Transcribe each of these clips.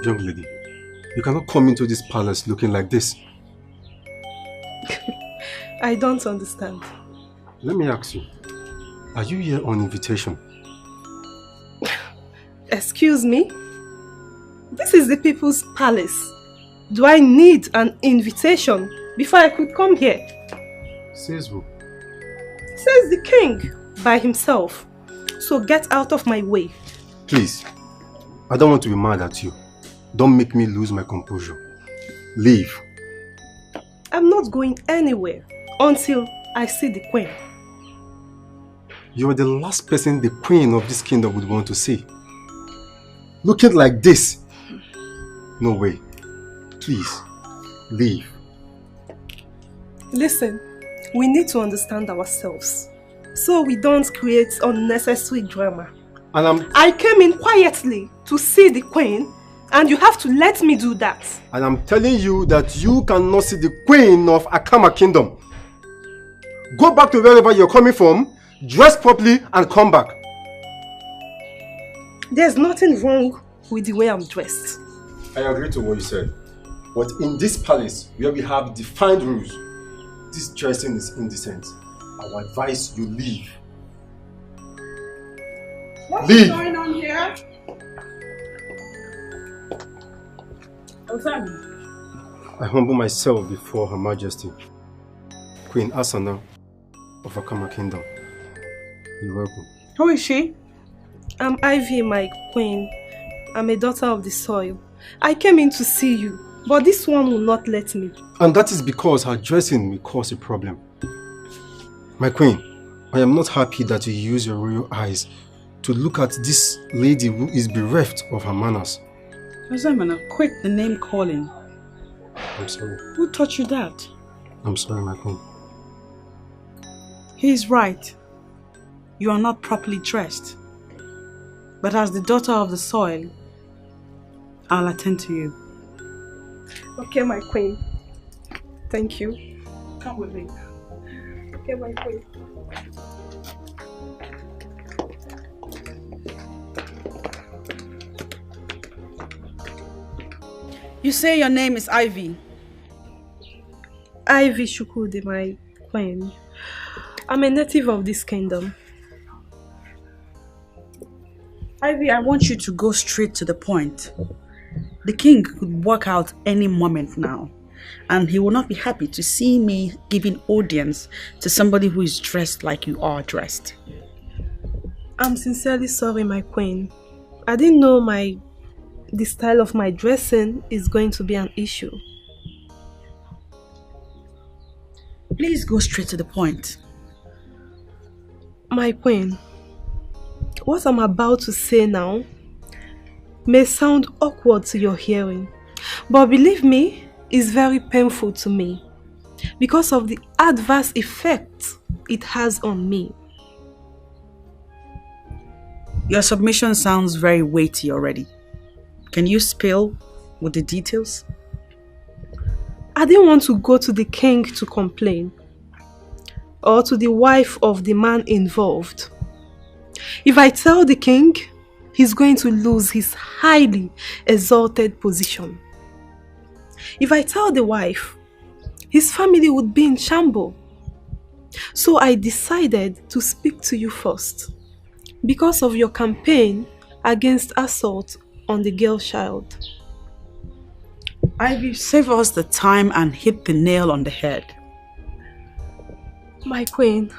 Young lady, you cannot come into this palace looking like this. I don't understand. Let me ask you, are you here on invitation? Excuse me? This is the people's palace. Do I need an invitation before I could come here? Says who? Says the king by himself. So get out of my way. Please, I don't want to be mad at you. Don't make me lose my composure. Leave. I'm not going anywhere until I see the queen. You are the last person the queen of this kingdom would want to see. Looking like this. No way. Please, leave. Listen, we need to understand ourselves so we don't create unnecessary drama. And I came in quietly to see the queen, and you have to let me do that. And I'm telling you that you cannot see the queen of Akama kingdom. Go back to wherever you're coming from, dress properly and come back. There's nothing wrong with the way I'm dressed. I agree to what you said. But in this palace, where we have defined rules, this dressing is indecent. I would advise you leave. What's Leave. going on here? I humble myself before Her Majesty, Queen Asana of Akama Kingdom. You're welcome. Who is she? I'm Ivy, my queen. I'm a daughter of the soil. I came in to see you, but this one will not let me. And that is because her dressing will cause a problem. My queen, I am not happy that you use your royal eyes to look at this lady who is bereft of her manners. Ozemana, quit the name calling. I'm sorry. Who taught you that? I'm sorry, my queen. He's right. You are not properly dressed. But as the daughter of the soil, I'll attend to you. Okay, my queen. Thank you. Come with me. Okay, my queen. You say your name is Ivy. Ivy Shukude, my queen. I'm a native of this kingdom. Ivy, I want you to go straight to the point. The king could walk out any moment now, and he will not be happy to see me giving audience to somebody who is dressed like you are dressed. I'm sincerely sorry, my queen. I didn't know the style of my dressing is going to be an issue. Please go straight to the point. My queen, what I'm about to say now may sound awkward to your hearing, but believe me, it's very painful to me because of the adverse effect it has on me. Your submission sounds very weighty already. Can you spill with the details? I didn't want to go to the king to complain or to the wife of the man involved. If I tell the king, he's going to lose his highly exalted position. If I tell the wife, his family would be in shambles. So I decided to speak to you first because of your campaign against assault on the girl child. Ivy, save us the time and hit the nail on the head. My queen,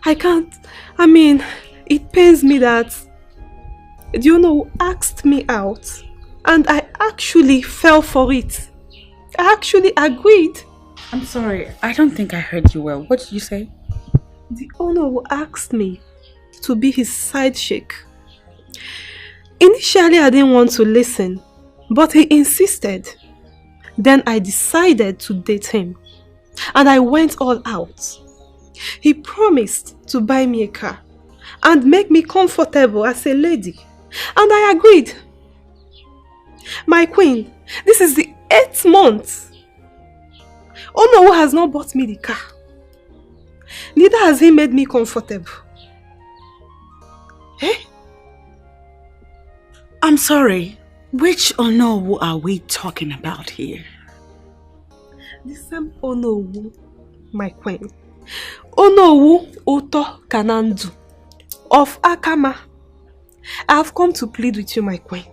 I can't, it pains me that, who asked me out and I actually fell for it. I actually agreed. I'm sorry, I don't think I heard you well. What did you say? The owner who asked me to be his side chick. Initially, I didn't want to listen, but he insisted. Then I decided to date him, and I went all out. He promised to buy me a car and make me comfortable as a lady, and I agreed. My queen, this is the 8th month. Ono has not bought me the car. Neither has he made me comfortable. Eh? I'm sorry. Which Onowu are we talking about here? The same Onowu, my queen. Onowu Uto Kanandu of Akama. I have come to plead with you, my queen.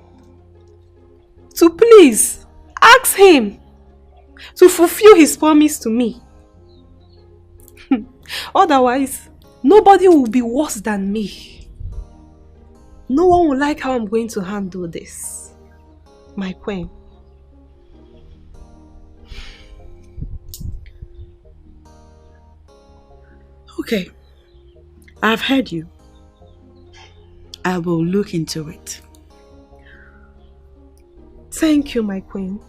To please ask him to fulfill his promise to me. Otherwise, nobody will be worse than me. No one will like how I'm going to handle this, my queen. Okay, I've heard you. I will look into it. Thank you, my queen.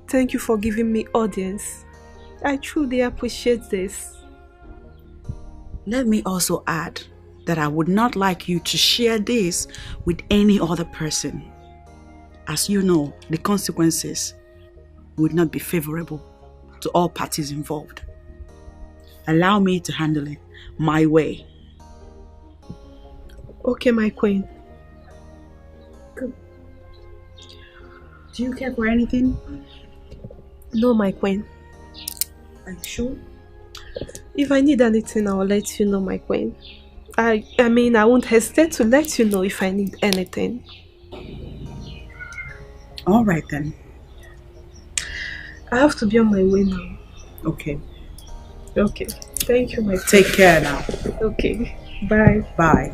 Thank you for giving me audience. I truly appreciate this. Let me also add that I would not like you to share this with any other person. As you know, the consequences would not be favorable to all parties involved. Allow me to handle it my way. Okay, my queen. Good. Do you care for anything? No, my queen. Are you sure? If I need anything, I will let you know, my queen. I mean, I won't hesitate to let you know if I need anything. All right then. I have to be on my way now. Okay. Okay. Thank you, my queen. Take care now. Okay. Bye. Bye.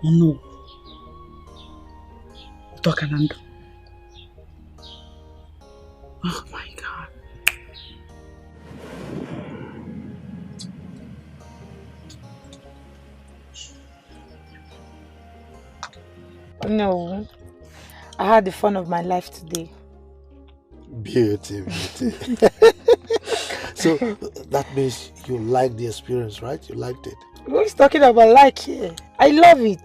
Oh no. Tokanando. Oh my God. No, I had the fun of my life today. Beauty. So that means you liked the experience, right? You liked it. Who is talking about like here? I love it.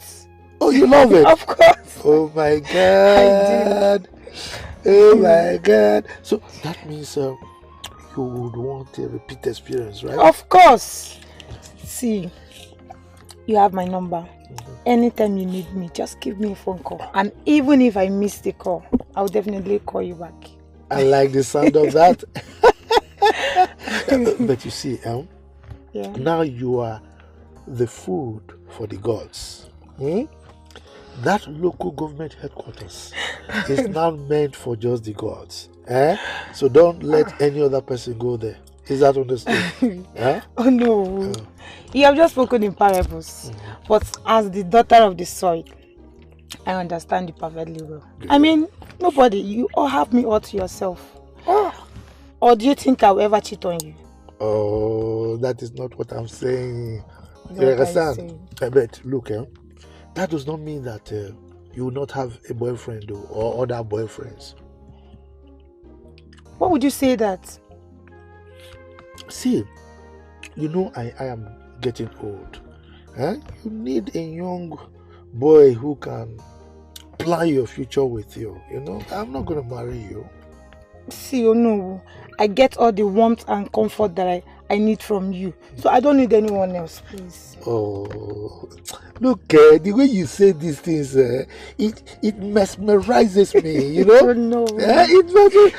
Oh, you love it? Of course. Oh my God. Oh my God. So that means you would want a repeat experience, right? Of course. See, you have my number. Anytime you need me, just give me a phone call. And even if I miss the call, I'll definitely call you back. I like the sound of that. But you see, yeah. Now you are the food for the gods. That local government headquarters is now meant for just the gods. So don't let any other person go there. Is that understood? Oh no. You have just spoken in parables. But as the daughter of the soil, I understand you perfectly well. Good. I mean, nobody, you all have me all to yourself. Or do you think I will ever cheat on you? Oh, that is not what I'm saying. You understand? But look, that does not mean that you will not have a boyfriend or other boyfriends. What would you say that? See, you know I am getting old. You need a young boy who can plan your future with you. You know, I'm not going to marry you. See, oh no, I get all the warmth and comfort that I need from you. So I don't need anyone else, please. Oh, look, the way you say these things, it mesmerizes me, you know? Oh no.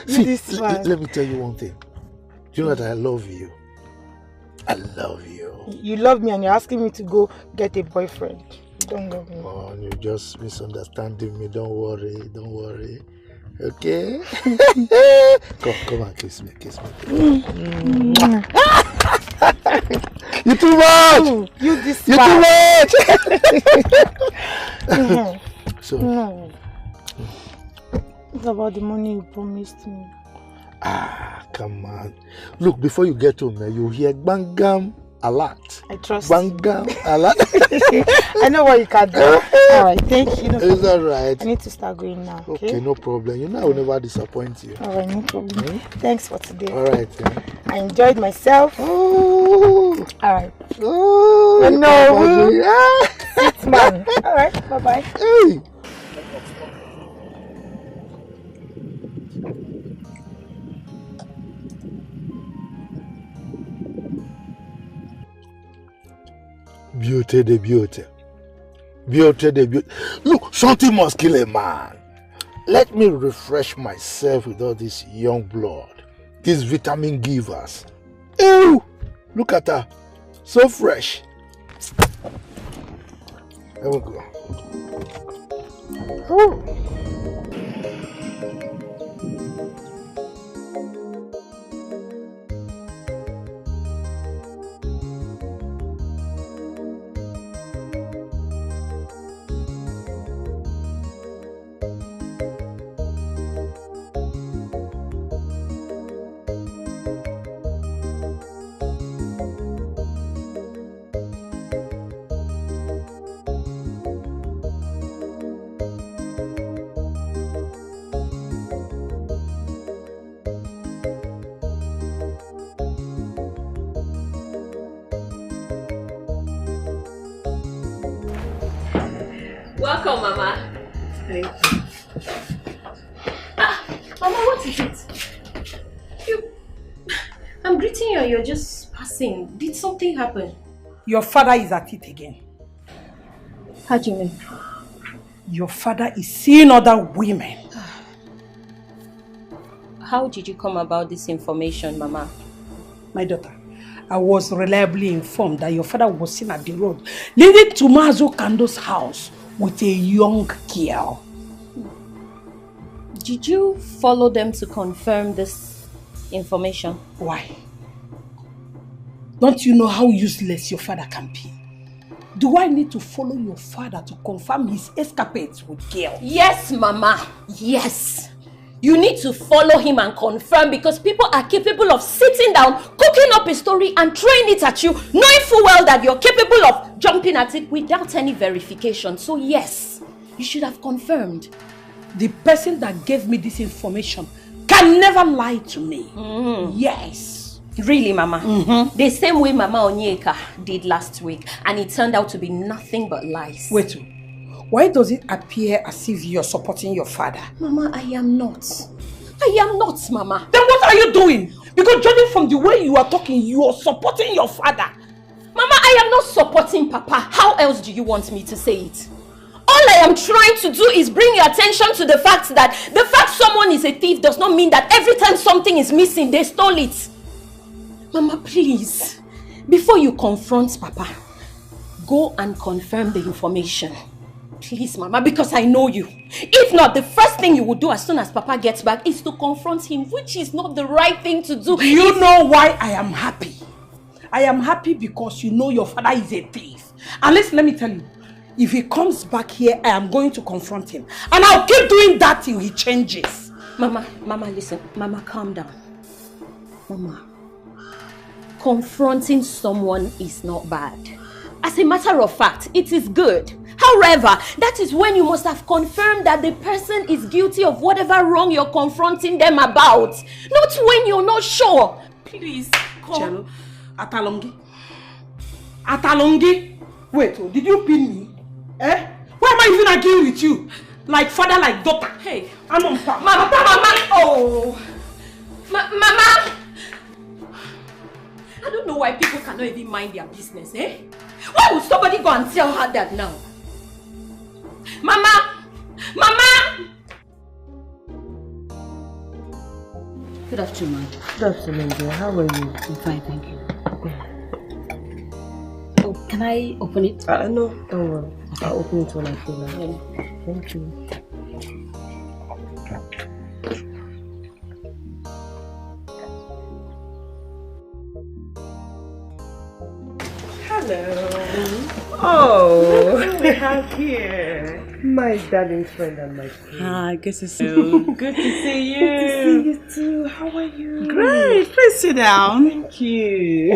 See, let me tell you one thing. Do you know that I love you? I love you. You love me and you're asking me to go get a boyfriend. You don't love me. Oh, you're just misunderstanding me. Don't worry. Okay? Come on, kiss me. You're too much! You're too much! So, what about the money you promised me? Come on. Look, before you get home, you'll hear bangam a lot. I trust bangam a lot. I know what you can do. Alright, thank you. It's alright. I need to start going now. Okay, no problem. You know I will never disappoint you. Alright, no problem. Thanks for today. Alright. I enjoyed myself. Oh. Alright. Oh. No. Sweet man. Alright, bye-bye. Hey. Beauty the beauty. Beauty the beauty. Look, something must kill a man. Let me refresh myself with all this young blood. These vitamin givers. Ew! Look at her. So fresh. There we go. Oh. Welcome, Mama. Thank you. Mama, what is it? I'm greeting you and you're just passing. Did something happen? Your father is at it again. How do you mean? Your father is seeing other women. How did you come about this information, Mama? My daughter, I was reliably informed that your father was seen at the road leading to Mazo Kando's house with a young girl. Did you follow them to confirm this information? Why? Don't you know how useless your father can be? Do I need to follow your father to confirm his escapades with girls? Yes, Mama. Yes. You need to follow him and confirm because people are capable of sitting down, cooking up a story and throwing it at you, knowing full well that you're capable of jumping at it without any verification. So yes, you should have confirmed. The person that gave me this information can never lie to me. Yes. Really, Mama? The same way Mama Onyeka did last week, and it turned out to be nothing but lies. Wait, why does it appear as if you're supporting your father? Mama, I am not. I am not, Mama. Then what are you doing? Because judging from the way you are talking, you are supporting your father. Mama, I am not supporting Papa. How else do you want me to say it? All I am trying to do is bring your attention to the fact that the fact someone is a thief does not mean that every time something is missing, they stole it. Mama, please, before you confront Papa, go and confirm the information. Please, Mama, because I know you. If not, the first thing you will do as soon as Papa gets back is to confront him, which is not the right thing to do. Do you know why I am happy? I am happy because you know your father is a thief. And let me tell you, if he comes back here, I am going to confront him. And I'll keep doing that till he changes. Mama, listen. Mama, calm down. Mama, confronting someone is not bad. As a matter of fact, it is good. However, that is when you must have confirmed that the person is guilty of whatever wrong you're confronting them about. Not when you're not sure. Please, come. Chelo, Atalongi. Wait, did you pin me? Eh? Why am I even arguing with you? Like father, like daughter. Hey. Mama. Oh. Mama. I don't know why people cannot even mind their business, eh? Why would somebody go and tell her that now? Mama! Good afternoon. Good afternoon, dear. How are you? I'm fine, thank you. Oh, can I open it? No, don't worry. I'll open it when I feel like it. Thank you. Hello. Oh, what do we have here? My darling friend and my friend. Hi, good to see you. Good to see you. Good to see you too. How are you? Great. Please sit down. Thank you.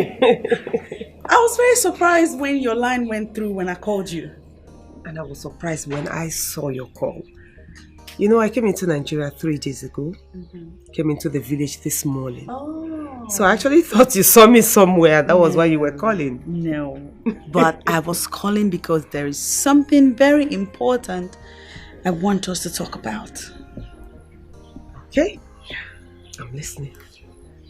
I was very surprised when your line went through when I called you. And I was surprised when I saw your call. You know, I came into Nigeria 3 days ago. Came into the village this morning. Oh. So I actually thought you saw me somewhere. That was why you were calling. No. But I was calling because there is something very important I want us to talk about. Okay? I'm listening.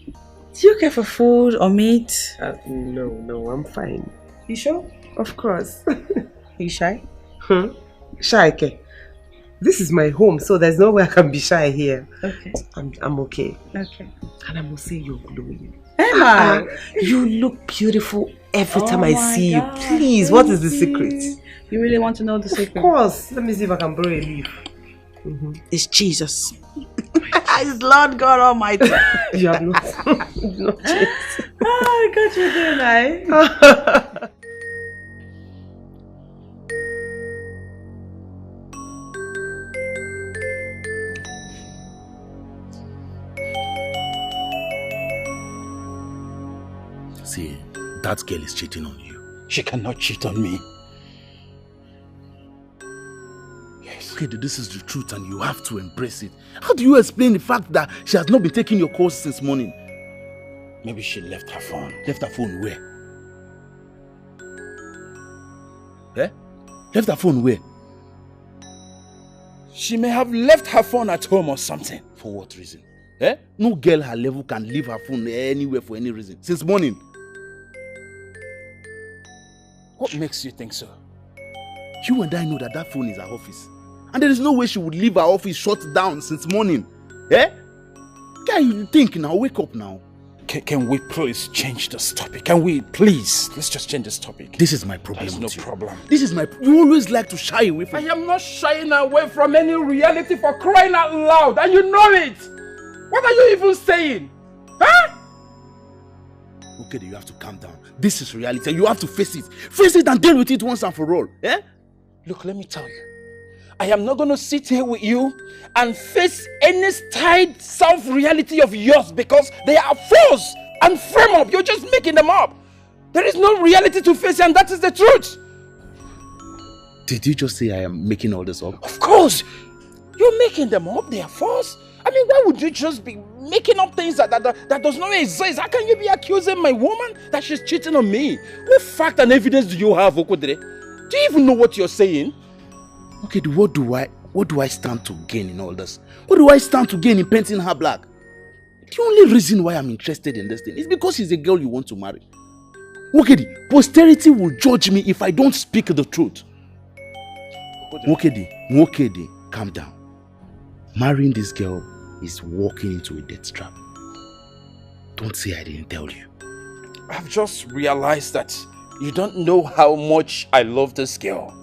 Do you care for food or meat? No, I'm fine. You sure? Of course. Are you shy? Shy, okay. This is my home, so there's no way I can be shy here. Okay. I'm okay. Okay. And I must say you're glowing. Emma! You look beautiful every time I see God, you. Please, what is the secret? You really want to know the secret? Of course. Let me see if I can borrow a leaf. It's Jesus. It's Lord God Almighty. You have not changed. Oh, God, you're doing right. See, that girl is cheating on you. She cannot cheat on me. Yes. Okay, this is the truth and you have to embrace it. How do you explain the fact that she has not been taking your calls since morning? Maybe she left her phone. Left her phone where? Eh? Left her phone where? She may have left her phone at home or something. For what reason? Eh? No girl her level can leave her phone anywhere for any reason. Since morning. What makes you think so? You and I know that that phone is her office. And there is no way she would leave her office shut down since morning. Eh? Guy, you think now? Wake up now. Can we please change this topic? Can we please? Let's just change this topic. This is my problem. There's with no you. problem. This is my... You always like to shy away from... I am not shying away from any reality, for crying out loud. And you know it. What are you even saying? Huh? Okay, you have to calm down. This is reality and you have to face it. Face it and deal with it once and for all. Eh? Look, let me tell you. I am not going to sit here with you and face any styled self-reality of yours because they are false and frame up. You're just making them up. There is no reality to face and that is the truth. Did you just say I am making all this up? Of course. You're making them up. They are false. I mean, why would you just be making up things that does not exist? How can you be accusing my woman that she's cheating on me? What fact and evidence do you have, Okodre? Do you even know what you're saying? Okay, what do I stand to gain in all this? What do I stand to gain in painting her black? The only reason why I'm interested in this thing is because she's a girl you want to marry. Okay, posterity will judge me if I don't speak the truth. Okay, calm down. Marrying this girl is walking into a death trap. Don't say I didn't tell you. I've just realized that you don't know how much I love this girl.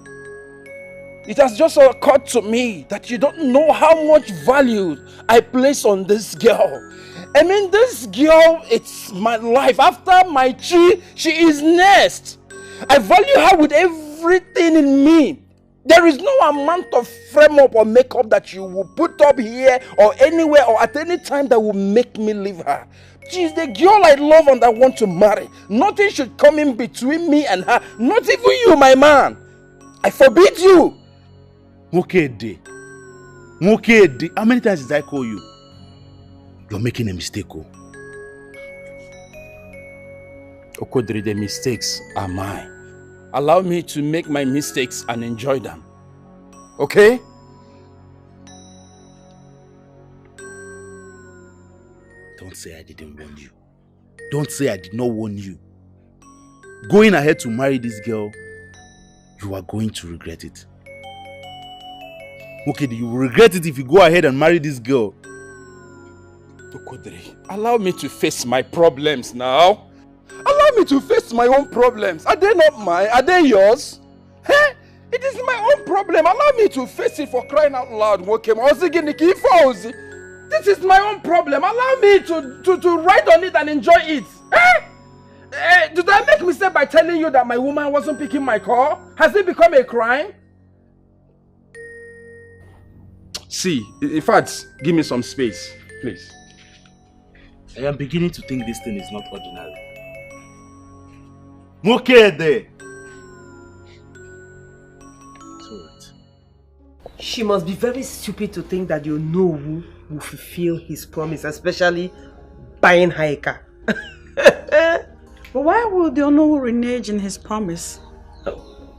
It has just occurred to me that you don't know how much value I place on this girl. I mean, this girl, it's my life. After my chi, she is next. I value her with everything in me. There is no amount of frame up or makeup that you will put up here or anywhere or at any time that will make me leave her. She is the girl I love and I want to marry. Nothing should come in between me and her. Not even you, my man. I forbid you. Mokede. How many times did I call you? You're making a mistake, oh. Okodri, the mistakes are mine. Allow me to make my mistakes and enjoy them. Okay? Don't say I didn't warn you. Don't say I did not warn you. Going ahead to marry this girl, you are going to regret it. Okay, you will regret it if you go ahead and marry this girl. Okodri, allow me to face my problems now. Allow me to face my own problems. Are they not mine? Are they yours? Hey, it is my own problem. Allow me to face it, for crying out loud. This is my own problem. Allow me to write on it and enjoy it. Hey, did I make a mistake by telling you that my woman wasn't picking my call? Has it become a crime? See, in fact, give me some space, please. I am beginning to think this thing is not ordinary. Mokede! She must be very stupid to think that you know who will fulfill his promise, especially buying her a car. But why would the Onowu renege in his promise?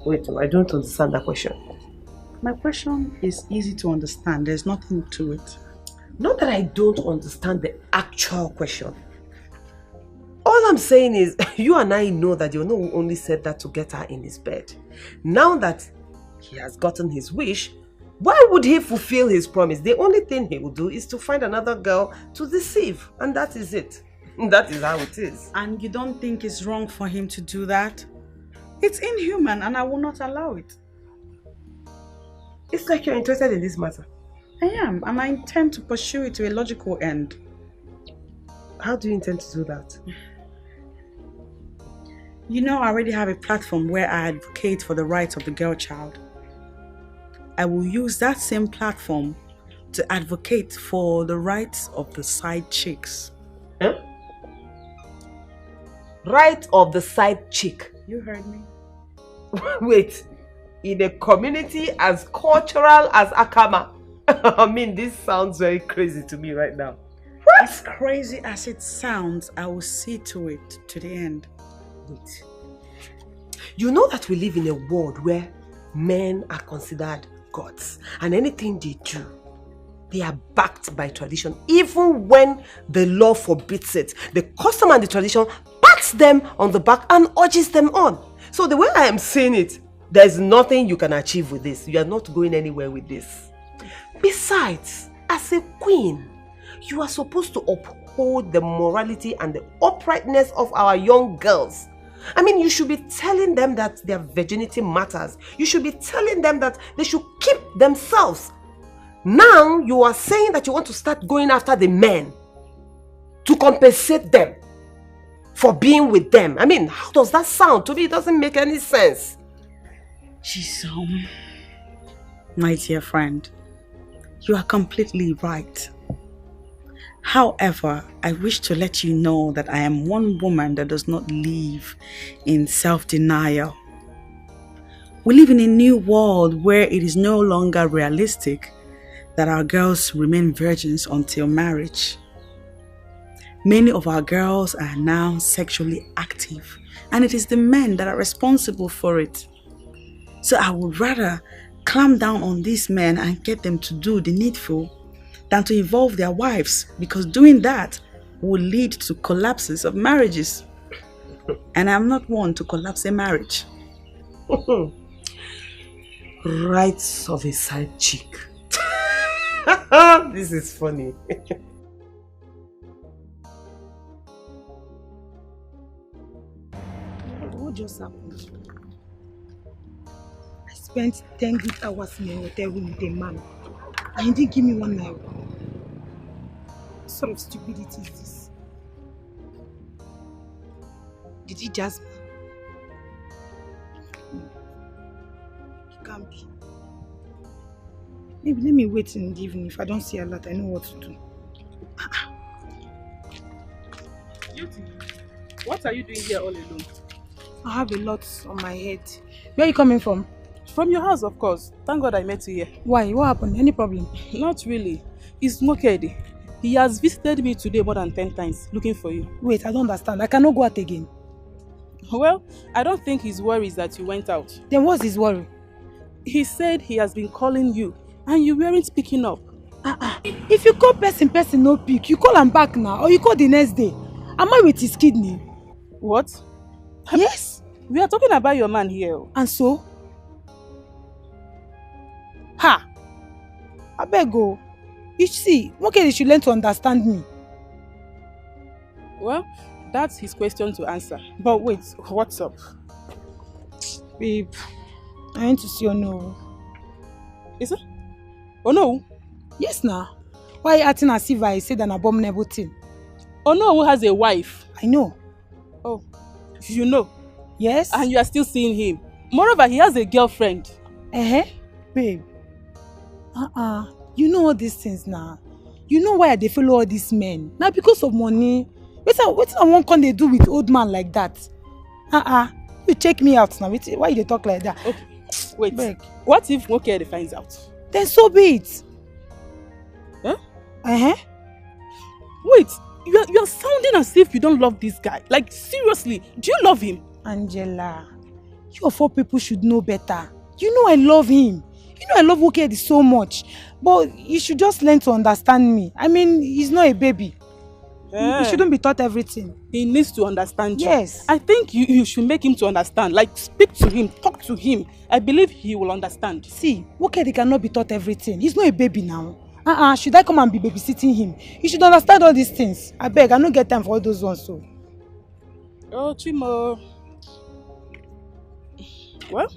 Wait, I don't understand that question. My question is easy to understand. There's nothing to it. Not that I don't understand the actual question. All I'm saying is, you and I know that you know only said that to get her in his bed. Now that he has gotten his wish, why would he fulfill his promise? The only thing he will do is to find another girl to deceive. And that is it. That is how it is. And you don't think it's wrong for him to do that? It's inhuman and I will not allow it. It's like you're interested in this matter. I am, and I intend to pursue it to a logical end. How do you intend to do that? You know, I already have a platform where I advocate for the rights of the girl child. I will use that same platform to advocate for the rights of the side chicks. Huh? Right of the side chick. You heard me. Wait, in a community as cultural as Akama. I mean, this sounds very crazy to me right now. What? As crazy as it sounds, I will see to it to the end. Wait. You know that we live in a world where men are considered gods, and anything they do, they are backed by tradition. Even when the law forbids it, the custom and the tradition pats them on the back and urges them on. So the way I am saying it, there's nothing you can achieve with this. You are not going anywhere with this. Besides, as a queen, you are supposed to uphold the morality and the uprightness of our young girls. I mean, you should be telling them that their virginity matters. You should be telling them that they should keep themselves. Now, you are saying that you want to start going after the men to compensate them for being with them. I mean, how does that sound? To me, it doesn't make any sense. Chisom, my dear friend, you are completely right. However, I wish to let you know that I am one woman that does not live in self-denial. We live in a new world where it is no longer realistic that our girls remain virgins until marriage. Many of our girls are now sexually active, and it is the men that are responsible for it. So I would rather clamp down on these men and get them to do the needful than to involve their wives, because doing that will lead to collapses of marriages. And I'm not one to collapse a marriage. Rights of a side chick. This is funny. What just happened? I spent 10 good hours in a hotel room with a man, and he didn't give me 1 naira. What sort of stupidity is this? Did he just... It can't be. Maybe let me wait in the evening. If I don't see a lot, I know what to do. Beauty, what are you doing here all alone? I have a lot on my head. Where are you coming from? From your house, of course. Thank God I met you here. Why? What happened? Any problem? Not really. It's Nwokoye. He has visited me today more than 10 times, looking for you. Wait, I don't understand. I cannot go out again. Well, I don't think his worry is that you went out. Then what's his worry? He said he has been calling you, and you weren't picking up. If you call person no pick, you call him back now, or you call the next day. Am I with his kidney? What? Yes. We are talking about your man here. And so? Ha! I beg go. You see, Nwokoye should learn to understand me. Well, that's his question to answer. But wait, what's up? Babe, I want to see Ono. Is it? Ono? Yes, now. Why are you acting as if I said an abominable thing? Ono has a wife. I know. Oh, you know? Yes. And you are still seeing him. Moreover, he has a girlfriend. Babe. You know all these things now. You know why they follow all these men? Now because of money. What I want can they do with old man like that? You check me out now. Why you talk like that? Okay. Wait. Beg. What if Nwokoye finds out? Then so be it. Huh? Wait. You are sounding as if you don't love this guy. Like, seriously, do you love him? Angela, you of all people should know better. You know I love him. You know I love Nwokoye so much. But you should just learn to understand me. I mean, he's not a baby. He shouldn't be taught everything. He needs to understand you. Yes. I think you should make him to understand. Like, speak to him, talk to him. I believe he will understand. See, Nwokoye cannot be taught everything. He's not a baby now. Should I come and be babysitting him? He should understand all these things. I beg, I don't get time for all those ones. So. Oh, Chimo. Well,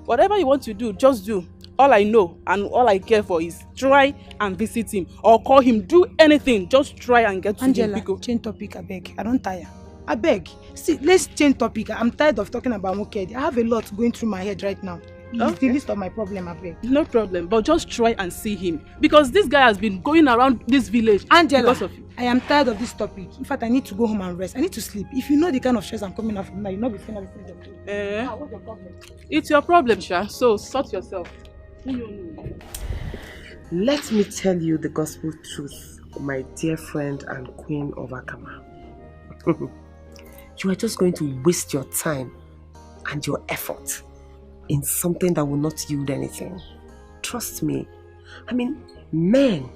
whatever you want to do, just do. All I know and all I care for is try and visit him or call him. Do anything. Just try and get to him. Angela, change topic, I beg. I don't tire. I beg. See, let's change topic. I'm tired of talking about Nwokoye. I have a lot going through my head right now. It's the least of my problem, I beg. No problem, but just try and see him. Because this guy has been going around this village. Angela, because of you. I am tired of this topic. In fact, I need to go home and rest. I need to sleep. If you know the kind of stress I'm coming out from now, you'll not be saying everything I'm doing. What's your problem? It's your problem, Sha. So sort yourself. Let me tell you the gospel truth, my dear friend and queen of Akama. You are just going to waste your time and your effort in something that will not yield anything. Trust me. I mean, men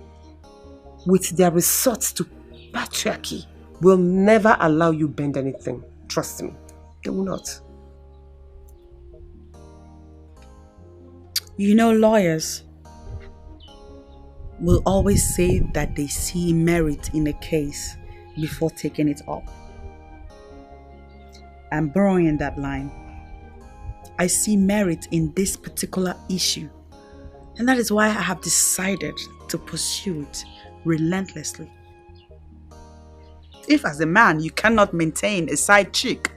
with their resort to patriarchy will never allow you bend anything. Trust me. They will not. You know, lawyers will always say that they see merit in a case before taking it up. I'm borrowing that line. I see merit in this particular issue, and that is why I have decided to pursue it relentlessly. If as a man you cannot maintain a side chick,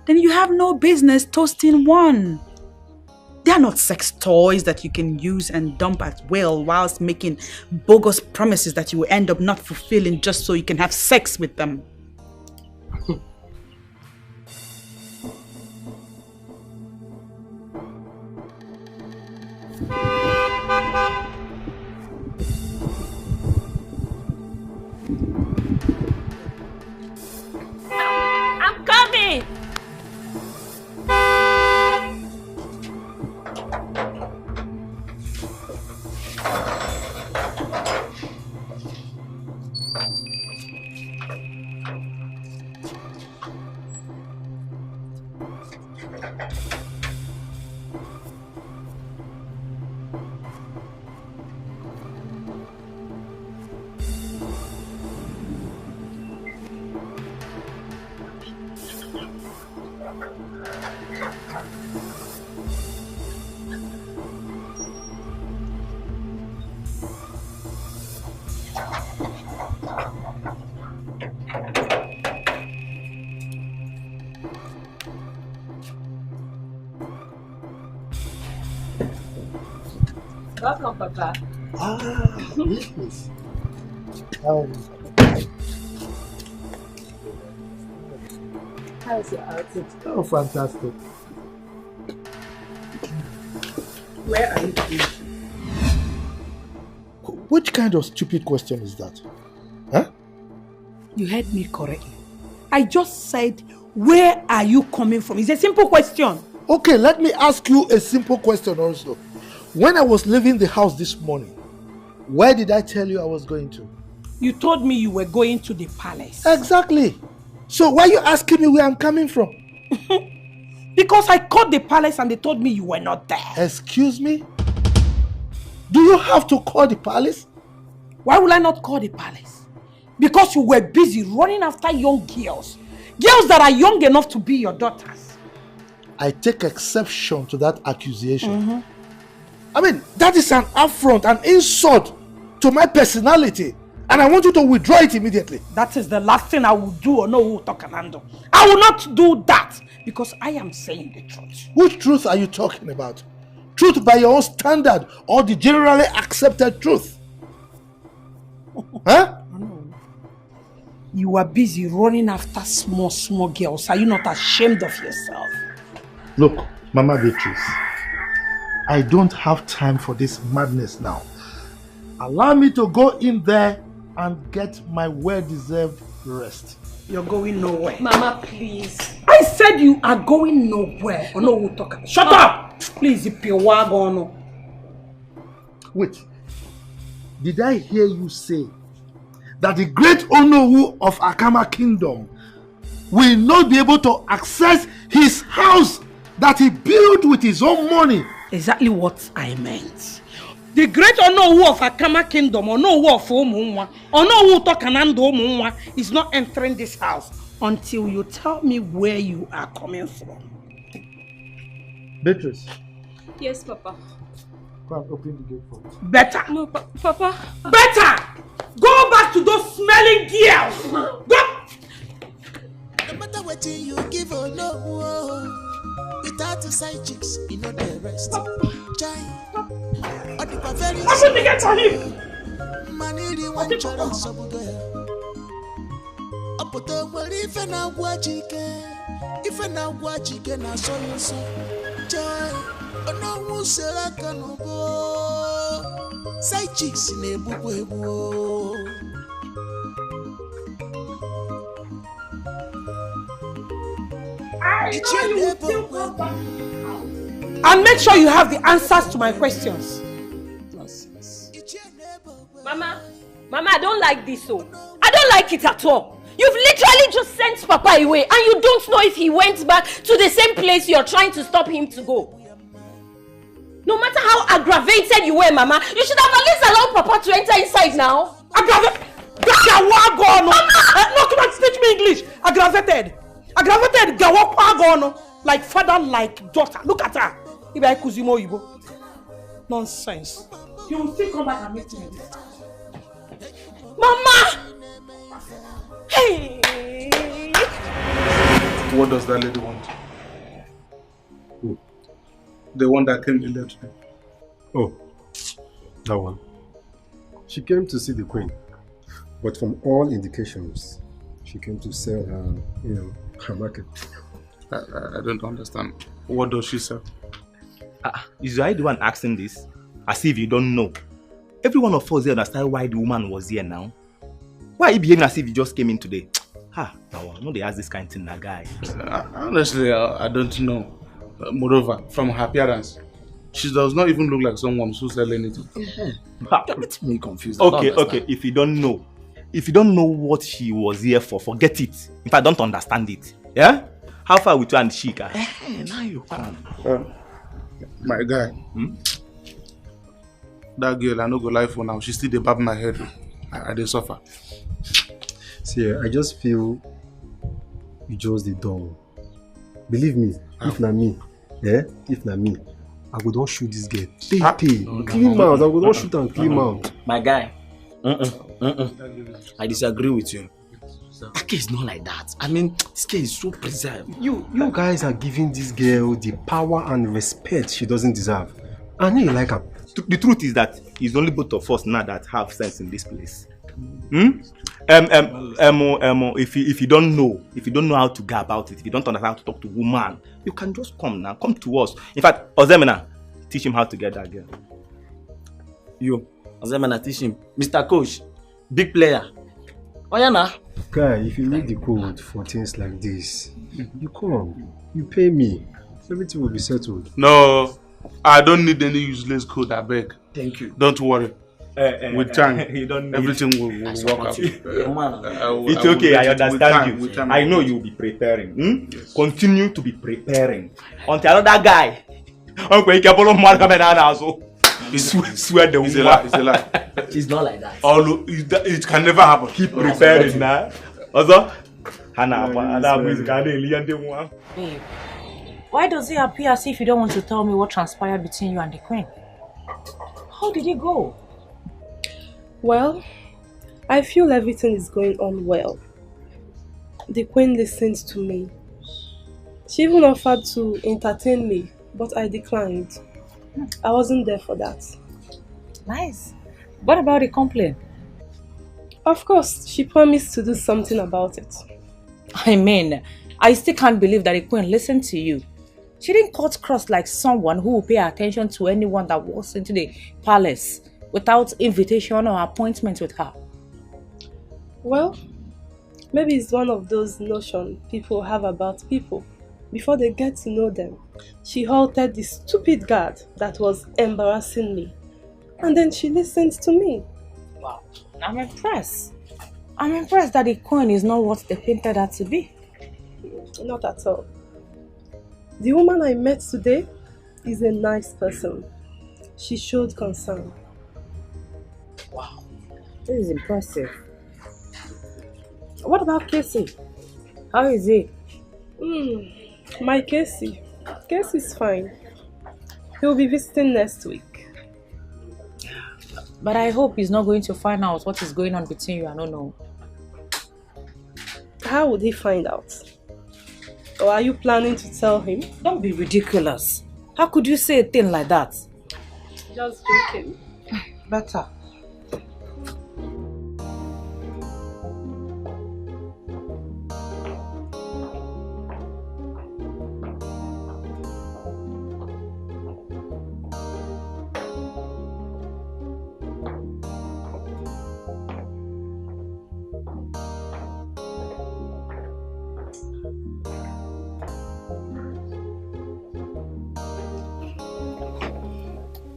then you have no business toasting one. They are not sex toys that you can use and dump at will whilst making bogus promises that you will end up not fulfilling just so you can have sex with them. I'm coming! Welcome, Papa. Yes. How's your outfit? Oh, fantastic. Where are you going? Which kind of stupid question is that? Huh? You heard me correctly. I just said, where are you coming from? It's a simple question. Okay, let me ask you a simple question also. When I was leaving the house this morning, where did I tell you I was going to? You told me you were going to the palace. Exactly. So why are you asking me where I'm coming from? Because I called the palace and they told me you were not there. Excuse me? Do you have to call the palace? Why will I not call the palace? Because you were busy running after young girls. Girls that are young enough to be your daughters. I take exception to that accusation. I mean, that is an affront, an insult to my personality. And I want you to withdraw it immediately. That is the last thing I will do or know who talk and handle. I will not do that because I am saying the truth. Which truth are you talking about? Truth by your own standard or the generally accepted truth? Huh? You are busy running after small girls. Are you not ashamed of yourself? Look, Mama Beatrice, I don't have time for this madness now. Allow me to go in there and get my well-deserved rest. You're going nowhere. Mama, please. I said you are going nowhere. Or no, we'll talk. Shut up! Please, if you're wagon. Wait. Did I hear you say that the great Onowu of Akama Kingdom will not be able to access his house that he built with his own money. Exactly what I meant. The great Onowu of Akama Kingdom, Onowu of Omunwa, Onowu Tokanando Omunwa is not entering this house until you tell me where you are coming from. Beatrice. Yes, Papa. Go and open the gate for me. Better. No, Papa. Better! Go back to those smelling girls! Go! No matter what you give or no, without the side chicks, you know the rest. I'm going to get on him! Money, the one child, so good. Up to where if an agwajike, if an agwajike, na so you so. Joy, no one say I can go. Side chicks in a book. And make sure you have the answers to my questions. Mama, I don't like this so. I don't like it at all. You've literally just sent Papa away and you don't know if he went back to the same place you're trying to stop him to go. No matter how aggravated you were, Mama, you should have at least allowed Papa to enter inside now. Aggravated? No, come on, teach me English. Aggravated. Aggravated gawa like father, like daughter. Look at her. Ibe kuzimo yibo. Nonsense. He will still come back and meet me. Mama! Hey! What does that lady want? Who? The one that came in there today. Oh, that one. She came to see the queen, but from all indications, she came to sell her, her market. I don't understand. What does she sell? Is I the one asking this? As if you don't know. Every one of us here understand why the woman was here now. Why are you behaving as if you just came in today? No, they ask this kind of thing, that guy. Honestly, I don't know. Moreover, from her appearance, she does not even look like someone who sells anything. It's me confused. Okay. If you don't know what she was here for, forget it. If I don't understand it, yeah? How far with you and Shika? Now you come. My guy. That girl, I no go lie for now. She still dey bab my head. I dey suffer. See, I just feel you just the door. Believe me, if not me, I would not shoot this girl. Clean mouth. I would not shoot and clean mouth. My guy, I disagree with you. That case is not like that. I mean, this case is so preserved. You guys are giving this girl the power and respect she doesn't deserve. I know you like her. The truth is that it's only both of us now that have sense in this place. If you don't know how to go about it, if you don't understand how to talk to woman, you can just come to us. In fact, Ozemena, teach him how to get that girl. You, Ozemena, teach him. Mr. Coach, big player. Oh yeah, nah. Guy, if you need the code for things like this, you come, you pay me, everything will be settled. No, I don't need any useless code, I beg. Thank you. Don't worry. With time, you don't need everything will work out. It's okay, I understand you. I know you'll be preparing. Yes. Continue to be preparing. Until another guy. Swear the It's a lie. It's a lie. It's not like that. It can never happen. Keep preparing now. Also, Babe, why does it appear as if you don't want to tell me what transpired between you and the queen? How did it go? Well, I feel everything is going on well. The queen listened to me. She even offered to entertain me, but I declined. I wasn't there for that. Nice. What about the complaint? Of course, she promised to do something about it. I mean, I still can't believe that the queen listened to you. She didn't cut cross like someone who will pay attention to anyone that walks into the palace without invitation or appointment with her. Well, maybe it's one of those notions people have about people before they get to know them. She halted the stupid guard that was embarrassing me. And then she listened to me. Wow, I'm impressed. I'm impressed that the queen is not what they painted her to be. Not at all. The woman I met today is a nice person. She showed concern. Wow, this is impressive. What about Casey? How is he? My Casey. Casey's fine. He'll be visiting next week. But I hope he's not going to find out what is going on between you. I don't know. How would he find out? Or are you planning to tell him? Don't be ridiculous. How could you say a thing like that? Just joking. Better.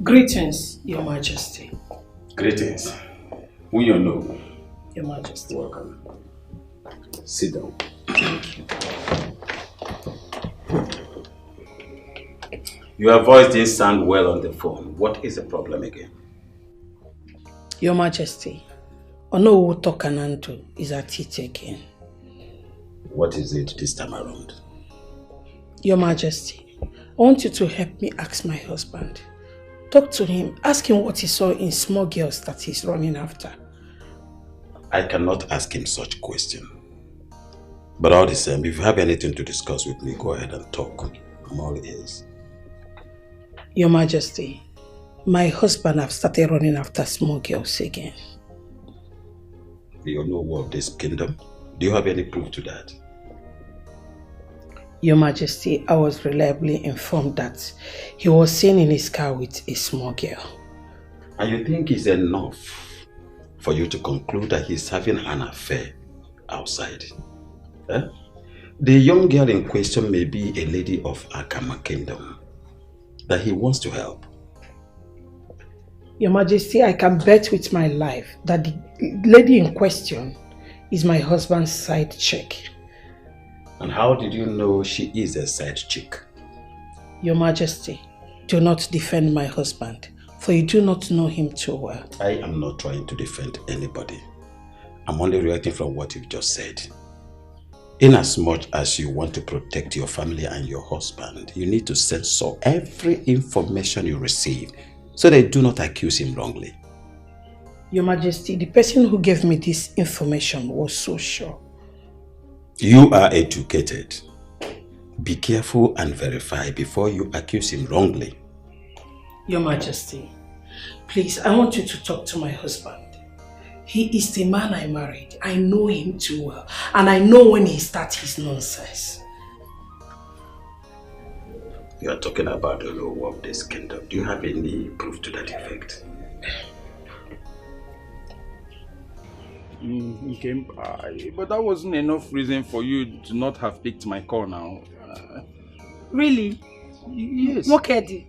Greetings, Your Majesty. Greetings. We you know. Your Majesty. Welcome. Sit down. Thank you. Your voice didn't sound well on the phone. What is the problem again? Your Majesty, Onowu Tokananto is at it again. What is it this time around? Your Majesty, I want you to help me ask my husband. Talk to him, ask him what he saw in small girls that he's running after. I cannot ask him such question. But all the same, if you have anything to discuss with me, go ahead and talk. I'm all ears. Your Majesty, my husband have started running after small girls again. Do you know what this kingdom? Do you have any proof to that? Your Majesty, I was reliably informed that he was seen in his car with a small girl. And you think it's enough for you to conclude that he's having an affair outside? Eh? The young girl in question may be a lady of Akama Kingdom that he wants to help. Your Majesty, I can bet with my life that the lady in question is my husband's side chick. And how did you know she is a side chick? Your Majesty, do not defend my husband, for you do not know him too well. I am not trying to defend anybody. I'm only reacting from what you've just said. Inasmuch as you want to protect your family and your husband, you need to censor every information you receive so they do not accuse him wrongly. Your Majesty, the person who gave me this information was so sure. You are educated. Be careful and verify before you accuse him wrongly. Your Majesty, please, I want you to talk to my husband. He is the man I married. I know him too well. And I know when he starts his nonsense. You are talking about the law of this kingdom. Do you have any proof to that effect? Okay, but that wasn't enough reason for you to not have picked my call now. Really? Yes. Nwokoye.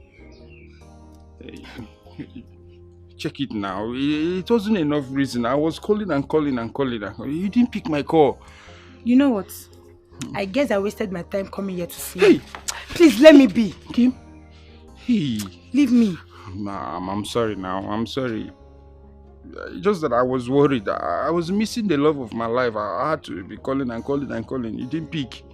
Check it now. It wasn't enough reason. I was calling and calling and calling. You didn't pick my call. You know what? I guess I wasted my time coming here to see you. Please let me be. Kim? Hey. Leave me. Nah, I'm sorry now. I'm sorry. Just that I was worried. I was missing the love of my life. I had to be calling and calling and calling. You didn't pick.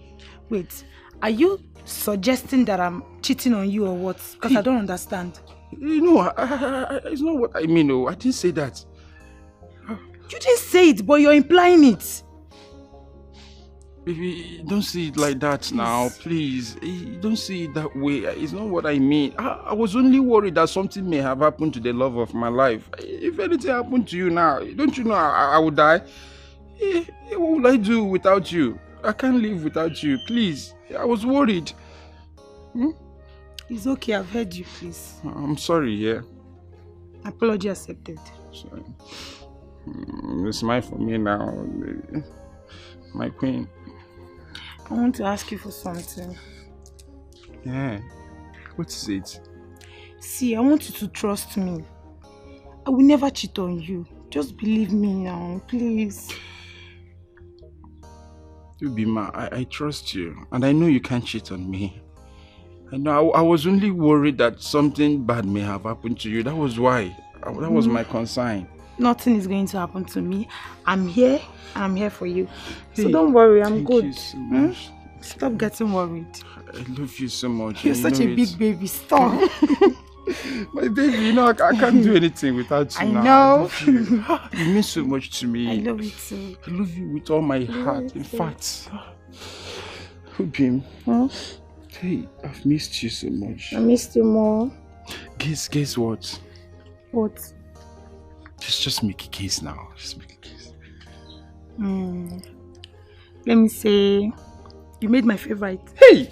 Wait, are you suggesting that I'm cheating on you or what? Because I don't understand. You know, it's not what I mean. Oh, I didn't say that. You didn't say it, but you're implying it. Baby, don't see it like that now, please. Don't see it that way. It's not what I mean. I was only worried that something may have happened to the love of my life. If anything happened to you now, don't you know I would die? What will I do without you? I can't live without you, please. I was worried. It's okay, I've heard you, please. I'm sorry, yeah. Apology accepted. Sorry. Smile for me now. My queen. I want to ask you for something. Yeah. What is it? See, I want you to trust me. I will never cheat on you. Just believe me now, please. Ubima, I trust you, and I know you can't cheat on me. I know I was only worried that something bad may have happened to you. That was why. That was my concern. Nothing is going to happen to me. I'm here, and I'm here for you. So don't worry, I'm good. Thank you so much. Stop getting worried. I love you so much. You're such a big baby. Stop. My baby, you know, I can't do anything without you now. I know. You mean so much to me. I love you too. I love you with all my heart. In fact, Ubim, hey, I've missed you so much. I missed you more. Guess what? What? Just make a case now. Just make a case. Let me say, you made my favorite. Hey!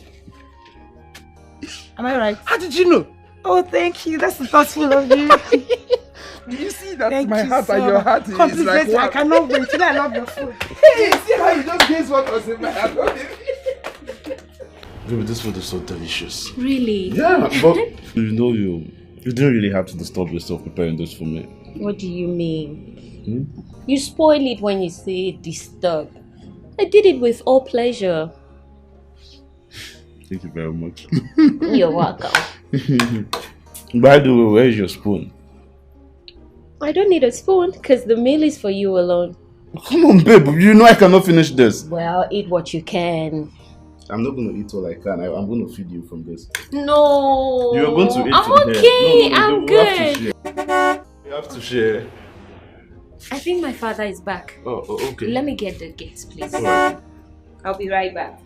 Am I right? How did you know? Oh, thank you. That's thoughtful of you. Do you see that Thank my you heart so and your much. heart is Compliment like I cannot wait. Today I love your food. Hey, see how you just guess what was in my heart? Baby, this food is so delicious. Really? Yeah, but you know you didn't really have to disturb yourself preparing this for me. What do you mean? You spoil it when you say disturb. I did it with all pleasure. Thank you very much. You're welcome. By the way, where's your spoon? I don't need a spoon because the meal is for you alone. Come on, babe. You know I cannot finish this. Well, eat what you can. I'm not going to eat all I can. I'm going to feed you from this. No. You're going to eat I'm from okay. here. No, I'm good. We have to share. I think my father is back. Oh, okay. Let me get the gates, please. Right. I'll be right back.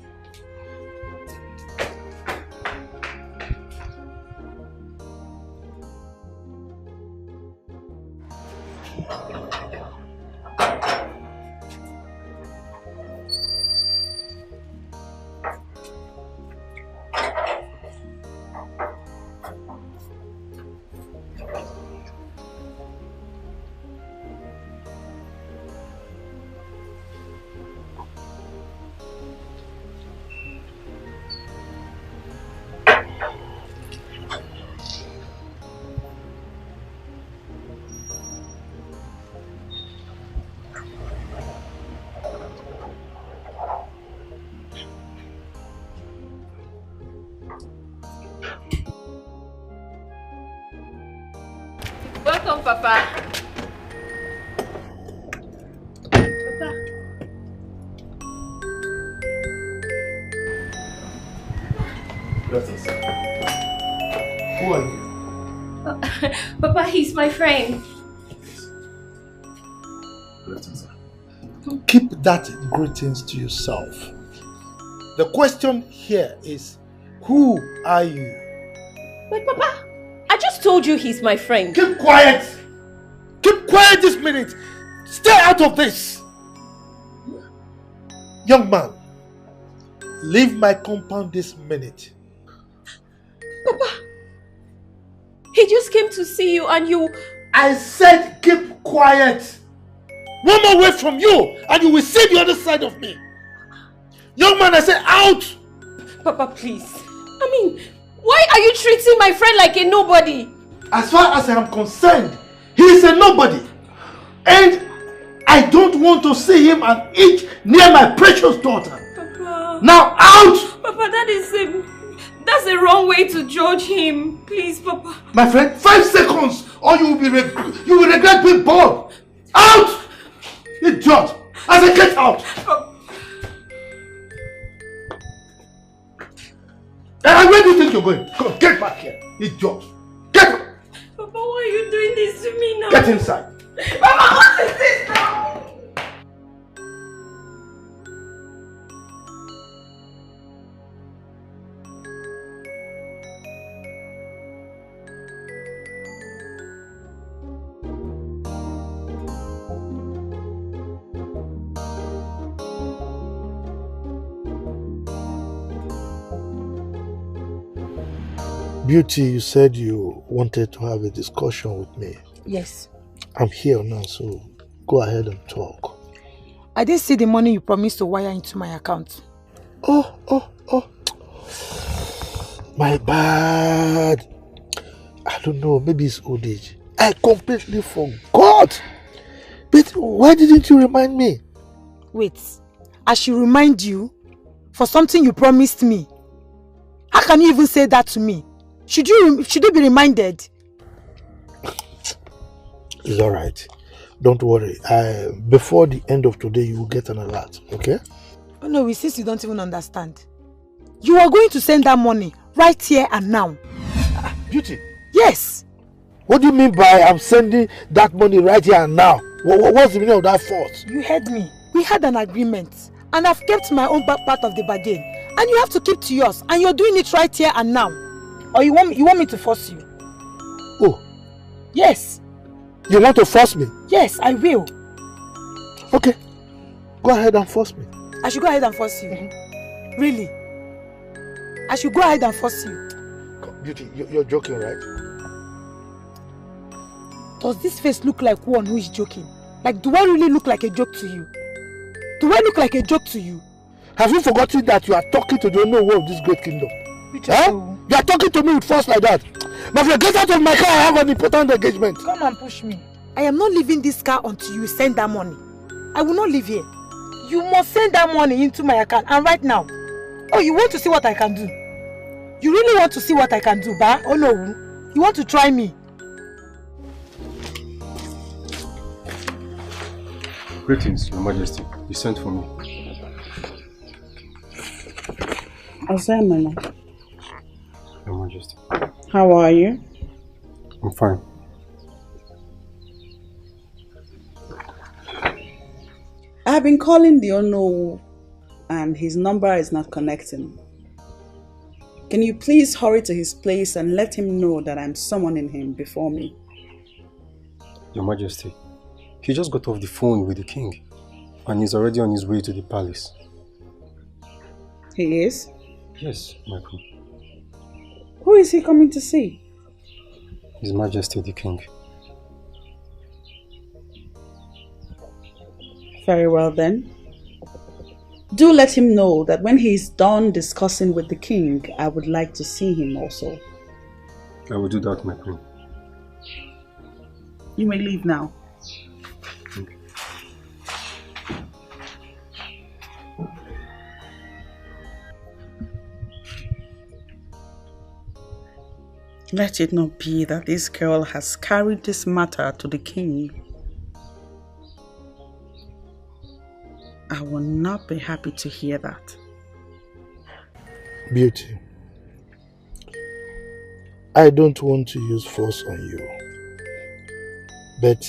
Welcome, Papa. Papa. Blessings. Who are you? Papa, he's my friend. Blessings. Keep that greetings to yourself. The question here is, who are you? But Papa, I just told you he's my friend. Keep quiet! Keep quiet this minute! Stay out of this! Young man, leave my compound this minute. Papa, he just came to see you and you... I said keep quiet! One more word from you and you will see the other side of me. Young man, I said out! Papa, please. I mean, why are you treating my friend like a nobody? As far as I am concerned, he is a nobody. And I don't want to see him an inch near my precious daughter. Papa. Now out! Papa, that's a wrong way to judge him. Please, Papa. My friend, 5 seconds or you will regret being born. Out! Idiot! I said get out! And where do you think you're going? Come on, get back here. Idiot! Get back! Papa, why are you doing this to me now? Get inside. Papa, what is this now? Beauty, you said you wanted to have a discussion with me. Yes. I'm here now, so go ahead and talk. I didn't see the money you promised to wire into my account. Oh. My bad. I don't know, maybe it's old age. I completely forgot. But why didn't you remind me? Wait, I should remind you for something you promised me. How can you even say that to me? Should you be reminded? It's alright. Don't worry. Before the end of today, you will get an alert, okay? Oh no, since you don't even understand. You are going to send that money right here and now. Beauty? Yes. What do you mean by I'm sending that money right here and now? What's the meaning of that force? You heard me. We had an agreement and I've kept my own part of the bargain. And you have to keep to yours. And you're doing it right here and now. Or you want me to force you? Oh. Yes. You want to force me? Yes, I will. Okay. Go ahead and force me. I should go ahead and force you? Really? I should go ahead and force you? Beauty, you're joking, right? Does this face look like one who is joking? Like, do I really look like a joke to you? Do I look like a joke to you? Have you forgotten that you are talking to the owner of this great kingdom? Huh? You are talking to me with force like that. My friend, get out of my car. I have an important engagement. Come and push me. I am not leaving this car until you send that money. I will not leave here. You must send that money into my account and right now. Oh, you want to see what I can do? You really want to see what I can do, ba? Oh no. You want to try me? Greetings, Your Majesty. You sent for me. Azamana. Your Majesty. How are you? I'm fine. I have been calling the Ono and his number is not connecting. Can you please hurry to his place and let him know that I'm summoning him before me? Your Majesty, he just got off the phone with the king and he's already on his way to the palace. He is? Yes, my queen. Who is he coming to see? His Majesty the King. Very well then. Do let him know that when he is done discussing with the king, I would like to see him also. I will do that, my queen. You may leave now. Okay. Let it not be that this girl has carried this matter to the king. I will not be happy to hear that. Beauty, I don't want to use force on you. But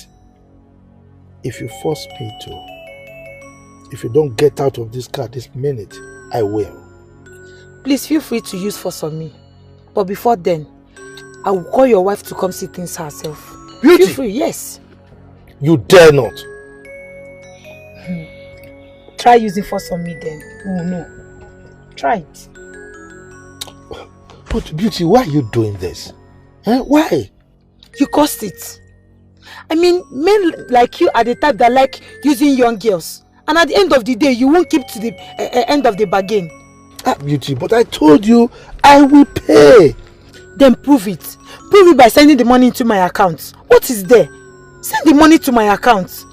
if you force me to, if you don't get out of this car this minute, I will. Please feel free to use force on me. But before then, I will call your wife to come see things herself. Beauty! Feel free, yes. You dare not. Try using force on me then. Oh no. Try it. But Beauty, why are you doing this? Why? You caused it. I mean, men like you are the type that like using young girls. And at the end of the day, you won't keep to the end of the bargain. Beauty, but I told you I will pay. Then prove it. Prove it by sending the money into my account. What is there? Send the money to my account.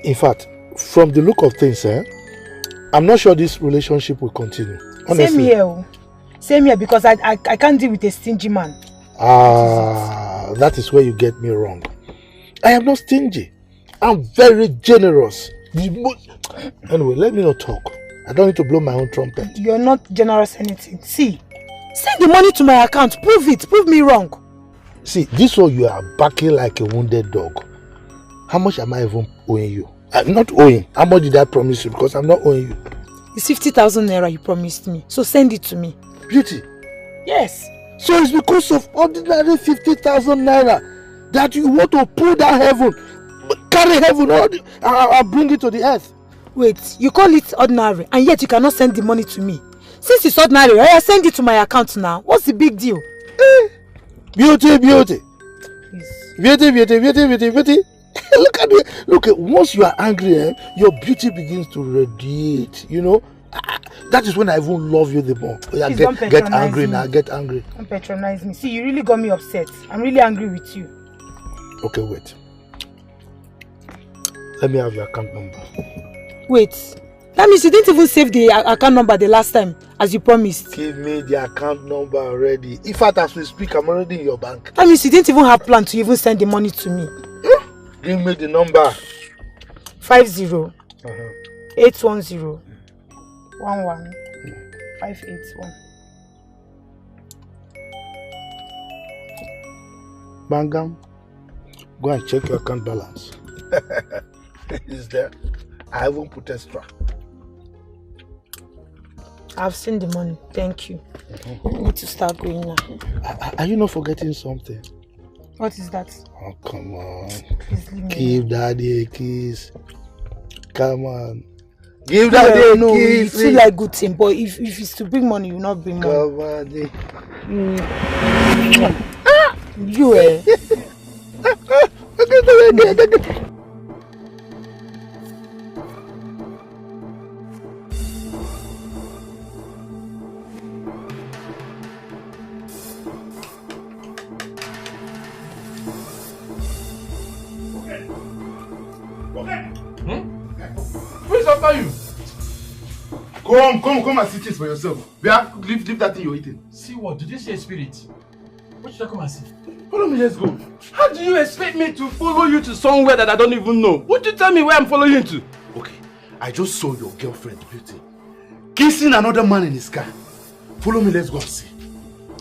In fact, from the look of things, I'm not sure this relationship will continue. Honestly. Same here. Same here, because I can't deal with a stingy man. That is where you get me wrong. I am not stingy. I'm very generous. Anyway, let me not talk. I don't need to blow my own trumpet. You're not generous anything. See, send the money to my account. Prove it. Prove me wrong. See, this one you are barking like a wounded dog. How much am I even owing you? I'm not owing. How much did I promise you? Because I'm not owing you. It's 50,000 naira you promised me. So send it to me. Beauty? Yes. So it's because of ordinary 50,000 naira that you want to pull down heaven, carry heaven and bring it to the earth? Wait, you call it ordinary and yet you cannot send the money to me. Since it's ordinary, I send it to my account now. What's the big deal? Beauty, beauty. Yes. Beauty. Look at it. Look, once you are angry, your beauty begins to radiate. You know, that is when I even love you the more. Yeah, get angry now. Get angry. Don't patronize me. See, you really got me upset. I'm really angry with you. Okay, wait. Let me have your account number. Wait. That means you didn't even save the account number the last time, as you promised. Give me the account number already. In fact, as we speak, I'm already in your bank. That means you didn't even have plan to even send the money to me. Give me the number. 50 810 11 581. Bangam, go and check your account balance. It's there. I haven't put extra. I've seen the money. Thank you. I need to start going now. Are you not forgetting something? What is that? Oh, come on. Please leave me. Give daddy a kiss. Come on. Give daddy a no, kiss. You feel like good thing, but if it's to bring money, you will not bring money. Come on. You eh? Who's after you? Come and see things for yourself. Leave that thing you're eating. See what? Did you see a spirit? What should I come and see? Follow me, let's go. How do you expect me to follow you to somewhere that I don't even know? Would you tell me where I'm following you to? Okay, I just saw your girlfriend, Beauty, kissing another man in his car. Follow me, let's go and see.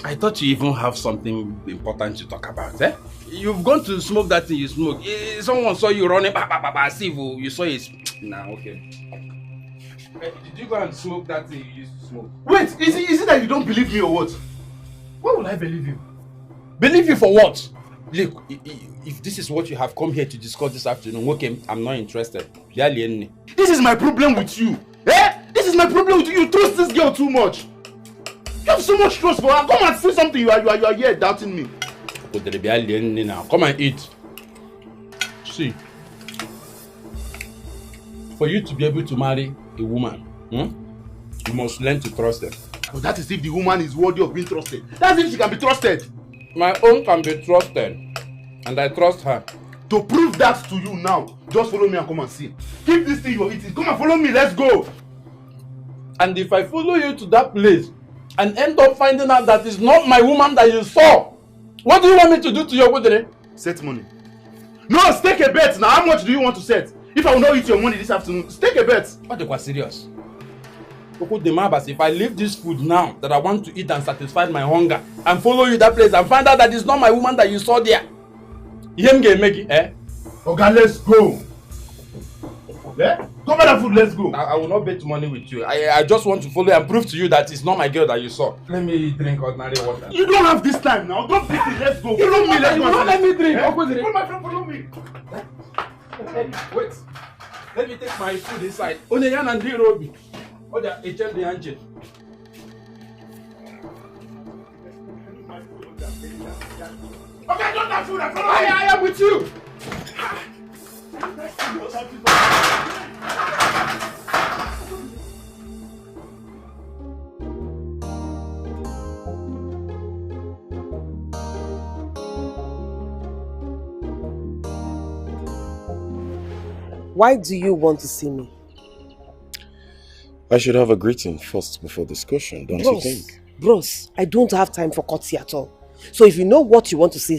I thought you even have something important to talk about, eh? You've gone to smoke that thing you smoke. Someone saw you running, see you saw it. Nah, okay. Did you go and smoke that thing you used to smoke? Wait, is it that you don't believe me or what? Why would I believe you? Believe you for what? Look, if this is what you have come here to discuss this afternoon, okay, I'm not interested. This is my problem with you. Eh? This is my problem with you. You trust this girl too much. You have so much trust for her. Come and say something. You are here doubting me. Now, come and eat. See, for you to be able to marry a woman, you must learn to trust them. But that is if the woman is worthy of being trusted. That's if she can be trusted. My own can be trusted, and I trust her. To prove that to you now, just follow me and come and see. Keep this thing you're eating. Come and follow me. Let's go. And if I follow you to that place and end up finding out that it's not my woman that you saw, what do you want me to do to your wedding? Set money. No, stake a bet now. How much do you want to set? If I will not eat your money this afternoon, stake a bet. What they were serious? If I leave this food now that I want to eat and satisfy my hunger and follow you that place and find out that it's not my woman that you saw there, you make it, eh? Okay, let's go. Yeah? Come on, that food, let's go. I will not bet money with you. I just want to follow and prove to you that it's not my girl that you saw. Let me drink ordinary water. You don't have this time now. Don't beat it. Let's go. Follow me. Let's go. Let me drink. Come, my friend, follow me. Wait. Let me take my food inside. Onyeyan and Robi. Oja, HM the engine. Okay, don't have food. I am with you. Why do you want to see me? I should have a greeting first before discussion, don't you think? Bros, I don't have time for courtesy at all. So if you know what you want to say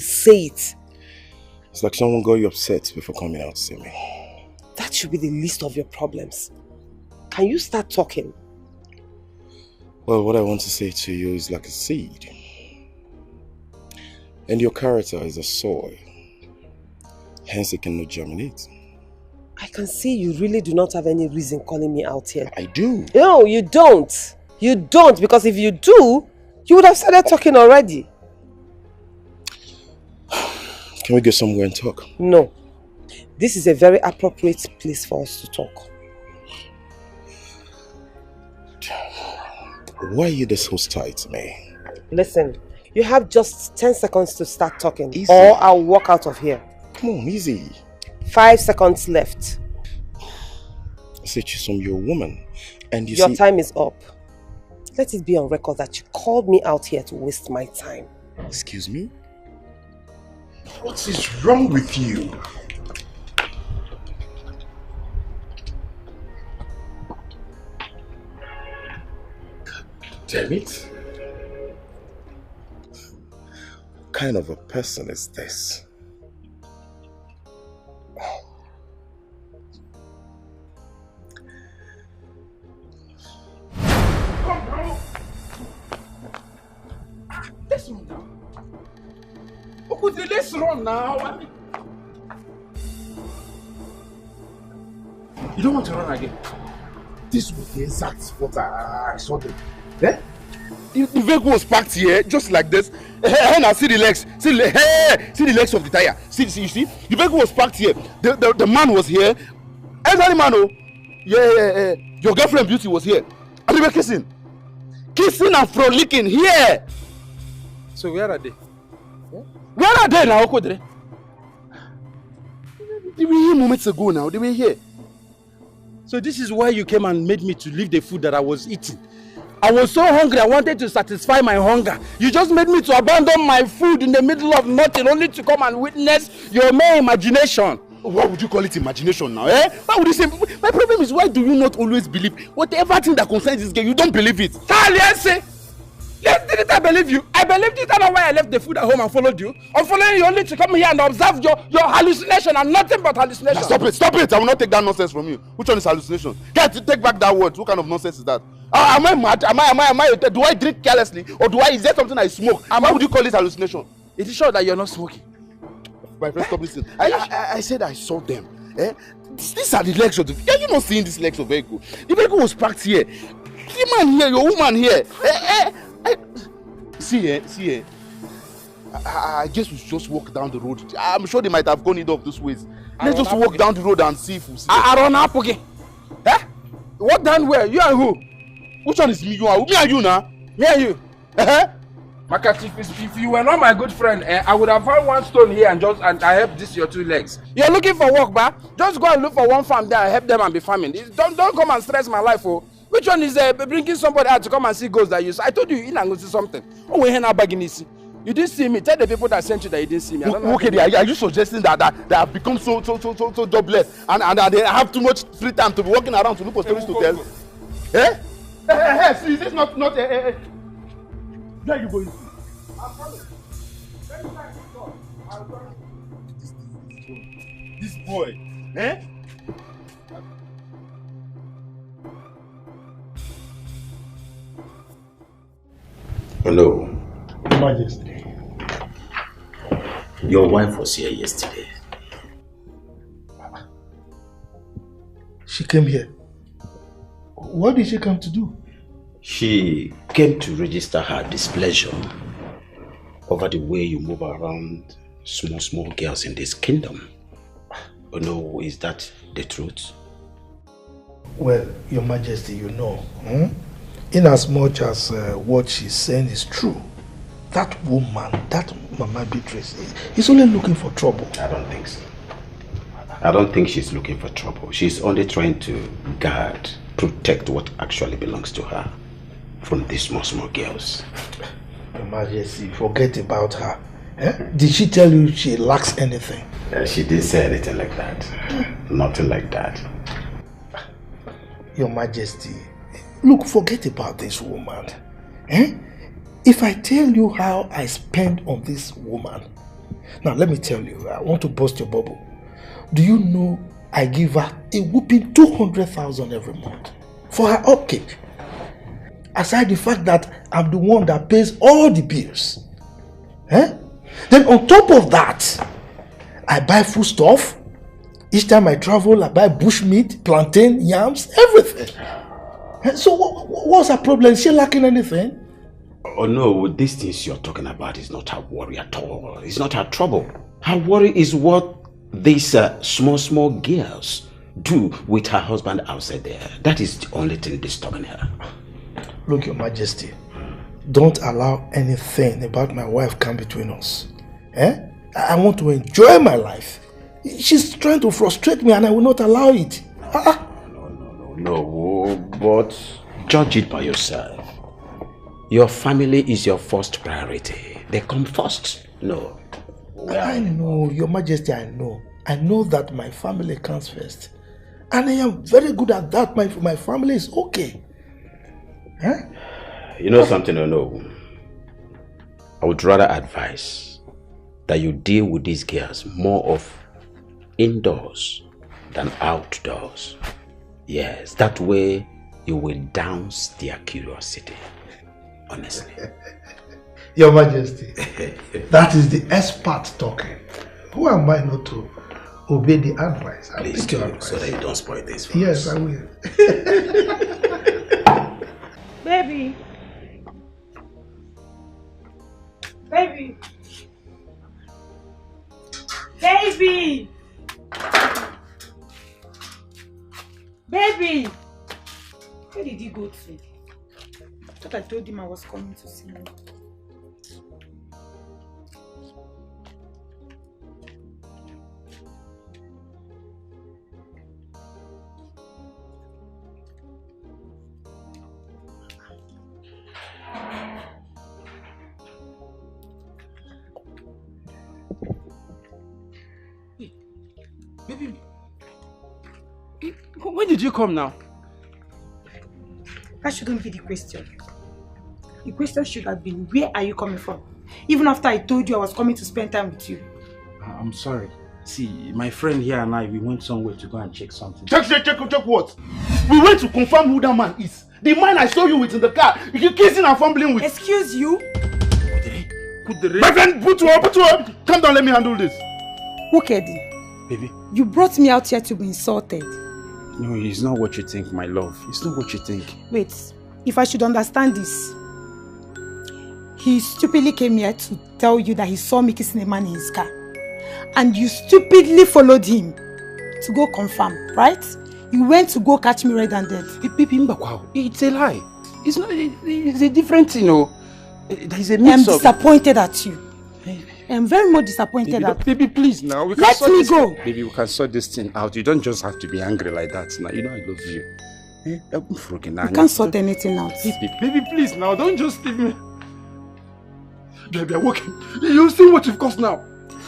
it. It's like someone got you upset before coming out to see me. That should be the least of your problems. Can you start talking? Well, what I want to say to you is like a seed. And your character is a soil. Hence it cannot germinate. I can see you really do not have any reason calling me out here. I do. No, you don't. You don't, because if you do, you would have started talking already. Can we go somewhere and talk? No. This is a very appropriate place for us to talk. Why are you this hostile to me? Listen, you have just 10 seconds to start talking. Easy. Or I'll walk out of here. Come on, easy. 5 seconds left. I said you're a woman. And your time is up. Let it be on record that you called me out here to waste my time. Excuse me? What is wrong with you? Damn it. What kind of a person is this? Come now. Let's run now. Let's run now. You don't want to run again? This was the exact spot I saw them. Eh? The vehicle was parked here, just like this. Hey, now see the legs. See the legs of the tire. See, you see? The vehicle was parked here. The man was here. Elderly man, oh. Yeah. Your girlfriend Beauty was here. And they were kissing. Kissing and frolicking here. So where are they? Where are they now, Okodre? They were here moments ago now. They were here. So this is why you came and made me to leave the food that I was eating. I was so hungry, I wanted to satisfy my hunger. You just made me to abandon my food in the middle of nothing only to come and witness your mere imagination. What would you call it imagination now, eh? Why would you say? My problem is, why do you not always believe whatever thing that concerns this girl, you don't believe it? Yes, didn't I believe you? I believed it, and why I left the food at home and followed you. I'm following you only to come here and observe your hallucination and nothing but hallucination. Now stop it! I will not take that nonsense from you. Which one is hallucination? Get to take back that word. What kind of nonsense is that? Am I mad? Am I? Do I drink carelessly, or is there something I smoke? Why would you call it hallucination? It is sure that you're not smoking. My friend, stop listening. I said I saw them. Eh? These are the legs of the. Are you not seeing these legs of vehicle? The vehicle was parked here. The man here, your woman here. See here. I guess we should just walk down the road. I'm sure they might have gone either of those ways. Let's just walk down the road and see if we see. I run up again. Eh? Walk down where? You and who? Which one is me? You are me and you now? Me and you. Makati, if you were not my good friend, I would have found one stone here and I help this your two legs. You're looking for work, ba? Just go and look for one farm there and help them and be farming. Don't come and stress my life, oh. Which one is bringing somebody out to come and see ghosts that you? I told you in and go see something. Oh, we ain't bagging this. You didn't see me. Tell the people that sent you that you didn't see me. I don't know. Okay, are you suggesting that they have become so jobless and they have too much free time to be walking around to look for stories to tell? Eh? See, this is not. Where are you going? I'm coming. This boy, eh? Hello. Majesty. Your wife was here yesterday. She came here. What did she come to do? She came to register her displeasure over the way you move around small girls in this kingdom. Oh no, is that the truth? Well, Your Majesty, you know, in as much as what she's saying is true, that woman, that Mama Beatrice, is only looking for trouble. I don't think so. I don't think she's looking for trouble. She's only trying to guard, protect what actually belongs to her from these small girls. Your Majesty, forget about her. Did she tell you she lacks anything? She didn't say anything like that. Nothing like that. Your Majesty, look, forget about this woman. If I tell you how I spend on this woman, now let me tell you, I want to burst your bubble. Do you know I give her a whooping 200,000 every month for her upkeep? Aside the fact that I'm the one that pays all the bills. Then on top of that, I buy food stuff. Each time I travel, I buy bushmeat, plantain, yams, everything. So what's her problem? Is she lacking anything? Oh no, these things you're talking about is not her worry at all. It's not her trouble. Her worry is what these small girls do with her husband outside there. That is the only thing disturbing her. Look, Your Majesty, don't allow anything about my wife come between us. I want to enjoy my life. She's trying to frustrate me and I will not allow it. No, but judge it by yourself. Your family is your first priority. They come first. No. I know, Your Majesty, I know. I know that my family comes first. And I am very good at that. My family is okay. You know something or no? I would rather advise that you deal with these girls more of indoors than outdoors. Yes, that way you will downs their curiosity. Honestly. Your Majesty, that is the expert talking. Who am I not to obey the advice? Please do, so that you don't spoil this for Yes, us. I will. Baby. Baby. Baby. Baby. Where did he go to? I thought I told him I was coming to see him. Baby, when did you come now? That shouldn't be the question. The question should have been, where are you coming from? Even after I told you I was coming to spend time with you. I'm sorry. See, my friend here and I, we went somewhere to go and check something. Check what? We went to confirm who that man is. The man I saw you with in the car. You kissing and fumbling with. Excuse you? My friend, put to her. Come down, let me handle this. Nwokoye, Baby. you brought me out here to be insulted. No, it's not what you think, my love. It's not what you think. Wait, if I should understand this, he stupidly came here to tell you that he saw me kissing a man in his car. And you stupidly followed him to go confirm, right? You went to go catch me red-handed. It's a lie. It's not. It's a different thing, you know. There's a I'm mix-up. disappointed at you. I'm very much disappointed at you. Baby, please now. We can Let sort me this go. Baby, we can sort this thing out. You don't just have to be angry like that now. You know I love you. You can't sort anything out. Baby, please now. Don't just leave me. Baby, I'm working. You see what you've caused now.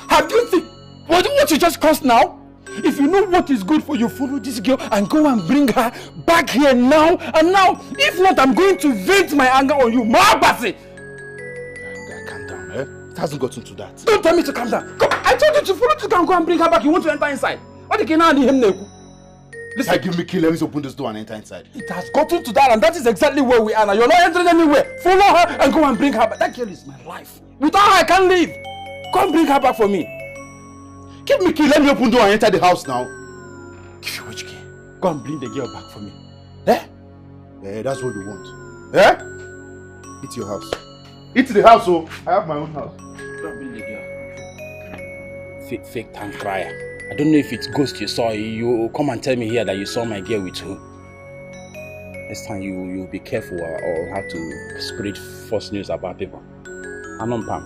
Have you seen what you just caused now? If you know what is good for you, follow this girl and go and bring her back here now and now. If not, I'm going to vent my anger on you. Mahabasi! Calm down, eh? It hasn't gotten to that. Don't tell me to calm down. Come, I told you to follow this girl and go and bring her back. You want to enter inside? What the hell him? Listen, give me key. Let me open this door and enter inside. It has gotten to that, and that is exactly where we are now. You're not entering anywhere. Follow her and go and bring her back. That girl is my life. Without her, I can't live. Go and bring her back for me. Give me key. Let me open door and enter the house now. Give you which key? Go and bring the girl back for me. Eh? Yeah, that's what you want. Eh? It's your house. It's the house, so I have my own house. Go and bring the girl. Fake time crier. I don't know if it's ghost you saw. You come and tell me here that you saw my girl with who. Next time you'll be careful or how to spread false news about people. Anon Pam.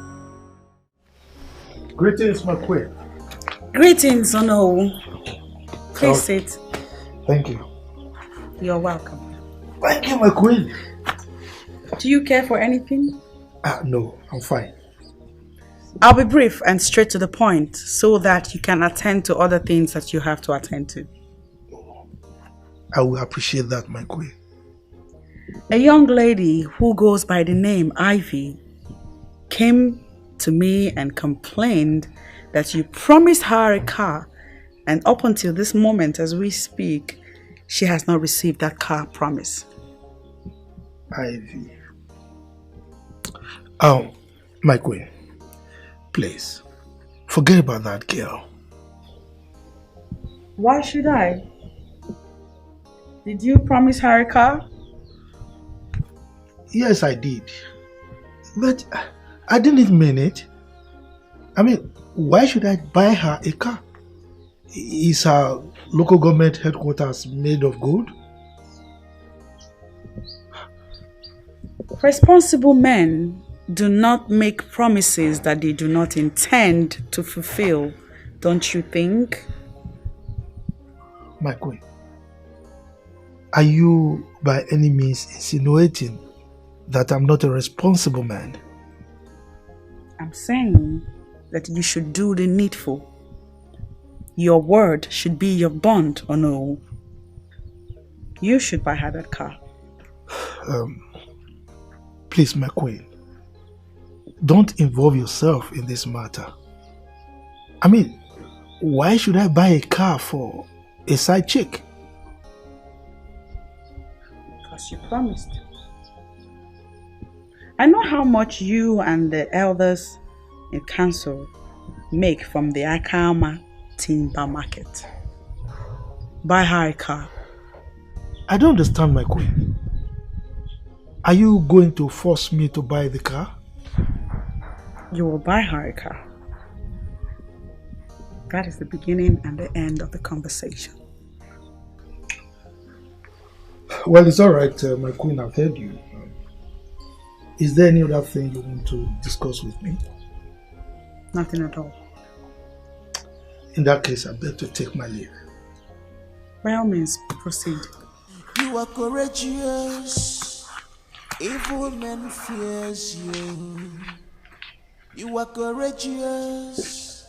Greetings, my queen. Greetings, Ono. Please sit. Thank you. You're welcome. Thank you, my queen. Do you care for anything? No, I'm fine. I'll be brief and straight to the point so that you can attend to other things that you have to attend to. I will appreciate that, my queen. A young lady who goes by the name Ivy came to me and complained that you promised her a car, and up until this moment as we speak, she has not received that car promise. Ivy. My queen, please, forget about that girl. Why should I? Did you promise her a car? Yes, I did. But I didn't mean it. I mean, why should I buy her a car? Is her local government headquarters made of gold? Responsible men do not make promises that they do not intend to fulfill, don't you think? My queen, are you by any means insinuating that I'm not a responsible man? I'm saying that you should do the needful. Your word should be your bond, or no? You should buy her that car. Please, my queen, don't involve yourself in this matter. I mean, why should I buy a car for a side chick? Because you promised. I know how much you and the elders in council make from the Akama timber market. Buy her a car. I don't understand, my queen. Are you going to force me to buy the car? You will buy her a car. That is the beginning and the end of the conversation. Well, it's all right, my queen, I've heard you. Is there any other thing you want to discuss with me? Nothing at all. In that case, I beg to take my leave. By all means, proceed. You are courageous. Evil men fears you. You are courageous.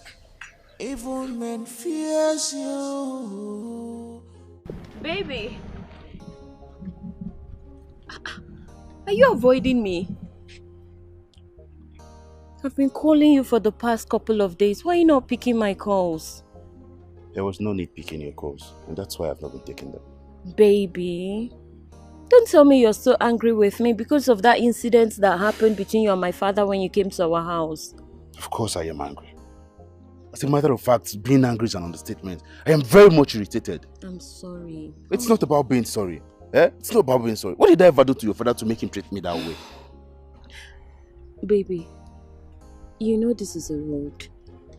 Evil men fears you. Baby. Are you avoiding me? I've been calling you for the past couple of days. Why are you not picking my calls? There was no need picking your calls, and that's why I've not been taking them. Baby, don't tell me you're so angry with me because of that incident that happened between you and my father when you came to our house. Of course I am angry. As a matter of fact, being angry is an understatement. I am very much irritated. I'm sorry. It's not about being sorry. It's not about being sorry. What did I ever do to your father to make him treat me that way? Baby, you know this is a road.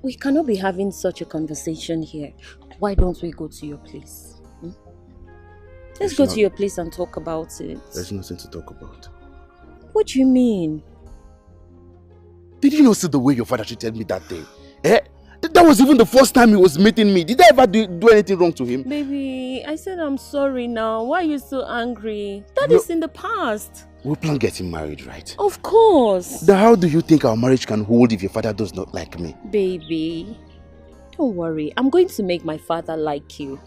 We cannot be having such a conversation here. Why don't we go to your place? Let's go to your place and talk about it. There's nothing to talk about. What do you mean? Did you not see the way your father treated me that day? That was even the first time he was meeting me. Did I ever do anything wrong to him? Baby, I said I'm sorry now. Why are you so angry? That is in the past. We plan getting married, right? Of course. Then how do you think our marriage can hold if your father does not like me? Baby, don't worry. I'm going to make my father like you.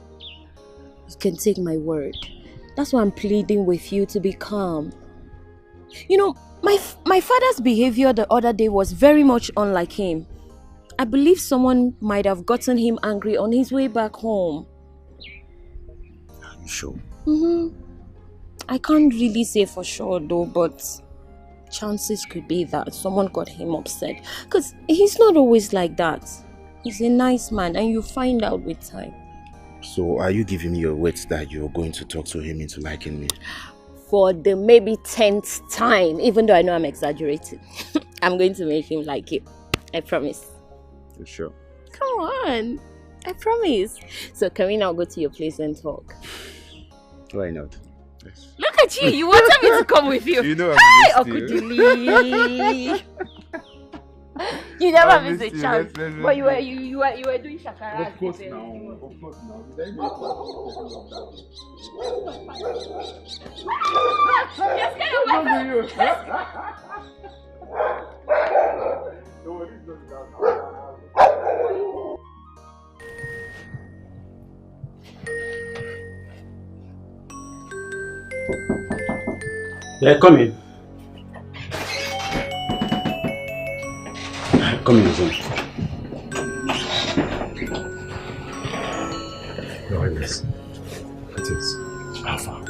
You can take my word. That's why I'm pleading with you to be calm. You know, my father's behavior the other day was very much unlike him. I believe someone might have gotten him angry on his way back home. Are you sure? I can't really say for sure though, but chances could be that someone got him upset. Because he's not always like that. He's a nice man and you find out with time. So are you giving me your words that you're going to talk to him into liking me? For the maybe 10th time, even though I know I'm exaggerating, I'm going to make him like you. I promise. You sure? Come on. I promise. So can we now go to your place and talk? Why not? Yes. Look at you. You wanted me to come with you. You know Hey, I Uncle Dilly. You never miss a chance. But you were doing shakara. Of course now. Of course now. Just get away from Yeah, come in. Come in, son. Your Highness, it is. How far?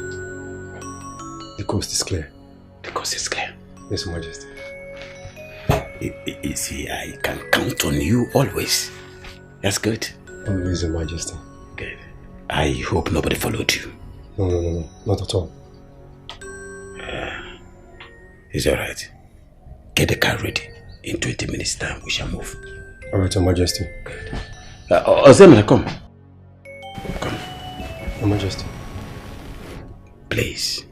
The coast is clear. The coast is clear. Yes, Your Majesty. You see, I can count on you always. That's good. Always, Your Majesty. Good. I hope nobody followed you. No, not at all. It's alright. Get the car ready. In 20 minutes time, we shall move. Alright, Your Majesty. Good. Ozemina, come. Come. Your Majesty. Please,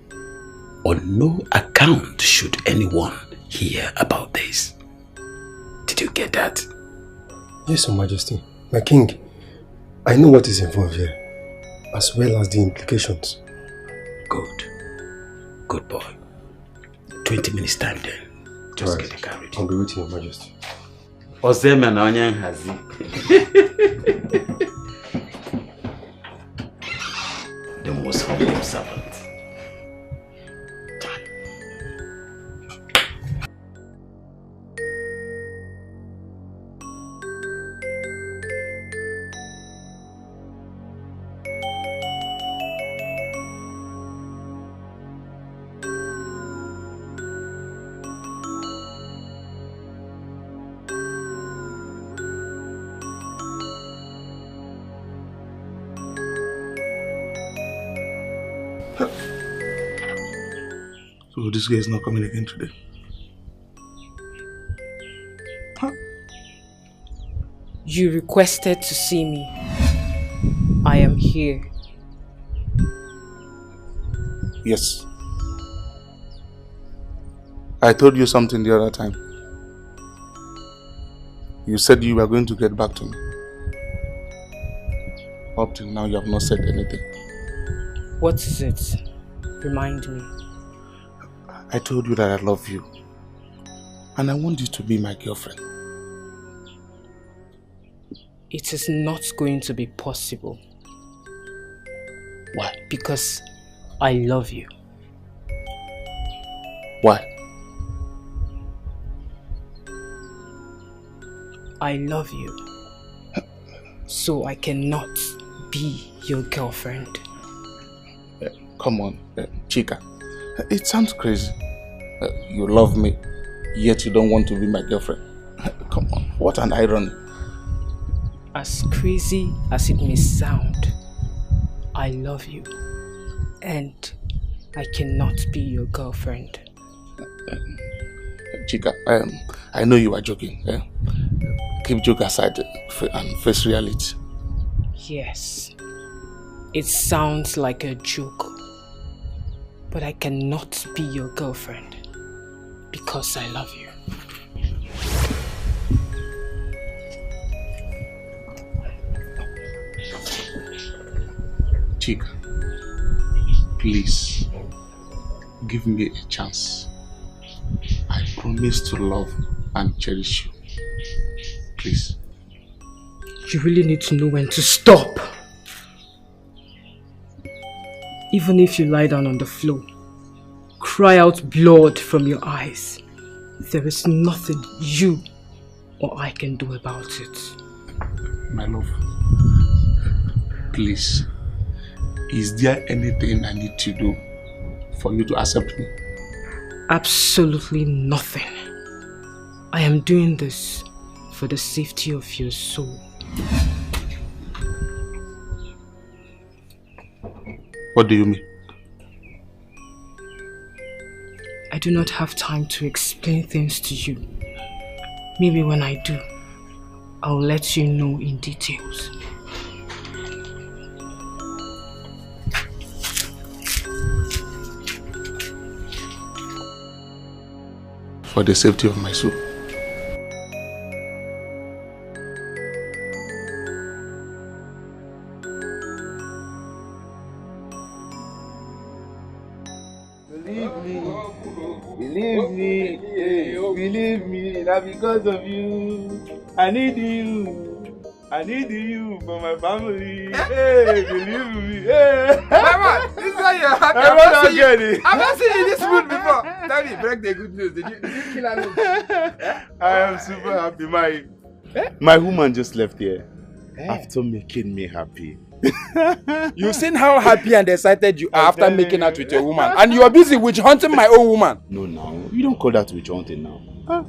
on no account should anyone hear about this. Did you get that? Yes, Your Majesty. My king, I know what is involved here, as well as the implications. Good. Good boy. 20 minutes time then. Just get the car ready. I'll be waiting, Your Majesty. Ozemina onye nhazi. The most humble servant. So this guy is not coming again today. You requested to see me. I am here. Yes. I told you something the other time. You said you were going to get back to me. Up till now, you have not said anything. What is it? Remind me. I told you that I love you. And I want you to be my girlfriend. It is not going to be possible. Why? Because I love you. Why? I love you. So I cannot be your girlfriend. Come on, Chica. It sounds crazy. You love me, yet you don't want to be my girlfriend. Come on, what an irony. As crazy as it may sound, I love you. And I cannot be your girlfriend. Chica, I know you are joking. Keep joke aside and face reality. Yes, it sounds like a joke. But I cannot be your girlfriend because I love you. Chica, please, give me a chance. I promise to love and cherish you. Please. You really need to know when to stop. Even if you lie down on the floor, cry out blood from your eyes, there is nothing you or I can do about it. My love, please, is there anything I need to do for you to accept me? Absolutely nothing. I am doing this for the safety of your soul. What do you mean? I do not have time to explain things to you. Maybe when I do, I'll let you know in details. For the safety of my soul. Believe me, that because of you, I need you for my family. Hey, believe me. Hey. Mama, this is why you're happy. I've not seen you in this mood before. Tell me, break the good news. Did you kill her? I am super happy. My woman just left here after making me happy. You've seen how happy and excited you are after making out with your woman, and you are busy witch hunting my own woman. No, you don't call that witch hunting now.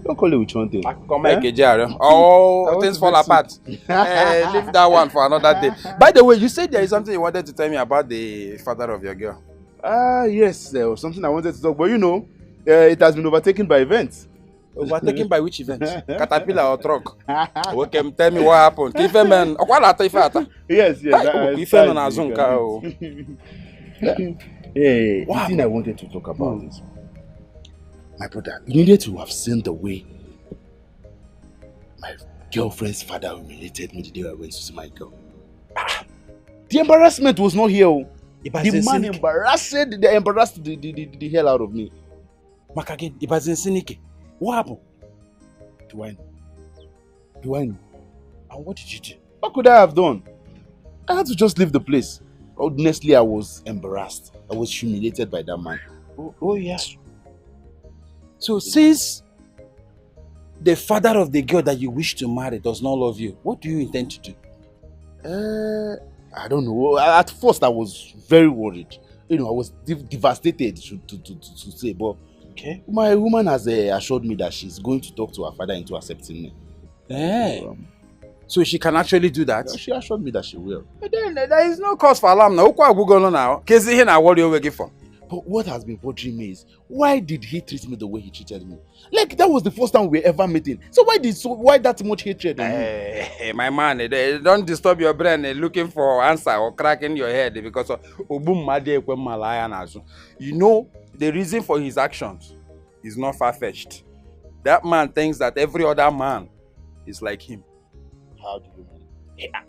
Don't call it witch hunting. Things fall apart. Leave that one for another day. By the way, you said there is something you wanted to tell me about the father of your girl. Yes, there was something I wanted to talk, but you know, it has been overtaken by events. Overtaken by which event? Caterpillar or truck? Okay, tell me what happened. Philmond. Yes. Hey, the thing I wanted to talk about is, my brother, you needed to have seen the way my girlfriend's father humiliated me the day I went to see my girl. The embarrassment was not here. The man embarrassed the hell out of me. Makagin, it was in Sinike. What happened? Do I know? And what did you do? What could I have done? I had to just leave the place. Honestly, I was embarrassed. I was humiliated by that man. Oh yes. So since the father of the girl that you wish to marry does not love you, what do you intend to do? I don't know. At first, I was very worried. You know, I was devastated to say, but okay. My woman has assured me that she's going to talk to her father into accepting me. So she can actually do that? She assured me that she will. But then there is no cause for alarm now. But what has been bothering me is, why did he treat me the way he treated me? Like, that was the first time we were ever meeting. So why that much hatred on you? Hey, my man, don't disturb your brain looking for answer or cracking your head because of you know, the reason for his actions is not far-fetched. That man thinks that every other man is like him. How do you mean? Yeah.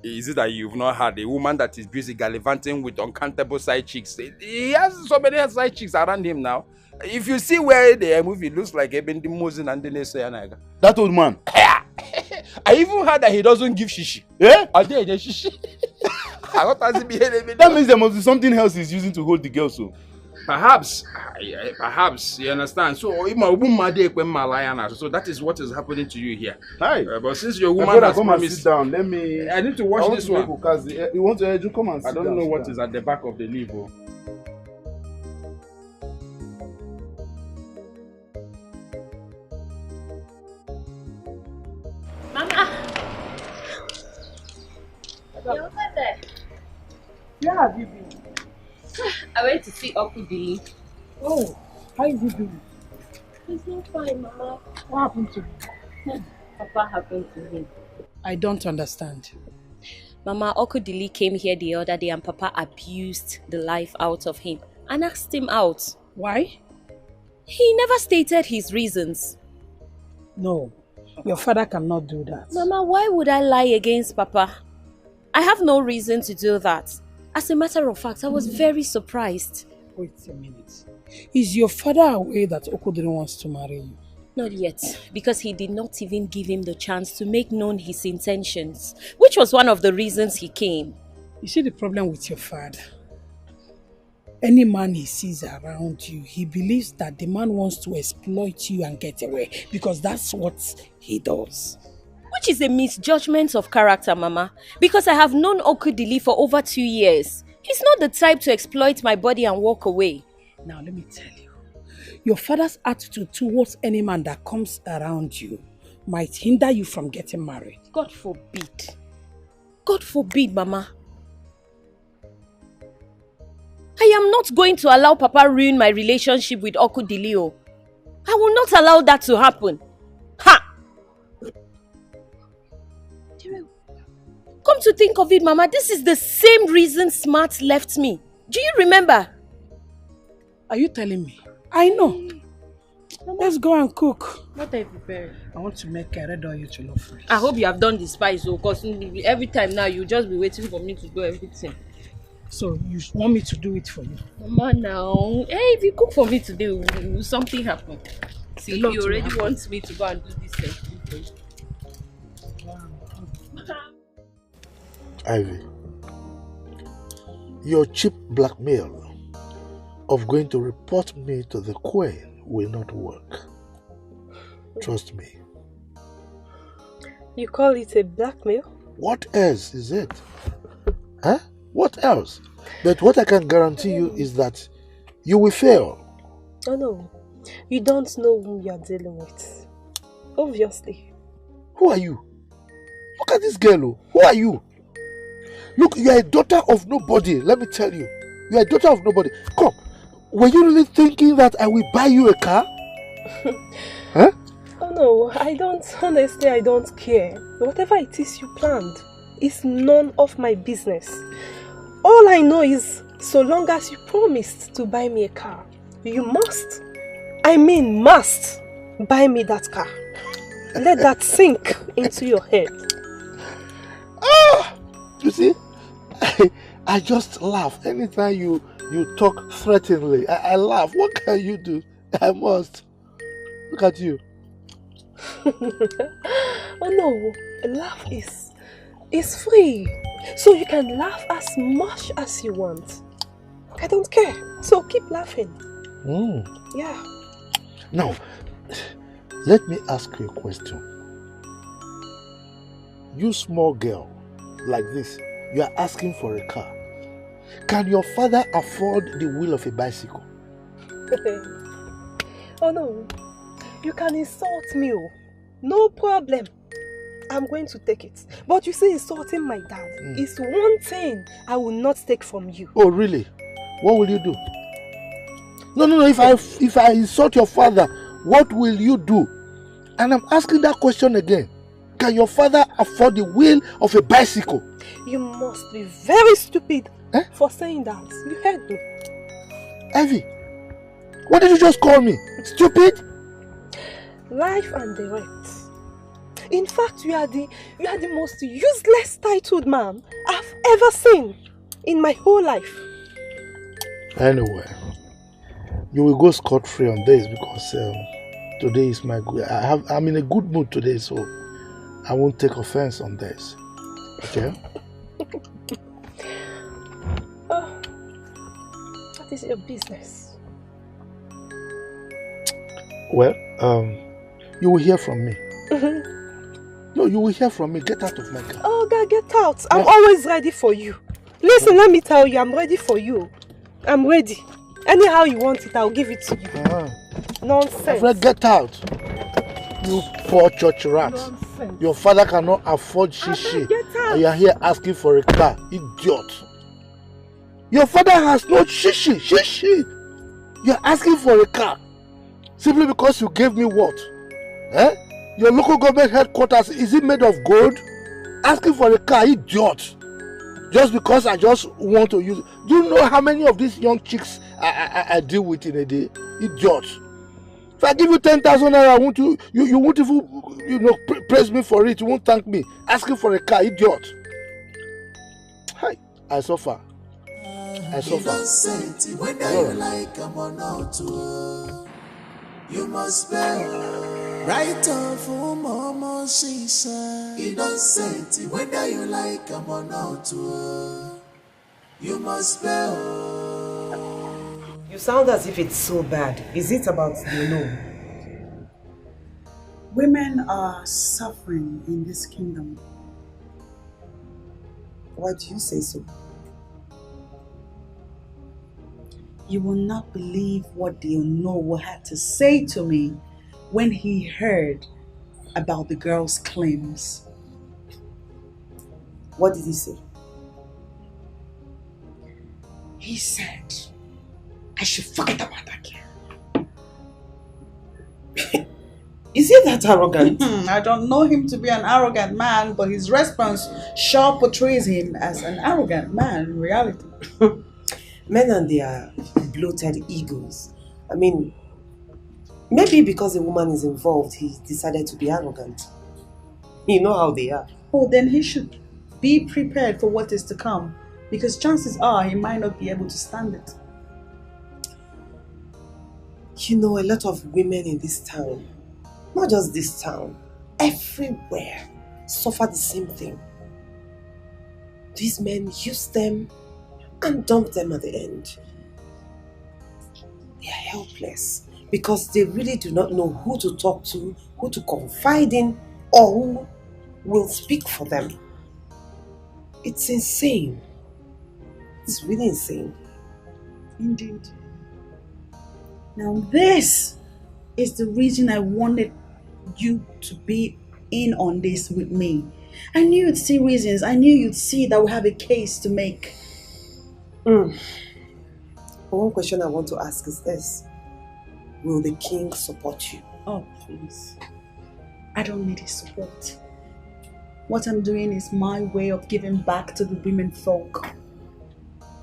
Is it that you've not had a woman that is busy gallivanting with uncountable side chicks? He has so many side chicks around him now. If you see where the movie looks like Eben Dimosin and Denise. That old man. I even heard that he doesn't give shishi. Yeah? Are there any shishi? That means there must be something else he's using to hold the girl so. Perhaps, you understand. So that is what is happening to you here. Hi. But since your woman has come promised, and sit down. Let me. I need to watch this one. You want to come and sit down? I don't know what is at the back of the leaf. Mama. You're over there. Where have you been? I went to see Uncle Dili. Oh, how is he doing? He's not fine, Mama. What happened to him? Papa happened to him. I don't understand. Mama, Uncle Dili came here the other day and Papa abused the life out of him and asked him out. Why? He never stated his reasons. No, your father cannot do that. Mama, why would I lie against Papa? I have no reason to do that. As a matter of fact, I was very surprised. Wait a minute. Is your father aware that Okodiri wants to marry you? Not yet, because he did not even give him the chance to make known his intentions, which was one of the reasons he came. You see the problem with your father? Any man he sees around you, he believes that the man wants to exploit you and get away, because that's what he does. Which is a misjudgment of character, Mama. Because I have known Okodili for over 2 years. He's not the type to exploit my body and walk away. Now let me tell you. Your father's attitude towards any man that comes around you might hinder you from getting married. God forbid. God forbid, Mama. I am not going to allow Papa ruin my relationship with Okodili. I will not allow that to happen. Ha! Come to think of it, Mama, this is the same reason Smart left me. Do you remember? Are you telling me? I know. Mama. Let's go and cook. What are you preparing? I want to make a red oil jollof rice. I hope you have done the spice, because every time now you just be waiting for me to do everything. So you want me to do it for you? Mama, now. Hey, if you cook for me today, will something happen? See, you already want me to go and do this thing. Ivy, your cheap blackmail of going to report me to the Queen will not work. Trust me. You call it a blackmail? What else is it? Huh? What else? But what I can guarantee you is that you will fail. Oh no, you don't know who you are dealing with. Obviously. Who are you? Look at this girl. Who are you? Look, you are a daughter of nobody. Let me tell you. You are a daughter of nobody. Come. Were you really thinking that I will buy you a car? Huh? Oh no, I don't care. Whatever it is you planned is none of my business. All I know is, so long as you promised to buy me a car, you must buy me that car. Let that sink into your head. Ah! You see, I just laugh anytime you talk threateningly. I laugh. What can you do? I must. Look at you. Oh no, laugh is free. So you can laugh as much as you want. I don't care. So keep laughing. Yeah. Now, let me ask you a question. You small girl like this, you are asking for a car. Can your father afford the wheel of a bicycle? Oh no, you can insult me. No problem. I'm going to take it. But you see, insulting my dad is one thing I will not take from you. Oh, really? What will you do? No. If I insult your father, what will you do? And I'm asking that question again. Can your father afford the wheel of a bicycle? You must be very stupid for saying that. You heard me. Evie, what did you just call me? Stupid? Life and direct. In fact, you are the most useless titled man I've ever seen in my whole life. Anyway, you will go scot-free on this because today is my good. I'm in a good mood today, so I won't take offense on this. Okay? Oh, that is your business. Well, you will hear from me. No, you will hear from me. Get out of my car. Oh, God, get out. I'm always ready for you. Listen, let me tell you, I'm ready for you. I'm ready. Anyhow you want it, I'll give it to you. Nonsense. Fred, get out. You poor church rat. Nonsense. Your father cannot afford shishi. And you are here asking for a car. Idiot. Your father has no shishi. Shishi. You are asking for a car. Simply because you gave me what? Your local government headquarters, is it made of gold? Asking for a car, idiot. Just because I just want to use it. Do you know how many of these young chicks I deal with in a day? Idiot. If I give you 10,000 naira, you won't even praise me for it. You won't thank me. Asking for a car, idiot. Hi, I suffer. I suffer. Whether you like them or not, you must bear. Right off from mama, she said, innocent, whether you like them or not, you must bear. You sound as if it's so bad. Is it about the Women are suffering in this kingdom. Why do you say so? You will not believe what the Onowo had to say to me when he heard about the girl's claims. What did he say? He said, I should forget about that girl. Is he that arrogant? I don't know him to be an arrogant man, but his response sure portrays him as an arrogant man in reality. Men and their bloated egos. I mean, maybe because a woman is involved, he decided to be arrogant. You know how they are. Oh, then he should be prepared for what is to come, because chances are he might not be able to stand it. You know, a lot of women in this town, not just this town, everywhere, suffer the same thing. These men use them and dump them at the end. They are helpless because they really do not know who to talk to, who to confide in, or who will speak for them. It's insane. It's really insane. Indeed. Now this is the reason I wanted you to be in on this with me. I knew you'd see reasons. I knew you'd see that we have a case to make. One question I want to ask is this. Will the king support you? Oh, please. I don't need his support. What I'm doing is my way of giving back to the women folk.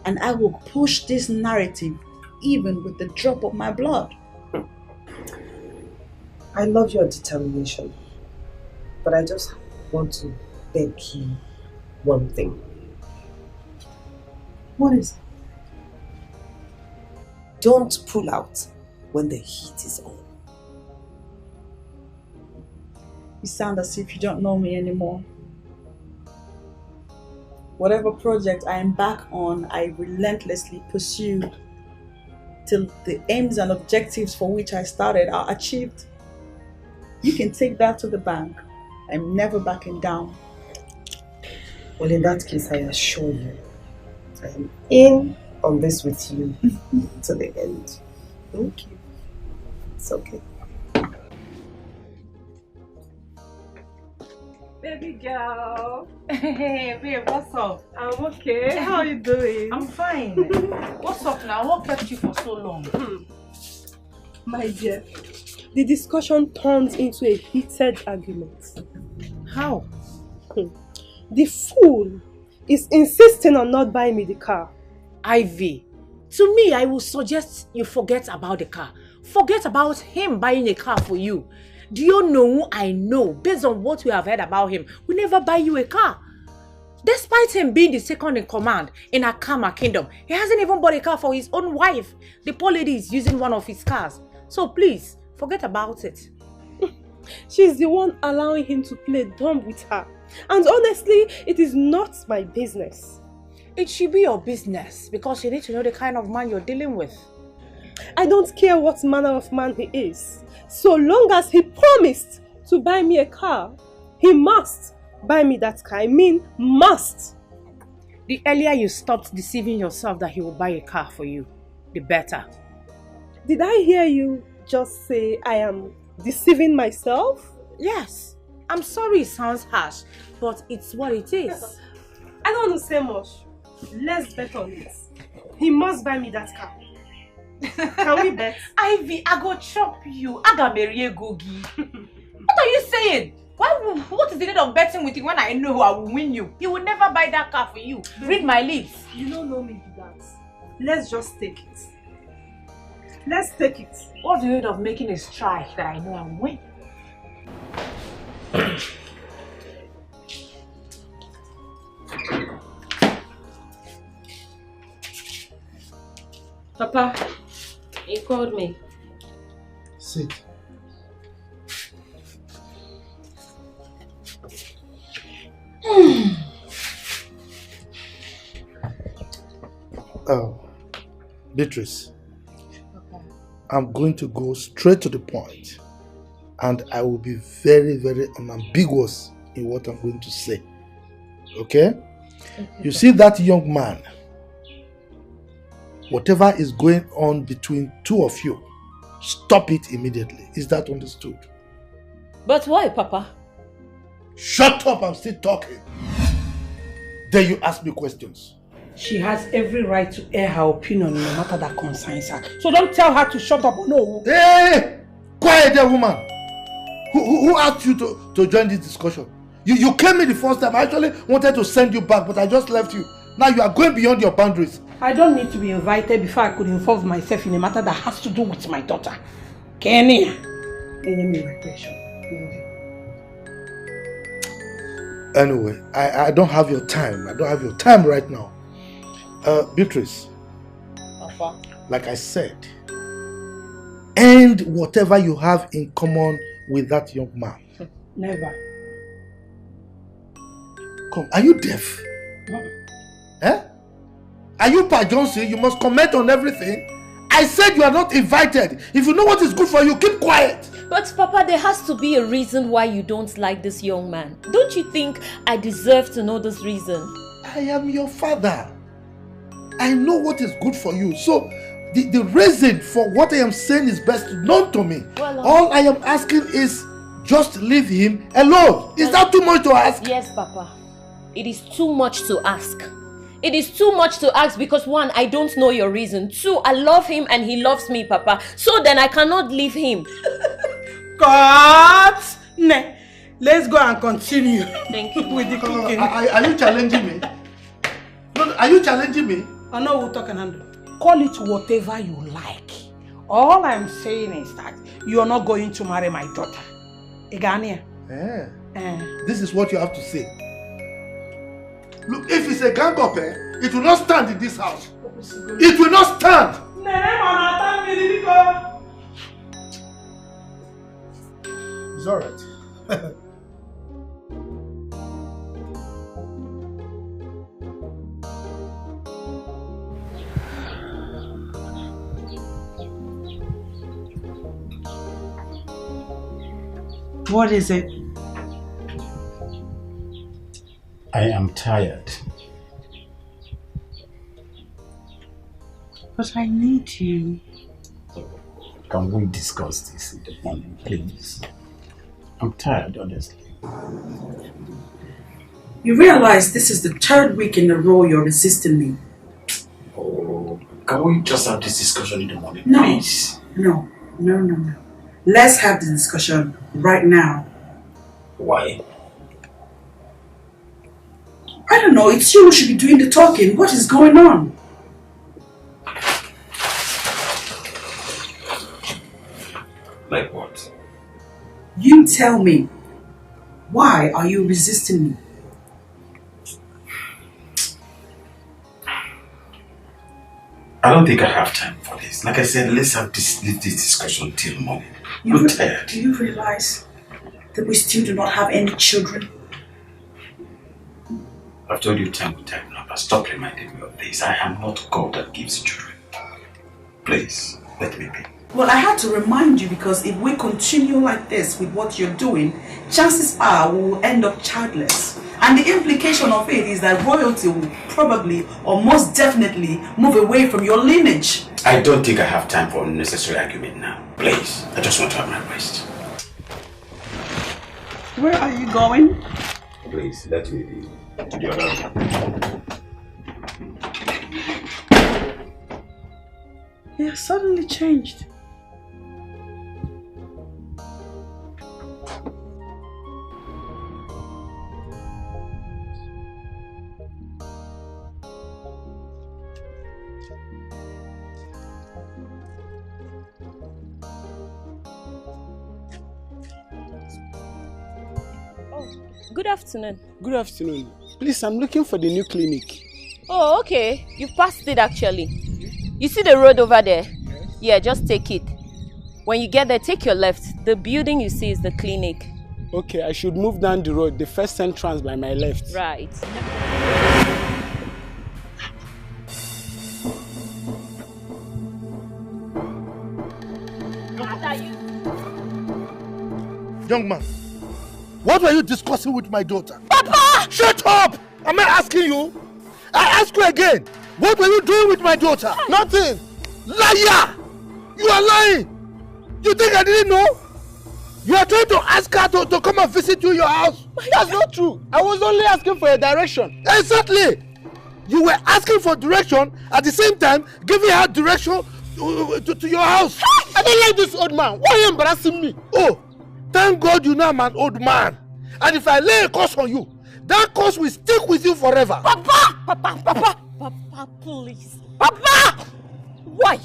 And I will push this narrative even with the drop of my blood. I love your determination. But I just want to beg you one thing. What is it? Don't pull out when the heat is on. You sound as if you don't know me anymore. Whatever project I embark on, I relentlessly pursue till the aims and objectives for which I started are achieved. You can take that to the bank. I'm never backing down. Well, in that case, I assure you, I am in on this with you to the end. Thank you. It's okay. Baby girl. Hey, babe, what's up? I'm okay. How are you doing? I'm fine. What's up now? What kept you for so long? My dear, the discussion turned into a heated argument. How? The fool is insisting on not buying me the car. Ivy, to me, I will suggest you forget about the car. Forget about him buying a car for you. Do you know who I know? Based on what we have heard about him, we never buy you a car. Despite him being the second in command in Akama Kingdom, he hasn't even bought a car for his own wife. The poor lady is using one of his cars. So please, forget about it. She's the one allowing him to play dumb with her. And honestly, it is not my business. It should be your business because you need to know the kind of man you're dealing with. I don't care what manner of man he is. So long as he promised to buy me a car, he must buy me that car. I mean, must. The earlier you stopped deceiving yourself that he will buy a car for you, the better. Did I hear you just say I am deceiving myself? Yes. I'm sorry it sounds harsh, but it's what it is. I don't want to say much. Let's bet on it. He must buy me that car. Can we bet? Ivy, I go chop you. I got marry Gogi. What are you saying? What is the need of betting with you when I know I will win you? He will never buy that car for you. Read my lips. You don't know me to that. Let's just take it. Let's take it. What's the need of making a strike that I know I will win? Papa, he called me. Sit. Beatrice, I'm going to go straight to the point, and I will be very, very unambiguous in what I'm going to say. Okay? You see that young man, whatever is going on between two of you, stop it immediately. Is that understood? But why, Papa? Shut up, I'm still talking. Then you ask me questions. She has every right to air her opinion no matter that concerns her. So don't tell her to shut up. No. Hey! Quiet there, woman. Who asked you to join this discussion? You came in the first time. I actually wanted to send you back, but I just left you. Now you are going beyond your boundaries. I don't need to be invited before I could involve myself in a matter that has to do with my daughter. Kenya. Anyway, I don't have your time. I don't have your time right now. Beatrice, Papa. like I said, end whatever you have in common with that young man. Never. Come, are you deaf? Eh? Are you Pa Johnson? You must comment on everything. I said you are not invited. If you know what is good for you, keep quiet. But Papa, there has to be a reason why you don't like this young man. Don't you think I deserve to know this reason? I am your father. I know what is good for you. So the reason for what I am saying is best known to me. Well, all I am asking is just leave him alone. Is that too much to ask? Yes, Papa. It is too much to ask. It is too much to ask because 1, I don't know your reason. 2, I love him and he loves me, Papa. So then I cannot leave him. God! Let's go and continue. Thank you. With the cooking. Are you challenging me? No, are you challenging me? I know we'll talk and handle. Call it whatever you like. All I'm saying is that you are not going to marry my daughter. Igania. This is what you have to say. Look, if it's a gang up, it will not stand in this house. It will not stand. It's alright. What is it? I am tired. But I need you. Can we discuss this in the morning, please? I'm tired, honestly. You realize this is the 3rd week in a row you're resisting me. Oh, can we just have this discussion in the morning, No. please? No. Let's have the discussion right now. Why? I don't know, it's you who should be doing the talking. What is going on? Like what? You tell me. Why are you resisting me? I don't think I have time for this. Like I said, let's have this discussion till morning. I'm tired. Do you realize that we still do not have any children? I've told you time and time now, but stop reminding me of this. I am not God that gives children. Please, let me be. Well, I had to remind you because if we continue like this with what you're doing, chances are we will end up childless. And the implication of it is that royalty will probably or most definitely move away from your lineage. I don't think I have time for unnecessary argument now. Please, I just want to have my rest. Where are you going? Please, let me be. To the other room. You suddenly changed. Good afternoon. Good afternoon. Please, I'm looking for the new clinic. Oh, okay. You've passed it actually. You see the road over there? Yeah, just take it. When you get there, take your left. The building you see is the clinic. Okay, I should move down the road, the first entrance by my left. Right. Young man, what were you discussing with my daughter? Papa! Shut up! Am I asking you? I ask you again. What were you doing with my daughter? Nothing. Liar! You are lying. You think I didn't know? You are trying to ask her to come and visit you in your house. That's not true. I was only asking for a direction. Exactly. You were asking for direction at the same time giving her direction to your house. I don't like this old man. Why are you embarrassing me? Oh, thank God you know I'm an old man. And if I lay a curse on you, that curse will stick with you forever. Papa! Papa, please. Papa! Why?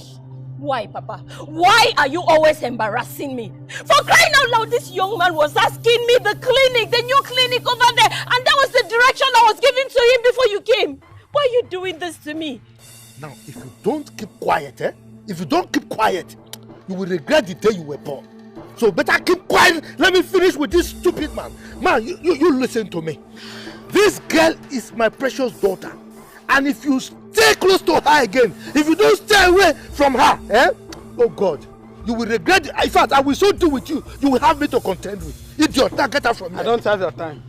Why, Papa? Why are you always embarrassing me? For crying out loud, this young man was asking me the clinic, the new clinic over there, and that was the direction I was giving to him before you came. Why are you doing this to me? Now, if you don't keep quiet, if you don't keep quiet, you will regret the day you were born. So better keep quiet. Let me finish with this stupid man. Man, you listen to me. This girl is my precious daughter. And if you stay close to her again, if you don't stay away from her, oh God, you will regret it. In fact, I will so do with you, you will have me to contend with. Idiot, now get out from here. I don't have your time.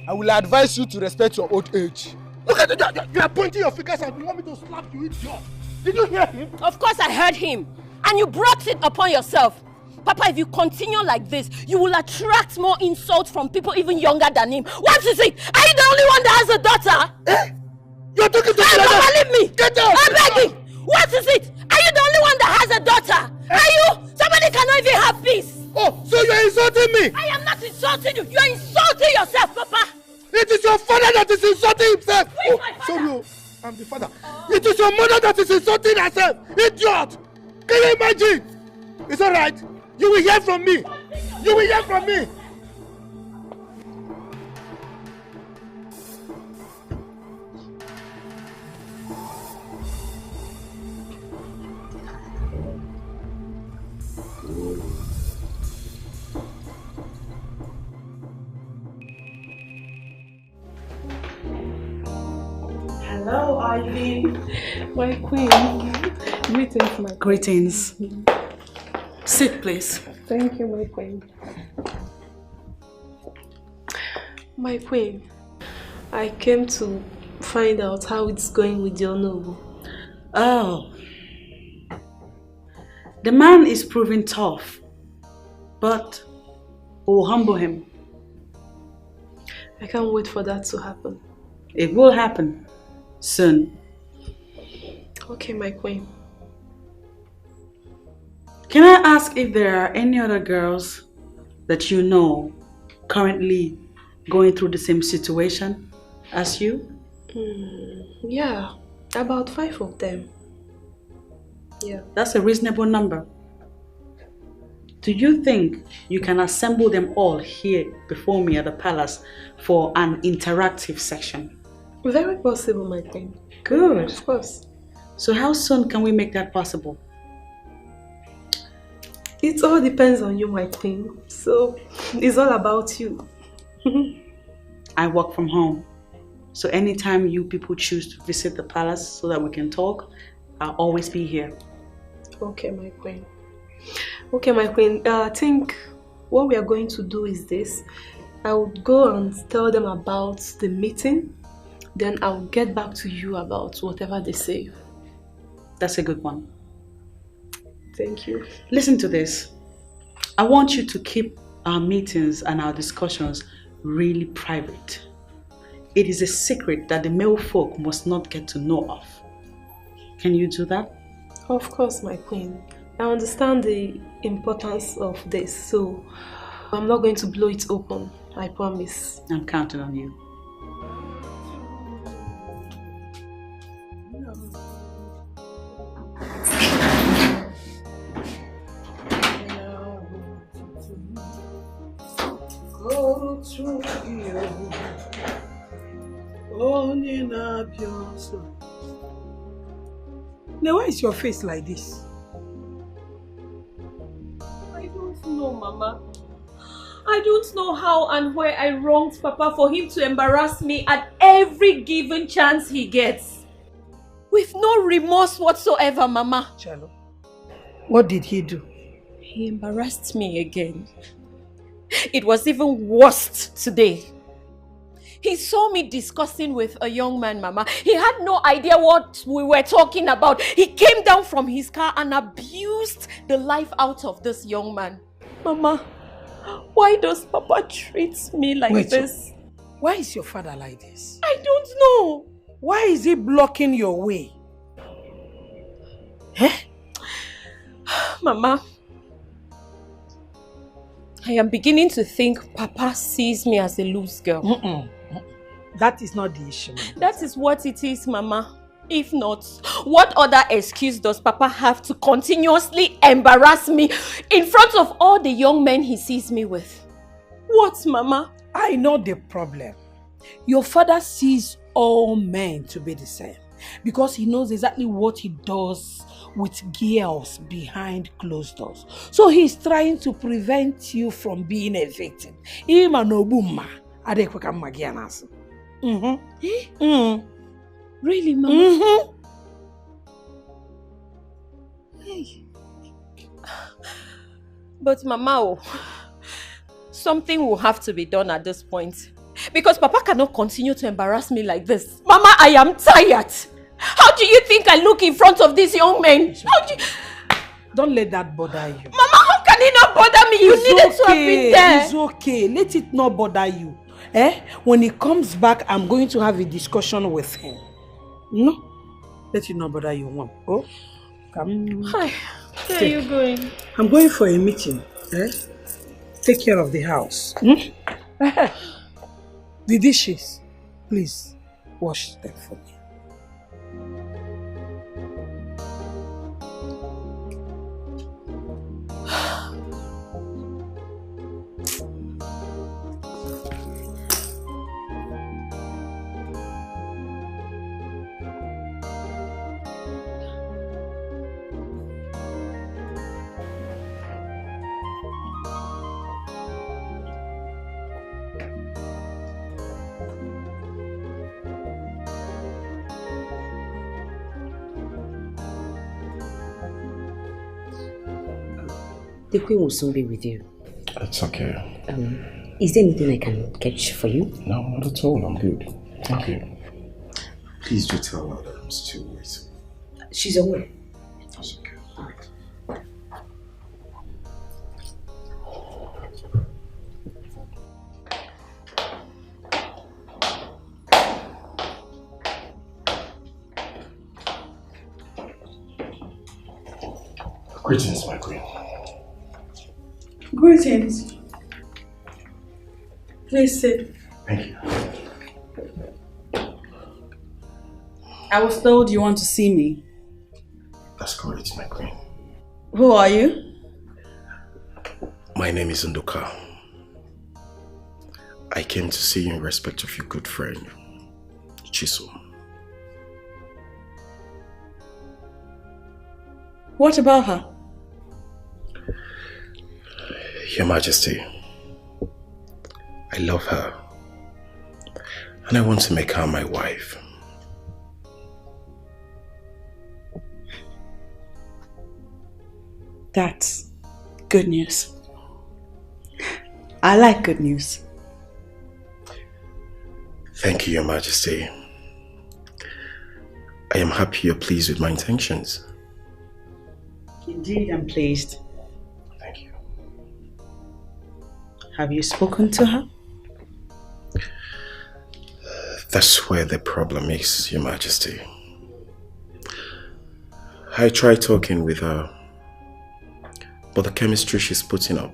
I will advise you to respect your old age. Look at it, you are pointing your fingers and you want me to slap you, idiot. Did you hear him? Of course I heard him. And you brought it upon yourself. Papa, if you continue like this, you will attract more insults from people even younger than him. What is it? Are you the only one that has a daughter? You're talking to me. Hey, Papa, leave me. Get out. I'm begging. What is it? Are you the only one that has a daughter? Are you? Somebody cannot even have peace. Oh, so you're insulting me? I am not insulting you. You are insulting yourself, Papa. It is your father that is insulting himself. Who is my father? Sorry, I'm the father. It is your mother that is insulting herself. Idiot. Can you imagine? It's all right. You will hear from me. You will hear from me. Hello, Ivy. My queen. Greetings, my queen. Greetings. Sit, please. Thank you, my queen. My queen, I came to find out how it's going with your noble. Oh. The man is proving tough, but will humble him. I can't wait for that to happen. It will happen soon. Okay, my queen. Can I ask if there are any other girls that you know currently going through the same situation as you? Yeah, about 5 of them. Yeah. That's a reasonable number. Do you think you can assemble them all here before me at the palace for an interactive session? Very possible, my queen. Good. Of course. So how soon can we make that possible? It all depends on you, my queen. So it's all about you. I work from home. So anytime you people choose to visit the palace so that we can talk, I'll always be here. Okay, my queen. Okay, my queen. I think what we are going to do is this. I would go and tell them about the meeting. Then I'll get back to you about whatever they say. That's a good one. Thank you. Listen to this. I want you to keep our meetings and our discussions really private. It is a secret that the male folk must not get to know of. Can you do that? Of course, my queen. I understand the importance of this, so I'm not going to blow it open. I promise. I'm counting on you. Go to you. Now, why is your face like this? I don't know, Mama. I don't know how and where I wronged Papa for him to embarrass me at every given chance he gets. With no remorse whatsoever, Mama. Chalo, what did he do? He embarrassed me again. It was even worse today. He saw me discussing with a young man, Mama. He had no idea what we were talking about. He came down from his car and abused the life out of this young man. Mama, why does Papa treat me like this? Why is your father like this? I don't know. Why is he blocking your way? Mama, I am beginning to think Papa sees me as a loose girl. That is not the issue. That is what it is, Mama. If not, what other excuse does Papa have to continuously embarrass me in front of all the young men he sees me with? What, Mama? I know the problem. Your father sees all men to be the same because he knows exactly what he does with girls behind closed doors. So he's trying to prevent you from being a victim. Really, Mama? Hey. But Mama, something will have to be done at this point. Because Papa cannot continue to embarrass me like this. Mama, I am tired. How do you think I look in front of these young men? Don't let that bother you. Mama, how can it not bother me? You needed to have been there. It's okay. Let it not bother you. When he comes back, I'm going to have a discussion with him. No? Let it not bother you, Mom. Oh, come. Hi. Where are you going? I'm going for a meeting. Take care of the house. The dishes, please wash them for me. The Queen will soon be with you. It's okay. Is there anything I can catch for you? No, not at all. I'm good. Thank you. Please do tell her that I'm still waiting. She's aware. That's okay. Greetings, my queen. Greetings. Please sit. Thank you. I was told you want to see me. That's correct, my queen. Who are you? My name is Nduka. I came to see you in respect of your good friend, Chiso. What about her? Your Majesty, I love her, and I want to make her my wife. That's good news. I like good news. Thank you, Your Majesty. I am happy you're pleased with my intentions. Indeed, I'm pleased. Thank you. Have you spoken to her? That's where the problem is, Your Majesty. I tried talking with her, but the chemistry she's putting up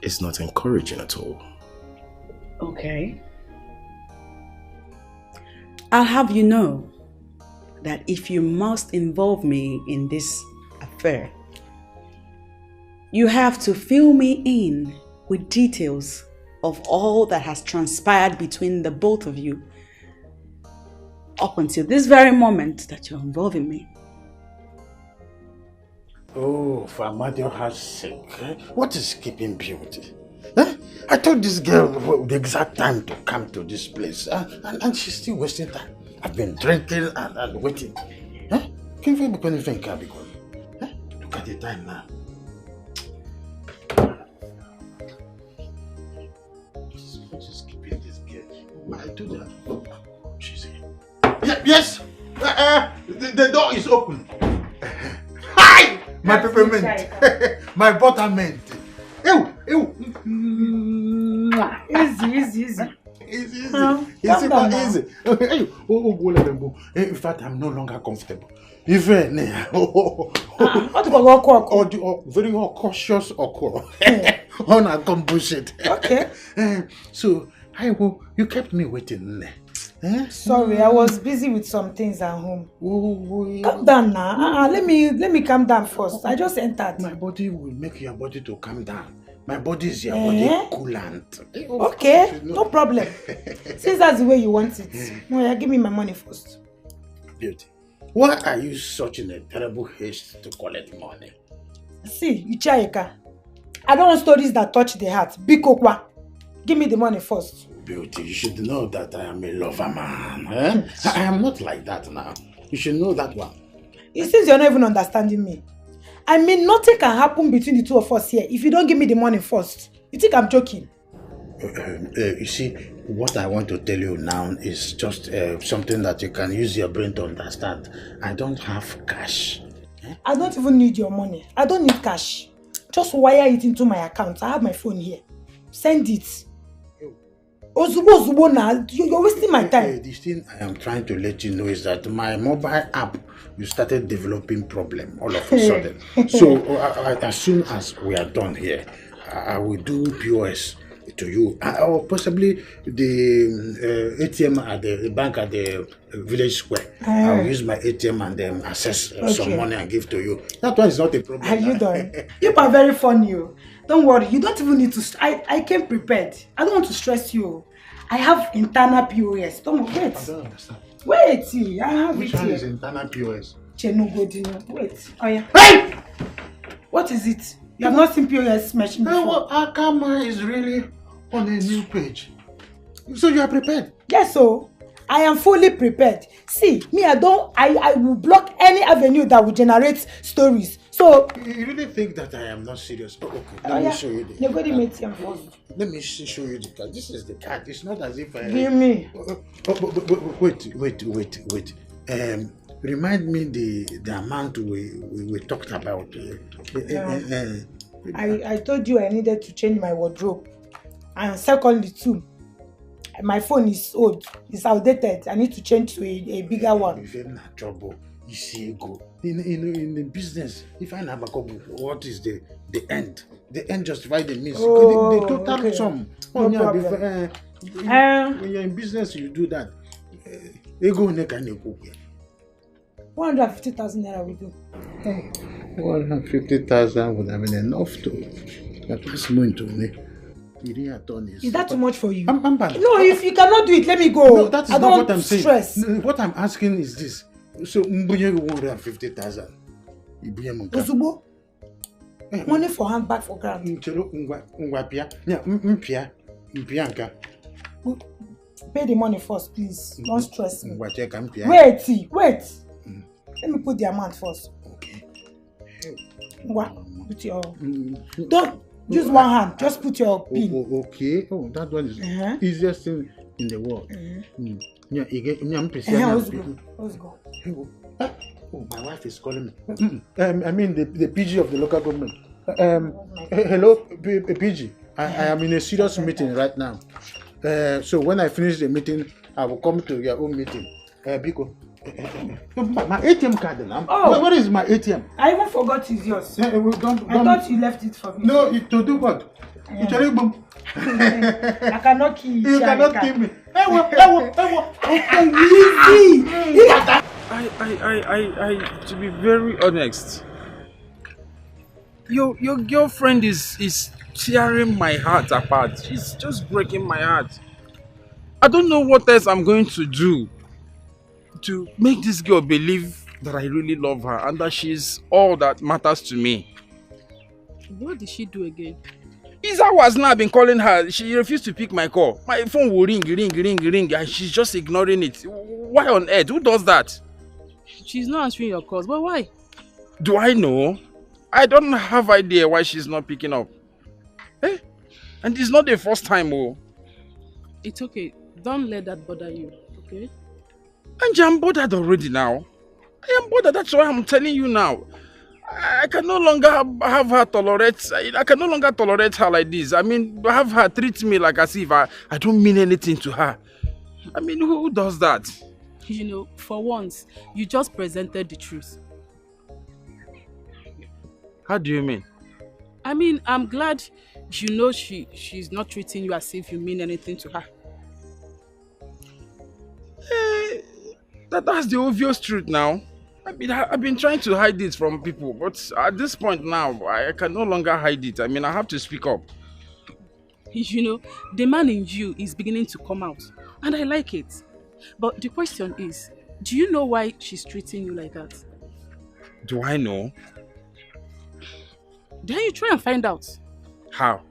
is not encouraging at all. Okay. I'll have you know that if you must involve me in this affair, you have to fill me in with details of all that has transpired between the both of you up until this very moment that you're involving me. Oh, for Amadioha's sake, what is keeping beauty? I told this girl the exact time to come to this place, and she's still wasting time. I've been drinking and waiting. Can you be anything can be going? Look at the time now. What is keeping this girl? I told her. Oh, she's here. Yes! The door is open. Hi! My peppermint. My buttermint. Ew! Ew! Easy. Easy. Easy. Oh, go let them go. In fact, I'm no longer comfortable. Even very cautious on a bullshit. Okay. So, you kept me waiting. Sorry, I was busy with some things at home. Calm down now. Let me calm down first. I just entered. My body will make your body to calm down. My body is your body coolant. Okay, no problem. Since that's the way you want it, give me my money first. Beauty, why are you such in a terrible haste to collect money? See, Ichayeka, I don't want stories that touch the heart. Big Okwa, give me the money first. Beauty, you should know that I am a lover man. I am not like that now. You should know that one. It seems you're not even understanding me. I mean, nothing can happen between the two of us here if you don't give me the money first. You think I'm joking? You see, what I want to tell you now is just something that you can use your brain to understand. I don't have cash. I don't even need your money. I don't need cash. Just wire it into my account. I have my phone here. Send it. Ozubo now. You're wasting my time. The thing I am trying to let you know is that my mobile app, you started developing problem all of a sudden. So as soon as we are done here, I will do POS to you, or possibly the ATM at the bank at the village square. I will use my ATM and then access some money and give to you. That one is not a problem. Are you done? You are very funny. Don't worry, you don't even need to. I came prepared. I don't want to stress you. I have internal POS. Don't wait. I don't understand. Wait, I have Which one is internal POS? Wait. Oh yeah. Hey! What is it? You have not seen POS machine before. Akama is really on a new page. So you are prepared? Yes, so I am fully prepared. See, me, I will block any avenue that will generate stories. So you really think that I am not serious? Oh, okay. Let me show you the card. Let me show you the card. This is the card. It's not as if I give me. Wait. Remind me the amount we talked about. I told you I needed to change my wardrobe, and secondly too, my phone is old. It's outdated. I need to change to a bigger one. You're in trouble. You see, go in the business. If I never go, what is the end? The end justifies the means. Oh, the total okay. sum. No Yeah, problem. when you're in business, you do that. Ego neck and ego. 150,000 naira we do. 150,000 would have been enough to pass money to me. Is that too much for you? I'm no, if you cannot do it, let me go. No, that is I not don't what I'm saying. Stress. No, what I'm asking is this. So, 150,000. Ozubo? Money for handbag for grant. Pay the money first, please. Don't stress me. Wait. Let me put the amount first. Okay. Put your... Don't use one hand. Just put your pin. Okay. Oh, that one is easiest thing in the world. Let's go. Oh, my wife is calling me. I mean the PG of the local government. Hello, PG. I am in a serious meeting right now. So when I finish the meeting, I will come to your own meeting. Biko. My ATM card now. Oh. Where is my ATM? I even forgot it's yours. I thought you left it for me. No, to do what? I cannot kill you. You cannot kill me. I to be very honest, your girlfriend is tearing my heart apart. She's just breaking my heart. I don't know what else I'm going to do to make this girl believe that I really love her and that she's all that matters to me. What did she do again? It's hours now I've been calling her. She refused to pick my call. My phone will ring, and she's just ignoring it. Why on earth? Who does that? She's not answering your calls, but why? Do I know? I don't have idea why she's not picking up. Eh? And it's not the first time, oh. It's okay. Don't let that bother you, okay? And I'm bothered already now. I am bothered. That's why I'm telling you now. I can no longer have her tolerate. I can no longer tolerate her like this. I mean, have her treat me like as if I don't mean anything to her. I mean, who does that? You know, for once, you just presented the truth. How do you mean? I mean, I'm glad you know she's not treating you as if you mean anything to her. That's the obvious truth now. I've been trying to hide it from people, but at this point now, I can no longer hide it. I mean, I have to speak up. You know, the man in you is beginning to come out, and I like it. But the question is, do you know why she's treating you like that? Do I know? Then you try and find out. How?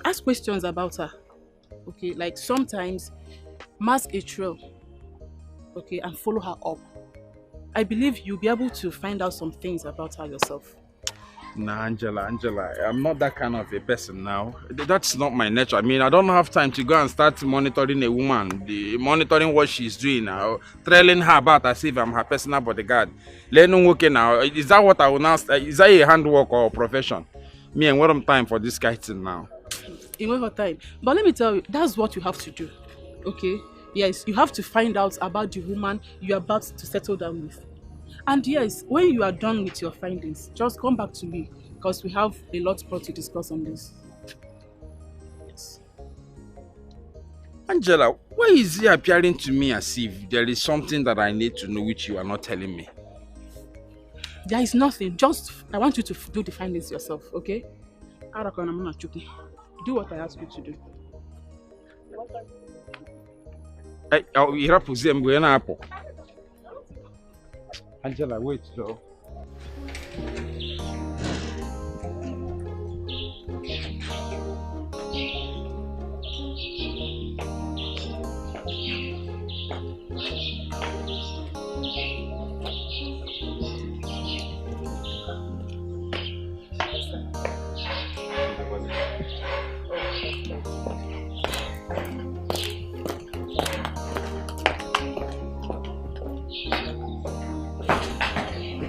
Ask questions about her. Okay, like sometimes mask a trail. Okay, and follow her up. I believe you'll be able to find out some things about her yourself. Nah, Angela, I'm not that kind of a person now. That's not my nature. I mean, I don't have time to go and start monitoring a woman, monitoring what she's doing now, trailing her about as if I'm her personal bodyguard. Learning working now. Is that what I will now? Is that a handwork or a profession? Me and what I'm time for this guy till now. In what time? But let me tell you, that's what you have to do. Okay? Yes, you have to find out about the woman you're about to settle down with. And yes, when you are done with your findings, just come back to me because we have a lot more to discuss on this. Yes. Angela, why is it appearing to me as if there is something that I need to know which you are not telling me? There is nothing. Just, I want you to do the findings yourself, okay? Do what I ask you to do. Angela, wait, though.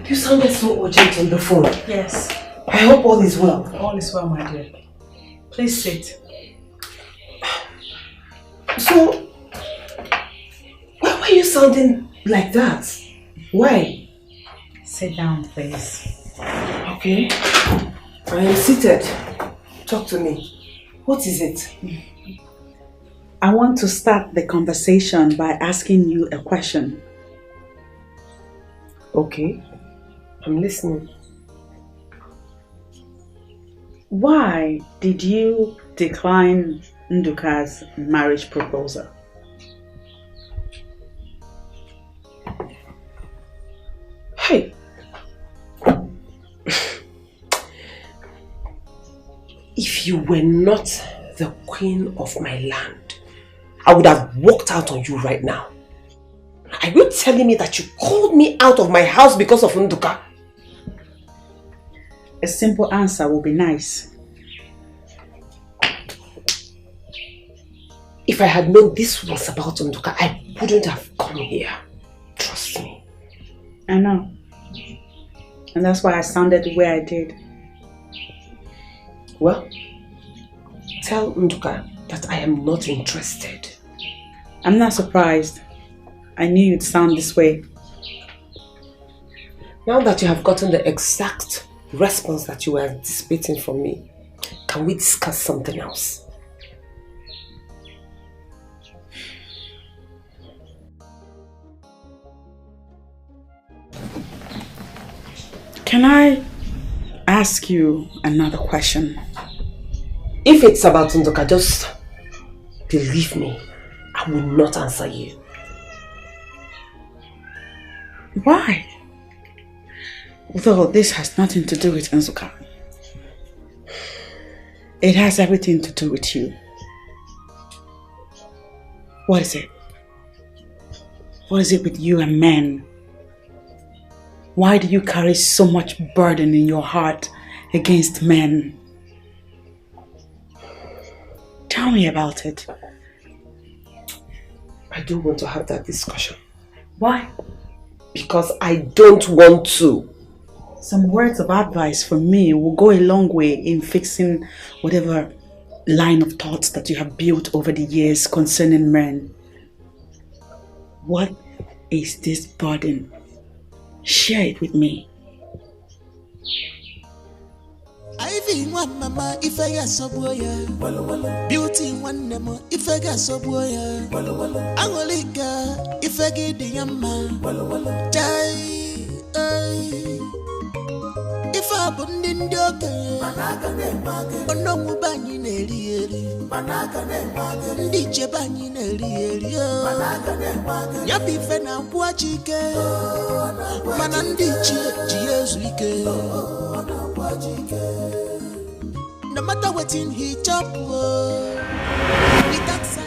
You sounded so urgent on the phone. Yes. I hope all is well. All is well, my dear. Please sit. So, why are you sounding like that? Why? Sit down, please. Okay. I am seated. Talk to me. What is it? I want to start the conversation by asking you a question. Okay. I'm listening. Why did you decline Nduka's marriage proposal? Hey. If you were not the queen of my land, I would have walked out on you right now. Are you telling me that you called me out of my house because of Nduka? A simple answer will be nice. If I had known this was about Nduka, I wouldn't have come here. Trust me. I know. And that's why I sounded the way I did. Well, tell Nduka that I am not interested. I'm not surprised. I knew you'd sound this way. Now that you have gotten the exact response that you were anticipating from me, can we discuss something else? Can I ask you another question? If it's about Nduka, just believe me, I will not answer you. Why? Although this has nothing to do with Nzuka. It has everything to do with you. What is it? What is it with you and men? Why do you carry so much burden in your heart against men? Tell me about it. I don't want to have that discussion. Why? Because I don't want to. Some words of advice from me will go a long way in fixing whatever line of thoughts that you have built over the years concerning men. What is this burden? Share it with me. Ivy one mama if I got soboya. Beauty one nemo if I got soboya. Angoliga if I get the yamma. If I bund in doke, no mubani neri, DJ bani neri, Yabi fena buachike, Manandichi, Giazwike. No matter what in he chop, that's it.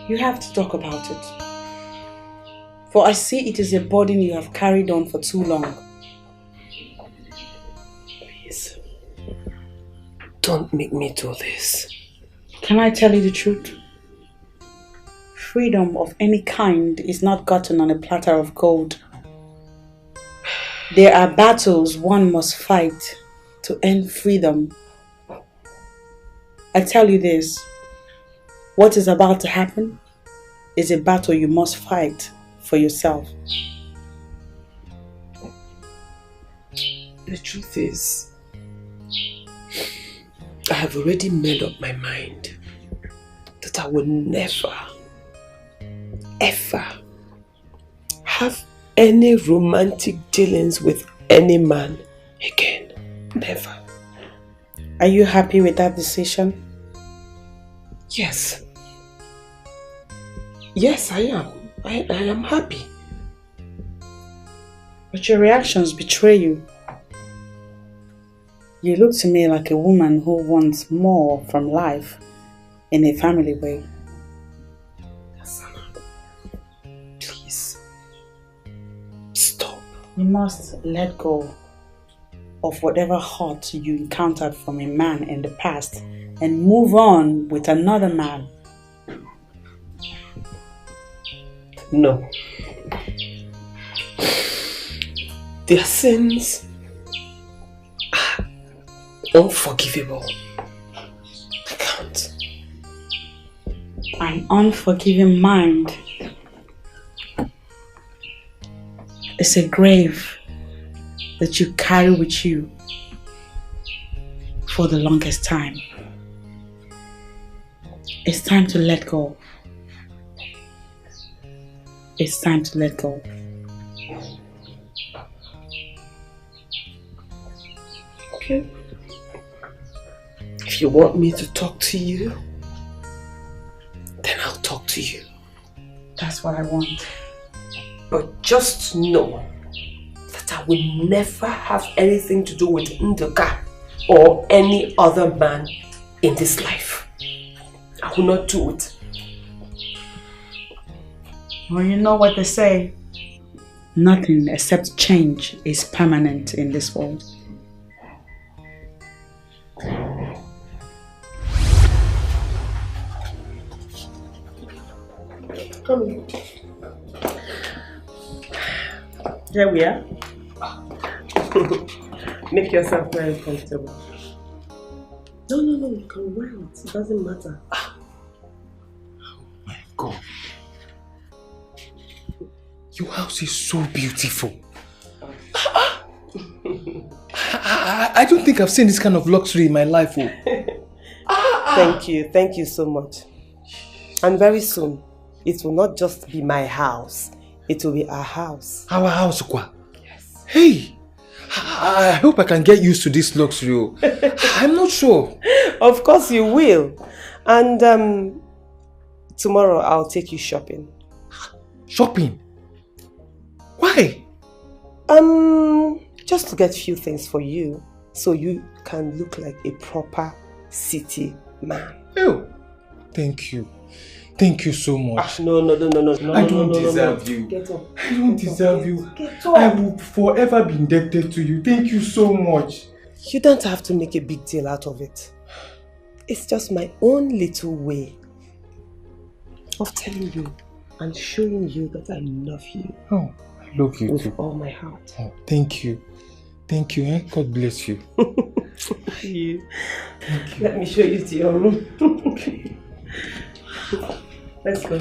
You have to talk about it. For I see it is a burden you have carried on for too long. Please, don't make me do this. Can I tell you the truth? Freedom of any kind is not gotten on a platter of gold. There are battles one must fight to earn freedom. I tell you this, what is about to happen is a battle you must fight for yourself. The truth is, I have already made up my mind that I will never, ever have any romantic dealings with any man again. Never. Are you happy with that decision? Yes. Yes, I am. I am happy. But your reactions betray you. You look to me like a woman who wants more from life in a family way. Please. Stop. You must let go of whatever hurt you encountered from a man in the past and move on with another man. No. Their sins are unforgivable. I can't. An unforgiving mind is a grave that you carry with you for the longest time. It's time to let go. It's time to let go. Okay. If you want me to talk to you, then I'll talk to you. That's what I want. But just know that I will never have anything to do with Ndoka or any other man in this life. I will not do it. Well, you know what they say. Nothing except change is permanent in this world. Come in. Here we are. Make yourself very comfortable. No, you can wear it. It doesn't matter. Oh my God. Your house is so beautiful. I don't think I've seen this kind of luxury in my life. Thank you so much. And very soon, it will not just be my house, it will be our house. Our house, Kwa? Yes. Hey, I hope I can get used to this luxury. I'm not sure. Of course you will. And tomorrow I'll take you shopping. Shopping? Why? Just to get a few things for you, so you can look like a proper city man. Oh, thank you. Thank you so much. No. I don't deserve you. Get up. I don't deserve you. Get up. I will forever be indebted to you. Thank you so much. You don't have to make a big deal out of it. It's just my own little way of telling you and showing you that I love you. Oh, I love you with too. all my heart. Oh, thank you. Thank you. God bless you. Thank you. Let me show you to your room. Let's go.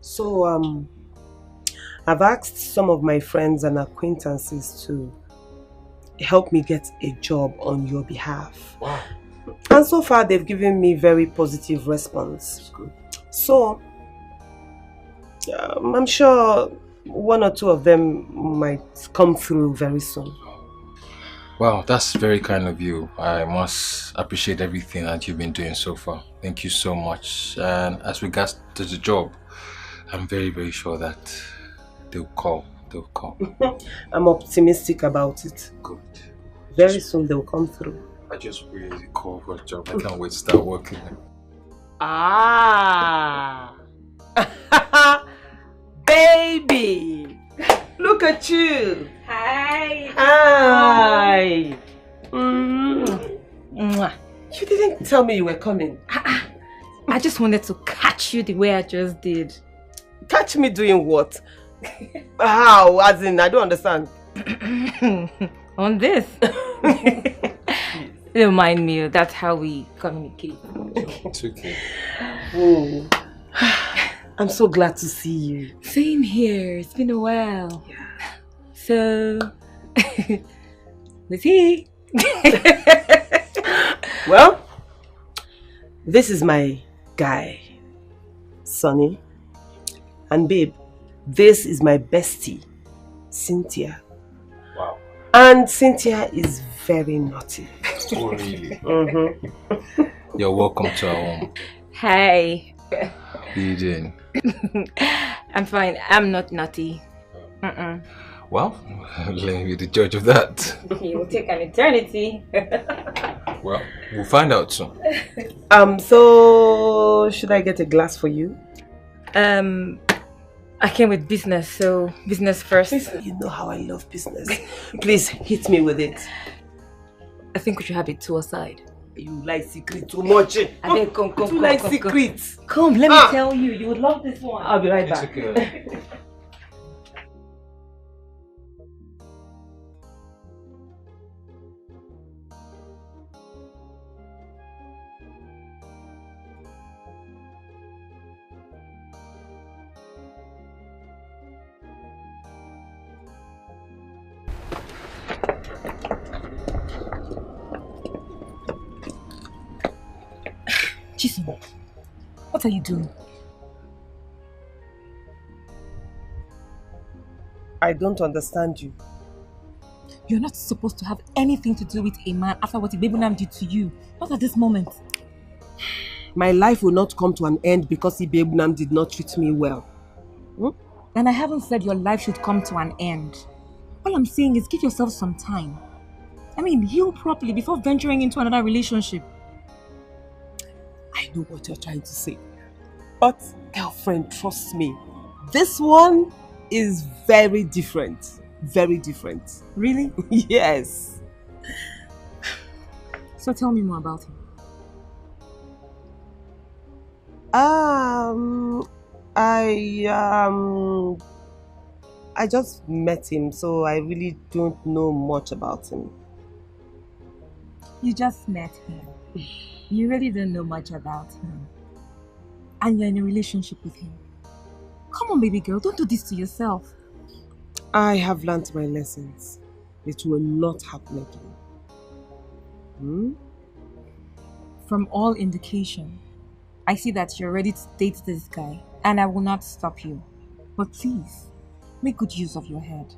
So, I've asked some of my friends and acquaintances to help me get a job on your behalf. Wow. And so far, they've given me very positive response. That's good. So, I'm sure one or two of them might come through very soon. Wow, that's very kind of you. I must appreciate everything that you've been doing so far. Thank you so much. And as regards to the job, I'm very, very sure that they'll call. They'll call. I'm optimistic about it. Good. Very soon they'll come through. I just really call for a job. I can't wait to start working. Ah! Baby! Look at you! Hi! Hi! You didn't tell me you were coming. I just wanted to catch you the way I just did. Catch me doing what? How? As in, I don't understand. On this. Don't mind me. That's how we communicate. It's okay. Oh, I'm so glad to see you. Same here. It's been a while. Yeah. So, let's see. Well, this is my guy, Sonny. And babe, this is my bestie, Cynthia. Wow. And Cynthia is very naughty. Oh, really? Mm-hmm. You're welcome to our home. Hi. How you doing? I'm fine. I'm not naughty. Well, let me be the judge of that. It will take an eternity. Well, we'll find out soon. So should I get a glass for you? I came with business, so business first. You know how I love business. Please hit me with it. I think we should have it two aside. You like secret too much. I think come. You like secrets. Come, let me tell you. You would love this one. I'll be right back. Okay. Chisom, what are you doing? I don't understand you. You're not supposed to have anything to do with a man after what Ibebunam did to you. Not at this moment. My life will not come to an end because Ibebunam did not treat me well. And I haven't said your life should come to an end. All I'm saying is give yourself some time. I mean, heal properly before venturing into another relationship. I know what you're trying to say. But, girlfriend, trust me. This one is very different. Very different. Really? Yes. So tell me more about him. I just met him, so I really don't know much about him. You just met him. You really don't know much about him. And you're in a relationship with him. Come on, baby girl, don't do this to yourself. I have learned my lessons. It will not happen again. From all indication, I see that you're ready to date this guy, and I will not stop you. But please, make good use of your head.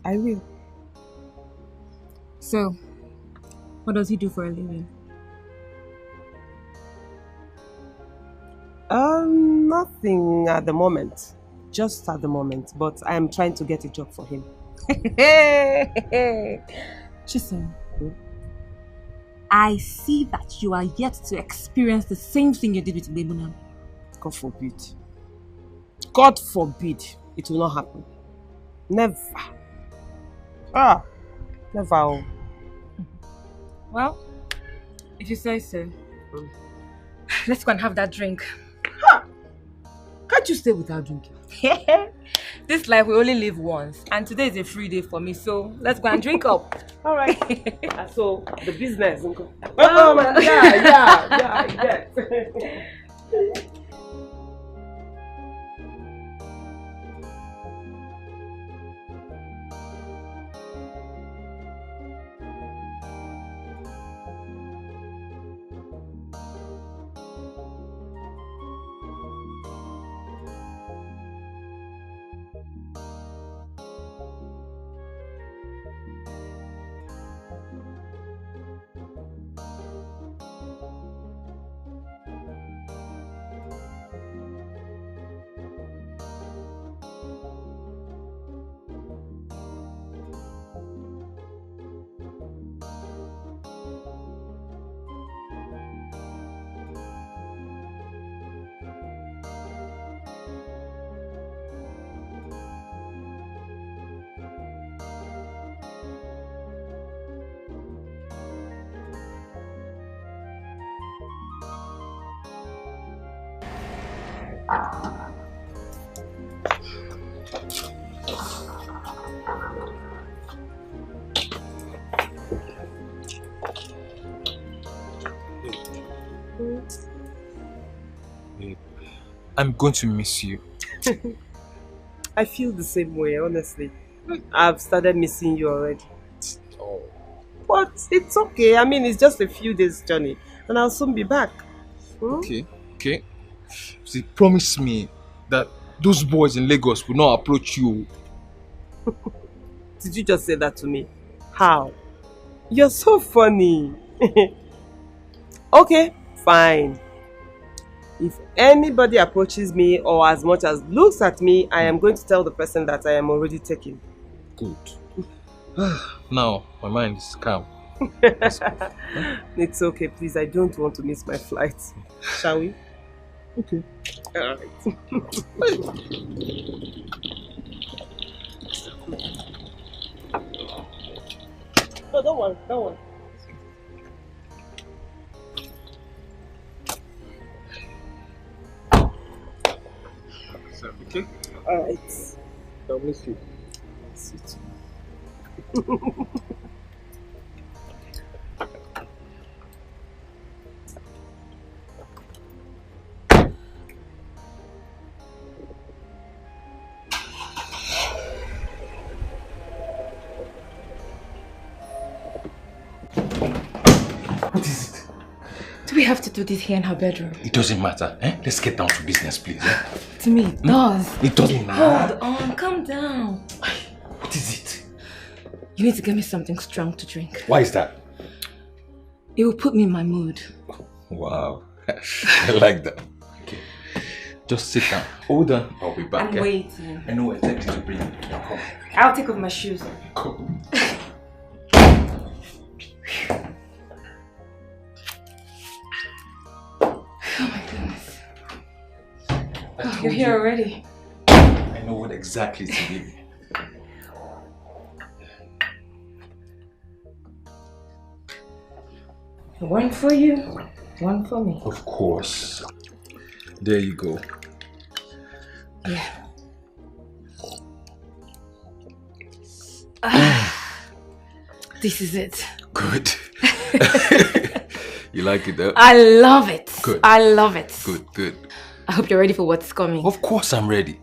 I will. So, what does he do for a living? Nothing at the moment. Just at the moment, but I'm trying to get a job for him. Chisom, I see that you are yet to experience the same thing you did with Ibebunam. God forbid. God forbid it will not happen. Never. Never. Well, if you say so. Let's go and have that drink. Can't you stay without drinking? This life we only live once, and today is a free day for me, so let's go and drink up. All right. So the business. Oh man, yeah. I'm going to miss you. I feel the same way, honestly. I've started missing you already. Oh. But it's okay. I mean, it's just a few days journey. And I'll soon be back. Okay. See, promise me that those boys in Lagos will not approach you. Did you just say that to me? How? You're so funny. Okay, fine. If anybody approaches me or as much as looks at me, I am going to tell the person that I am already taken. Good. Now, my mind is calm. It's okay, please. I don't want to miss my flight. Shall we? Okay. Alright. No, don't worry. Okay? Alright. I'll miss you. Miss you too. What is it? Do we have to do this here in her bedroom? It doesn't matter. Let's get down to business, please. To me, it does. It doesn't matter. Hold on, calm down. What is it? You need to get me something strong to drink. Why is that? It will put me in my mood. Wow. I like that. Okay. Just sit down. Hold on. I'll be back. I'm waiting. I know exactly to bring you. Now come. I'll take off my shoes. Come. Oh my goodness. Oh, you're here already. I know what exactly to give you. One for you, one for me. Of course. There you go. Yeah. This is it. Good. You like it though? I love it. Good. I love it. Good. I hope you're ready for what's coming. Of course I'm ready.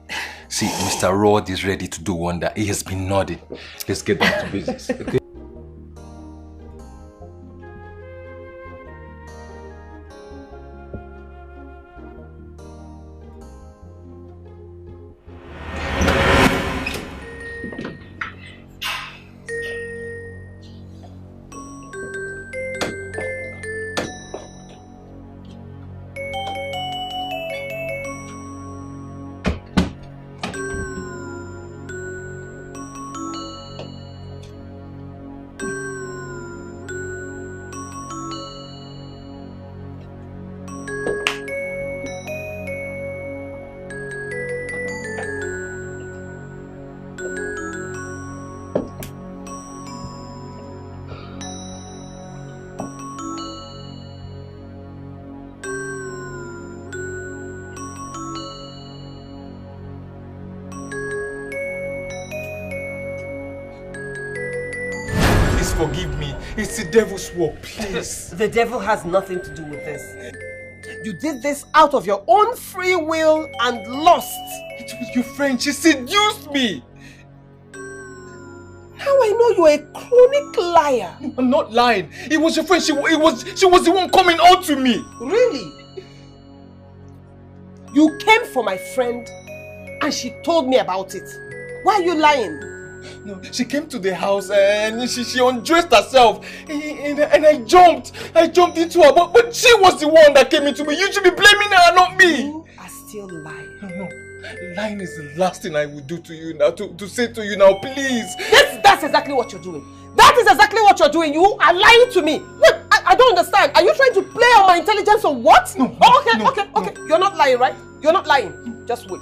See, Mr. Rod is ready to do wonder. He has been nodding. Let's get down to business. Okay? Forgive me. It's the devil's work, please. The devil has nothing to do with this. You did this out of your own free will and lust. It was your friend. She seduced me. Now I know you're a chronic liar. I'm not lying. It was your friend. She was the one coming out to me. Really? You came for my friend and she told me about it. Why are you lying? No, she came to the house and she undressed herself and I jumped into her, but she was the one that came into me. You should be blaming her, not me. You are still lying. No, lying is the last thing I would do to you now, to say to you now, please. That's exactly what you're doing. That is exactly what you're doing. You are lying to me. Wait, I don't understand. Are you trying to play on my intelligence or what? No. Okay. You're not lying, right? You're not lying. Just wait.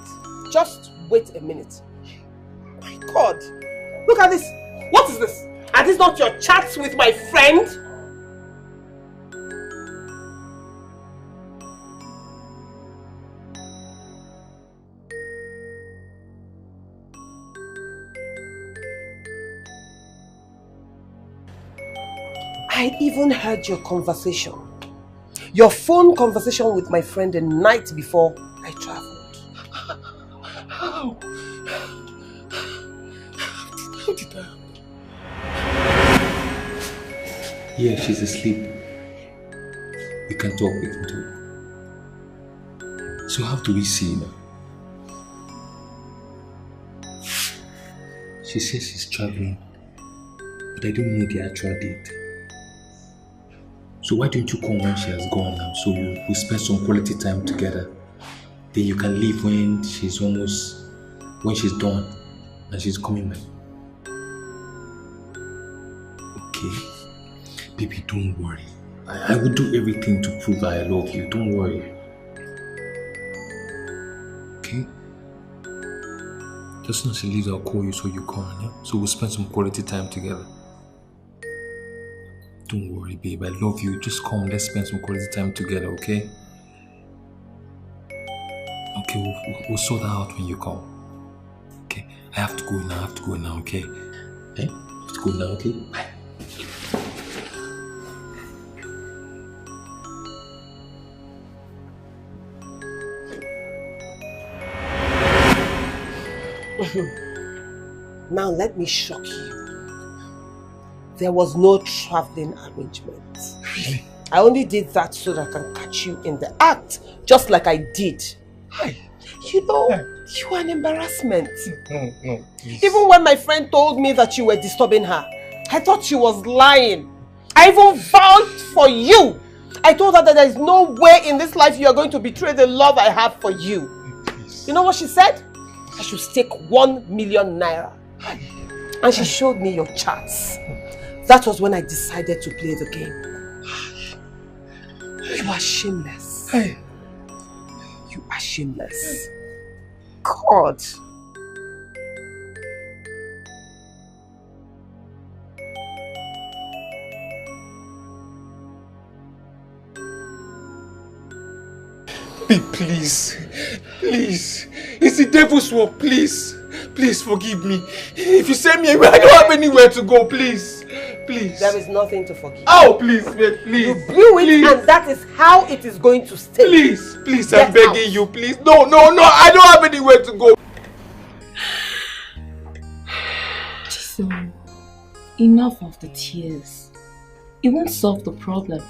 Just wait a minute. My God. Look at this. What is this? Are these not your chats with my friend? I even heard your conversation. Your phone conversation with my friend the night before I traveled. Yeah, she's asleep. We can talk, we can talk. So how do we see now? She says she's traveling, but I don't know the actual date. So why don't you come when she has gone now, so we spend some quality time together. Then you can leave when she's done and she's coming back. Okay? Baby, don't worry. I will do everything to prove that I love you. Don't worry. Okay? Just as she leaves, I'll call you so you come, yeah? So we'll spend some quality time together. Don't worry, babe. I love you. Just come. Let's spend some quality time together, okay? Okay, we'll sort that out when you come. Okay? I have to go now, okay? Eh? I have to go now, okay? Bye. Now let me shock you. There was no traveling arrangement. Really? I only did that so that I can catch you in the act, just like I did. You know, you are an embarrassment. No, please. Even when my friend told me that you were disturbing her, I thought she was lying. I even vouched for you. I told her that there is no way in this life you are going to betray the love I have for you. Please. You know what she said? I should stake 1 million naira. And she showed me your charts. That was when I decided to play the game. You are shameless. You are shameless. God. Please. It's the devil's work, please. Please forgive me. If you send me away, I don't have anywhere to go, please. There is nothing to forgive. Oh, please, babe, please. You blew it, and that is how it is going to stay. Please, I'm begging you, please. No, I don't have anywhere to go. Jason, enough of the tears. It won't solve the problem.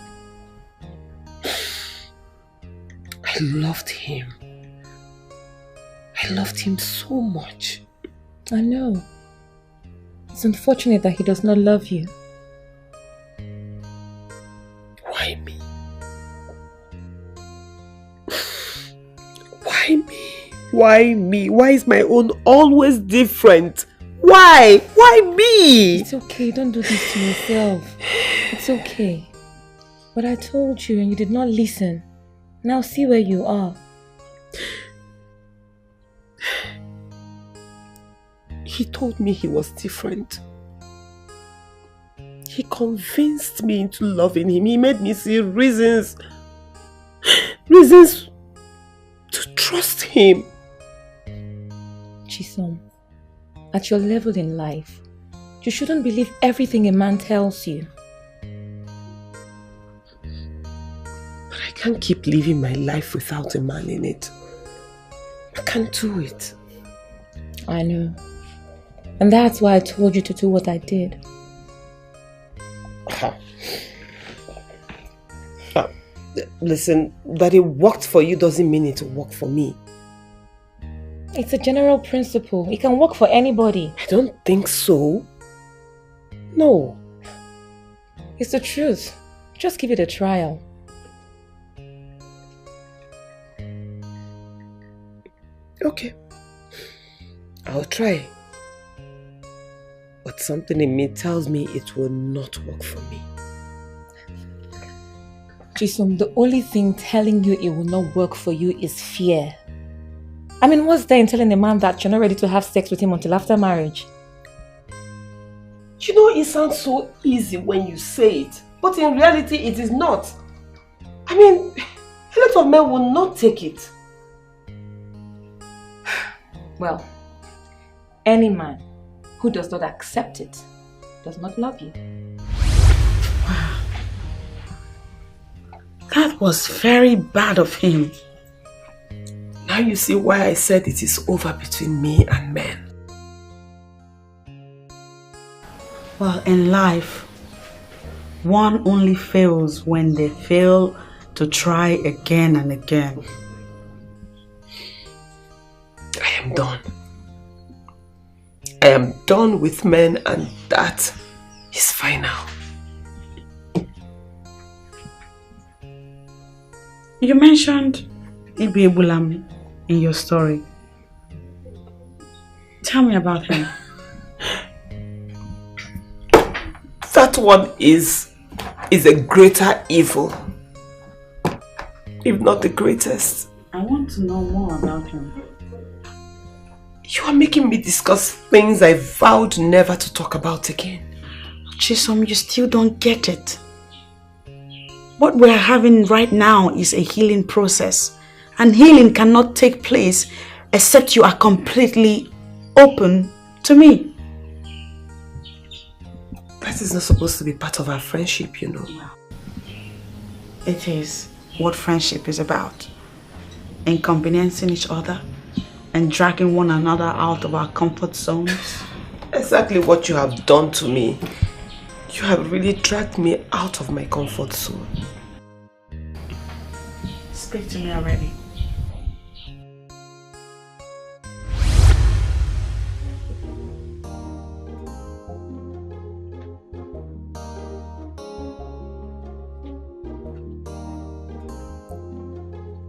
I loved him. I loved him so much. I know. It's unfortunate that he does not love you. Why me? Why me? Why me? Why is my own always different? Why? Why me? It's okay, don't do this to yourself. It's okay. But I told you and you did not listen. Now see where you are. He told me he was different. He convinced me into loving him. He made me see reasons to trust him. Chisom, at your level in life, you shouldn't believe everything a man tells you. But I can't keep living my life without a man in it. I can't do it. I know. And that's why I told you to do what I did. Listen, that it worked for you doesn't mean it will work for me. It's a general principle. It can work for anybody. I don't think so. No. It's the truth. Just give it a trial. Okay. I'll try. But something in me tells me it will not work for me. Chisom, the only thing telling you it will not work for you is fear. I mean, what's there in telling a man that you're not ready to have sex with him until after marriage? You know, it sounds so easy when you say it, but in reality it is not. I mean, a lot of men will not take it. Well, any man who does not accept it does not love you. Wow. That was very bad of him. Now you see why I said it is over between me and men. Well, in life, One only fails when they fail to try again and again. I am done. I am done with men, and that is final. You mentioned Ibi Ebulam in your story. Tell me about him. That one is a greater evil, if not the greatest. I want to know more about him. You are making me discuss things I vowed never to talk about again. Chisom, you still don't get it. What we're having right now is a healing process, and healing cannot take place except you are completely open to me. That is not supposed to be part of our friendship, you know. It is what friendship is about. Inconveniencing each other and dragging one another out of our comfort zones. Exactly what you have done to me. You have really dragged me out of my comfort zone. Speak to me already.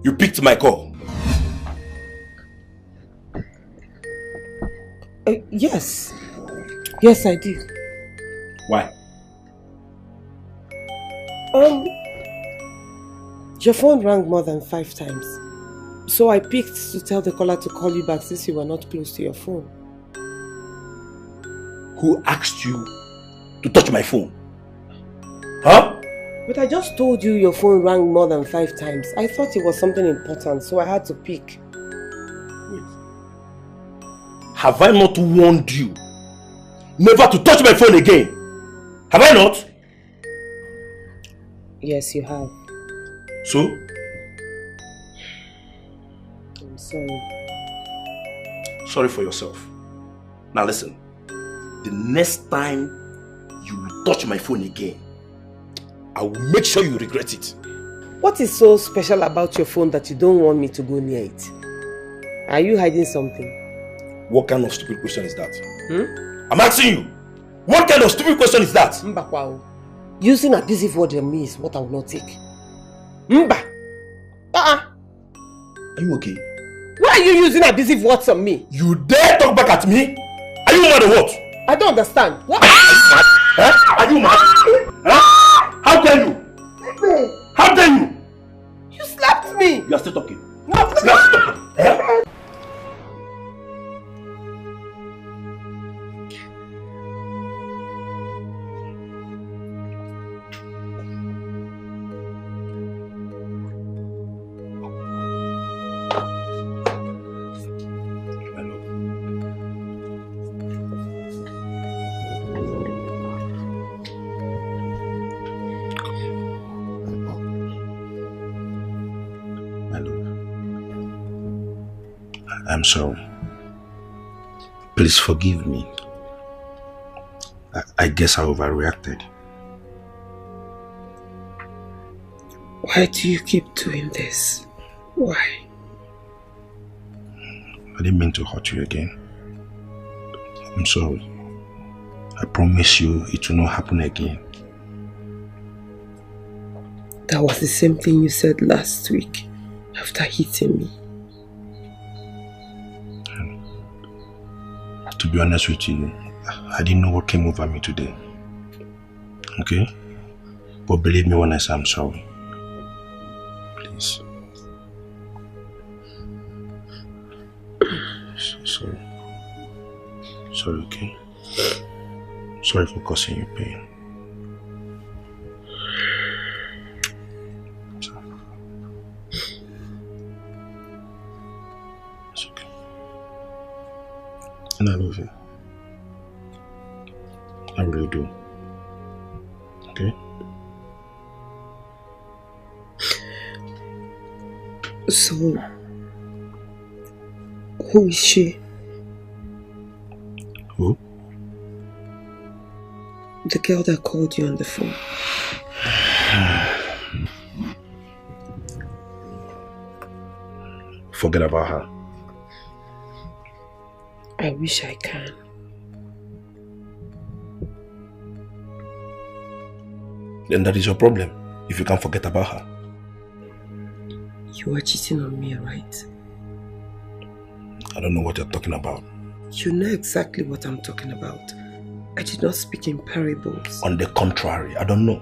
You picked my call. Yes. Yes, I did. Why? Your phone rang more than 5 times. So I picked to tell the caller to call you back since you were not close to your phone. Who asked you to touch my phone? Huh? But I just told you your phone rang more than 5 times. I thought it was something important, so I had to pick. Have I not warned you never to touch my phone again? Have I not? Yes, you have. So? I'm sorry. Sorry for yourself. Now listen. The next time you touch my phone again, I will make sure you regret it. What is so special about your phone that you don't want me to go near it? Are you hiding something? What kind of stupid question is that? I'm asking you. What kind of stupid question is that? Mbakwao. Using abusive words on me is what I will not take. Mba! Are you okay? Why are you using abusive words on me? You dare talk back at me? Are you mad or what? I don't understand. What? Are you mad? Huh? Are you mad? Huh? How dare you? How dare you? You slapped me. You are still talking. No, you are still talking. Huh? I'm sorry. Please forgive me. I guess I overreacted. Why do you keep doing this? Why? I didn't mean to hurt you again. I'm sorry. I promise you it will not happen again. That was the same thing you said last week after hitting me. To be honest with you, I didn't know what came over me today. Okay? But believe me when I say I'm sorry. Please. Sorry. Sorry, okay? Sorry for causing you pain. Sorry. It's okay. And I love you. I really do. Okay? So, who is she? Who? The girl that called you on the phone. Forget about her. I wish I can. Then that is your problem, if you can't forget about her. You are cheating on me, right? I don't know what you're talking about. You know exactly what I'm talking about. I did not speak in parables. On the contrary, I don't know.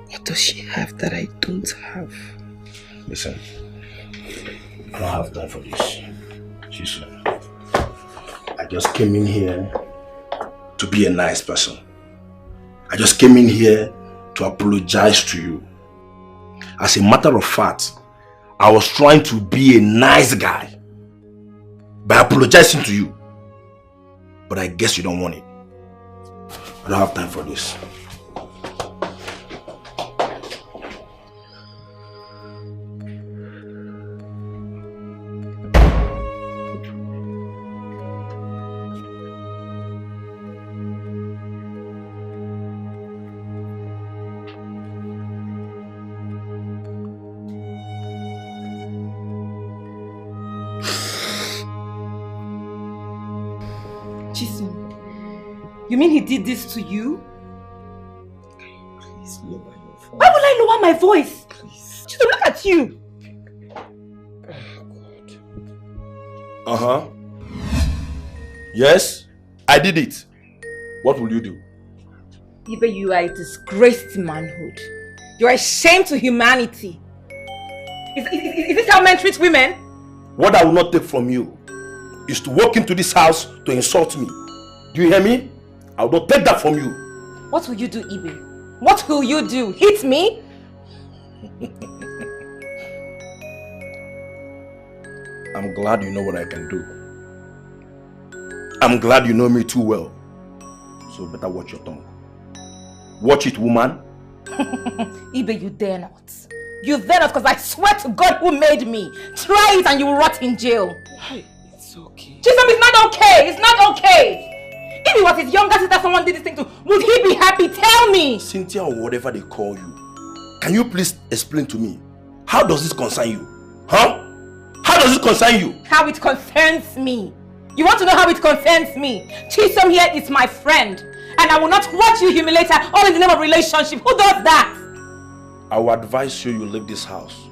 What does she have that I don't have? Listen, I don't have time for this. I just came in here to be a nice person. I just came in here to apologize to you. As a matter of fact, I was trying to be a nice guy by apologizing to you. But I guess you don't want it. I don't have time for this. You mean he did this to you? Please lower your voice. Why would I lower my voice? Please. Just look at you. Oh, God. Yes, I did it. What will you do? Ibe, you are a disgrace to manhood. You are a shame to humanity. Is this how men treat women? What I will not take from you is to walk into this house to insult me. Do you hear me? I will not take that from you. What will you do, Ibe? What will you do? Hit me? I'm glad you know what I can do. I'm glad you know me too well. So better watch your tongue. Watch it, woman. Ibe, you dare not. You dare not, because I swear to God who made me. Try it and you will rot in jail. Hey, it's okay. Chisholm, it's not okay. It's not okay. If it was his younger sister someone did this thing to, would he be happy? Tell me! Cynthia or whatever they call you, can you please explain to me, how does this concern you? Huh? How does it concern you? How it concerns me. You want to know how it concerns me? Chisholm here is my friend. And I will not watch you humiliate her all in the name of relationship. Who does that? I will advise you leave this house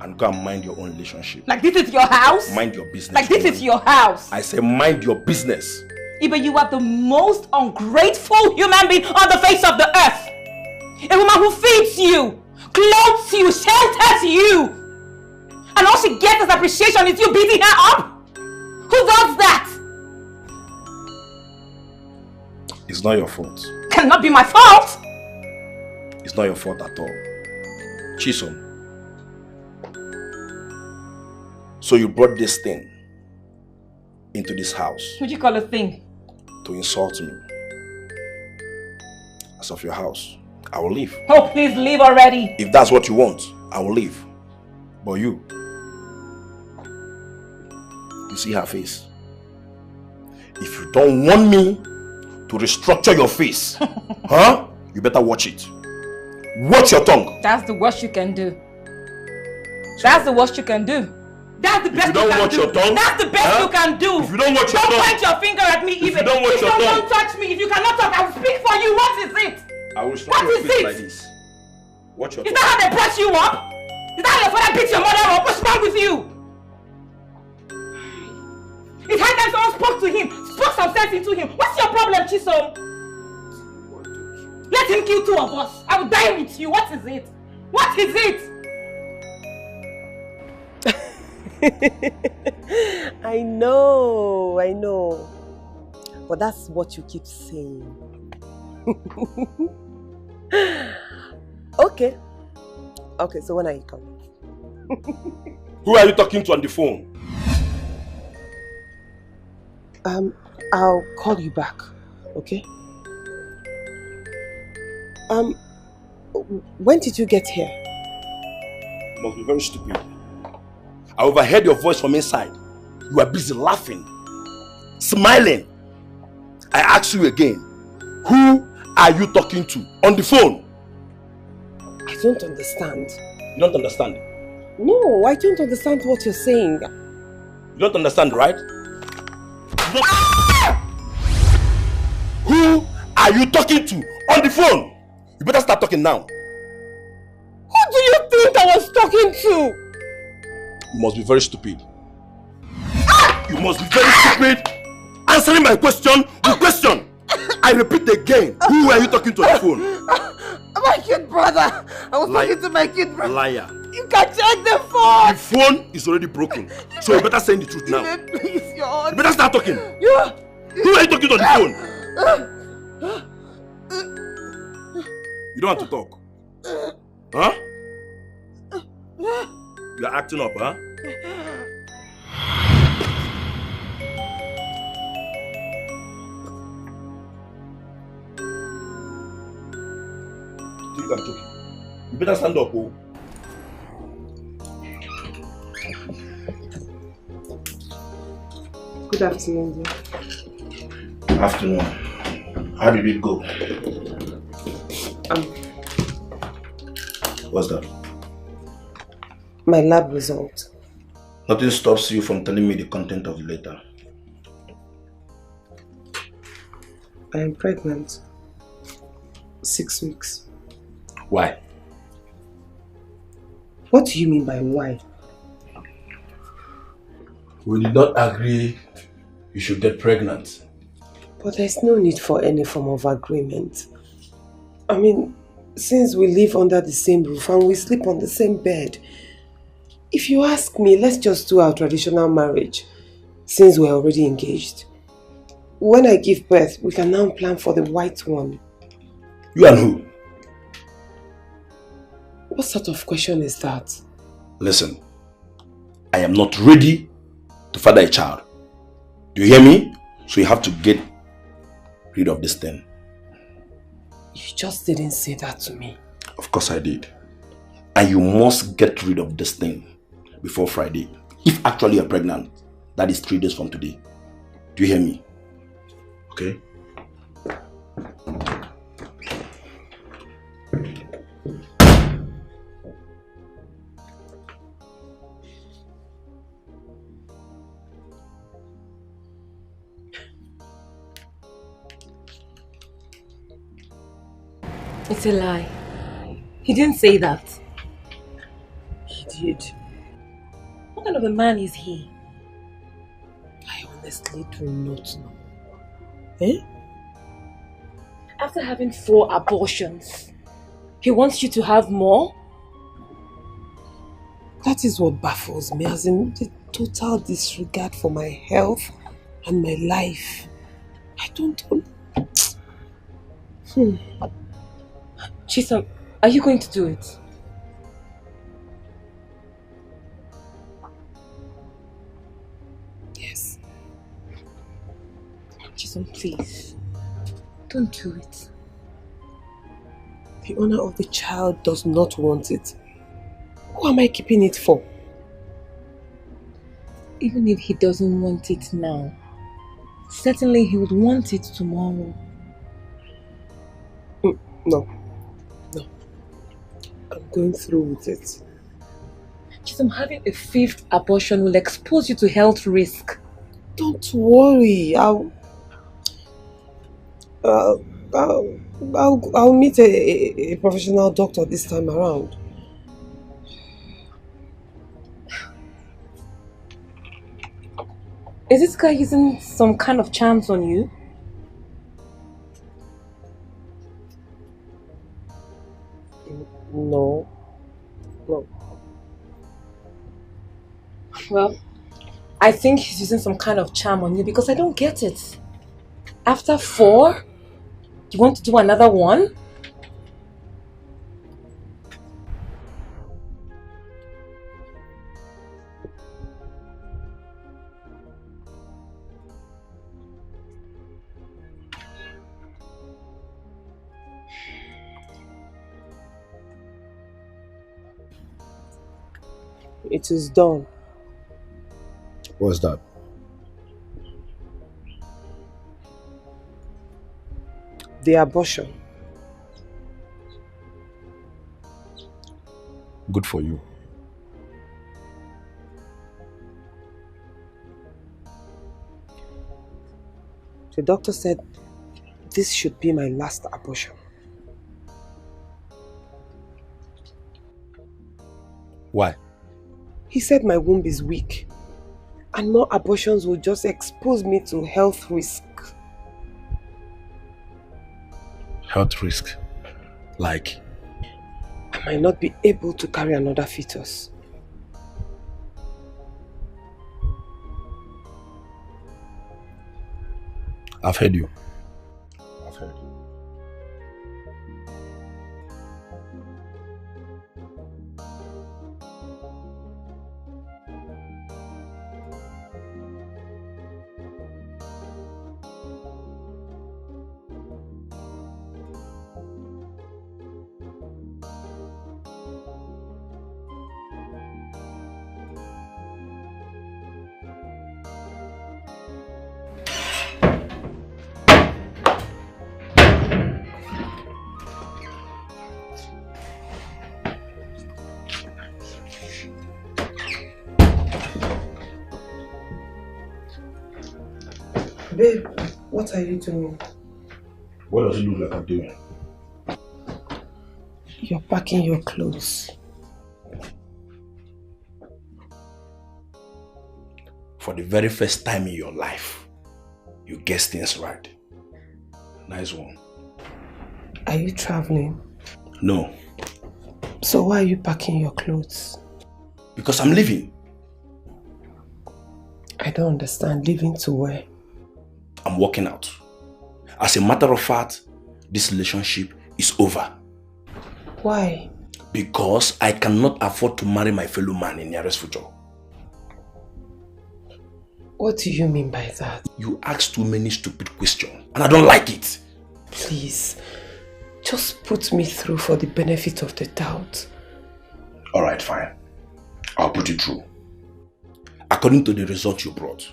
and go and mind your own relationship. Like this is your house? Mind your business. Like this is your house? I say mind your business. Ibe, you are the most ungrateful human being on the face of the earth. A woman who feeds you, clothes you, shelters you. And all she gets as appreciation is you beating her up? Who does that? It's not your fault. Cannot be my fault. It's not your fault at all. Chisholm. So you brought this thing into this house. What do you call a thing? To insult me. As of your house, I will leave. Oh, please leave already. If that's what you want, I will leave. But you see her face. If you don't want me to restructure your face, huh? You better watch it. Watch your tongue. That's the worst you can do. That's the worst you can do. That's the best you can do. If you don't watch your tongue, that's the best you can do. If you don't watch your tongue, don't point your finger at me. If you don't watch your tongue, don't touch me. If you cannot talk, I will speak for you. What is it? I will stop your face like this. Watch your tongue. Is that how they press you up? Is that how your father beats your mother up? What's wrong with you? It's high time someone spoke to him, spoke some sense into him. What's your problem, Chisholm? Let him kill two of us. I will die with you. What is it? What is it? I know. But that's what you keep saying. Okay, so when are you coming? Who are you talking to on the phone? I'll call you back, okay? When did you get here? You must be very stupid. I overheard your voice from inside. You are busy laughing. smiling. I ask you again, who are you talking to on the phone? I don't understand. You don't understand? No, I don't understand what you're saying. You don't understand, right? Who are you talking to on the phone? You better start talking now. Who do you think I was talking to? You must be very stupid. You must be very stupid. Answering my question with question. I repeat again. Who are you talking to on the phone? My cute brother. I was talking to my cute brother. Liar. You can check the phone. The phone is already broken. So you better say the truth now. Please, You better start talking. Yeah. Who are you talking to on the phone? You don't have to talk. Huh? You're acting up, huh? You think I'm joking? You better stand up, oh. Good afternoon, dear. Afternoon. How did it go? What's that? My lab result. Nothing stops you from telling me the content of the letter. I am pregnant. 6 weeks. Why? What do you mean by why? We did not agree you should get pregnant. But there's no need for any form of agreement. I mean, since we live under the same roof and we sleep on the same bed, if you ask me, let's just do our traditional marriage since we're already engaged. When I give birth, we can now plan for the white one. You and who? What sort of question is that? Listen, I am not ready to father a child. Do you hear me? So you have to get rid of this thing. You just didn't say that to me. Of course I did. And you must get rid of this thing before Friday. If actually you're pregnant, that is 3 days from today. Do you hear me? Okay? It's a lie. He didn't say that. He did. What kind of a man is he? I honestly do not know. Eh? After having 4 abortions, he wants you to have more? That is what baffles me, as in the total disregard for my health and my life. I don't know. Chisom, are you going to do it? Yes. Chisom, please. Don't do it. The owner of the child does not want it. Who am I keeping it for? Even if he doesn't want it now, certainly he would want it tomorrow. No. I'm going through with it. Chisom, having a 5th abortion will expose you to health risk. Don't worry. I'll meet a professional doctor this time around. Is this guy using some kind of charms on you? No. Well, I think he's using some kind of charm on you because I don't get it. After 4, you want to do another one? It is done. What's that? the abortion. Good for you. The doctor said this should be my last abortion. Why? He said my womb is weak and more abortions will just expose me to health risk. Health risk? Like? I might not be able to carry another fetus. I've heard you. Babe, what are you doing? What does it look like I'm doing? You're packing your clothes. For the very first time in your life, you guess things right. Nice one. Are you traveling? No. So why are you packing your clothes? Because I'm leaving. I don't understand. Leaving to where? I'm walking out. As a matter of fact, this relationship is over. Why? Because I cannot afford to marry my fellow man in nearest future. What do you mean by that? You ask too many stupid questions and I don't like it. Please, just put me through for the benefit of the doubt. Alright, fine. I'll put you through. According to the result you brought,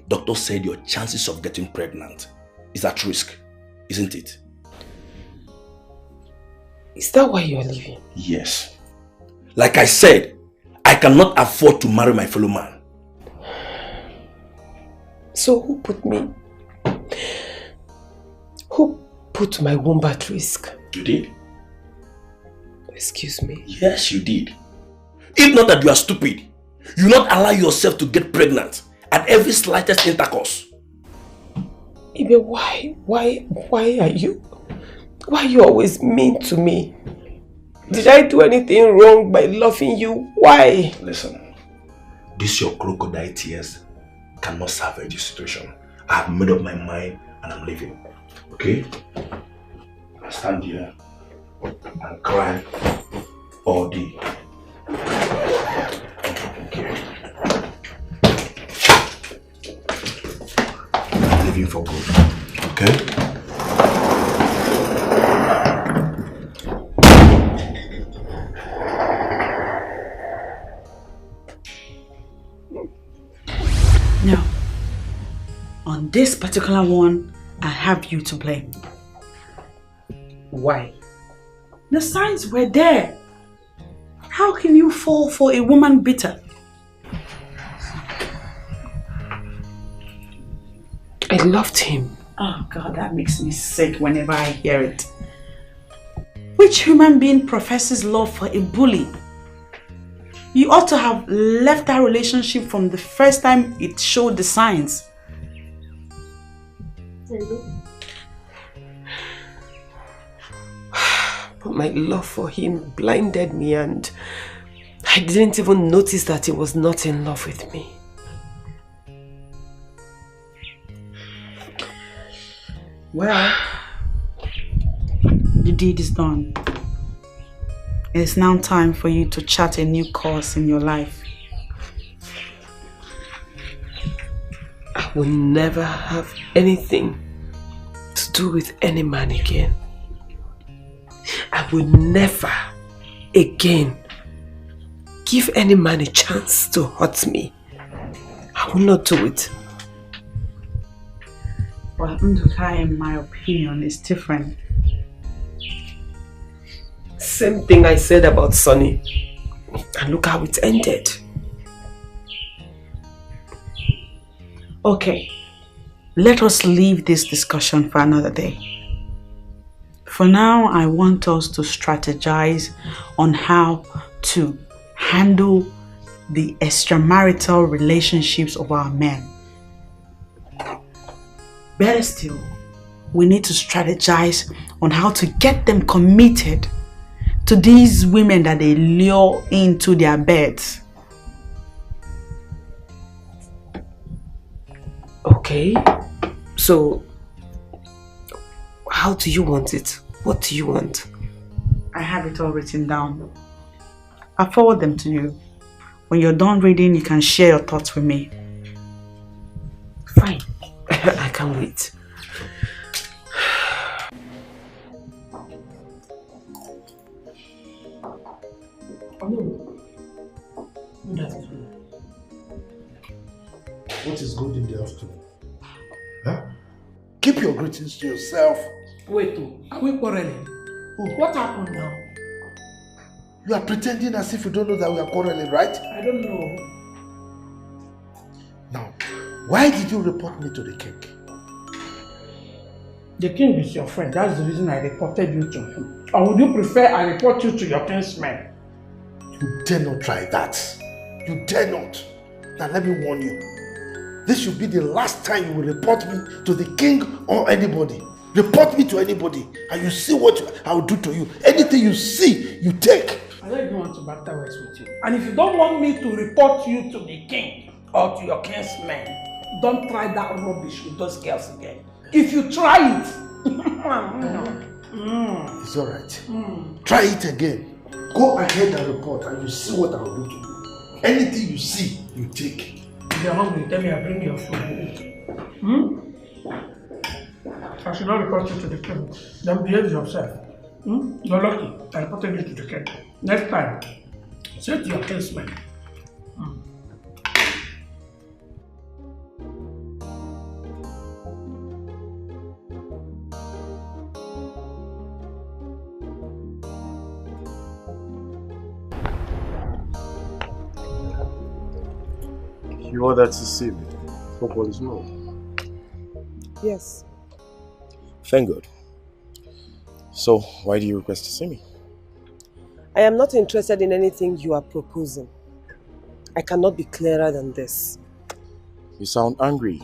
doctor said your chances of getting pregnant is at risk, isn't it? Is that why you're leaving? Yes. Like I said, I cannot afford to marry my fellow man. So who put my womb at risk? You did? Excuse me? Yes, you did. If not that you are stupid, you will not allow yourself to get pregnant at every slightest intercourse. Ibe, why are you always mean to me? Did I do anything wrong by loving you? Why? Listen, this your crocodile tears cannot salvage this situation. I have made up my mind and I'm leaving. Okay? I stand here and cry all day. I'm leaving for good. Okay? Now, on this particular one, I have you to blame. Why? The signs were there. How can you fall for a woman beater? I loved him. Oh God, that makes me sick whenever I hear it. Which human being professes love for a bully? You ought to have left that relationship from the first time it showed the signs. But my love for him blinded me and I didn't even notice that he was not in love with me. Well, the deed is done. It's now time for you to chart a new course in your life. I will never have anything to do with any man again. I will never again give any man a chance to hurt me. I will not do it. For But Nduka, in my opinion, is different. Same thing I said about Sonny. And look how it ended. Okay, let us leave this discussion for another day. For now, I want us to strategize on how to handle the extramarital relationships of our men. Better still, we need to strategize on how to get them committed to these women that they lure into their beds. Okay, so how do you want it? What do you want? I have it all written down. I'll forward them to you. When you're done reading, you can share your thoughts with me. Fine. I can't wait. Good afternoon. What is good in the afternoon? Huh? Keep your greetings to yourself. Wait, are we quarreling? What happened now? You are pretending as if you don't know that we are quarreling, right? I don't know. Now, why did you report me to the king? The king is your friend. That's the reason I reported you to him. Or would you prefer I report you to your kinsman? You dare not try that. You dare not. Now let me warn you. This should be the last time you will report me to the king or anybody. Report me to anybody and you see what I will do to you. Anything you see, you take. I don't even want to battle words with you. And if you don't want me to report you to the king or to your kinsmen, don't try that rubbish with those girls again. If you try it, It's alright. Try it again. Go ahead and report and you see what I will do to you. Anything you see, you take. If you're hungry, tell me I'll bring your food. I should not report you to the king. Then behave yourself. You're lucky. I reported you to the king. Next time, say to your kinsman. You ordered to see me. Hope all is well. Yes. Thank God. So, why do you request to see me? I am not interested in anything you are proposing. I cannot be clearer than this. You sound angry.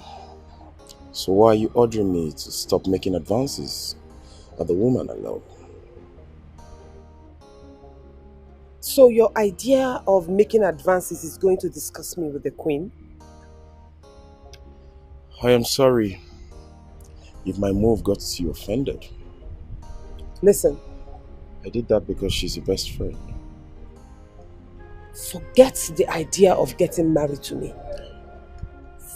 So why are you ordering me to stop making advances at the woman I love? So your idea of making advances is going to discuss me with the queen? I am sorry if my move got you offended. Listen. I did that because she's your best friend. Forget the idea of getting married to me.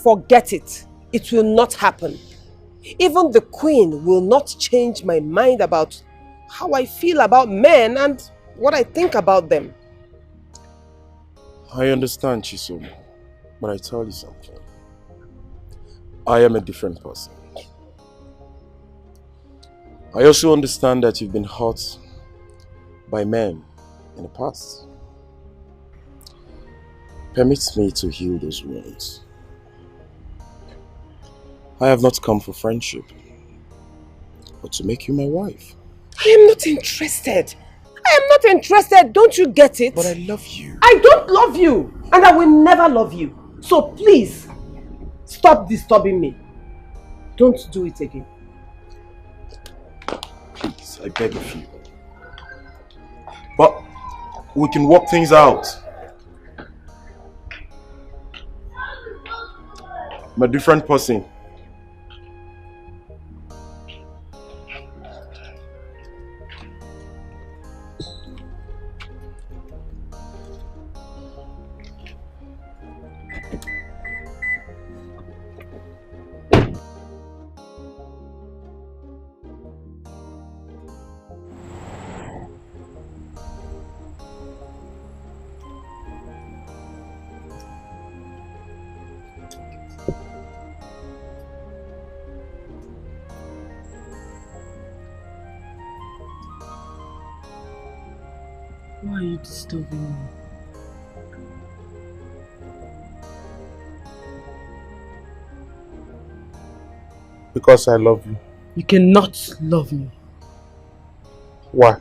Forget it. It will not happen. Even the queen will not change my mind about how I feel about men and what I think about them. I understand, Chisom, but I tell you something. I am a different person. I also understand that you've been hurt by men in the past. Permit me to heal those wounds. I have not come for friendship, but to make you my wife. I am not interested. I am not interested. Don't you get it? But I love you. I don't love you. And I will never love you. So please, stop disturbing me. Don't do it again. Please, I beg of you. But we can work things out. I'm a different person. Why are you disturbing me? Because I love you. You cannot love me. Why?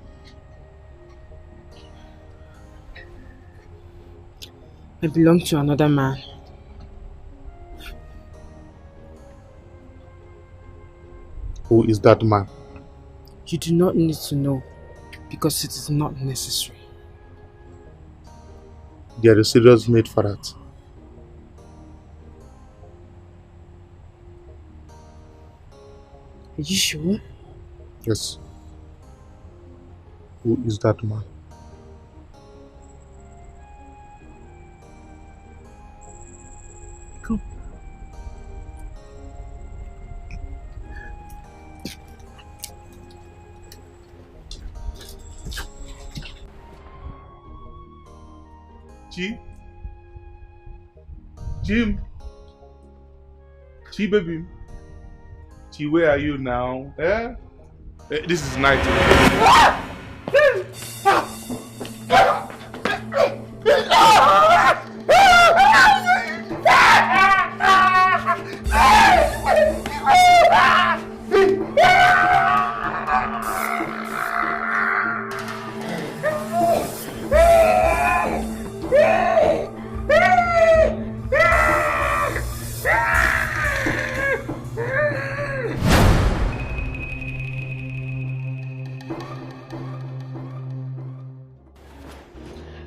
I belong to another man. Who is that man? You do not need to know, because it is not necessary. There is serious need for that. Are you sure? Yes. Who is that man? Come. Jim, baby. Where are you now? Eh? This is night.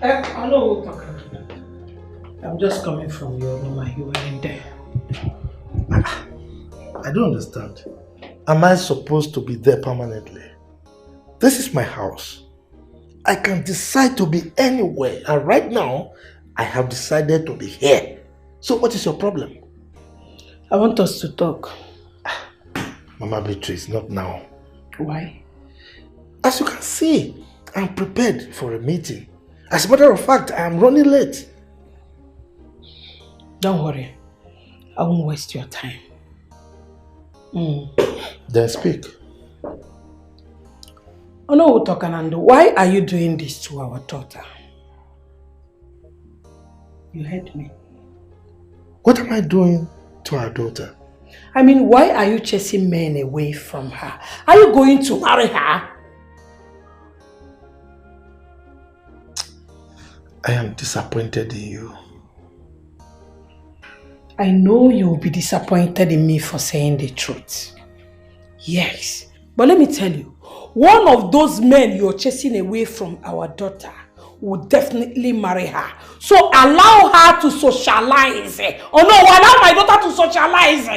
I know what you're talking about. I'm just coming from your room and you were in there. I don't understand. Am I supposed to be there permanently? This is my house. I can decide to be anywhere, and right now, I have decided to be here. So what is your problem? I want us to talk. Mama Beatrice, not now. Why? As you can see, I'm prepared for a meeting. As a matter of fact, I am running late. Don't worry. I won't waste your time. Then speak. Oh no, Tokanando, why are you doing this to our daughter? You heard me. What am I doing to our daughter? I mean, why are you chasing men away from her? Are you going to marry her? I am disappointed in you. I know you will be disappointed in me for saying the truth. Yes, but let me tell you, one of those men you're chasing away from our daughter will definitely marry her. So allow her to socialize. Oh no, allow my daughter to socialize.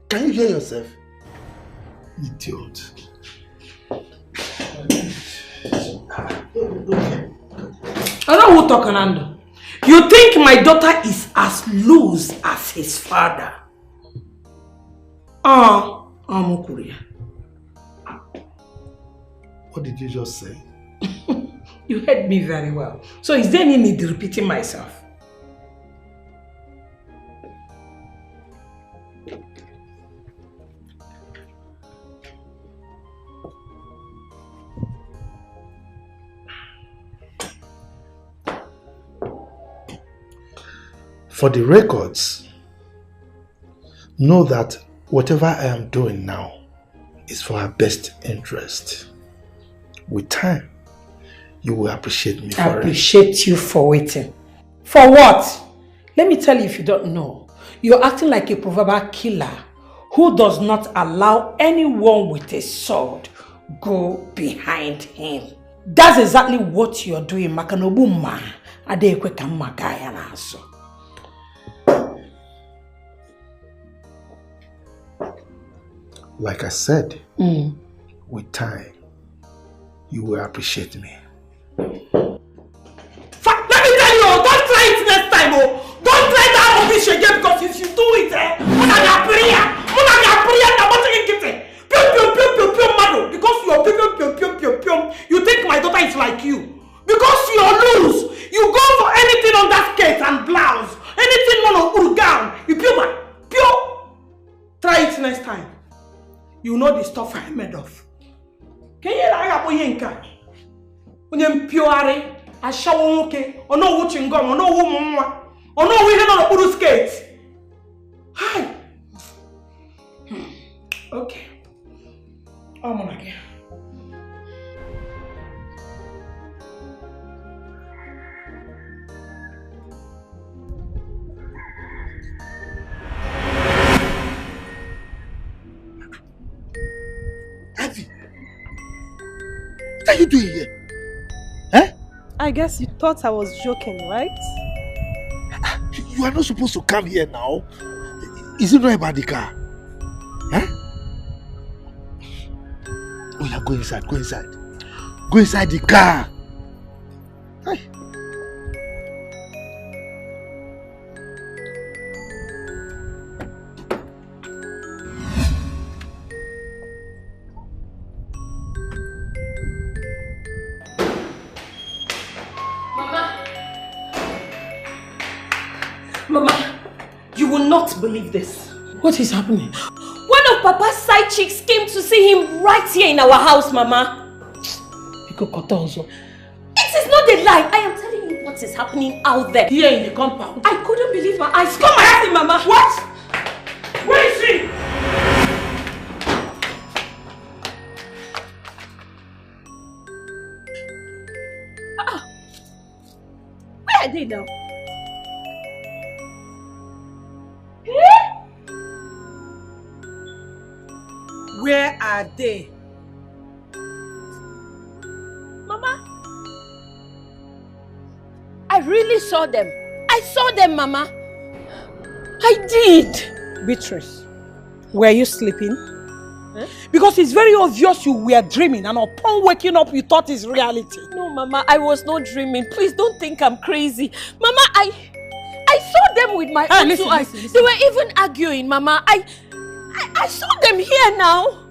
Can you hear yourself? Idiot. I know who talking, Nando. You think my daughter is as loose as his father? Nwokoye. What did you just say? You heard me very well. So is there any need repeating myself? For the records, know that whatever I am doing now is for her best interest. With time, you will appreciate me for it. Appreciate you for waiting. For what? Let me tell you if you don't know. You're acting like a proverbial killer who does not allow anyone with a sword go behind him. That's exactly what you're doing. Makanobu ma adekwe kamagaya naso. Like I said, with time, you will appreciate me. Let me tell you, don't try it next time. Don't try that rubbish again, because if you do it, you think my daughter is like you. Because you're loose. You go for anything on that skirt and blouse. Anything on a gown. You pure. Try it next time. You know the stuff I'm made of. Kenye na aga boye nka. Onye mpioare, ashawo nwoke, ono wu chingom, ono wu mumwa. Ono wu ihe no okpuru skate. Hi. Okay. Omonake. Abby, what are you doing here? Eh? I guess you thought I was joking, right? You are not supposed to come here now. Is it not about the car? Eh? Oh yeah, go inside, go inside. Go inside the car. Hey. Mama, you will not believe this. What is happening? One of Papa's side chicks came to see him right here in our house, Mama. It is not a lie. I am telling you what is happening out there. Here in the compound. I couldn't believe my eyes. Come and see, Mama. What? Where is she? Where are they now? Where are they? Mama, I really saw them. I saw them, Mama. I did. Beatrice, were you sleeping? Because it's very obvious you were dreaming, and upon waking up you thought it's reality. No, Mama, I was not dreaming. Please don't think I'm crazy. Mama, I saw them with my own two eyes. They were even arguing, Mama. I saw them here now.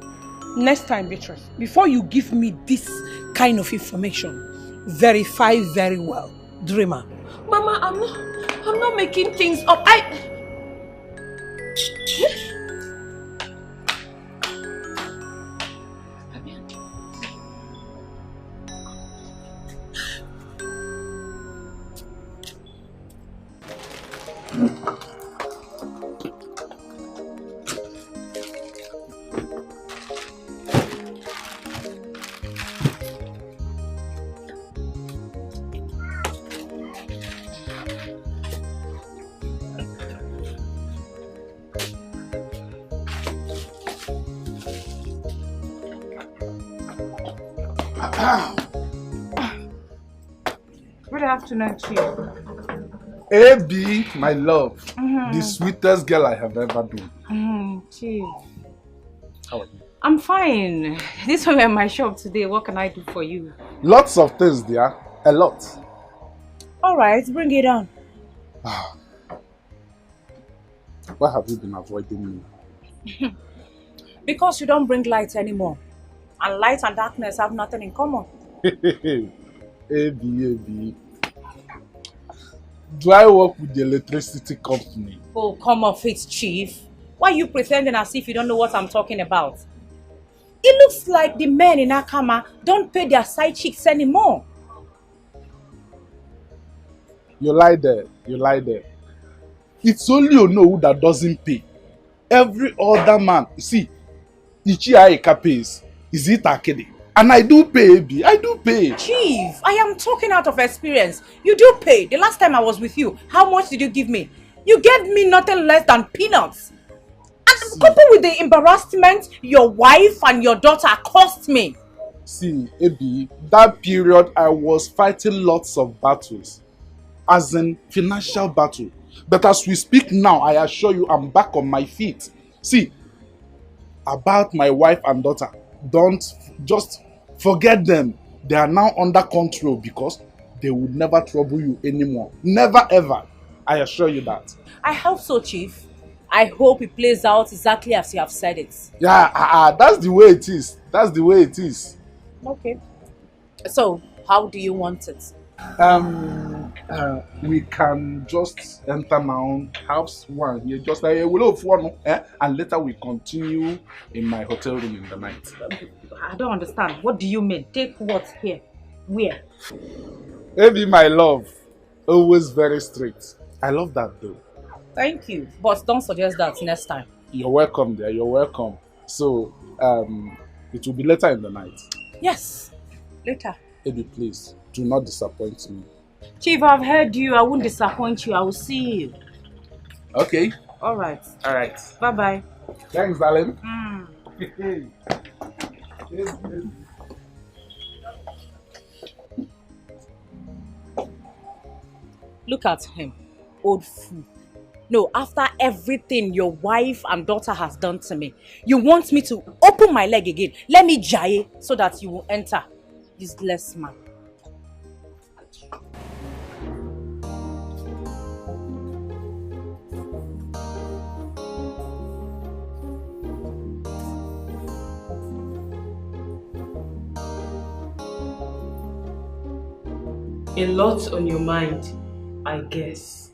Next time, Beatrice, before you give me this kind of information, verify very well. Dreamer. Mama, I'm not making things up. Good afternoon, Chief. AB, my love, the sweetest girl I have ever been. Chief. How are you? I'm fine. This one at my shop today. What can I do for you? Lots of things there, a lot. Alright, bring it on. Why have you been avoiding me? Because you don't bring light anymore. And light and darkness have nothing in common. AB. Do I work with the electricity company? Oh, come off it, Chief. Why are you pretending as if you don't know what I'm talking about? It looks like the men in Akama don't pay their side chicks anymore. You lie there. It's only Onowu that doesn't pay. Every other man, see, Ichi Aika pays. Is it Akede? And I do pay, AB. I do pay. Chief, I am talking out of experience. You do pay. The last time I was with you, how much did you give me? You gave me nothing less than peanuts. And coupled with the embarrassment your wife and your daughter cost me. See, AB, that period I was fighting lots of battles. As in financial battle. But as we speak now, I assure you I'm back on my feet. See, about my wife and daughter, don't just forget them. They are now under control because they would never trouble you anymore. Never ever. I assure you that. I hope so, Chief. I hope it plays out exactly as you have said it. Yeah, that's the way it is. That's the way it is. Okay. So, how do you want it? We can just enter now, house one. You just like a will of one, and later we continue in my hotel room in the night. I don't understand. What do you mean? Take what here? Where? Maybe my love, always very strict. I love that though. Thank you. But don't suggest that next time. You're welcome there. You're welcome. So, it will be later in the night. Yes. Later. Ebi, please, do not disappoint me. Chief, I've heard you. I won't disappoint you. I will see you. Okay. All right. All right. Bye-bye. Thanks, darling. Look at him. Old fool. No, after everything your wife and daughter has done to me, you want me to open my leg again. Let me jaye so that you will enter. Useless man. A lot on your mind, I guess.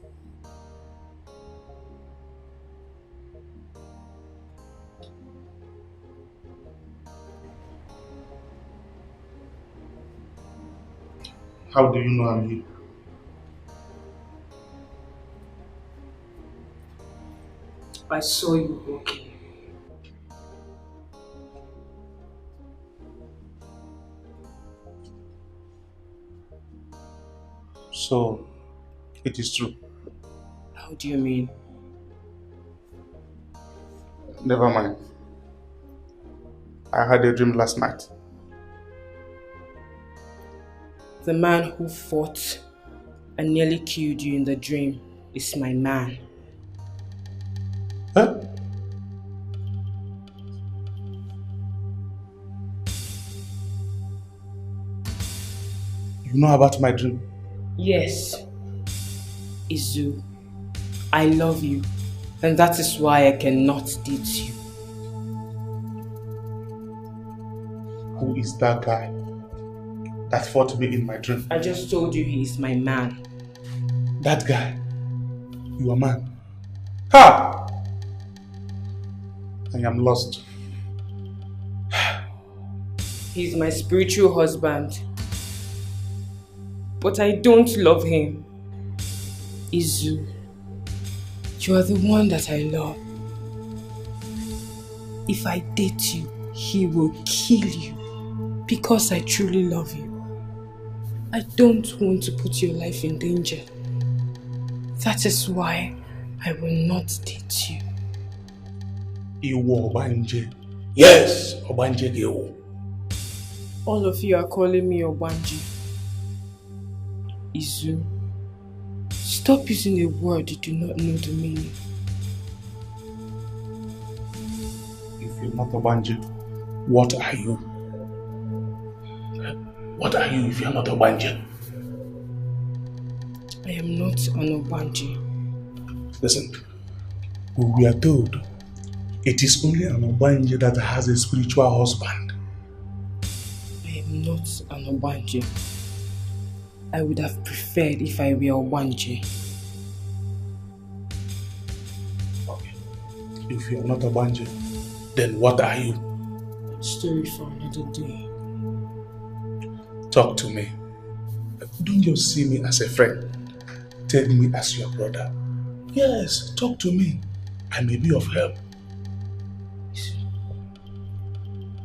How do you know I'm here? I saw you walking. So, it is true. How do you mean? Never mind. I had a dream last night. The man who fought and nearly killed you in the dream is my man. Huh? You know about my dream? Yes. Izu, I love you, and that is why I cannot date you. Who is that guy that fought me in my dream? I just told you he is my man. That guy? Your man? Ha! I am lost. He's my spiritual husband. But I don't love him. Izu, you are the one that I love. If I date you, he will kill you because I truly love you. I don't want to put your life in danger. That is why I will not date you. Iwo Obanje. Yes, Obanje Geo. All of you are calling me Obanji. Izu, stop using a word you do not know the meaning. If you're not Obanje, what are you? What are you if you're not Obanje? I am not an Obanji. Listen, we are told it is only an Obanje that has a spiritual husband. I am not an Obanji. I would have preferred if I were Obanji. Okay. If you're not Obanji, then what are you? Story for another day. Talk to me. Don't just see me as a friend. Take me as your brother. Yes, talk to me. I may be of help.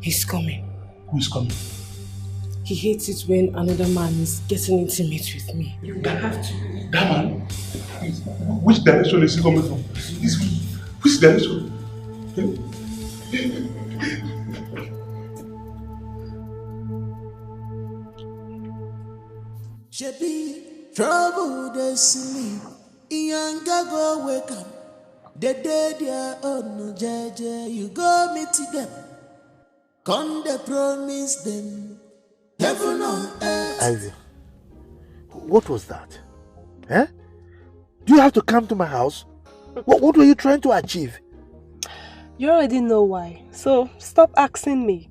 He's coming. Who is coming? He hates it when another man is getting intimate with me. You have to. That man? Which direction is he coming from? Which direction? Shebi, trouble they sleep. Iyanga go wake up. The dead ya no jeje. You go meet them. Come they promise them. Heaven on earth. Ivy, what was that? Eh? Do you have to come to my house? What were you trying to achieve? You already know why, so stop asking me.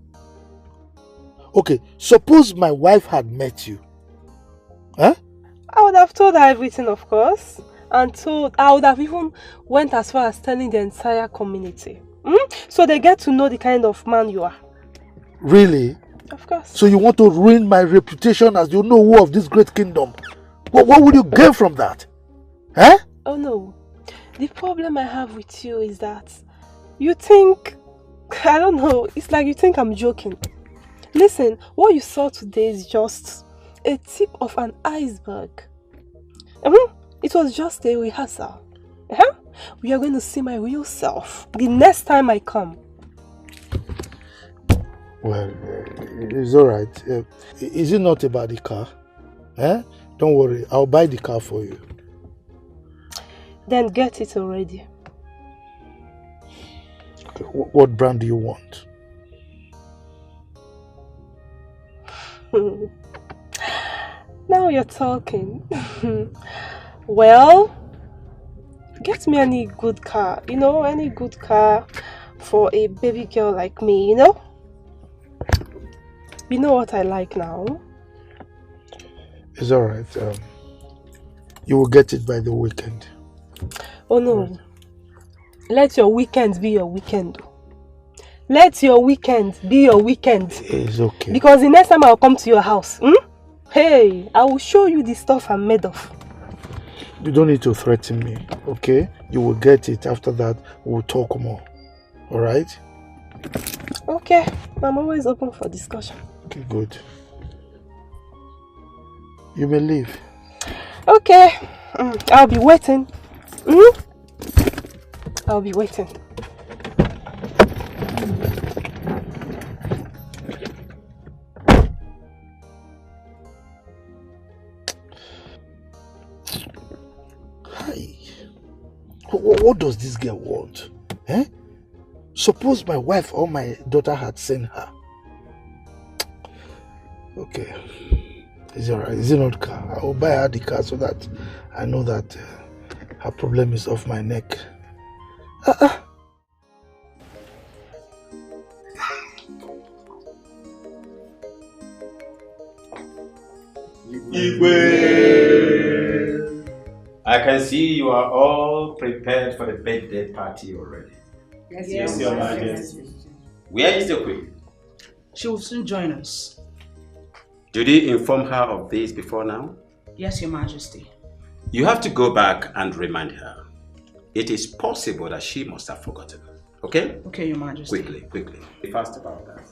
Okay, suppose my wife had met you. Huh? I would have told her everything, of course. And I would have even went as far as telling the entire community. So they get to know the kind of man you are. Really? Of course. So you want to ruin my reputation as the Onowu of this great kingdom? What will you gain from that? Eh? Oh no. The problem I have with you is that you think, I don't know, it's like you think I'm joking. Listen, what you saw today is just a tip of an iceberg. It was just a rehearsal. We are going to see my real self the next time I come. Well, it's alright. Is it not about the car? Don't worry, I'll buy the car for you. Then get it already. Okay, what brand do you want? Now you're talking. Well, get me any good car, any good car for a baby girl like me, You know what I like now? It's alright. You will get it by the weekend. Oh no. Let your weekend be your weekend. Let your weekend be your weekend. It's okay. Because the next time I'll come to your house, hey, I will show you the stuff I'm made of. You don't need to threaten me, okay? You will get it. After that, we'll talk more. Alright? Okay. I'm always open for discussion. Okay, good. You may leave. Okay. I'll be waiting. I'll be waiting. Hi. What does this girl want? Suppose my wife or my daughter had sent her. Okay. It's alright. Is it not car? I will buy her the car so that I know that her problem is off my neck. Igwe! I can see you are all prepared for the birthday party already. Yes, Your Majesty. Where is the Queen? She will soon join us. Did you inform her of this before now? Yes, Your Majesty. You have to go back and remind her. It is possible that she must have forgotten. Okay? Okay, Your Majesty. Quickly. Be fast about that.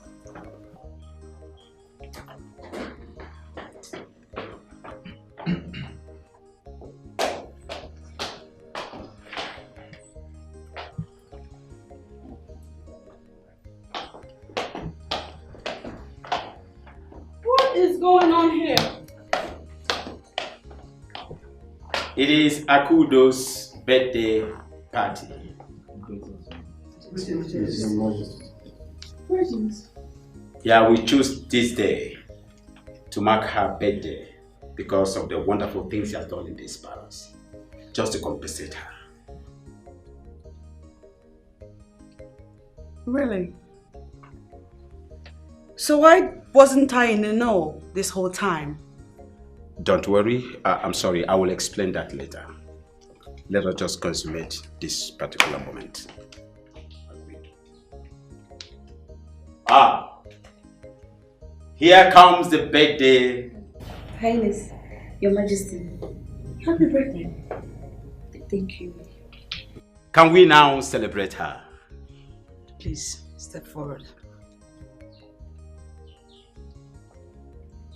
What is going on here? It is Akudo's birthday party. Greetings. Yeah, we choose this day to mark her birthday because of the wonderful things she has done in this palace. Just to compensate her. Really? So why wasn't I in the know this whole time? Don't worry, I'm sorry, I will explain that later. Let us just consummate this particular moment. Here comes the birthday. Highness, Your Majesty. Happy birthday. Thank you. Can we now celebrate her? Please, step forward.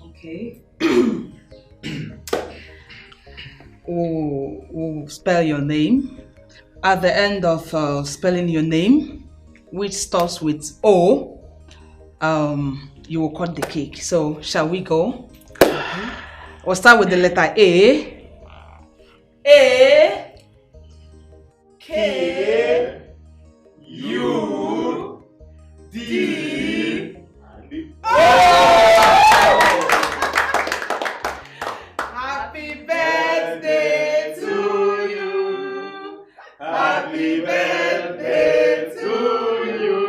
Okay. We'll spell your name. At the end of spelling your name, which starts with O, you will cut the cake. So, shall we go? We'll start with the letter A. A. K. U. D. Happy birthday to you. Happy birthday to you.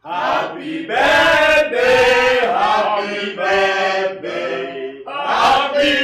Happy birthday. Happy birthday. Happy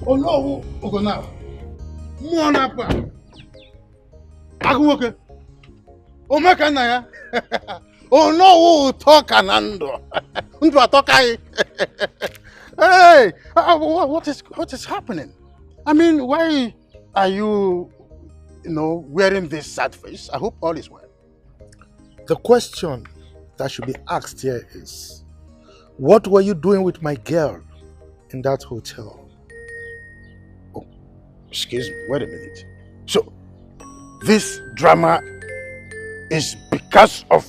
Oh no, Ogona. Muanapa. Agumoke. Omeka na ya. Oh no, talk anando. Untu atokai. Hey, what is happening? I mean, why are you wearing this sad face? I hope all is well. The question that should be asked here is, what were you doing with my girl in that hotel? Oh, excuse me, wait a minute. So, this drama is because of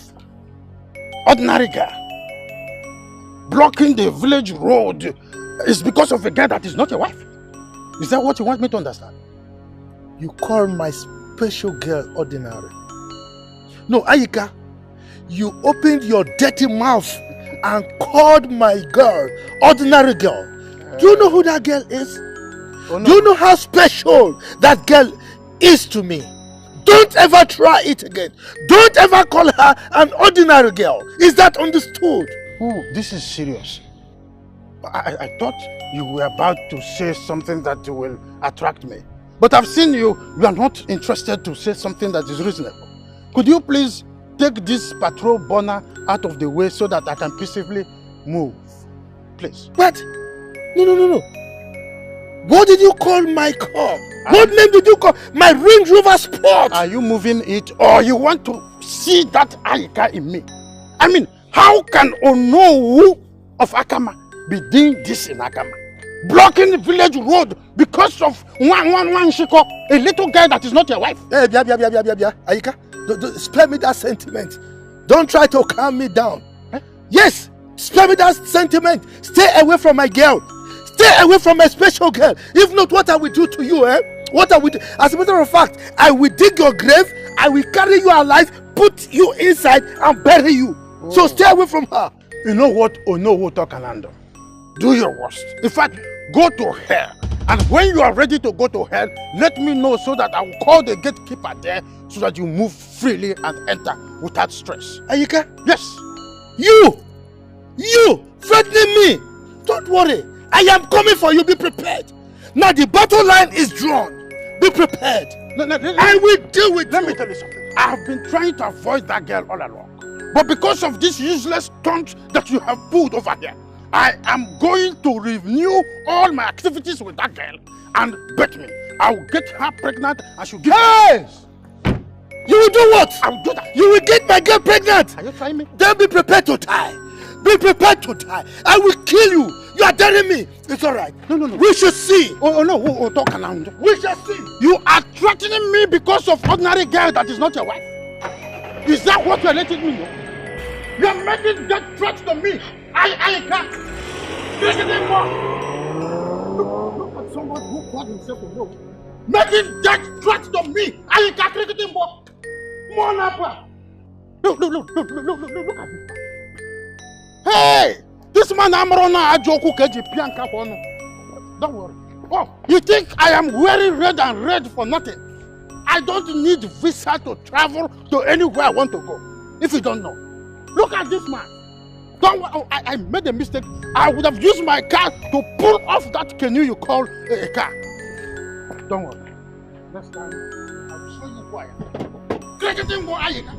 ordinary girl blocking the village road is because of a girl that is not your wife? Is that what you want me to understand? You call my special girl ordinary? No, Ayika, you opened your dirty mouth and called my girl ordinary girl. Do you know who that girl is? Oh, no. Do you know how special that girl is to me? Don't ever try it again. Don't ever call her an ordinary girl. Is that understood? Oh, this is serious. I thought you were about to say something that will attract me. But I've seen you are not interested to say something that is reasonable. Could you please take this patrol burner out of the way so that I can peacefully move? Please. What? No. What did you call my car? What name did you call my Range Rover Sport? Are you moving it or you want to see that Ayika in me? I mean, how can Onowu of Akama be doing this in Akama? Blocking the village road because of one Shiko, a little guy that is not your wife. Hey, Ayika, spare me that sentiment. Don't try to calm me down. Eh? Yes, spare me that sentiment. Stay away from my girl. Stay away from my special girl. If not, what I will do to you, eh? What I will do? As a matter of fact, I will dig your grave, I will carry you alive, put you inside and bury you. Oh. So stay away from her. You know what? Onowu Tokanando. Do your worst. In fact, go to hell. And when you are ready to go to hell, let me know so that I will call the gatekeeper there so that you move freely and enter without stress. Ayika? Yes. You threatening me. Don't worry. I am coming for you. Be prepared. Now the battle line is drawn. Be prepared. I will deal with you. Let me tell you something. I have been trying to avoid that girl all along. But because of this useless stunt that you have pulled over here, I am going to renew all my activities with that girl and bet me I will get her pregnant and she'll give Yes! You will do what? I will do that. You will get my girl pregnant. Are you trying me? Then be prepared to die. Be prepared to die. I will kill you. You are daring me. It's alright. No. We shall see. Oh no, talk around. We shall see. You are threatening me because of ordinary girl that is not your wife. Is that what you are letting me know? You are making that threat to me. I can't. Look at someone who called himself a no. Making that threat to me. I can't cricket him. Look at this. Hey! This man Amrona Ajoku Keji Pianka Hono. Don't worry. Oh, you think I am wearing red for nothing? I don't need visa to travel to anywhere I want to go. If you don't know. Look at this man. Don't worry. Oh, I made a mistake. I would have used my car to pull off that canoe you call a car. Don't worry. Next time, I will show you who I am. Cricketing boy, Ayika.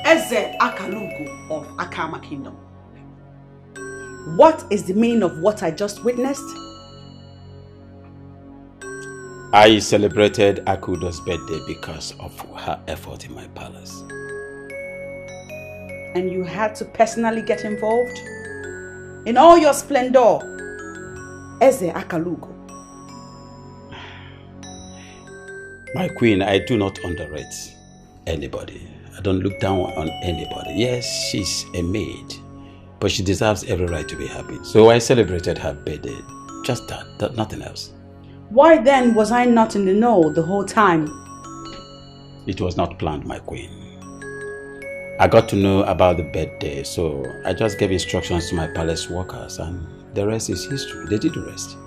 Eze Akalugo of Akama Kingdom. What is the meaning of what I just witnessed? I celebrated Akudo's birthday because of her effort in my palace. And you had to personally get involved? In all your splendor, Eze Akalugo. My queen, I do not underrate anybody. I don't look down on anybody. Yes, she's a maid, but she deserves every right to be happy. So I celebrated her birthday. Just that, nothing else. Why then was I not in the know the whole time? It was not planned, my queen. I got to know about the birthday, so I just gave instructions to my palace workers, and the rest is history. They did the rest.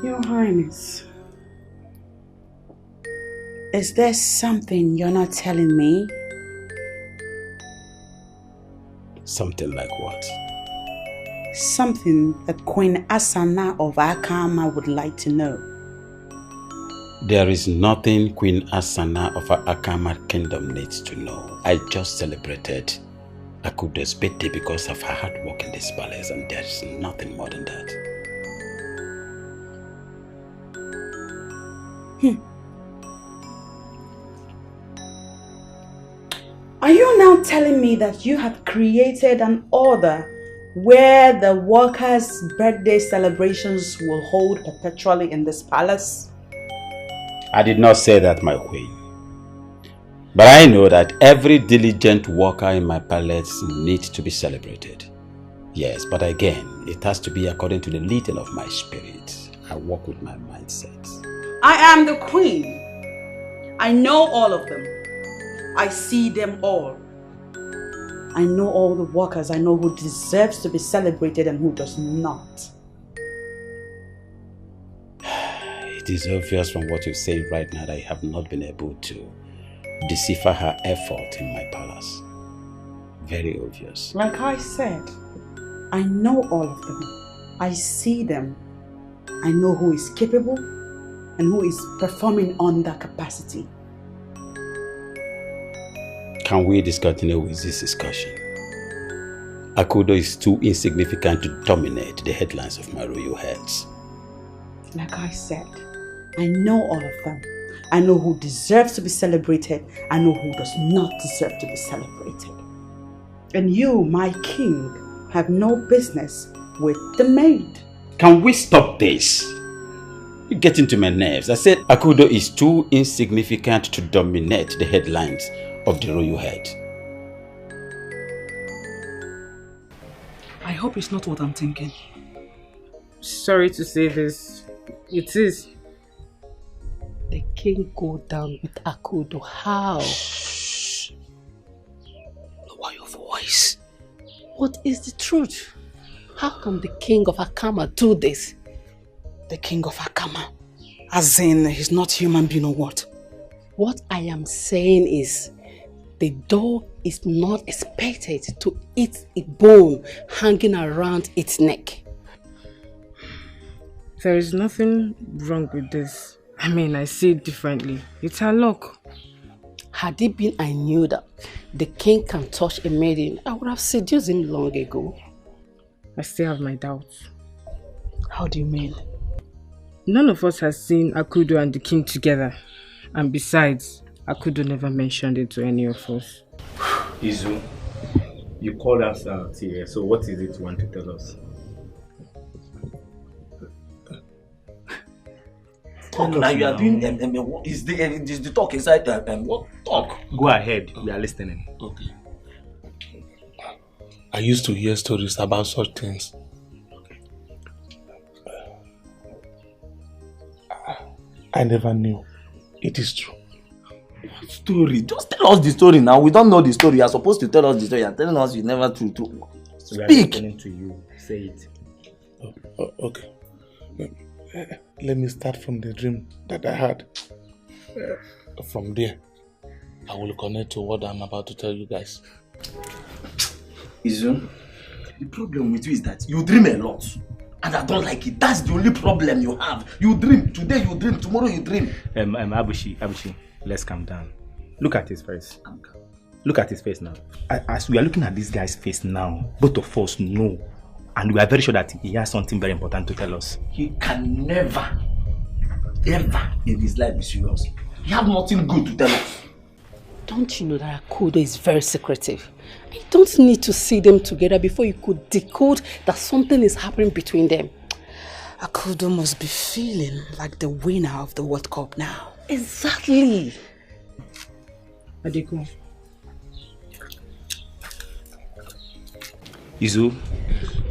Your Highness, Is there something you're not telling me? Something like what? Something that Queen Asana of Akama would like to know. There is nothing Queen Asana of Akama Kingdom needs to know. I just celebrated Akudo's birthday because of her hard work in this palace, and there's nothing more than that. Are you now telling me that you have created an order where the workers' birthday celebrations will hold perpetually in this palace? I did not say that, my queen. But I know that every diligent worker in my palace needs to be celebrated. Yes, but again, it has to be according to the leading of my spirit. I work with my mindset. I am the queen. I know all of them. I see them all. I know all the workers. I know who deserves to be celebrated and who does not. It is obvious from what you say right now that I have not been able to decipher her effort in my palace. Very obvious. Like I said, I know all of them. I see them. I know who is capable and who is performing under capacity. Can we discontinue with this discussion? Akudo is too insignificant to dominate the headlines of my royal heads. Like I said, I know all of them. I know who deserves to be celebrated. I know who does not deserve to be celebrated. And you, my king, have no business with the maid. Can we stop this? You're getting to my nerves. I said Akudo is too insignificant to dominate the headlines of the royal head. I hope it's not what I'm thinking. Sorry to say this. It is. The king go down with Akudo. How? Shh. Lower your voice. What is the truth? How can the king of Akama do this? The king of Akama? As in, he's not human being or what? What I am saying is, the dog is not expected to eat a bone hanging around its neck. There is nothing wrong with this. I mean, I see it differently. It's her luck. Had it been I knew that the king can touch a maiden, I would have seduced him long ago. I still have my doubts. How do you mean? None of us has seen Akudo and the king together. And besides, Akudo never mentioned it to any of us. Izu, you called us out here, so what is it you want to tell us? Talk now, you are doing what is the talk inside what talk? Go ahead, we are listening. Okay. I used to hear stories about such things. I never knew. It is true. What story? Just tell us the story now. We don't know the story. You are supposed to tell us the story. You are telling us you never true. So we are Speak. listening to you. Say it. Okay. Let me start from the dream that I had. From there, I will connect to what I'm about to tell you guys. Izu, the problem with you is that you dream a lot. And I don't like it. That's the only problem you have. You dream. Today you dream. Tomorrow you dream. Abushi, let's calm down. Look at his face. Look at his face now. As we are looking at this guy's face now, both of us know. And we are very sure that he has something very important to tell us. He can never, ever in his life be serious. He has nothing good to tell us. Don't you know that Akudo is very secretive? You don't need to see them together before you could decode that something is happening between them. Akudo must be feeling like the winner of the World Cup now. Exactly. Adeko. Izu,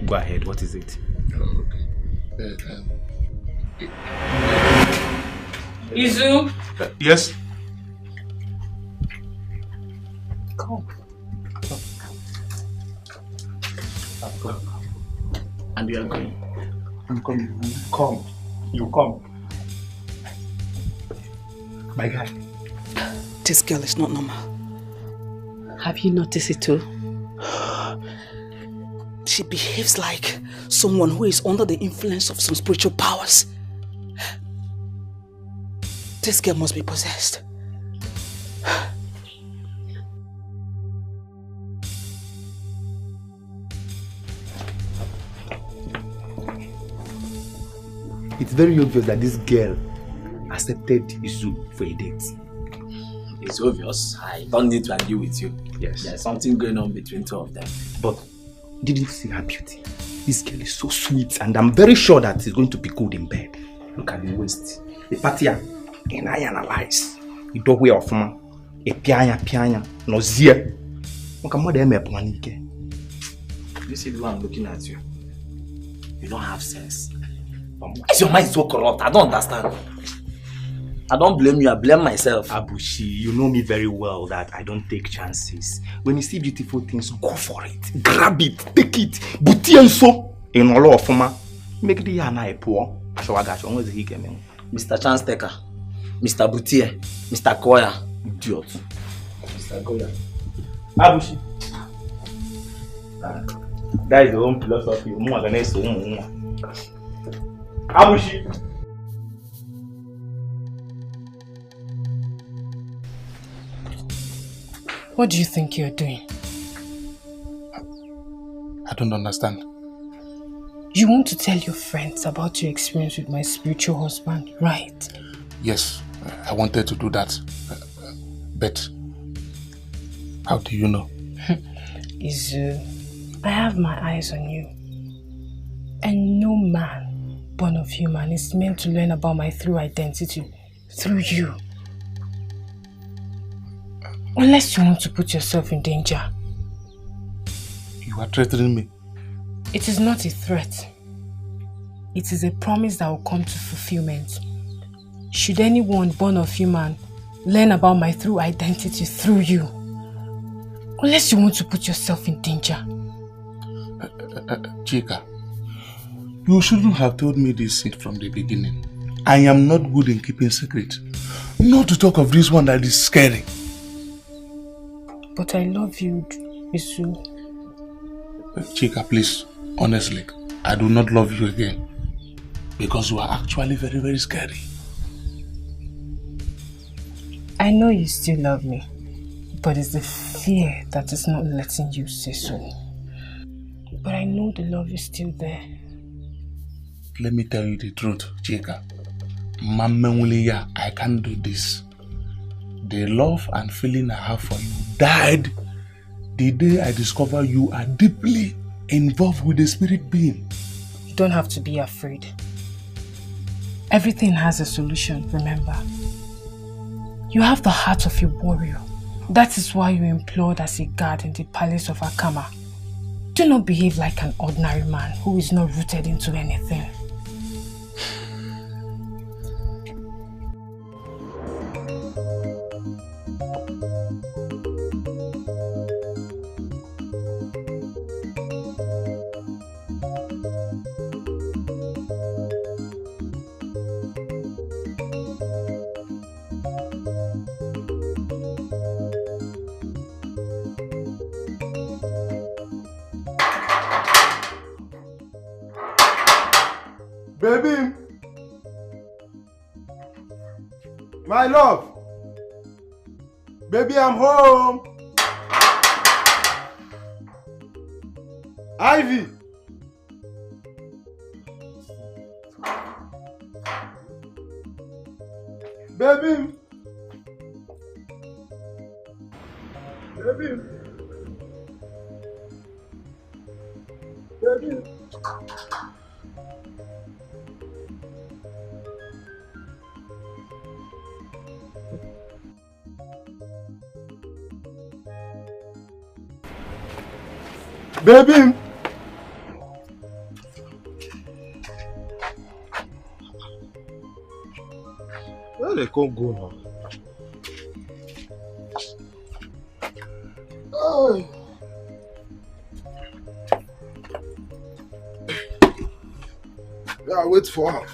go ahead. What is it? Izu? Yes? Come. And you are going. I'm coming. Come. You come. My guy, This girl is not normal. Have you noticed it too? She behaves like someone who is under the influence of some spiritual powers. This girl must be possessed. It's very obvious that this girl accepted Izu for a date. It's obvious. I don't need to argue with you. Yes. There's something going on between two of them. But did you see her beauty? This girl is so sweet, and I'm very sure that she's going to be good in bed. Look at the waist, the patia, and I analyze. The doorway of man, a pianya, no zia. What am I there, Planike? You see the one looking at you. You don't have sense. Why is your mind so corrupt? I don't understand. I don't blame you, I blame myself. Abushi, you know me very well that I don't take chances. When you see beautiful things, go for it. Grab it, take it. Buti and so. In all of forma, make the yana poor. So I got you. What's he coming? Mr. Chance Taker, Mr. Butie, Mr. Koya. Idiot. Mr. Koya. Abushi. That is the own philosophy. Abushi. What do you think you're doing? I don't understand. You want to tell your friends about your experience with my spiritual husband, right? Yes, I wanted to do that. But how do you know? Izu, I have my eyes on you. And no man born of human is meant to learn about my true identity through you. Unless you want to put yourself in danger. You are threatening me. It is not a threat. It is a promise that will come to fulfillment. Should anyone born of human learn about my true identity through you, unless you want to put yourself in danger. Chika, you shouldn't have told me this from the beginning. I am not good in keeping secret. Not to talk of this one that is scary. But I love you, Isu. Chika, please, honestly, I do not love you again. Because you are actually very, very scary. I know you still love me, but it's the fear that is not letting you say so. But I know the love is still there. Let me tell you the truth, Chika. I can't do this. The love and feeling I have for you died the day I discovered you are deeply involved with the spirit being. You don't have to be afraid. Everything has a solution, remember. You have the heart of a warrior. That is why you employed as a guard in the palace of Akama. Do not behave like an ordinary man who is not rooted into anything. Baby, my love, baby, I'm home. Ivy, baby, baby, baby. Baby! Where they can't go now? Oh. Yeah, wait for her.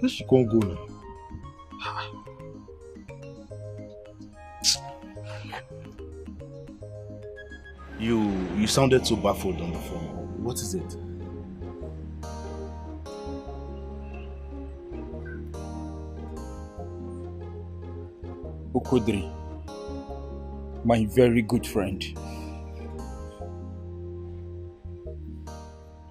Where she can't go now? You sounded so baffled on the phone. What is it? Okodri, my very good friend.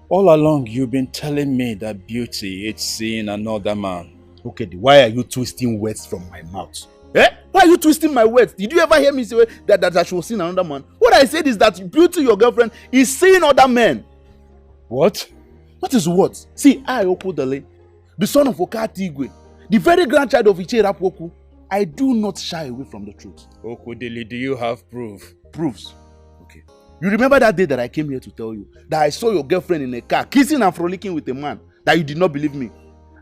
All along you've been telling me that beauty is seeing another man. Okay, why are you twisting words from my mouth? Eh? Why are you twisting my words? Did you ever hear me say that she was seeing another man? What I said is that beauty, your girlfriend, is seeing other men. What? What is what? See, I, Okodale, the son of Okati Igwe, the very grandchild of Iche Rapwoku, I do not shy away from the truth. Okodele, do you have proof? Proofs? Okay. You remember that day that I came here to tell you that I saw your girlfriend in a car kissing and frolicking with a man, that you did not believe me?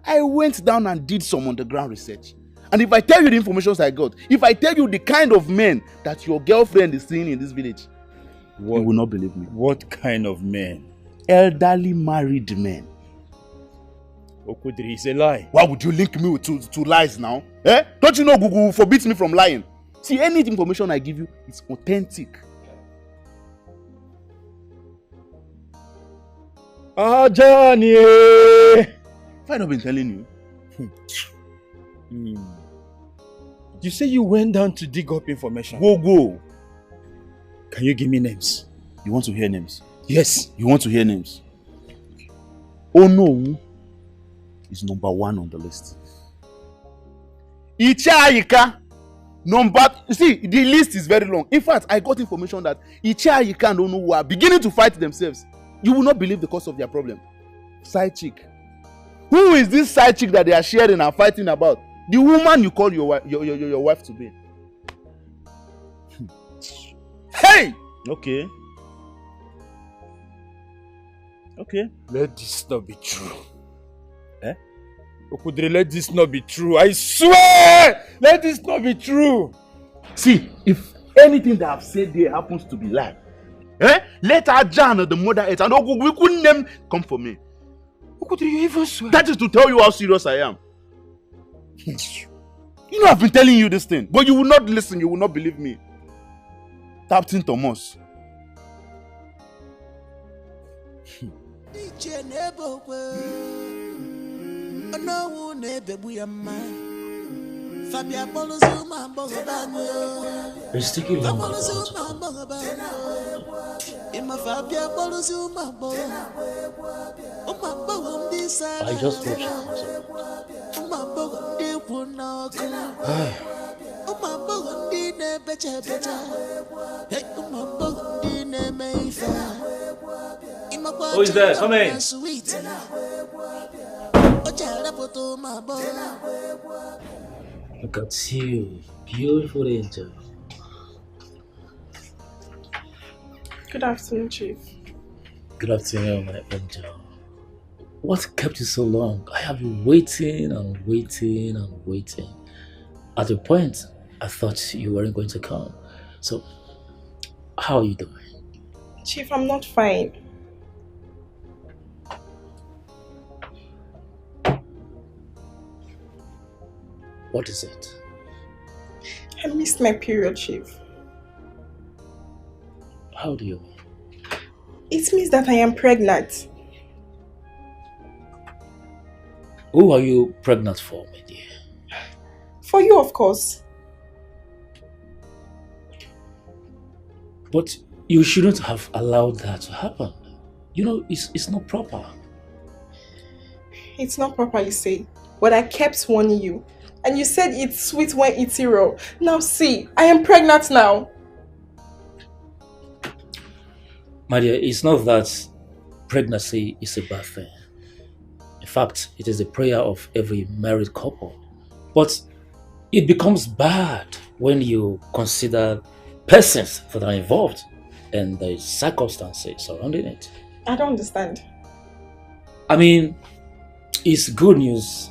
I went down and did some underground research. And if I tell you the information I got, if I tell you the kind of men that your girlfriend is seeing in this village, you will not believe me. What kind of men? Elderly married men. Okodri, is a lie. Why would you link me to lies now? Eh? Don't you know Google forbids me from lying? See, any information I give you is authentic. Ah, Johnny! Have I not been telling you? You say you went down to dig up information. Go. Can you give me names? You want to hear names? Yes. You want to hear names? Oh no. Is number 1 on the list. Ichayika, you see, the list is very long. In fact, I got information that Ichayika and Onu are beginning to fight themselves. You will not believe the cause of their problem. Side chick. Who is this side chick that they are sharing and fighting about? The woman you call your wife to be. Hey! Okay. Let this not be true. Eh? Okodri, let this not be true. I swear! Let this not be true. See, if anything that I've said there happens to be lie, let Ajan, the mother, and we couldn't name come for me. Okodri, you even swear? That is to tell you how serious I am. You know I've been telling you this thing, but you will not listen, you will not believe me. Captain Thomas. It's taking long. I just watched Who is there? Come in. Look at you, beautiful angel. Good afternoon, Chief. Good afternoon, my angel. What kept you so long? I have been waiting and waiting and waiting. At a point, I thought you weren't going to come. So, how are you doing? Chief, I'm not fine. What is it? I missed my period, Chief. How do you mean? It means that I am pregnant. Who are you pregnant for, my dear? For you, of course. But you shouldn't have allowed that to happen. You know, it's not proper. It's not proper, you say. But I kept warning you. And you said it's sweet when it's raw. Now see, I am pregnant now. My dear, it's not that pregnancy is a bad thing. In fact, it is a prayer of every married couple. But it becomes bad when you consider persons that are involved and the circumstances surrounding it. I don't understand. I mean, it's good news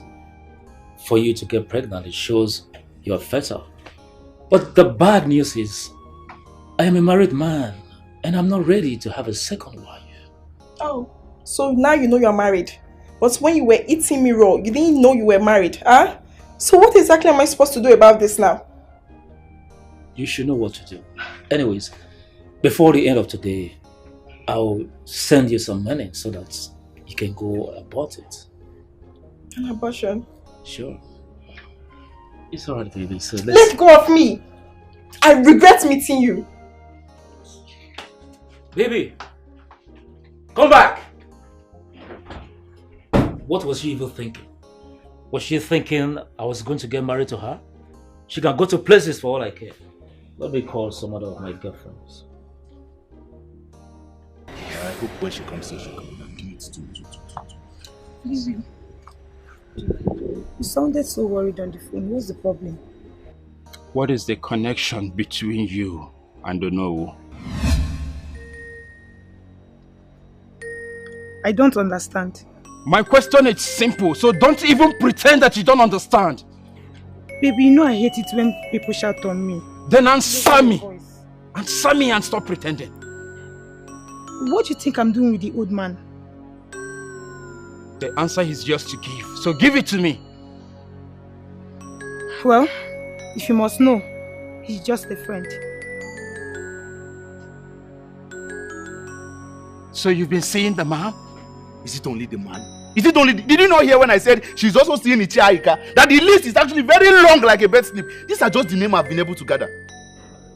for you to get pregnant. It shows you're fertile. But the bad news is, I am a married man and I'm not ready to have a second wife. Oh, so now you know you're married. But when you were eating me raw, you didn't know you were married, huh? So what exactly am I supposed to do about this now? You should know what to do. Anyways, before the end of today, I'll send you some money so that you can go abort it. An abortion? Sure. It's alright, baby. So Let go of me! I regret meeting you. Baby! Come back! What was she even thinking? Was she thinking I was going to get married to her? She can go to places for all I care. Let me call some other of my girlfriends. I hope when she comes here, she'll come and give it to. Baby, you sounded so worried on the phone. What's the problem? What is the connection between you and Onowu? I don't understand. My question is simple, so don't even pretend that you don't understand. Baby, you know I hate it when people shout on me. Then answer me. Answer me and stop pretending. What do you think I'm doing with the old man? The answer is yours to give, so give it to me. Well, if you must know, he's just a friend. So you've been seeing the man? Is it only the man? Is it only... Did you not hear when I said she's also seeing Ichiaika? That the list is actually very long like a bed slip. These are just the names I've been able to gather.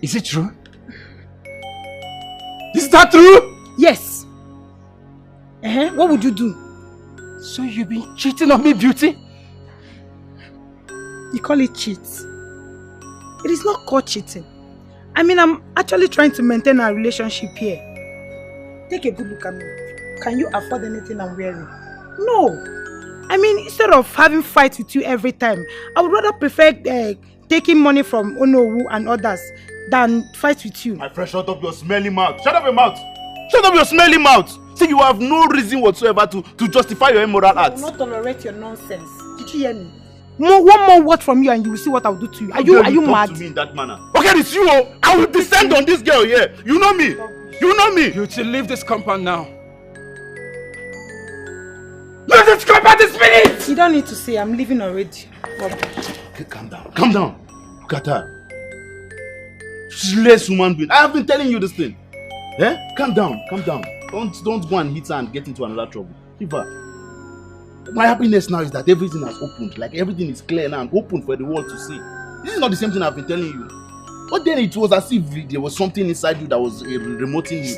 Is it true? Is that true? Yes. What would you do? So you've been cheating on me, Beauty? You call it cheat? It is not called cheating. I mean, I'm actually trying to maintain our relationship here. Take a good look at me. Can you afford anything I'm wearing? No. I mean, instead of having fights with you every time, I would rather prefer taking money from Onowu and others than fight with you. My friend, shut up your smelly mouth. Shut up your mouth. Shut up your smelly mouth. See, you have no reason whatsoever to justify your immoral acts. I will not tolerate your nonsense. Did you hear me? One more word from you and you will see what I will do to you. Are you mad? Talk to me in that manner. Okay, it's you. I will descend on this girl here. You know me. You know me. You should leave this compound now. Leave this compound this minute. You don't need to say I'm leaving already. Okay, calm down. Calm down. Look at her. She's less human being. I have been telling you this thing. Eh? Calm down. Calm down. Don't go and hit her and get into another trouble. Leave her. My happiness now is that everything has opened. Like everything is clear now and open for the world to see. This is not the same thing I've been telling you. But then it was as if there was something inside you that was remoting you.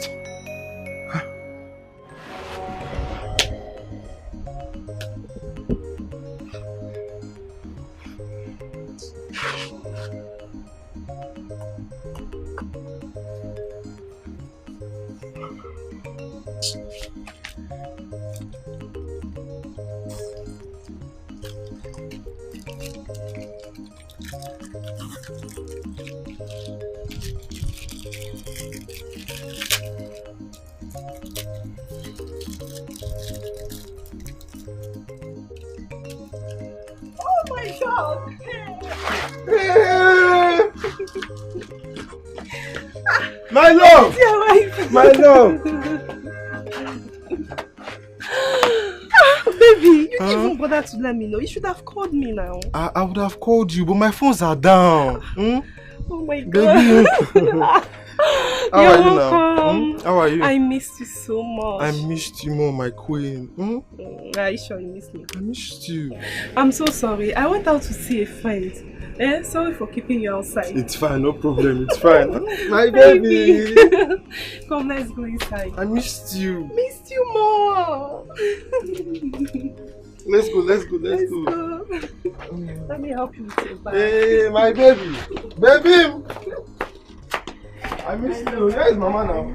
My love! My love! Baby, you didn't even bother to let me know. You should have called me now. I would have called you, but my phones are down. Oh my God. Baby. How You're are you welcome. now? How are you? I missed you so much. I missed you more, my queen. Are you sure you missed me? I missed you. I'm so sorry. I went out to see a friend. Sorry for keeping you outside. It's fine, no problem. It's fine. My baby. Come, let's go inside. I missed you. Missed you more. Let's go. Let me help you with your bag. Hey, my baby. Baby. I missed you. Where is Mama now?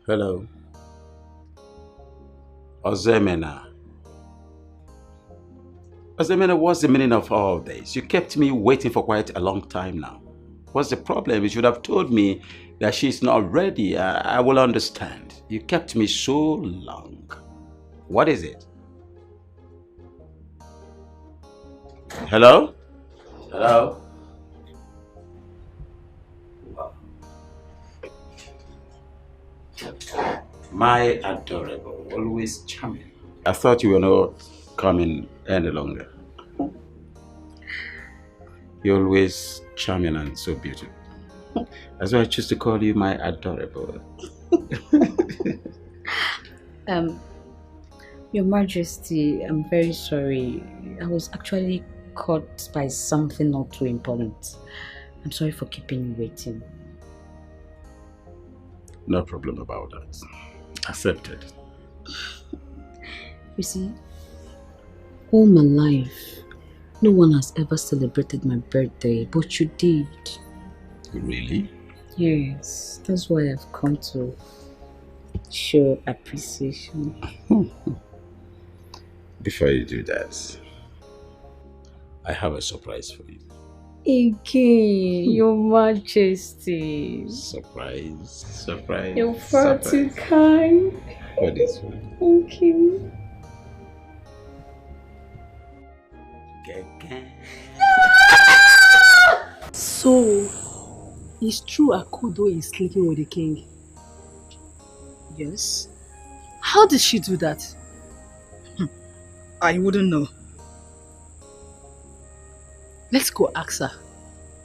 Hello. Ozemena. Azemene, what's the meaning of all this? You kept me waiting for quite a long time now. What's the problem? You should have told me that she's not ready. I will understand. You kept me so long. What is it? Hello? Hello? My adorable, always charming. I thought you were not coming any longer. You're always charming and so beautiful. That's why I choose to call you my adorable. Your Majesty, I'm very sorry. I was actually caught by something not too important. I'm sorry for keeping you waiting. No problem about that. Accepted. You see, all my life, no one has ever celebrated my birthday, but you did. Really? Yes, that's why I've come to show appreciation. Before you do that, I have a surprise for you. Again, Your Majesty. Surprise, surprise. You're far too kind. What is it? Thank you. So, it's true Akudo is sleeping with the king? Yes. How did she do that? I wouldn't know. Let's go ask her.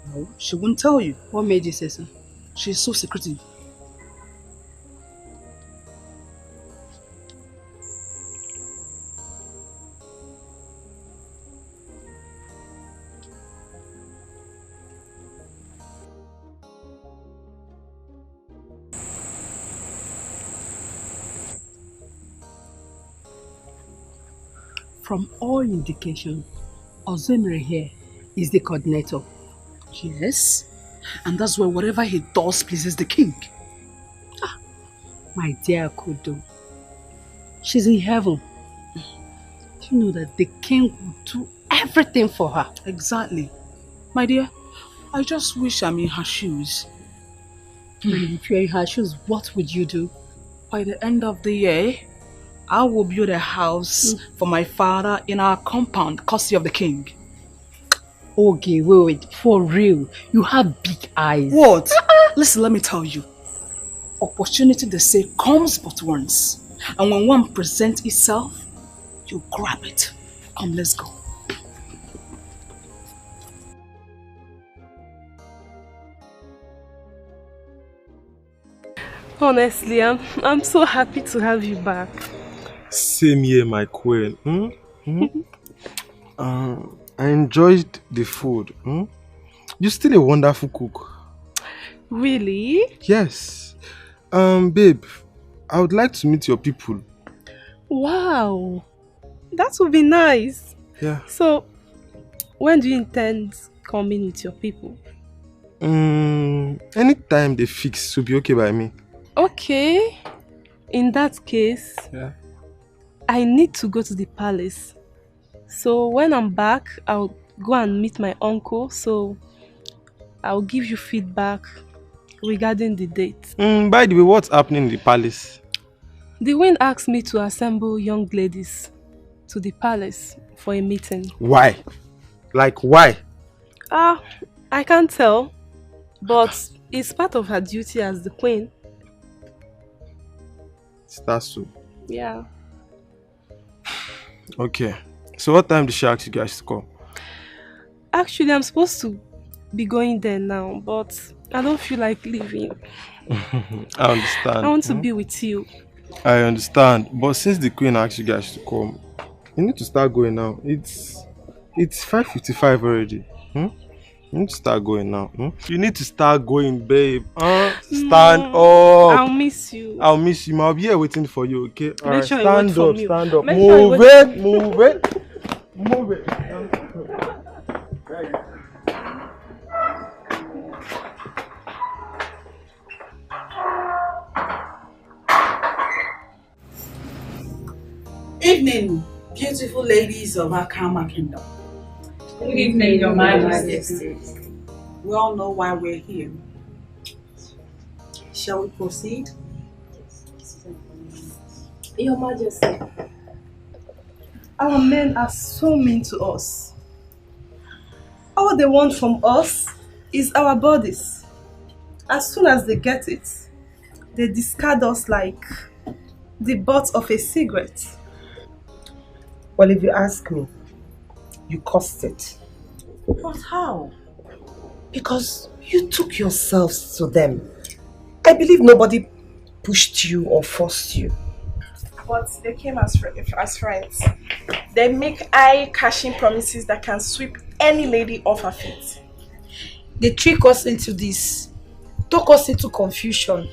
No, she won't tell you. What made you say so? She's so secretive. From all indication, Ozemere here is the coordinator. Yes, and that's why whatever he does pleases the king. My dear Kudo, she's in heaven. You know that the king will do everything for her. Exactly. My dear, I just wish I'm in her shoes. If you're in her shoes, what would you do? By the end of the year, I will build a house for my father in our compound, courtesy of the king. Okay, wait, for real, you have big eyes. What? Listen, let me tell you. Opportunity, they say, comes but once. And when one presents itself, you grab it. Come, let's go. Honestly, I'm so happy to have you back. Same here, my queen. I enjoyed the food. You're still a wonderful cook. Really? Yes. Babe, I would like to meet your people. Wow, that would be nice. Yeah. So, when do you intend coming with your people? Anytime they fix will be okay by me. Okay. In that case, yeah, I need to go to the palace. So when I'm back, I'll go and meet my uncle. So I'll give you feedback regarding the date. By the way, what's happening in the palace? The wind asked me to assemble young ladies to the palace for a meeting. Why? Like why? I can't tell, but it's part of her duty as the queen. That's so. Yeah. Okay. So what time did she ask you guys to come? Actually, I'm supposed to be going there now, but I don't feel like leaving. I understand. I want to be with you. I understand. But since the queen asked you guys to come, you need to start going now. It's 5:55 already. You need to start going now. You need to start going, babe. Stand up. I'll miss you. I'll miss you. I'll be here waiting for you, okay? Make Alright, sure stand you wait up, for me. stand up. Make sure you Move wait it, for me. move it. Move it. Evening, Beautiful ladies of our Karma Kingdom. Good evening, Your Majesty. We all know why we're here. Shall we proceed? Your Majesty, our men are so mean to us. All they want from us is our bodies. As soon as they get it, they discard us like the butt of a cigarette. Well, if you ask me, you caused it. But how? Because you took yourselves to them. I believe nobody pushed you or forced you. But they came as friends. They make eye-catching promises that can sweep any lady off her feet. They trick us into this, talk us into confusion.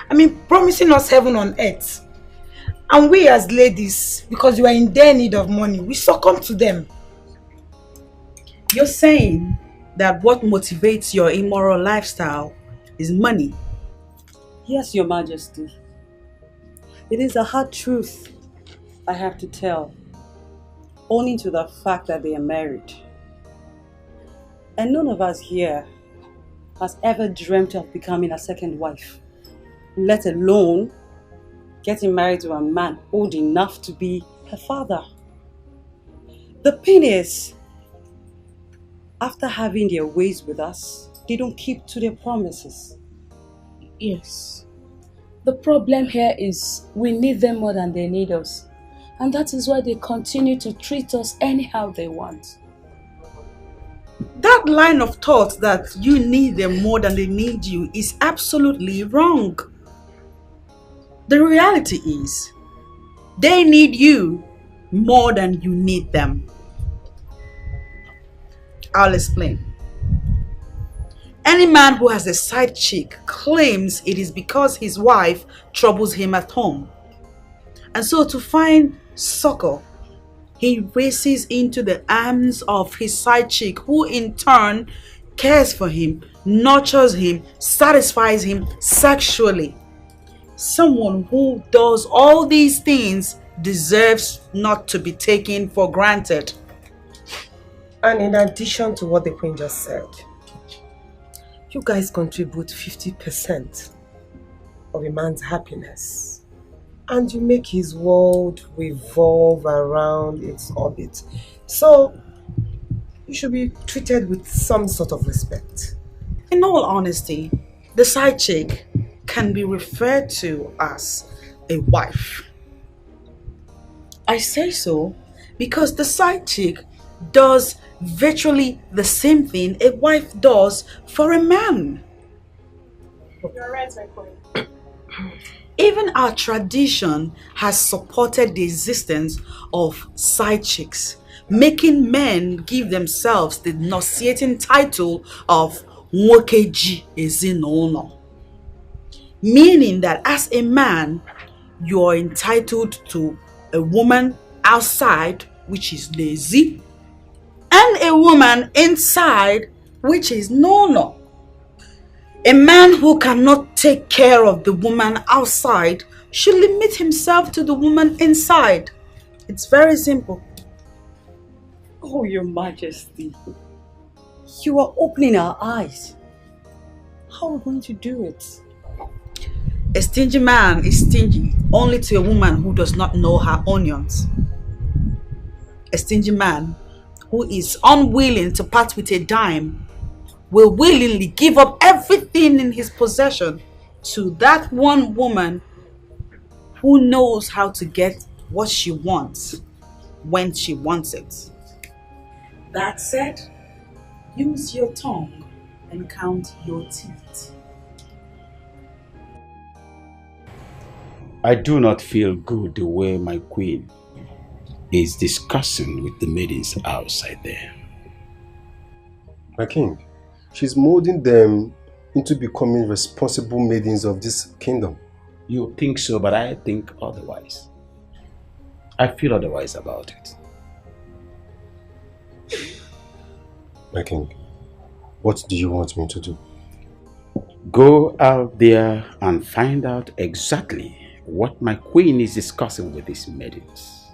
I mean, promising us heaven on earth. And we as ladies, because we are in their need of money, we succumb to them. You're saying that what motivates your immoral lifestyle is money? Yes, Your Majesty. It is a hard truth I have to tell, owing to the fact that they are married. And none of us here has ever dreamt of becoming a second wife, let alone getting married to a man old enough to be her father. The pain is, after having their ways with us, they don't keep to their promises. Yes. The problem here is we need them more than they need us. And that is why they continue to treat us anyhow they want. That line of thought that you need them more than they need you is absolutely wrong. The reality is, they need you more than you need them. I'll explain. Any man who has a side chick claims it is because his wife troubles him at home. And so to find succor, he races into the arms of his side chick, who in turn cares for him, nurtures him, satisfies him sexually. Someone who does all these things deserves not to be taken for granted. And in addition to what the Queen just said, you guys contribute 50% of a man's happiness. And you make his world revolve around its orbit. So, you should be treated with some sort of respect. In all honesty, the side chick can be referred to as a wife. I say so because the side chick does virtually the same thing a wife does for a man. You're right, my queen. Even our tradition has supported the existence of side chicks, making men give themselves the nauseating title of Nwokoye ezinụlọ, meaning that as a man, you are entitled to a woman outside, which is lazy, and a woman inside, which is no. A man who cannot take care of the woman outside should limit himself to the woman inside. It's very simple. Oh, Your Majesty, you are opening our eyes. How are we going to do it? A stingy man is stingy only to a woman who does not know her onions. A stingy man who is unwilling to part with a dime will willingly give up everything in his possession to that one woman who knows how to get what she wants when she wants it. That said, use your tongue and count your teeth. I do not feel good the way my queen is discussing with the maidens outside there. My king, she's molding them into becoming responsible maidens of this kingdom. You think so, but I think otherwise. I feel otherwise about it. My king, what do you want me to do? Go out there and find out exactly what my queen is discussing with these maidens.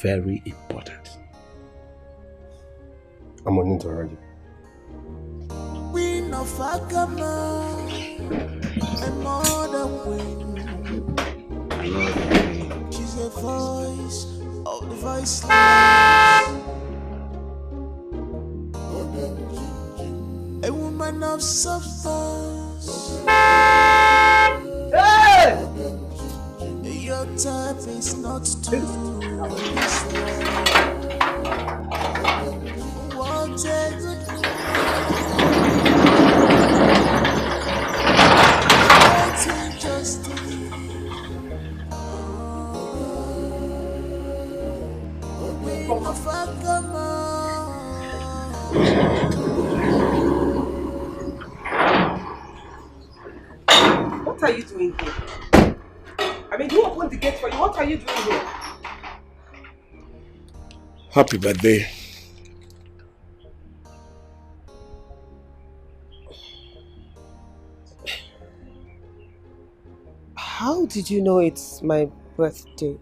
very important. I'm on it already. Queen of Agama, a modern queen. She's a voice of the voiceless. A woman of substance. Hey! Your type is not too what a good what injustice. Queen of Agama. What are you doing here? I mean, who opened the gate for you? What are you doing here? Happy birthday. How did you know it's my birthday?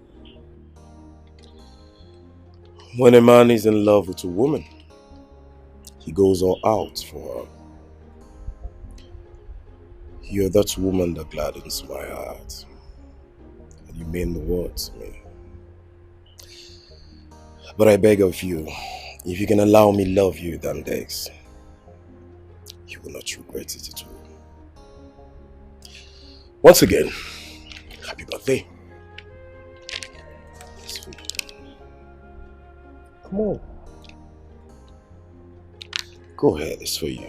When a man is in love with a woman, he goes all out for her. You're that woman that gladdens my heart. And you mean the world to me. But I beg of you, if you can allow me love you, Dandex, you will not regret it at all. Once again, happy birthday. Come on. Go ahead, it's for you.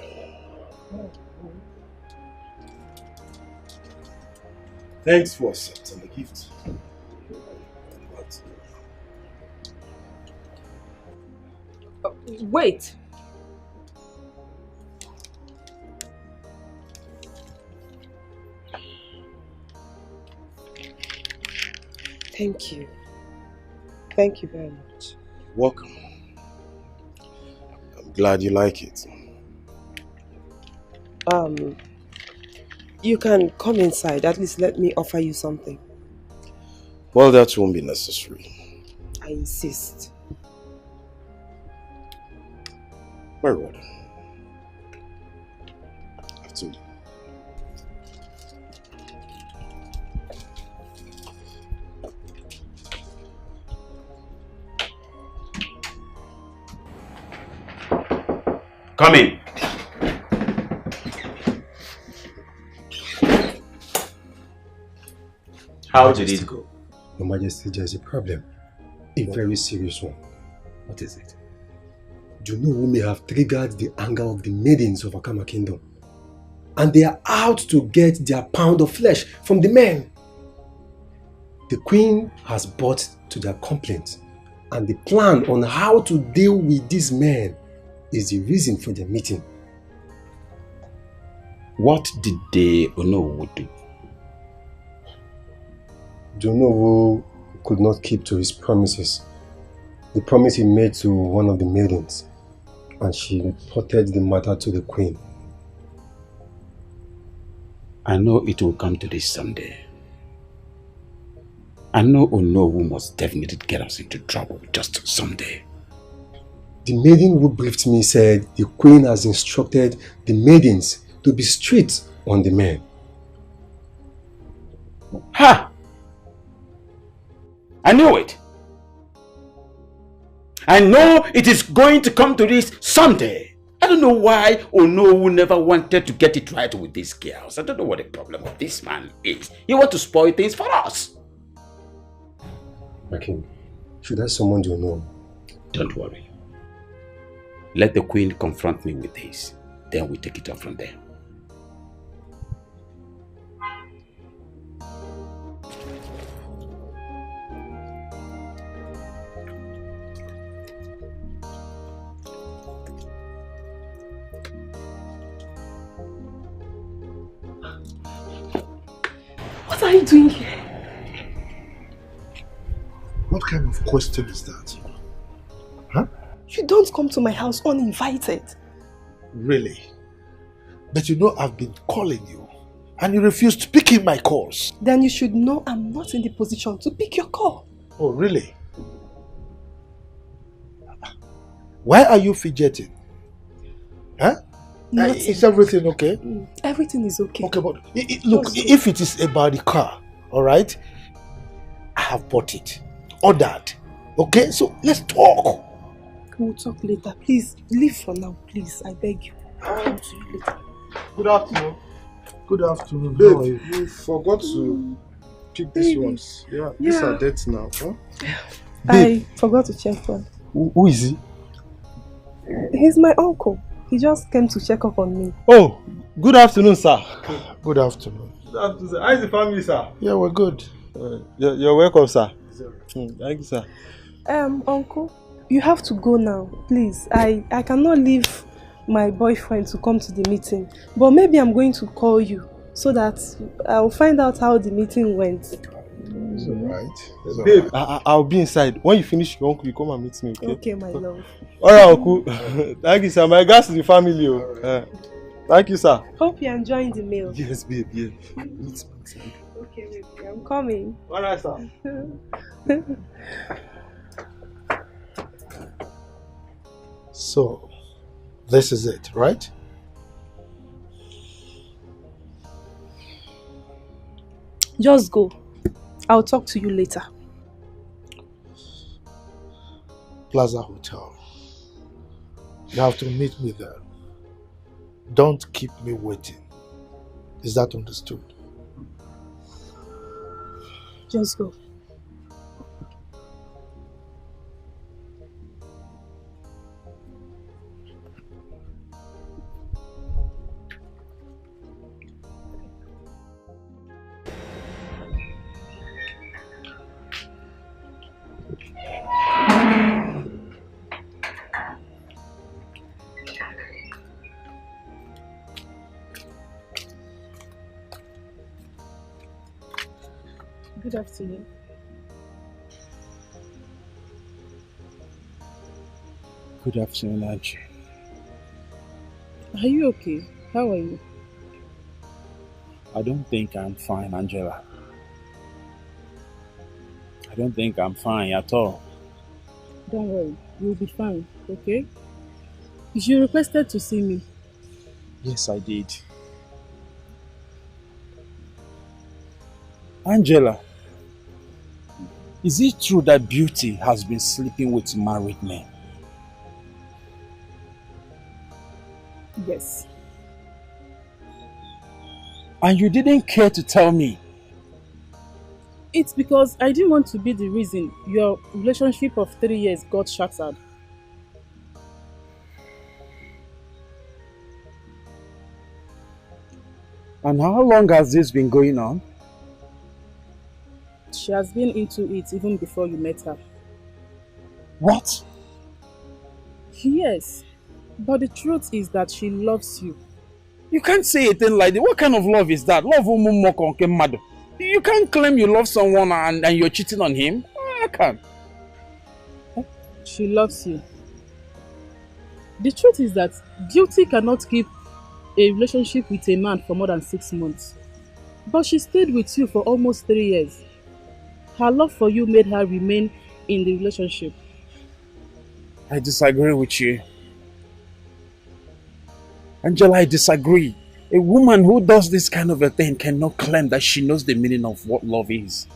Thanks for accepting the gift. Wait. Thank you. Thank you very much. Welcome. I'm glad you like it. You can come inside. At least let me offer you something. Well, that won't be necessary. I insist. Very well. I've told you. Come in. How did it go? Your Majesty, there's a problem. A very serious one. What is it? Do you know who may have triggered the anger of the maidens of Akama Kingdom? And they are out to get their pound of flesh from the men. The queen has brought to their complaint, and the plan on how to deal with these men is the reason for the meeting. What did the Onowu do? Do you know who could not keep to his promises? The promise he made to one of the maidens, and she reported the matter to the queen. I know it will come to this someday. I know Onowu must definitely get us into trouble just someday. The maiden who briefed me said the queen has instructed the maidens to be strict on the men. Ha! I knew it. I know it is going to come to this someday. I don't know why Onowu never wanted to get it right with these girls. I don't know what the problem of this man is. He wants to spoil things for us. My king, should I summon you know? Don't worry. Let the queen confront me with this. Then we take it up from there. What are you doing here? What kind of question is that? Huh? You don't come to my house uninvited. Really? But you know I've been calling you and you refused picking my calls. Then you should know I'm not in the position to pick your call. Oh, really? Why are you fidgeting? Huh? Nothing. Is everything okay? Everything is okay. Okay, but look, if it is about the car, all right, I have bought it, ordered. Okay, so let's talk. We'll talk later. Please, leave for now, please. I beg you. I'll come to you later. Good afternoon. Good afternoon. Babe, you forgot to pick these ones. Yeah, these are dates now. Huh? I forgot to check one. Who is he? He's my uncle. He just came to check up on me. Oh, good afternoon, sir. Good afternoon. Good afternoon, sir. How is the family, sir? Yeah, we're good. You're welcome, sir. Thank you, sir. Uncle, you have to go now, please. I cannot leave my boyfriend to come to the meeting, but maybe I'm going to call you so that I'll find out how the meeting went. It's alright. Babe, I'll be inside. When you finish your uncle, you come and meet me, okay? Okay, my love. Alright, uncle. Thank you, sir. My regards to the family. Thank you, sir. Hope you're enjoying the meal. Yes, babe, yeah. Okay, baby, I'm coming. Alright, sir. So, this is it, right? Just go. I'll talk to you later. Plaza Hotel. You have to meet me there. Don't keep me waiting. Is that understood? Just go. Good afternoon. Good afternoon, Angie. Are you okay? How are you? I don't think I'm fine, Angela. I don't think I'm fine at all. Don't worry, you'll be fine, okay? You requested to see me. Yes, I did. Angela, is it true that Beauty has been sleeping with married men? Yes. And you didn't care to tell me? It's because I didn't want to be the reason your relationship of 3 years got shattered. And how long has this been going on? She has been into it even before you met her. What? Yes, but the truth is that she loves you. You can't say a thing like that. What kind of love is that? Love mad. You can't claim you love someone and you're cheating on him. I can't. She loves you. The truth is that Beauty cannot keep a relationship with a man for more than 6 months. But she stayed with you for almost 3 years. Her love for you made her remain in the relationship. I disagree with you. Angela, I disagree. A woman who does this kind of a thing cannot claim that she knows the meaning of what love is.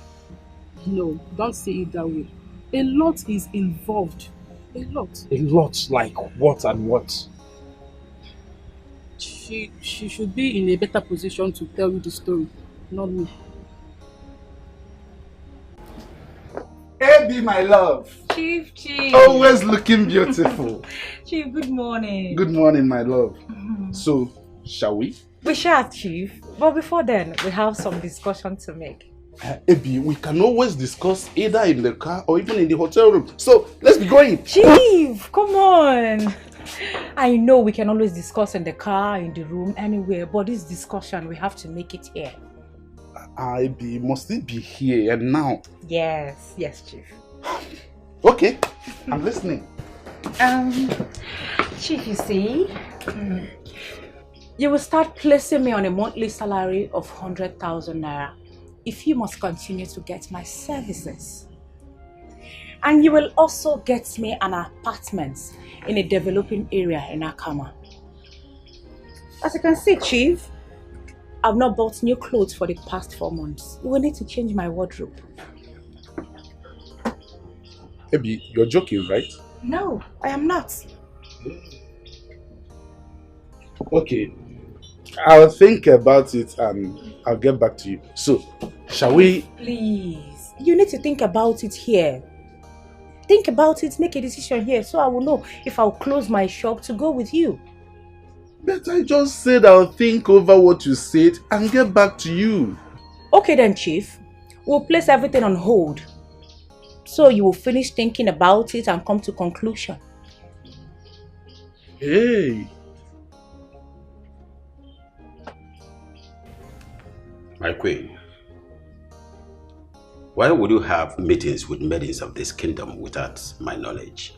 No, don't say it that way. A lot is involved. A lot. A lot? Like what and what? She should be in a better position to tell you the story, not me. AB, my love. Chief. Always looking beautiful. Chief, good morning. Good morning, my love. So, shall we? We shall, Chief. But before then, we have some discussion to make. AB, we can always discuss either in the car or even in the hotel room. So, let's be going. Chief, come on. I know we can always discuss in the car, in the room, anywhere. But this discussion, we have to make it here. AB, must it be here and now? Yes, Chief. Okay, I'm listening. Chief, you see, you will start placing me on a monthly salary of 100,000 naira if you must continue to get my services. And you will also get me an apartment in a developing area in Akama. As you can see, Chief, I've not bought new clothes for the past 4 months. You will need to change my wardrobe. Ebi, you're joking, right? No, I am not. Okay. I'll think about it and I'll get back to you. So, shall we? Please, you need to think about it here. Think about it, make a decision here so I will know if I'll close my shop to go with you. But I just said I'll think over what you said and get back to you. Okay then, Chief. We'll place everything on hold. So you will finish thinking about it and come to conclusion. Hey. My queen, why would you have meetings with maidens of this kingdom without my knowledge?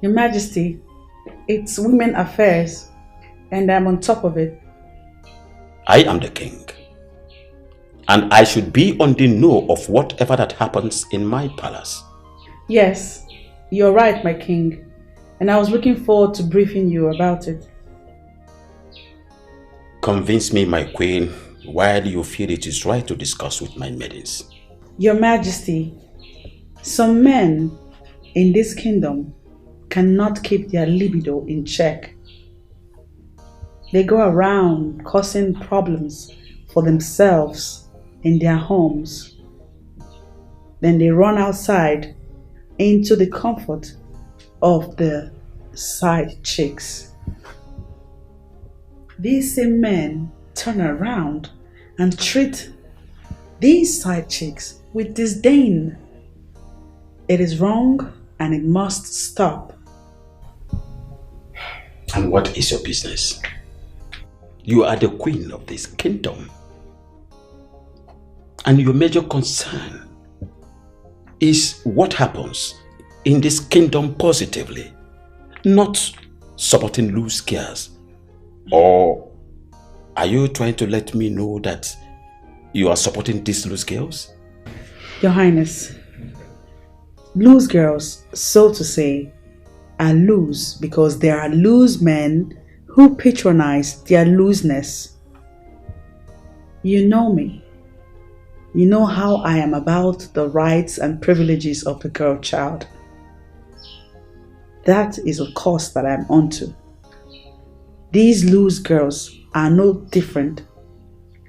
Your Majesty, it's women affairs and I'm on top of it. I am the king, and I should be on the know of whatever that happens in my palace. Yes, you're right, my king. And I was looking forward to briefing you about it. Convince me, my queen, while you feel it is right to discuss with my maidens. Your Majesty, some men in this kingdom cannot keep their libido in check. They go around causing problems for themselves in their homes. Then they run outside into the comfort of the side chicks. These same men turn around and treat these side chicks with disdain. It is wrong and it must stop. And what is your business? You are the queen of this kingdom. And your major concern is what happens in this kingdom positively, not supporting loose girls. Or are you trying to let me know that you are supporting these loose girls? Your Highness, loose girls, so to say, are loose because there are loose men who patronize their looseness. You know me. You know how I am about the rights and privileges of the girl child. That is a course that I am onto. These loose girls are no different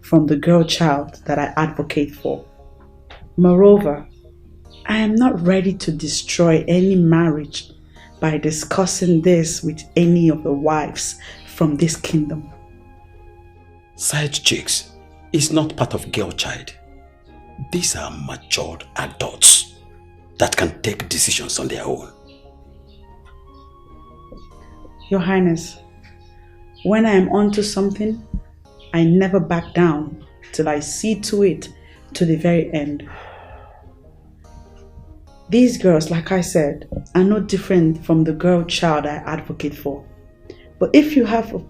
from the girl child that I advocate for. Moreover, I am not ready to destroy any marriage by discussing this with any of the wives from this kingdom. Side chicks is not part of girl child. These are matured adults that can take decisions on their own. Your Highness, when I am onto something, I never back down till I see to it to the very end. These girls, like I said, are no different from the girl child I advocate for. But if you have a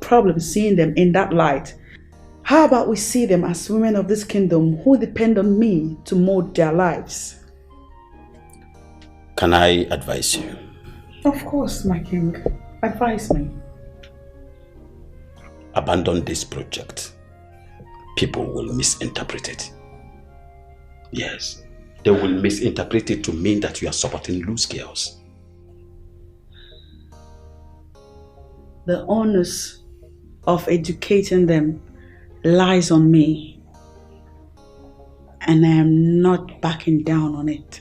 problem seeing them in that light, how about we see them as women of this kingdom who depend on me to mold their lives? Can I advise you? Of course, my king. Advise me. Abandon this project. People will misinterpret it. Yes, they will misinterpret it to mean that you are supporting loose girls. The onus of educating them lies on me, and I am not backing down on it.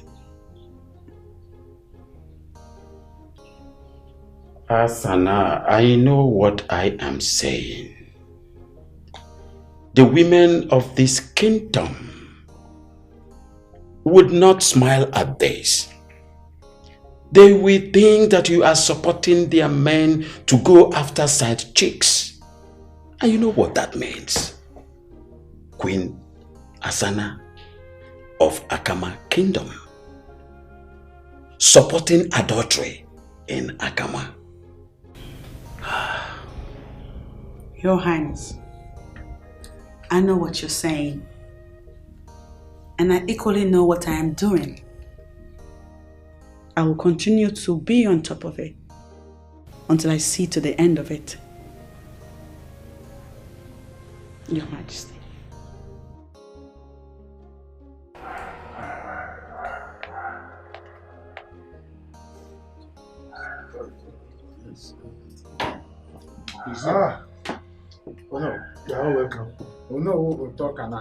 Asana, I know what I am saying. The women of this kingdom would not smile at this. They will think that you are supporting their men to go after side chicks. And you know what that means. Queen Asana of Akama Kingdom supporting adultery in Akama. Your Highness, I know what you're saying, And I equally know what I am doing. I will continue to be on top of it until I see to the end of it. Your Majesty. Ah. Oh no, you are welcome. Oh no, we'll talk and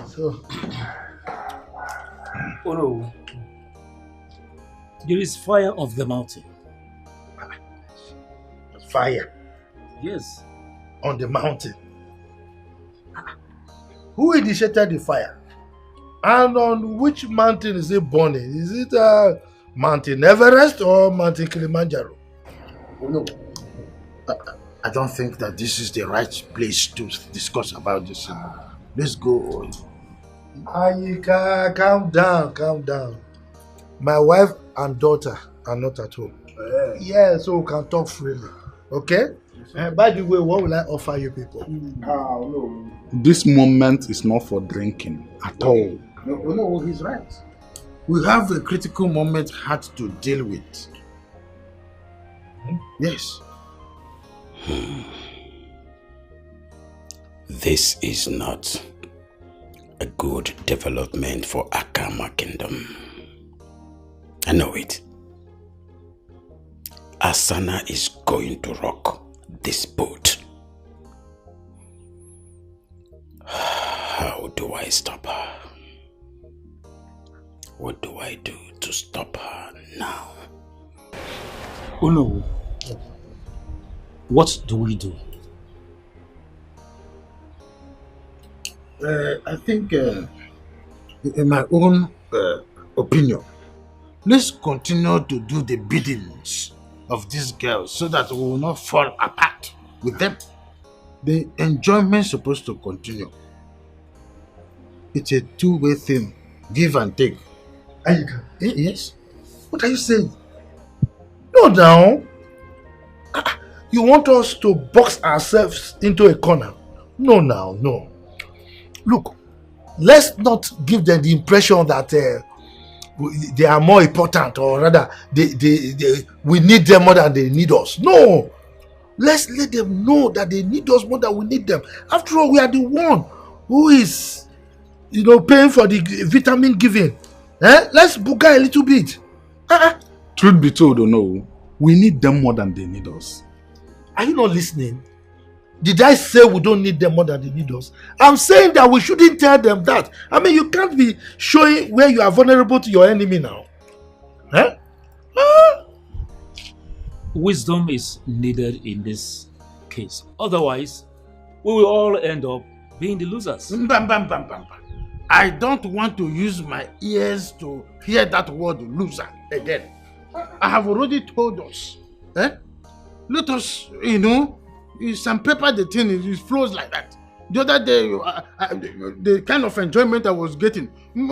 So, oh no, there is fire of the mountain. fire Yes. on the mountain. Who initiated the fire? And on which mountain is it burning? Is it Mountain Everest or Mountain Kilimanjaro? Oh no. I don't think that this is the right place to discuss about this. Let's go on. Ayika, calm down, calm down. My wife and daughter are not at home. Yeah, so we can talk freely. Okay? By the way, what will I offer you people? No. This moment is not for drinking at all. No, he's right. We have a critical moment had to deal with. Yes. This is not a good development for Akama Kingdom. I know it. Asana is going to rock this boat. How do I stop her? What do I do to stop her now? Oh no. What do we do? I think, in my own opinion, let's continue to do the biddings of these girls so that we will not fall apart with them. The enjoyment is supposed to continue. It's a two-way thing, give and take. Ayika. Yes. What are you saying? No, now. You want us to box ourselves into a corner? No, now, no. Look, let's not give them the impression that they are more important, or rather, we need them more than they need us. No. Let's let them know that they need us more than we need them. After all, we are the one who is, paying for the vitamin giving. Let's booga a little bit. Truth be told, no, we need them more than they need us. Are you not listening? Did I say we don't need them more than they need us? I'm saying that we shouldn't tell them that. I mean, you can't be showing where you are vulnerable to your enemy now. Wisdom is needed in this case. Otherwise, we will all end up being the losers. I don't want to use my ears to hear that word loser again. I have already told us. Let us, sandpaper the thing, it flows like that. The other day, the kind of enjoyment I was getting, and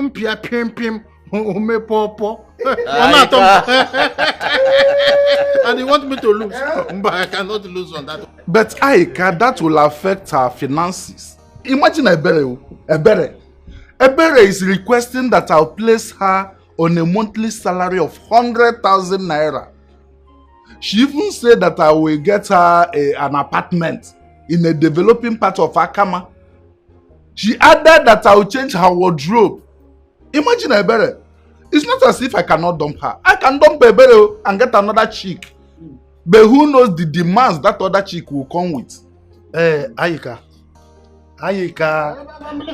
you want me to lose, but I cannot lose on that. But Ayika, that will affect our finances. Imagine Ebere is requesting that I'll place her on a monthly salary of 100,000 naira. She even said that I will get her an apartment in a developing part of Akama. She added that I will change her wardrobe. Imagine Ebere. It's not as if I cannot dump her. I can dump Ebere and get another chick. But who knows the demands that other chick will come with? Ayika,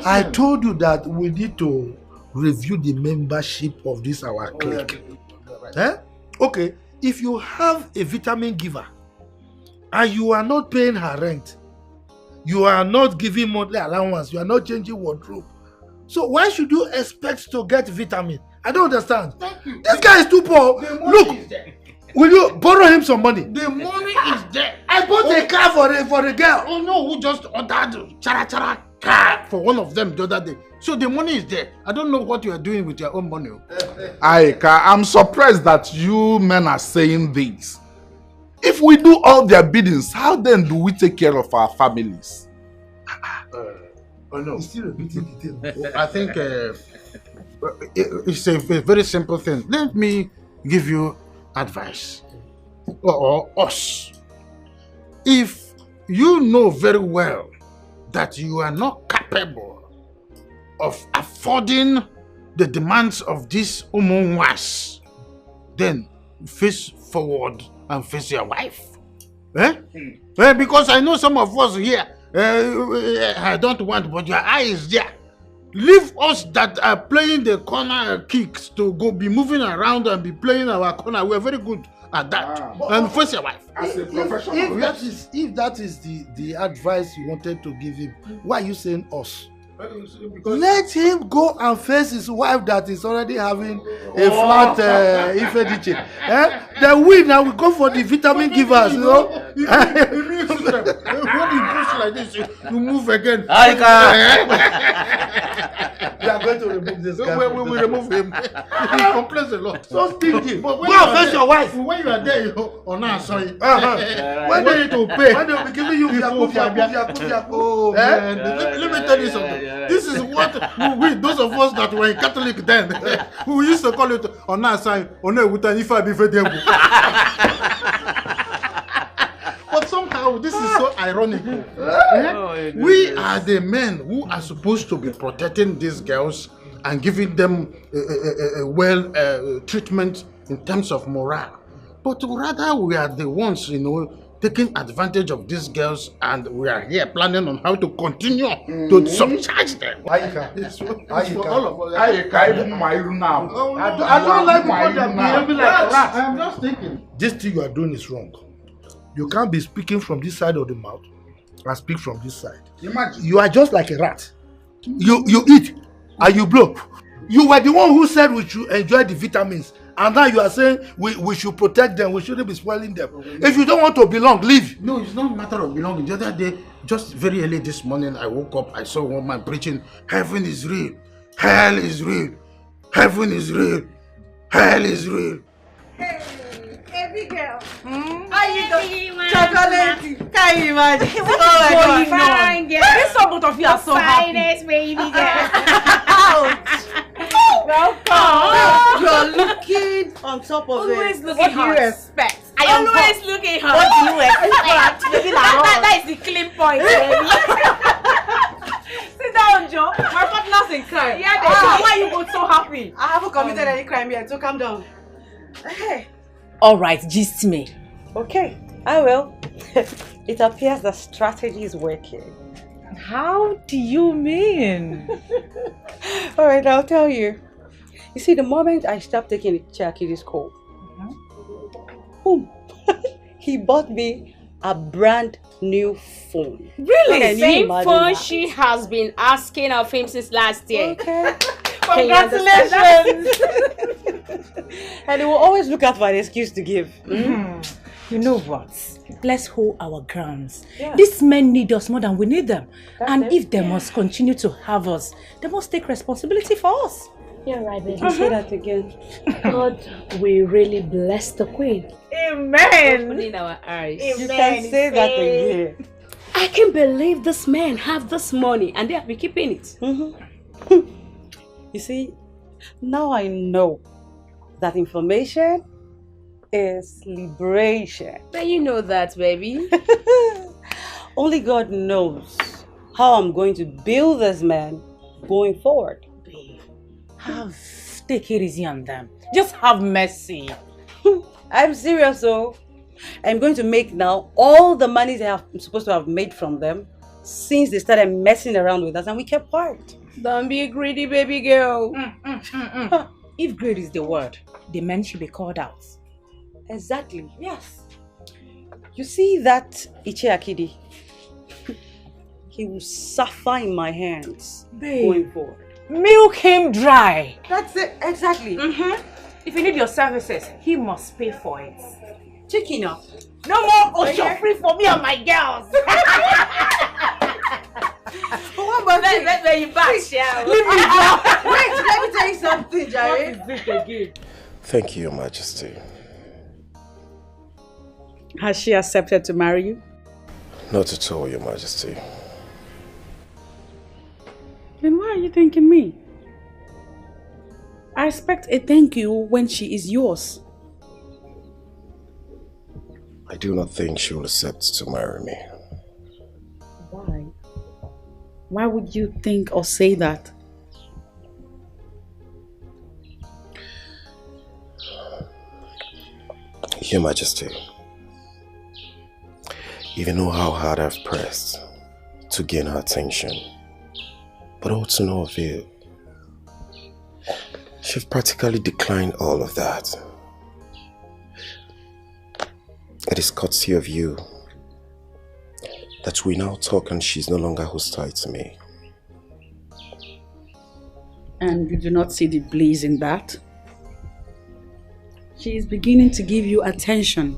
I told you that we need to review the membership of this our clique. Okay, if you have a vitamin giver and you are not paying her rent, you are not giving monthly allowance, you are not changing wardrobe, so why should you expect to get vitamin? I don't understand. This guy is too poor. Look, will you borrow him some money? The money is there. I bought a car for a girl. Oh no, who just ordered chara car for one of them the other day. So the money is there. I don't know what you are doing with your own money. Ayika, I'm surprised that you men are saying this. If we do all their biddings, how then do we take care of our families? Oh no. He's still repeating the thing. I think it's a very simple thing. Let me give you advice. Or us. If you know very well that you are not capable of affording the demands of this umunwas, then face forward and face your wife. Because I know some of us here, I don't want, but your eye is there. Leave us that are playing the corner kicks to go be moving around and be playing our corner. We're very good at that. And face your wife. As a professional. If that is the advice you wanted to give him, why are you saying us? Let him go and face his wife that is already having a flat ifediche. Then we now we go for the vitamin givers, you know. When you push like this, you move again. We are going to remove this guy. We will remove him. He complains a lot. So stingy. But Go and face your wife. When you are there, you not sorry. When they need to pay. When they will be giving you Oh man, let me tell you something. This is what we, those of us that were in Catholic then, we used to call it Onasai, Onewutanifa Bifedemu. But somehow this is so ironical. We are the men who are supposed to be protecting these girls and giving them treatment in terms of morale. But rather we are the ones, taking advantage of these girls, and we are here planning on how to continue to subcharge them. It's for all of us. I don't like people that behave like rats. I'm just thinking. This thing you are doing is wrong. You can't be speaking from this side of the mouth and speak from this side. Imagine. You are just like a rat. You eat and you blow. You were the one who said we should enjoy the vitamins, and now you are saying we should protect them, we shouldn't be spoiling them. If you don't want to belong, leave. No, it's not a matter of belonging. The other day, just very early this morning, I woke up, I saw one man preaching, heaven is real, hell is real, heaven is real, hell is real. Baby girl. How you doing? Chocolate. Can you imagine? What's going on? This some both of you are so happy. Finest baby girl. Welcome. You're looking on top of it. Always looking What do you hot. expect? I am always looking hot. What do you expect? That is the clean point, baby. Sit down, Joe. My partner's in crime. Yeah, why you both so happy? I haven't committed any crime yet, so calm down. Hey. All right, gist me. Okay, I will. It appears the strategy is working. How do you mean? All right, I'll tell you. You see, the moment I stopped taking Chiakidi's call, boom, he bought me a brand new phone. Really? Can you Same imagine phone that? she has been asking of him since last year. Okay. Congratulations. And he will always look out for an excuse to give. You know what? Let's hold our grounds. Yeah. These men need us more than we need them. And it. if they must continue to have us, they must take responsibility for us. You're right, baby. You say that again. God will really bless the queen. Amen. Opening our eyes. You can say that again. I can't believe this man have this money and they have been keeping it. You see, now I know that information is liberation. But you know that, baby. Only God knows how I'm going to build this man going forward. Take it easy on them. Just have mercy. I'm serious, though. I'm going to make now all the money I'm supposed to have made from them since they started messing around with us and we kept quiet. Don't be greedy, baby girl. If greed is the word, the men should be called out. Exactly. Yes. You see that Ichiakidi? He will suffer in my hands going forward. Milk him dry. That's it. Exactly. If you need your services, he must pay for it. Chicken up. No more Osho free for me and my girls. What about Where you back, shall Leave me alone. Wait, let me tell you something, Jerry. What is this again? Thank you, Your Majesty. Has she accepted to marry you? Not at all, Your Majesty. Then why are you thanking me? I expect a thank you when she is yours. I do not think she will accept to marry me. Why? Why would you think or say that? Your Majesty, you know how hard I've pressed to gain her attention, but all to no avail. She've practically declined all of that. It is courtesy of you that we now talk and she's no longer hostile to me. And you do not see the bliss in that? She is beginning to give you attention,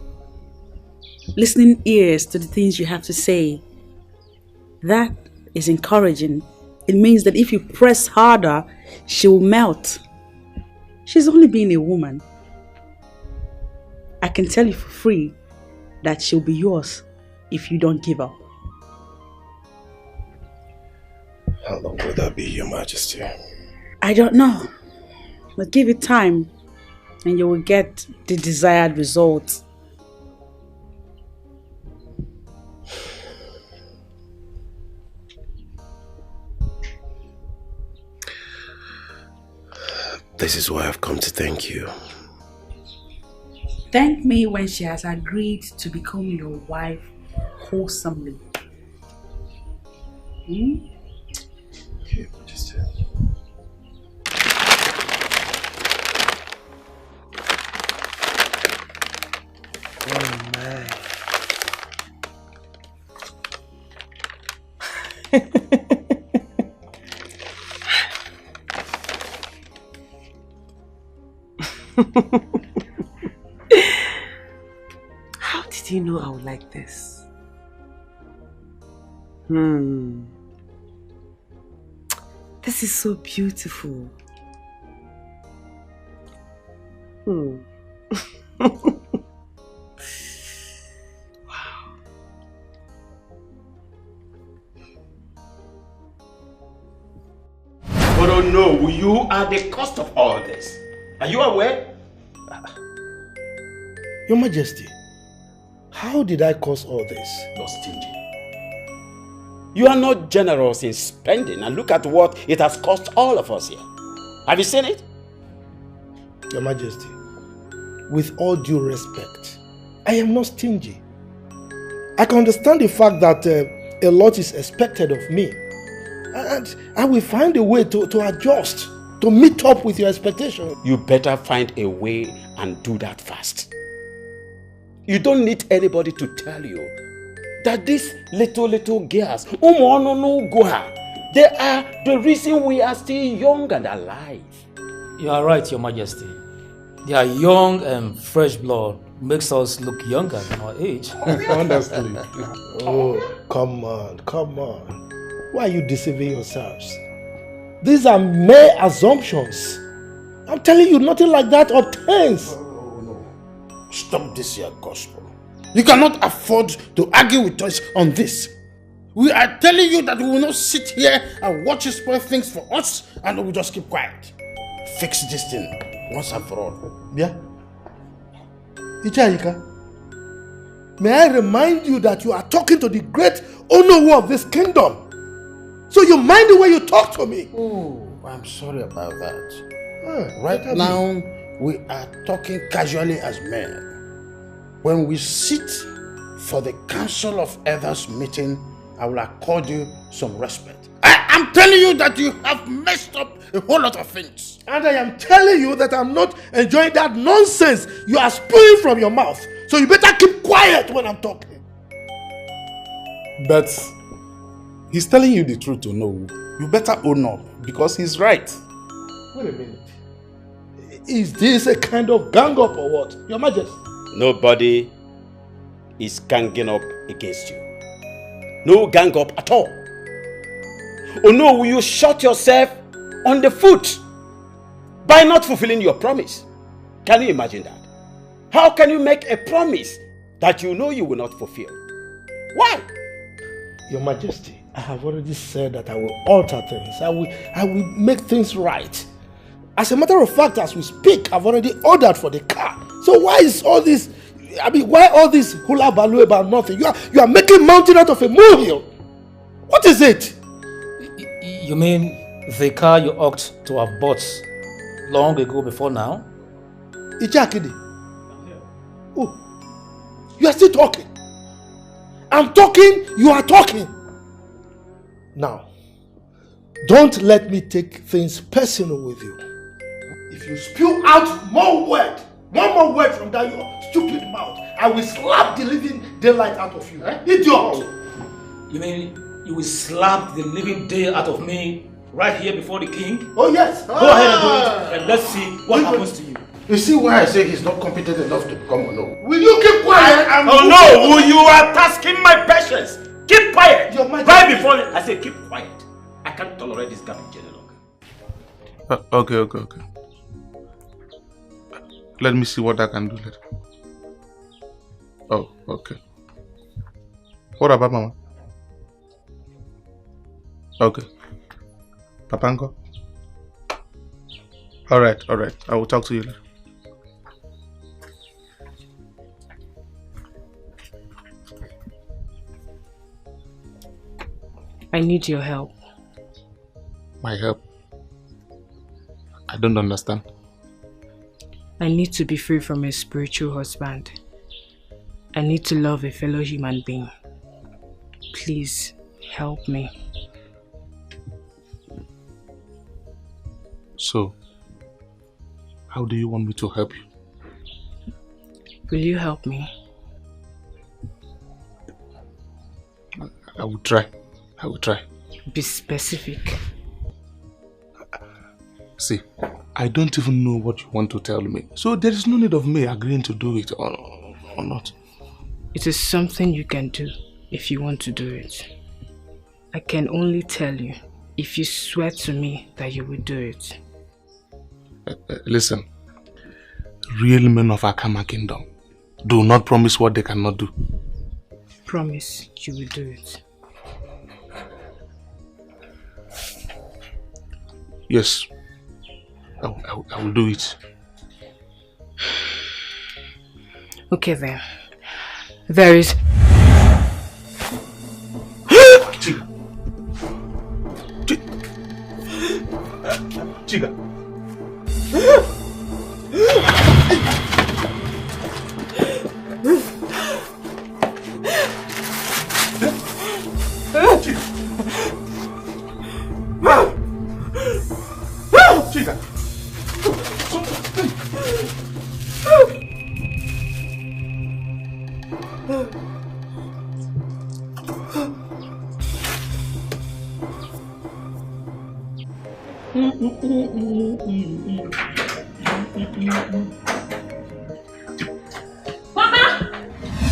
listening ears to the things you have to say. That is encouraging. It means that if you press harder, she will melt. She's only being a woman. I can tell you for free that she'll be yours if you don't give up. How long will that be, Your Majesty? I don't know, but give it time and you will get the desired result. This is why I've come to thank you. Thank me when she has agreed to become your wife wholesomely. Hmm? Okay, Majesty. Oh my. How did you know I would like this? This is so beautiful. But oh no, you are the cost of all this. Are you aware? Your Majesty, how did I cause all this? You're stingy. You are not generous in spending, and look at what it has cost all of us here. Have you seen it? Your Majesty, with all due respect, I am not stingy. I can understand the fact that a lot is expected of me. And I will find a way to adjust, to meet up with your expectation. You better find a way and do that fast. You don't need anybody to tell you that these little girls, they are the reason we are still young and alive. You are right, Your Majesty. They are young and fresh blood makes us look younger than our age. Honestly. Oh, come on. Why are you deceiving yourselves? These are mere assumptions. I'm telling you, nothing like that obtains. No. Stop this here, gospel. You cannot afford to argue with us on this. We are telling you that we will not sit here and watch you spoil things for us and we will just keep quiet. Fix this thing once and for all. Yeah? Ichayika, may I remind you that you are talking to the great Onowu of this kingdom. So you mind the way you talk to me. Oh, I'm sorry about that. Right now, we are talking casually as men. When we sit for the Council of Elders meeting, I will accord you some respect. I'm telling you that you have messed up a whole lot of things. And I am telling you that I'm not enjoying that nonsense you are spewing from your mouth. So you better keep quiet when I'm talking. But he's telling you the truth to know. You better own up because he's right. Wait a minute. Is this a kind of gang up or what? Your Majesty? Nobody is ganging up against you. No gang up at all. Oh no, will you shot yourself on the foot by not fulfilling your promise? Can you imagine that? How can you make a promise that you know you will not fulfill? Why? Your Majesty, I have already said that I will alter things. I will make things right. As a matter of fact, as we speak, I've already ordered for the car. So why is all this? I mean, why all this hula baloo about nothing? You are making mountain out of a molehill. What is it? You mean the car you ought to have bought long ago before now? Ichakidi. Oh, you are still talking. I'm talking, you are talking. Now, don't let me take things personal with you. If you spew out one more word from that your stupid mouth, I will slap the living daylight out of you. Idiot! You mean you will slap the living day out of me right here before the king? Oh yes! Go ahead and do it, and let's see what happens to you. You see why I say he's not competent enough to become Ono? Will you keep quiet? Oh no! You are tasking my patience! Keep quiet! Right before I say keep quiet. I can't tolerate this garbage any longer. Okay. Let me see what I can do later. Oh, okay. What about Mama? Okay. Papanko? Alright. I will talk to you later. I need your help. My help? I don't understand. I need to be free from a spiritual husband. I need to love a fellow human being. Please, help me. So, how do you want me to help you? Will you help me? I will try. Be specific. See, I don't even know what you want to tell me. So there is no need of me agreeing to do it or not. It is something you can do if you want to do it. I can only tell you if you swear to me that you will do it. Listen, real men of Akama Kingdom do not promise what they cannot do. Promise you will do it. Yes, I will do it. Okay then. There is... Chiga. Chica.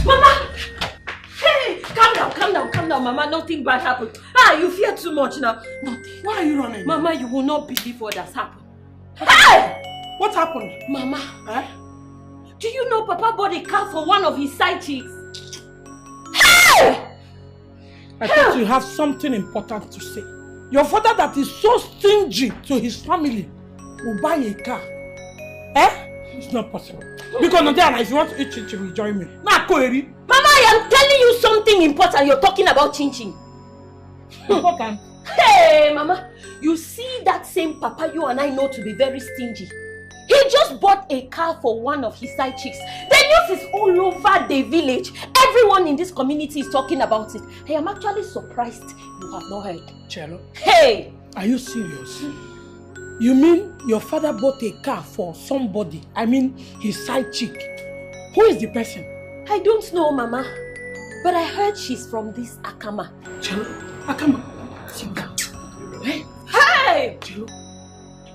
Mama! Hey, calm down, Mama. Nothing bad happened. You fear too much now. Nothing. Why are you running? Mama, you will not believe what has happened. Hey! What happened? Mama, do you know Papa bought a car for one of his side chicks? Hey! I thought you have something important to say. Your father that is so stingy to his family will buy a car. It's not possible. Because Nadiana, if you want to eat chin chin, will join me. Mama, I am telling you something important. You're talking about chin chin. Important. Hey, Mama, you see that same Papa you and I know to be very stingy. He just bought a car for one of his side chicks. The news is all over the village. Everyone in this community is talking about it. I am actually surprised you have not heard. Cello? Hey! Are you serious? You mean your father bought a car for somebody? I mean his side chick. Who is the person? I don't know, Mama. But I heard she's from this Akama. Cello? Akama? Sit down. Hey! Cello,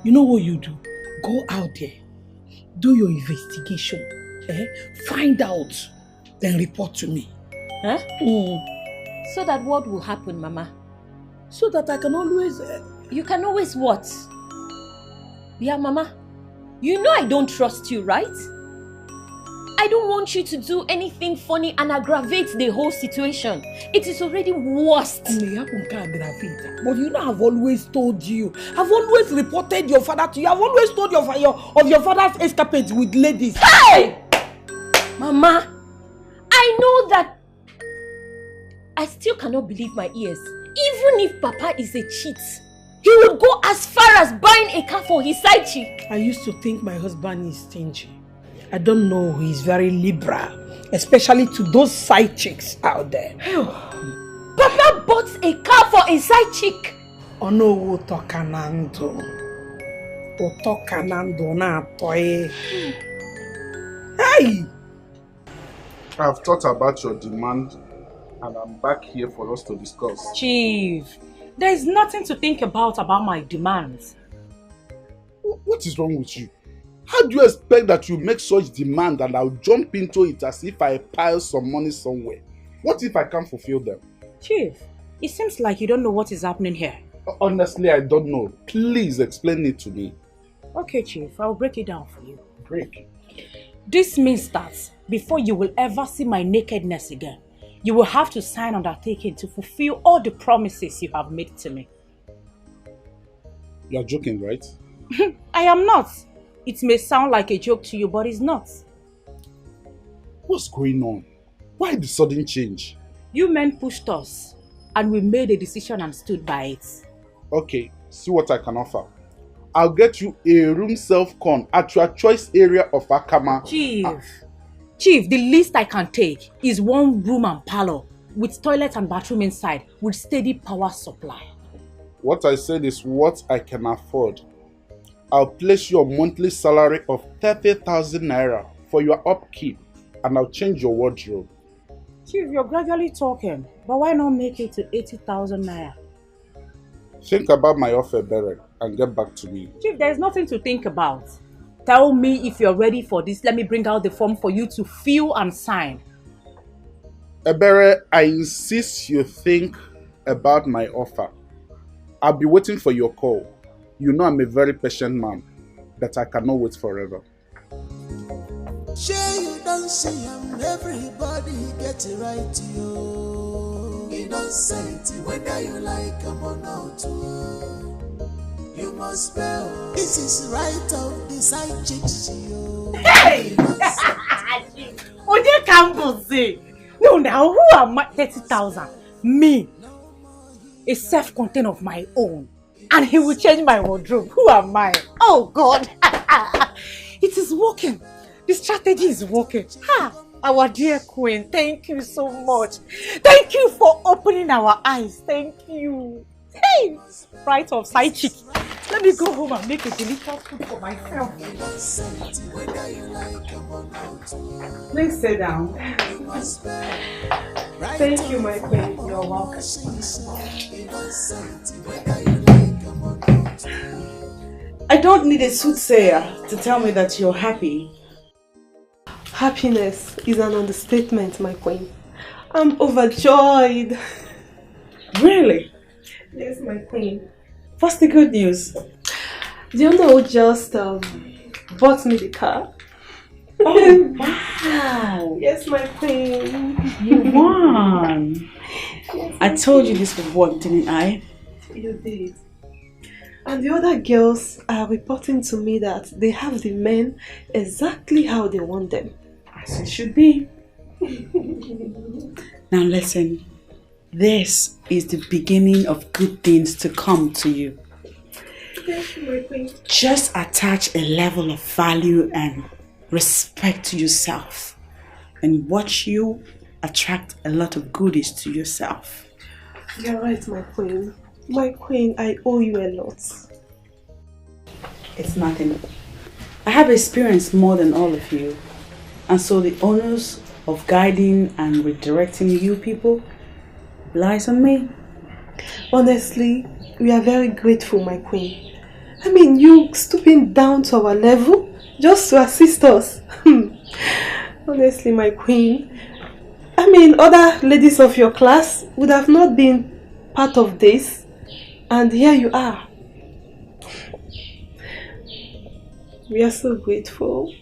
you know what you do? Go out there, do your investigation, find out, then report to me. So that what will happen, Mama? So that I can always... You can always what? Yeah, Mama. You know I don't trust you, right? I don't want you to do anything funny and aggravate the whole situation. It is already worst. But you know I've always told you. I've always reported your father to you. I've always told you of your father's escapades with ladies. Hey! Mama, I know that I still cannot believe my ears. Even if Papa is a cheat, he would go as far as buying a car for his side chick. I used to think my husband is stingy. I don't know, he's very liberal, especially to those side chicks out there. Papa bought a car for a side chick. Oh no, Otokanando. Otokanando na toy. Hey! I've thought about your demand and I'm back here for us to discuss. Chief, there is nothing to think about my demands. What is wrong with you? How do you expect that you make such demand and I'll jump into it as if I pile some money somewhere? What if I can't fulfill them? Chief, it seems like you don't know what is happening here. Honestly, I don't know. Please explain it to me. Okay, Chief, I'll break it down for you. Break. This means that before you will ever see my nakedness again, you will have to sign undertaking to fulfill all the promises you have made to me. You're joking, right? I am not. It may sound like a joke to you, but it's not. What's going on? Why the sudden change? You men pushed us, and we made a decision and stood by it. Okay, see what I can offer. I'll get you a room self-con at your choice area of Akama. Chief, the least I can take is 1 room and parlor with toilet and bathroom inside with steady power supply. What I said is what I can afford. I'll place your monthly salary of 30,000 naira for your upkeep and I'll change your wardrobe. Chief, you're gradually talking, but why not make it to 80,000 naira? Think about my offer, Bere, and get back to me. Chief, there's nothing to think about. Tell me if you're ready for this. Let me bring out the form for you to fill and sign. Ebere, I insist you think about my offer. I'll be waiting for your call. You know I'm a very patient man, but I cannot wait forever. Sure you don't see him, everybody get it right, yo. Innocent, whether you like him or not, you must spell. This is right of the side chicks, yo. Hey! Oje Campbell say, no, now who am I? 30,000. Me, a self-contained of my own. And he will change my wardrobe. Who am I? Oh God! It is working. The strategy is working. Our dear queen, thank you so much. Thank you for opening our eyes. Thank you. Hey, right of side chick. Let me go home and make a delicious food for myself. Please sit down. Thank you, my queen. You're welcome. I don't need a soothsayer to tell me that you're happy. Happiness is an understatement, my queen. I'm overjoyed. Really? Yes, my queen. What's the good news? Do you know who just bought me the car? Oh, wow. Yes, my queen. You won. Yes, I told you this would work, didn't I? You did. And the other girls are reporting to me that they have the men exactly how they want them. As it should be. Now listen, this is the beginning of good things to come to you. Thank you, my queen. Just attach a level of value and respect to yourself and watch you attract a lot of goodies to yourself. You're right, my queen. My queen, I owe you a lot. It's nothing. I have experienced more than all of you. And so the onus of guiding and redirecting you people lies on me. Honestly, we are very grateful, my queen. I mean, you stooping down to our level just to assist us. Honestly, my queen. I mean, other ladies of your class would have not been part of this. And here you are. We are so grateful.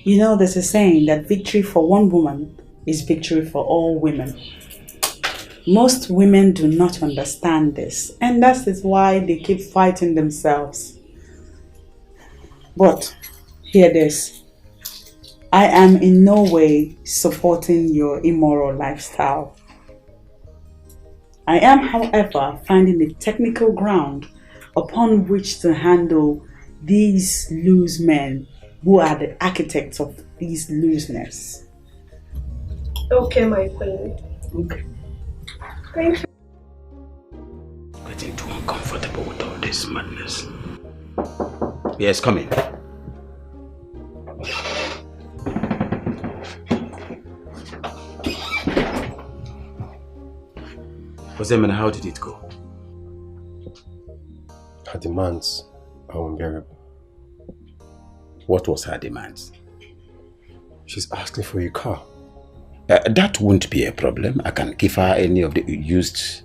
You know, there's a saying that victory for one woman is victory for all women. Most women do not understand this, and that is why they keep fighting themselves. But hear this. I am in no way supporting your immoral lifestyle. I am, however, finding a technical ground upon which to handle these loose men who are the architects of these looseness. Okay, my queen. Okay. Thank you. Getting too uncomfortable with all this madness. Yes, come in. Ozemena, how did it go? Her demands are unbearable. What was her demands? She's asking for a car. That won't be a problem. I can give her any of the used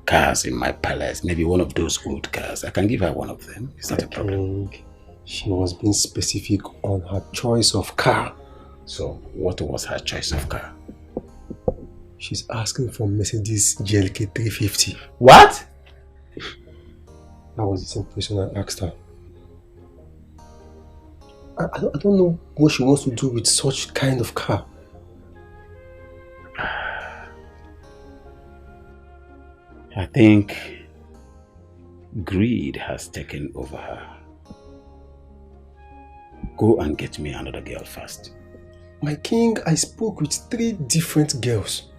cars in my palace. Maybe one of those old cars. I can give her one of them. Is that a problem? She was being specific on her choice of car. So, what was her choice of car? She's asking for Mercedes GLK 350. What? That was the same question I asked her. I don't know what she wants to do with such kind of car. I think greed has taken over her. Go and get me another girl first. My king, I spoke with 3 different girls,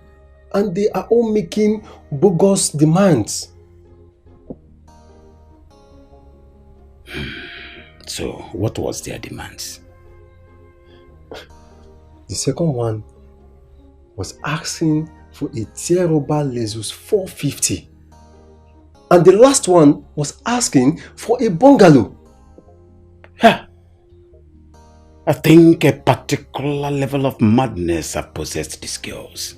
and they are all making bogus demands. So, what was their demands? The second one was asking for a Tieroba Lexus 450. And the last one was asking for a bungalow. Yeah. I think a particular level of madness have possessed these girls.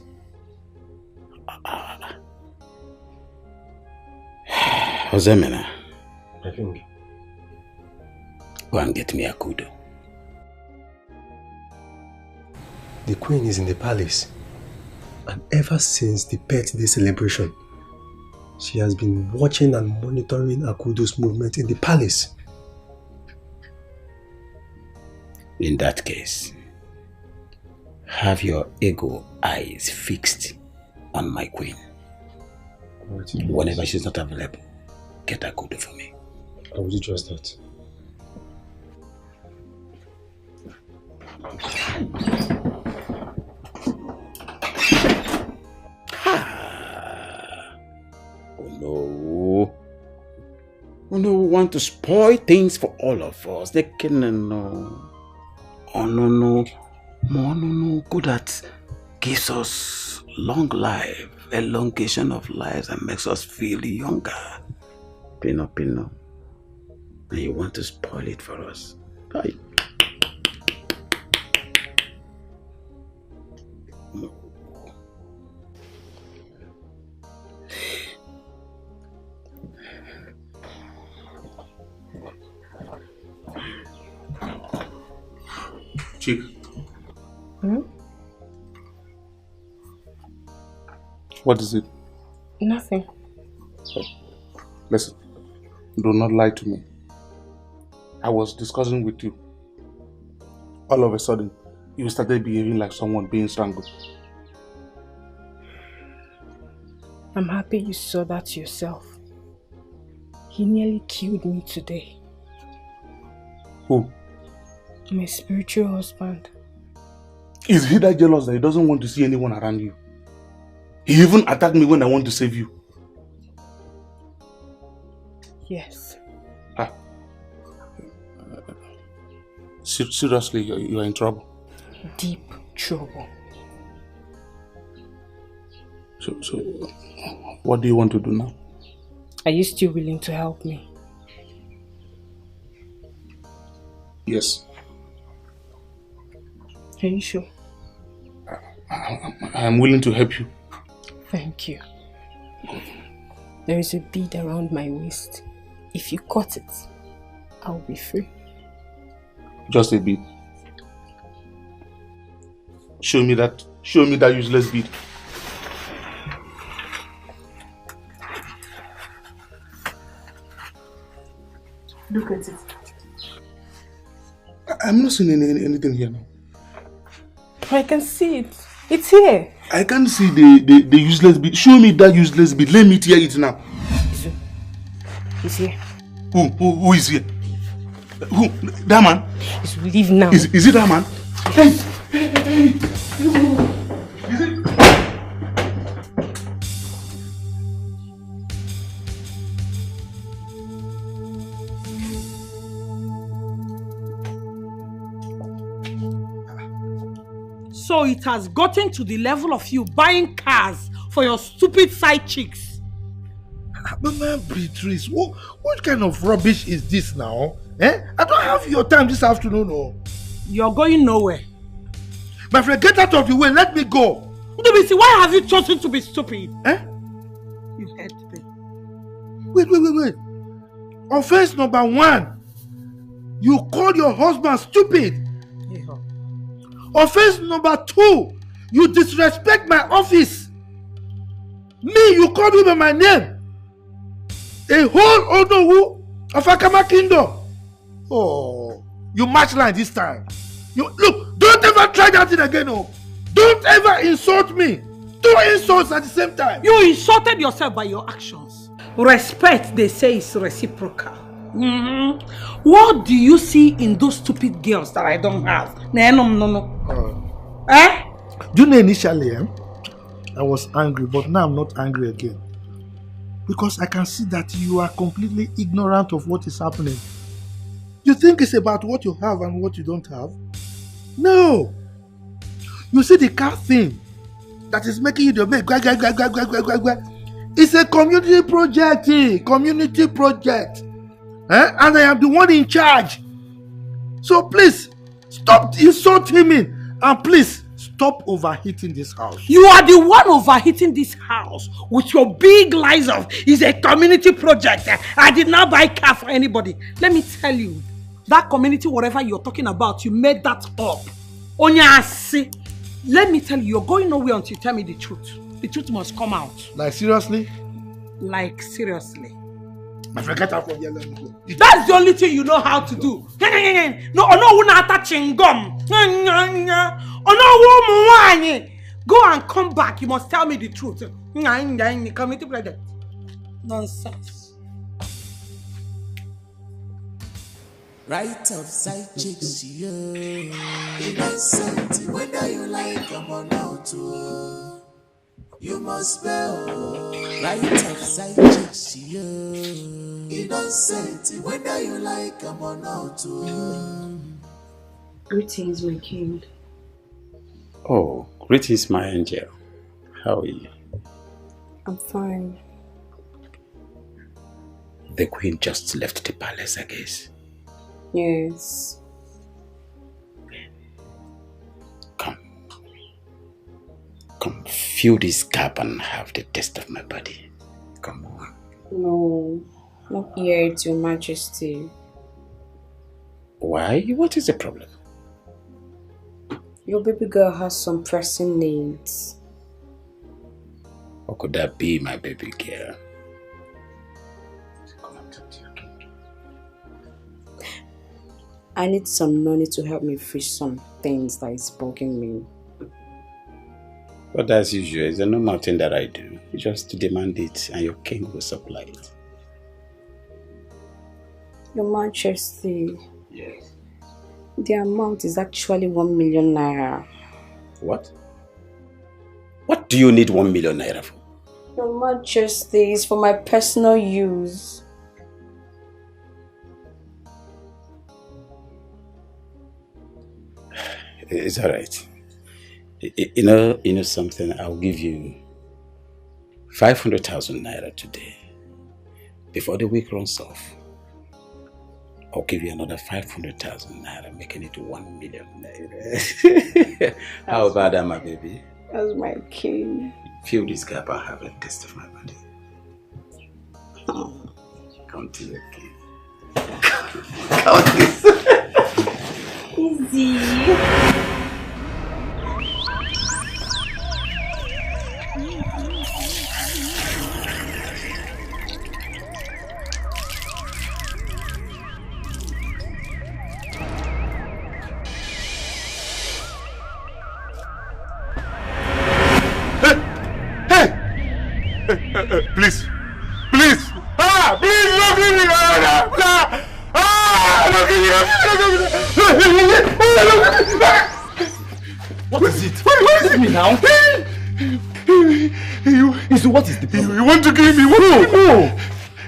Ozemena, I think. Go and get me a kudo. The queen is in the palace, and ever since the birthday celebration, she has been watching and monitoring Akudo's movement in the palace. In that case, have your ego eyes fixed on my queen. Whenever she's not available, get a kudo for me. I will do just that. Oh no, we want to spoil things for all of us. They can no. Oh no. Good that gives us long life, elongation of lives, and makes us feel younger. Pino. And you want to spoil it for us. Right. Chick. What is it? Nothing. Listen, do not lie to me. I was discussing with you. All of a sudden, you started behaving like someone being strangled. I'm happy you saw that yourself. He nearly killed me today. Who? My spiritual husband. Is he that jealous that he doesn't want to see anyone around you? He even attacked me when I want to save you. Yes. Seriously, you are in trouble. Deep trouble. So, what do you want to do now? Are you still willing to help me? Yes. Are you sure? I am willing to help you. Thank you. There is a bead around my waist. If you cut it, I'll be free. Just a bit. Show me that useless bead. Look at it. I'm not seeing anything here now. I can see it. It's here. I can't see the useless bead. Show me that useless bead. Let me tear it now. He's here. Who is here? Who? That man? He's leave now. Is it that man? Hey! Is it? So it has gotten to the level of you buying cars for your stupid side chicks. But man, Beatrice, what kind of rubbish is this now? Eh? I don't have your time this afternoon, no. You're going nowhere. My friend, get out of the way, let me go. Why have you chosen to be stupid? Eh? You heard me. Wait. Offense number 1. You called your husband stupid. Yeah. Offense number 2. You disrespect my office. Me, you called me by my name. A whole Onowu of Akama Kingdom. Oh, you match line this time. Look, don't ever try that thing again. Oh. Don't ever insult me. 2 insults at the same time. You insulted yourself by your actions. Respect, they say, is reciprocal. What do you see in those stupid girls that I don't have? No. Eh? You know, initially, I was angry, but now I'm not angry again. Because I can see that you are completely ignorant of what is happening. You think it's about what you have and what you don't have? No. You see the car thing that is making you the make. It's a community project. Community project. And I am the one in charge. So please, stop insulting me. And please, stop overheating this house. You are the one overheating this house with your big lies of it's a community project. I did not buy car for anybody. Let me tell you, that community, whatever you're talking about, you made that up. Onyasi. Let me tell you, you're going nowhere until you tell me the truth. The truth must come out. Like seriously? Like seriously. I forget how from here. Let me go. That's the only thing you know how to do. No, go and come back. You must tell me the truth. Community project. Nonsense. Right of side chicks, yeah. Innocent, whether you like them or not, you must spell. Right of side chicks, yeah. Innocent, whether you like them or not. Greetings, my king. Oh, greetings, my angel. How are you? I'm fine. The queen just left the palace, I guess. Yes. Come, fill this gap and have the taste of my body. Come on. No, not yet, Your Majesty. Why? What is the problem? Your baby girl has some pressing needs. What could that be, my baby girl? I need some money to help me fix some things that is bugging me. But as usual, it's a normal thing that I do. You just demand it and your king will supply it. Your Majesty. Yes. The amount is actually 1 million naira. What? What do you need 1 million naira for? Your Majesty, is for my personal use. It's alright. You know something? I'll give you 500,000 naira today. Before the week runs off, I'll give you another 500,000 naira, making it 1 million naira. How about that, my baby? That's my king. Fill this gap and have a taste of my body. Oh. Come to your king. Easy. Please. Please. Ah, please don't give me that. Don't give me. What is it? What is me now? What is the problem? You want to kill me? No.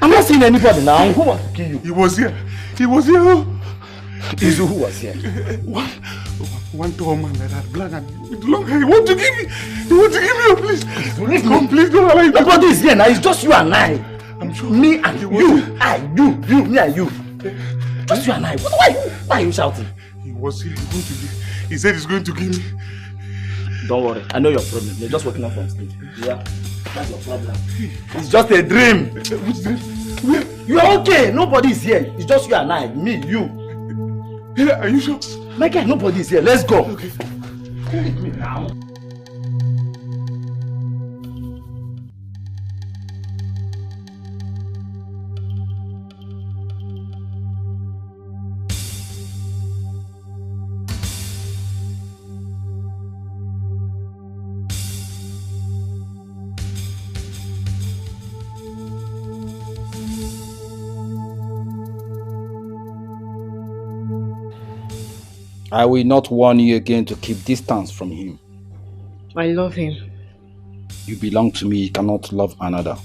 I'm not seeing anybody now. Who wants to kill you? He was here. He was here. Who was here? One tall man like that, black and with long hair. He want to kill me. He want to kill me. Please. Come, please don't allow him. Nobody is here now. It's just you and I. I'm sure. Me and you. You, me and you. Just you and I. Why are you shouting? He was here. He said he's going to kill me. Don't worry. I know your problem. You're just waking up from sleep. Yeah. That's your problem. It's just a dream. Which dream? You are okay. Nobody is here. It's just you and I. Me, you. Yeah, are you sure? My guy, nobody is here. Let's go. Okay. Leave me now. I will not warn you again to keep distance from him. I love him. You belong to me, you cannot love another.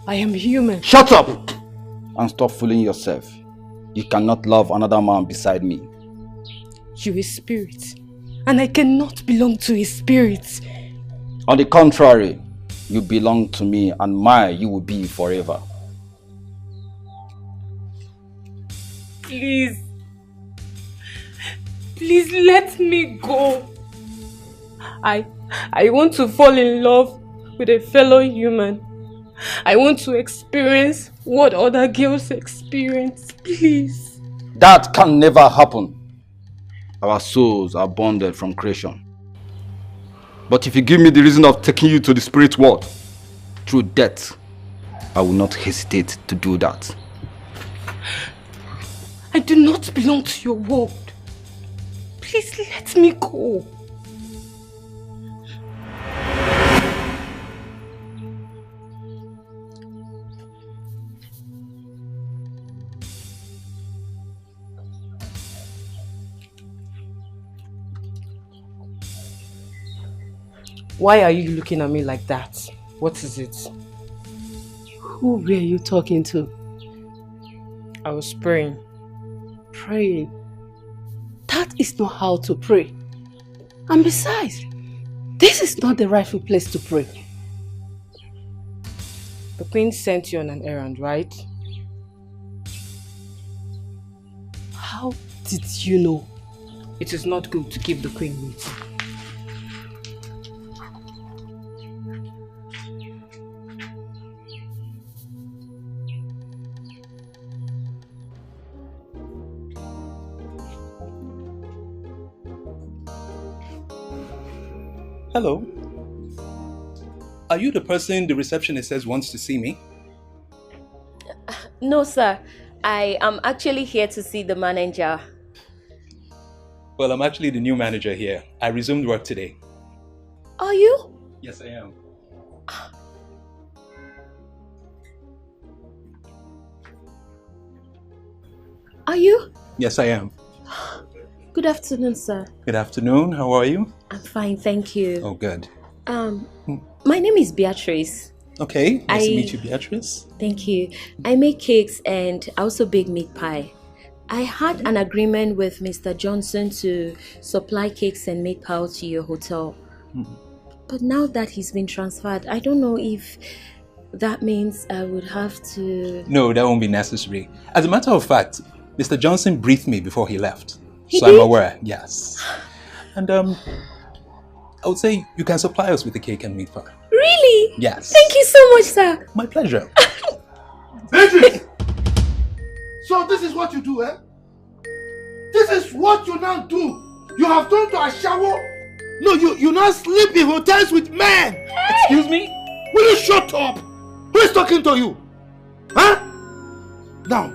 I am human. Shut up! And stop fooling yourself. You cannot love another man beside me. You is spirit, and I cannot belong to his spirit. On the contrary, you belong to me, and mine you will be forever. Please let me go. I want to fall in love with a fellow human. I want to experience what other girls experience. Please. That can never happen. Our souls are bonded from creation. But if you give me the reason of taking you to the spirit world through death, I will not hesitate to do that. I do not belong to your world. Please let me go. Why are you looking at me like that? What is it? Who were you talking to? I was praying. Praying? That is not how to pray. And besides, this is not the rightful place to pray. The queen sent you on an errand, right? How did you know? It is not good to keep the queen waiting. Hello. Are you the person the receptionist says wants to see me? No, sir. I am actually here to see the manager. Well, I'm actually the new manager here. I resumed work today. Are you? Yes, I am. Are you? Yes, I am. Good afternoon, sir. Good afternoon. How are you? I'm fine, thank you. Oh, good. My name is Beatrice. Okay, nice to meet you, Beatrice. Thank you. I make cakes and I also bake meat pie. I had an agreement with Mr. Johnson to supply cakes and meat pie to your hotel. But now that he's been transferred, I don't know if that means I would have to... No, that won't be necessary. As a matter of fact, Mr. Johnson briefed me before he left. He so did? I'm aware, yes. And I would say you can supply us with the cake and meat pie. Really? Yes. Thank you so much, sir. My pleasure. So this is what you do, eh? This is what you now do. You have gone to a shower. No, you now sleep in hotels with men. Hey! Excuse me? Will you shut up? Who is talking to you? Huh? Now,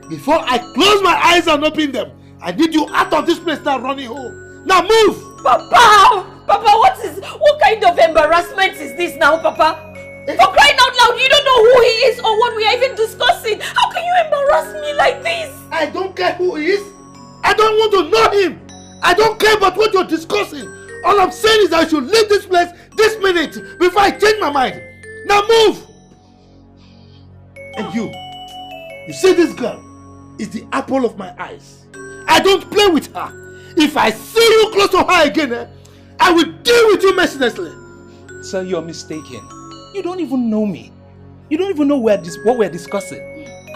before I close my eyes and open them, I need you out of this place now running home. Now move! Papa! Papa, what is... What kind of embarrassment is this now, Papa? For crying out loud, you don't know who he is or what we are even discussing. How can you embarrass me like this? I don't care who he is. I don't want to know him. I don't care about what you're discussing. All I'm saying is I should leave this place this minute before I change my mind. Now move! And you see this girl is the apple of my eyes. I don't play with her. If I see you close to her again, I will deal with you mercilessly. Sir, you're mistaken. You don't even know me. You don't even know what we're discussing.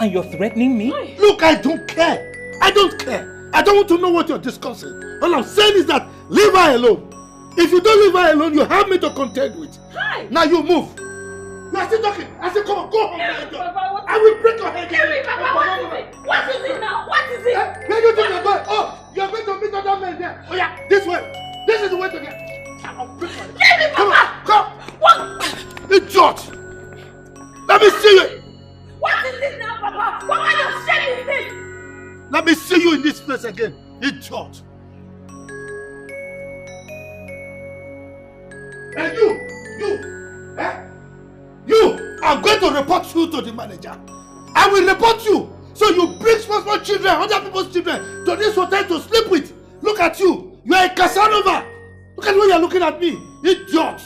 And you're threatening me? Look, I don't care. I don't care. I don't want to know what you're discussing. All I'm saying is that leave her alone. If you don't leave her alone, you have me to contend with. Hi. Now you move. You are still talking. I said, come on, go home. I will break your head. What is it now? What is it? Where do you think you're going? Oh, you're going to meet other men there. Oh yeah, this way. This is the way to get. I'll break my head. Come on, come. What? Idiot. Let me see you. What is this now, Papa? What kind of shit is this? Let me see you in this place again. Idiot. And you, I'm going to report you to the manager. I will report you. So you bring small children, other people's children, to this hotel to sleep with. Look at you. You are a Casanova. Look at the way you are looking at me. Idiot.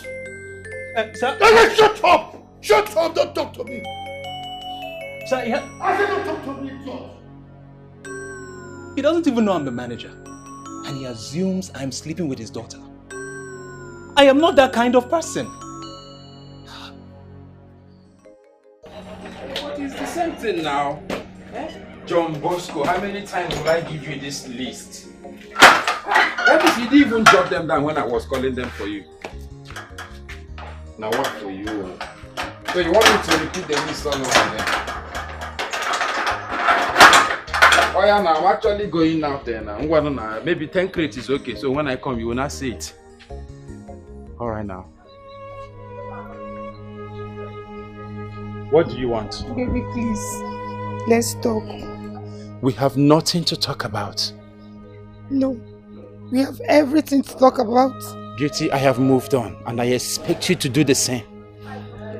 Sir? Shut up. Shut up. Don't talk to me. Sir, I said don't talk to me, idiot. He doesn't even know I'm the manager. And he assumes I'm sleeping with his daughter. I am not that kind of person. What is the same thing now? John Bosco, how many times will I give you this list? That means you didn't even jot them down when I was calling them for you. Now what for you? So you want me to repeat the list all over again? Oh yeah, now I'm actually going out there now. Maybe 10 crates is okay, so when I come you will not see it. Alright now. What do you want? Baby, please. Let's talk. We have nothing to talk about. No. We have everything to talk about. Beauty, I have moved on and I expect you to do the same.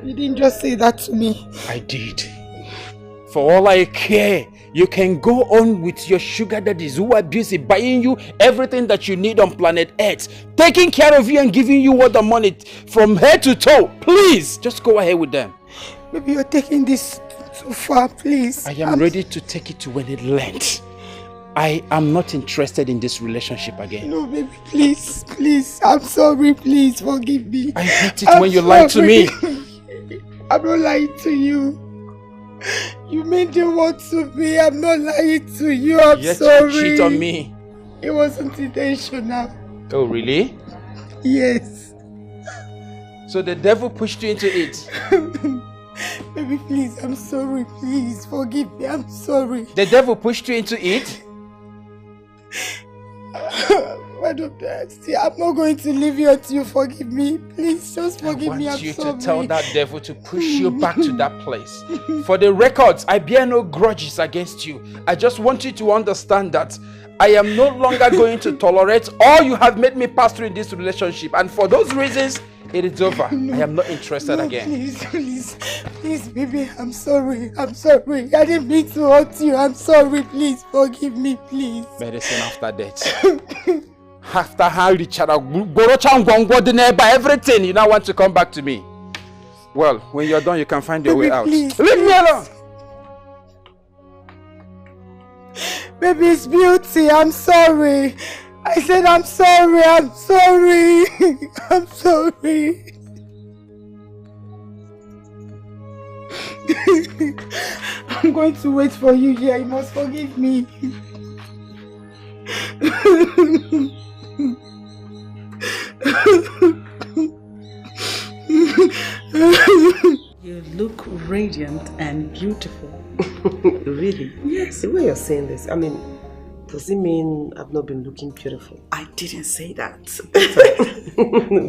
You didn't just say that to me. I did. For all I care, you can go on with your sugar daddies who are busy buying you everything that you need on planet Earth, taking care of you and giving you all the money from head to toe. Please, just go ahead with them. Maybe you're taking this too far, please. I am ready to take it to any length. I am not interested in this relationship again. No, baby, please, please. I'm sorry, please forgive me. I hate it when you lie to me. I'm not lying to you. You mean the word to me. I'm not lying to you. I'm Yet sorry. You cheat on me. It wasn't intentional. Oh, really? Yes. So the devil pushed you into it? Baby, please, I'm sorry. Please, forgive me. I'm sorry. The devil pushed you into it? See, I'm not going to leave you until you forgive me. Please, just forgive me. I'm sorry. I want you to tell that devil to push you back to that place. For the records, I bear no grudges against you. I just want you to understand that I am no longer going to tolerate all you have made me pass through in this relationship. And for those reasons, it is over. No, I am not interested again. Please, baby, I'm sorry. I'm sorry. I didn't mean to hurt you. I'm sorry. Please, forgive me, please. Medicine after death. After how you everything, you now want to come back to me. Well, when you're done, you can find your way out. Please, Leave me alone! Baby, it's Beauty. I'm sorry. I said I'm sorry. I'm sorry. I'm sorry. I'm going to wait for you here. You must forgive me. You look radiant and beautiful. Really? Yes. The way you're saying this, I mean, does it mean I've not been looking beautiful? I didn't say that.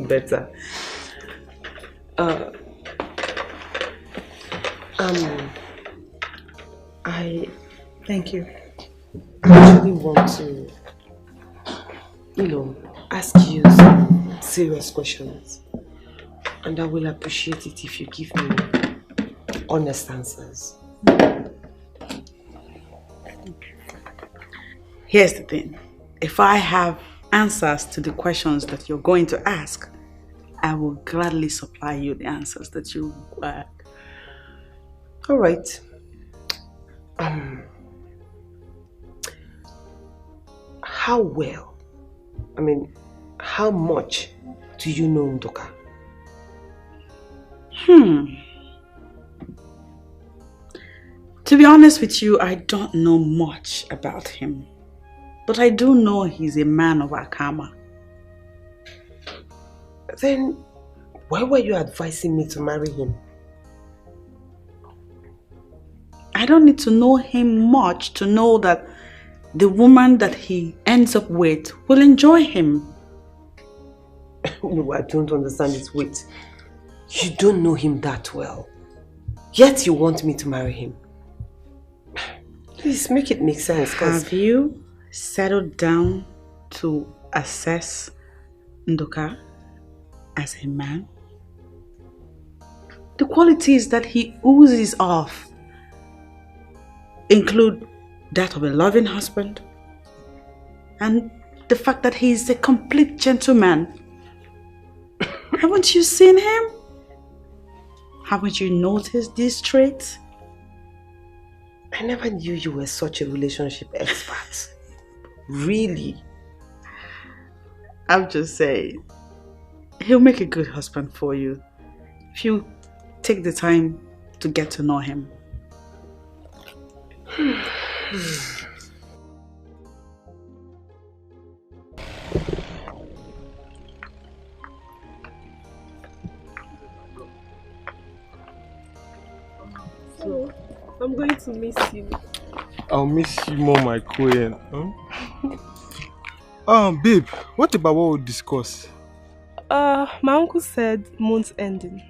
Better. Thank you. I actually want to, ask you some serious questions. And I will appreciate it if you give me honest answers. Here's the thing. If I have answers to the questions that you're going to ask, I will gladly supply you the answers that you require. All right. How well, how much do you know Ndoka? To be honest with you, I don't know much about him. But I do know he's a man of Akama. Then, why were you advising me to marry him? I don't need to know him much to know that the woman that he ends up with will enjoy him. No, I don't understand it. Wait. You don't know him that well. Yet you want me to marry him. Please make it make sense. Have you settled down to assess Ndoka as a man? The qualities that he oozes off include that of a loving husband and the fact that he is a complete gentleman. Haven't you seen him? Haven't you noticed these traits? I never knew you were such a relationship expert. Really? I'm just saying, he'll make a good husband for you if you take the time to get to know him. So, I'm going to miss you. I'll miss you more, my queen. Babe, what about what we discuss? My uncle said month ending.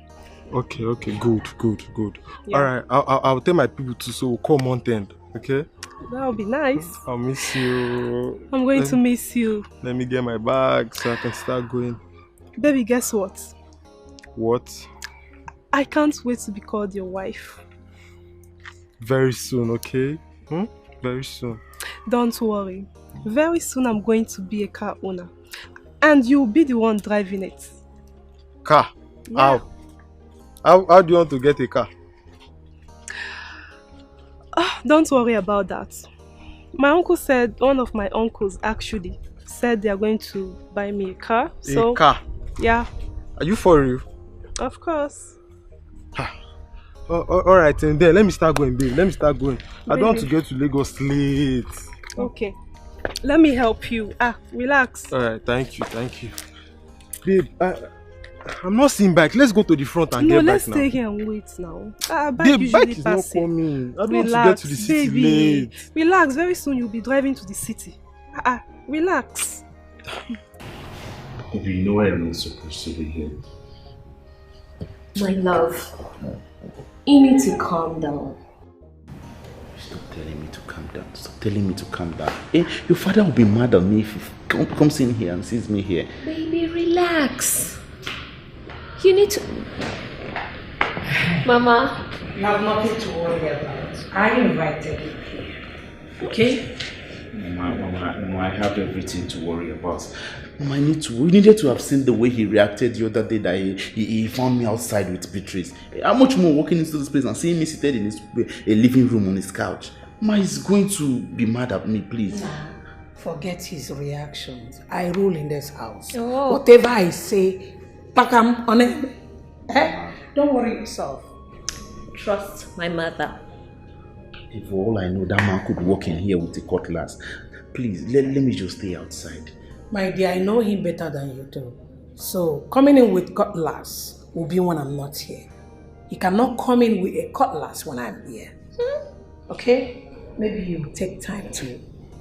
Okay, good. Yeah. Alright, I'll tell my people to so we'll call month end, okay? That'll be nice. I'll miss you. I'm going to miss you. Let me get my bag so I can start going. Baby, guess what? What? I can't wait to be called your wife. Very soon, okay? Very soon. Don't worry. Very soon I'm going to be a car owner. And you'll be the one driving it. Car? Yeah. How do you want to get a car? Don't worry about that. My uncle said, one of my uncles actually said they are going to buy me a car. A car? Yeah. Are you for real? Of course. Alright, and then let me start going, babe. Let me start going. I don't want to get to Lagos late. Okay. Let me help you. Relax. Alright, thank you. Babe, I'm not seeing bike. Let's go to the front and get back now. No, let's stay here and wait now. The bike is not coming. I don't want to get to the city late. Relax. Very soon you'll be driving to the city. Relax. You know I'm not supposed to be here. My love, you need to calm down. Stop telling me to calm down. Stop telling me to calm down. Your father will be mad at me if he comes in here and sees me here. Baby, relax. You need to... Mama. You have nothing to worry about. I invited you here. Okay? Mama, I have everything to worry about. Mama, we needed to have seen the way he reacted the other day that he found me outside with Beatrice. How much more walking into this place and seeing me seated in a living room on his couch? Mama is going to be mad at me, please. Nah, forget his reactions. I rule in this house. Oh. Whatever I say, pack him on it. Don't worry yourself. Trust my mother. If for all I know, that man could walk in here with a cutlass. Please, let me just stay outside. My dear, I know him better than you do. So, coming in with cutlass will be when I'm not here. He cannot come in with a cutlass when I'm here. Okay? Maybe you take time to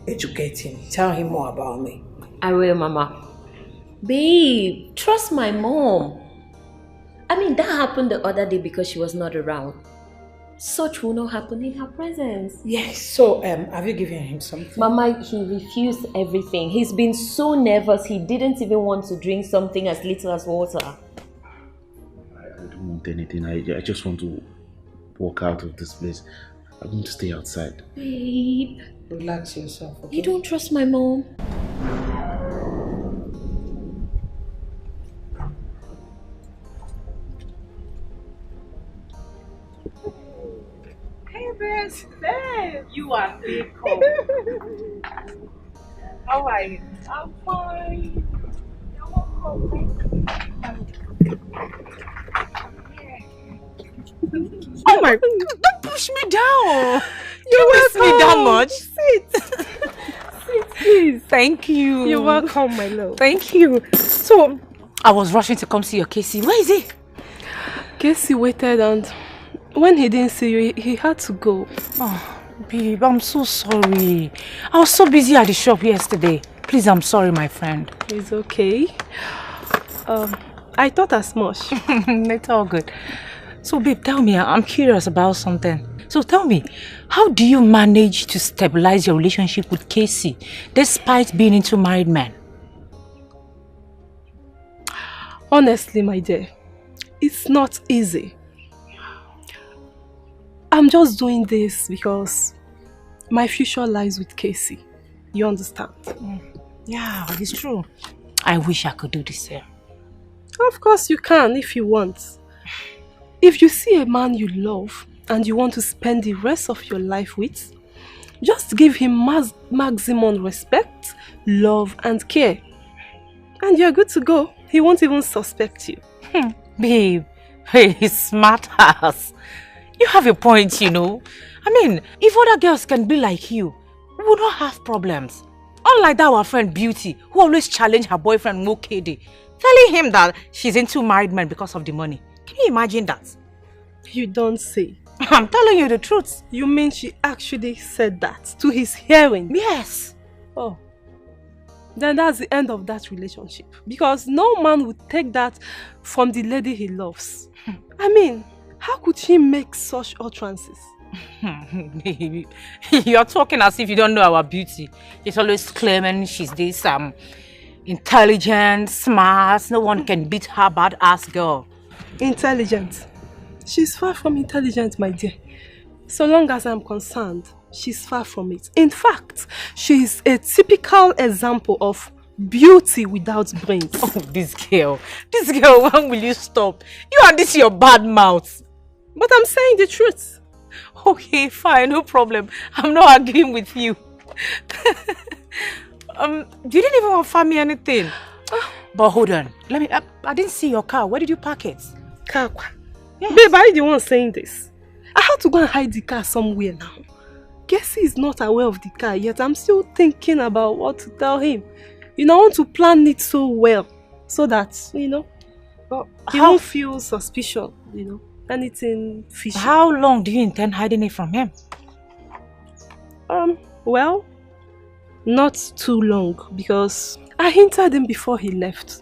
educate him. Tell him more about me. I will, Mama. Babe, trust my mom. I mean, that happened the other day because she was not around. such will not happen in her presence. Yes, so have you given him something? Mama, he refused everything. He's been so nervous, he didn't even want to drink something as little as water. I don't want anything. I just want to walk out of this place. I want to stay outside. Babe. Relax yourself, okay? You don't trust my mom? Hey, Bess. Hey, you are big. How are you? I'm fine. You're welcome. Oh my, don't push me down. You miss me that much. Sit. Sit, please. Thank you. You're welcome, my love. Thank you. So, I was rushing to come see your Casey. Where is he? Casey waited, and when he didn't see you, he had to go. Oh, babe, I'm so sorry. I was so busy at the shop yesterday. Please, I'm sorry, my friend. It's okay. I thought as much. It's all good. So, babe, tell me, I'm curious about something. So, tell me, how do you manage to stabilize your relationship with Casey despite being into married men? Honestly, my dear, it's not easy. I'm just doing this because my future lies with Casey. You understand? Yeah, it's true. I wish I could do the same. Of course you can if you want. If you see a man you love and you want to spend the rest of your life with, just give him maximum respect, love and care. And you're good to go. He won't even suspect you. Babe, hey, smart ass. You have a point, you know. I mean, if other girls can be like you, we would not have problems. Unlike that our friend Beauty, who always challenged her boyfriend Nwokoye, telling him that she's into married men because of the money. Can you imagine that? You don't say. I'm telling you the truth. You mean she actually said that to his hearing? Yes. Oh. Then that's the end of that relationship. Because no man would take that from the lady he loves. I mean, how could she make such utterances? Baby, you're talking as if you don't know our Beauty. She's always claiming she's this intelligent, smart, no one can beat her badass girl. Intelligent? She's far from intelligent, my dear. So long as I'm concerned, she's far from it. In fact, she's a typical example of beauty without brains. Oh, this girl, when will you stop? You and this your bad mouth. But I'm saying the truth. Okay, fine, no problem. I'm not arguing with you. You didn't even offer me anything. But hold on, I didn't see your car. Where did you park it? Car? Yes. Babe, are you the one saying this? I had to go and hide the car somewhere now. Casey is not aware of the car yet. I'm still thinking about what to tell him. You know, I want to plan it so well so that, you know, he won't feel suspicious, you know, anything fishy. How long do you intend hiding it from him? Well, not too long, because I hinted him before he left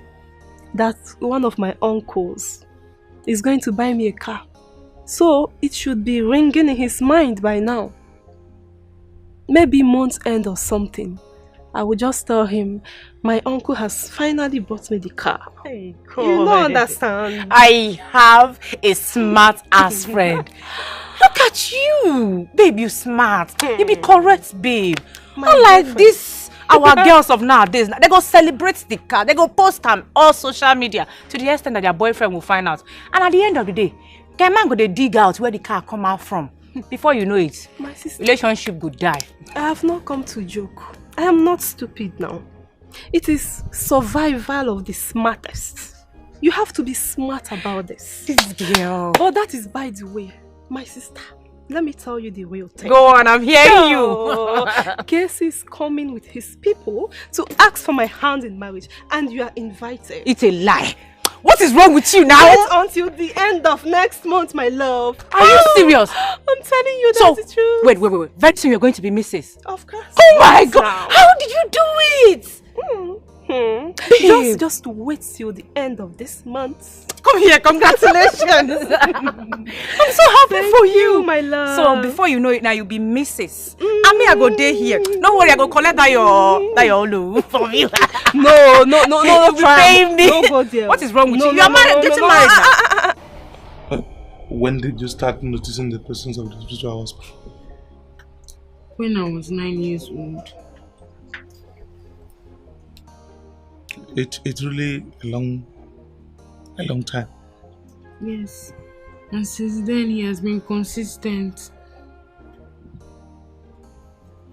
that one of my uncles is going to buy me a car. So it should be ringing in his mind by now. Maybe month's end or something. I will just tell him my uncle has finally bought me the car. Hey, God. You don't understand. I have a smart ass friend. Look at you. Babe, you smart. You be correct, babe. Unlike this, our girls of nowadays, they go celebrate the car. They go post them all social media to the extent that their boyfriend will find out. And at the end of the day, the man go to dig out where the car come out from. Before you know it, my sister, relationship could die. I have not come to joke. I am not stupid now. It is survival of the smartest. You have to be smart about this. This girl. Oh, that is by the way. My sister, let me tell you the real thing. Go on, I'm hearing you. Casey is coming with his people to ask for my hand in marriage, and you are invited. It's a lie. What is wrong with you now? Wait until the end of next month, my love. Are you serious? I'm telling you that's the truth. Wait. Very soon you're going to be Mrs. Of course. Oh my God. How did you do it? Babe, Just wait till the end of this month. Come here, congratulations. I'm so happy for you, my love. So before you know it now, you'll be Mrs. I mean, I go day here. Don't worry, I go collect that your look from you. No, paying me. No, go there. What is wrong with you? You are getting married now. When did you start noticing the presence of the spiritual husband? When I was 9 years old. It's really a long time. Yes. And since then he has been consistent.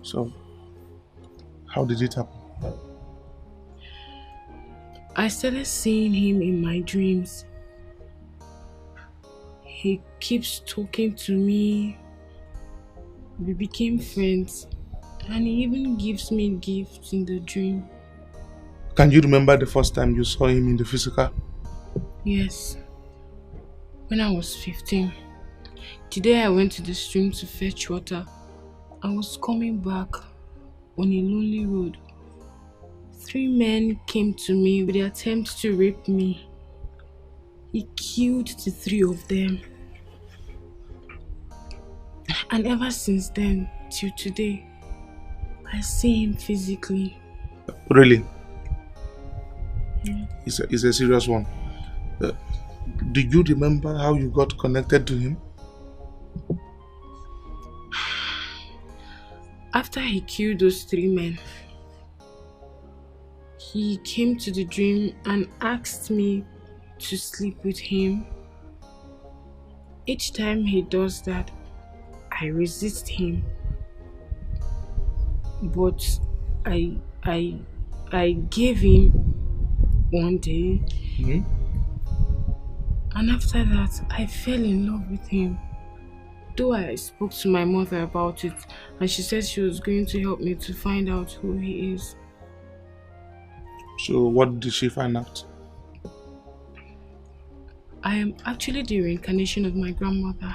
So, how did it happen? I started seeing him in my dreams. He keeps talking to me. We became friends. And he even gives me gifts in the dream. Can you remember the first time you saw him in the physical? Yes. When I was 15. The day I went to the stream to fetch water, I was coming back on a lonely road. 3 men came to me with the attempt to rape me. He killed the 3 of them. And ever since then, till today, I see him physically. Really? Yeah. It's a serious one. Do you remember how you got connected to him? After he killed those 3 men, he came to the dream and asked me to sleep with him. Each time he does that, I resist him. But I gave him one day. Mm-hmm. And after that, I fell in love with him. Though I spoke to my mother about it, and she said she was going to help me to find out who he is. So what did she find out? I am actually the reincarnation of my grandmother.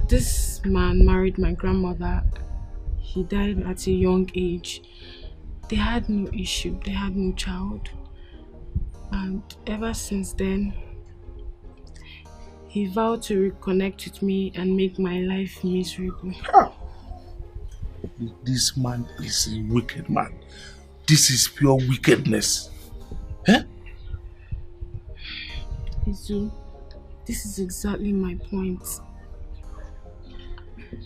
This man married my grandmother. He died at a young age. They had no issue, they had no child. And ever since then, he vowed to reconnect with me and make my life miserable. This man is a wicked man. This is pure wickedness. Eh? Izu, this is exactly my point.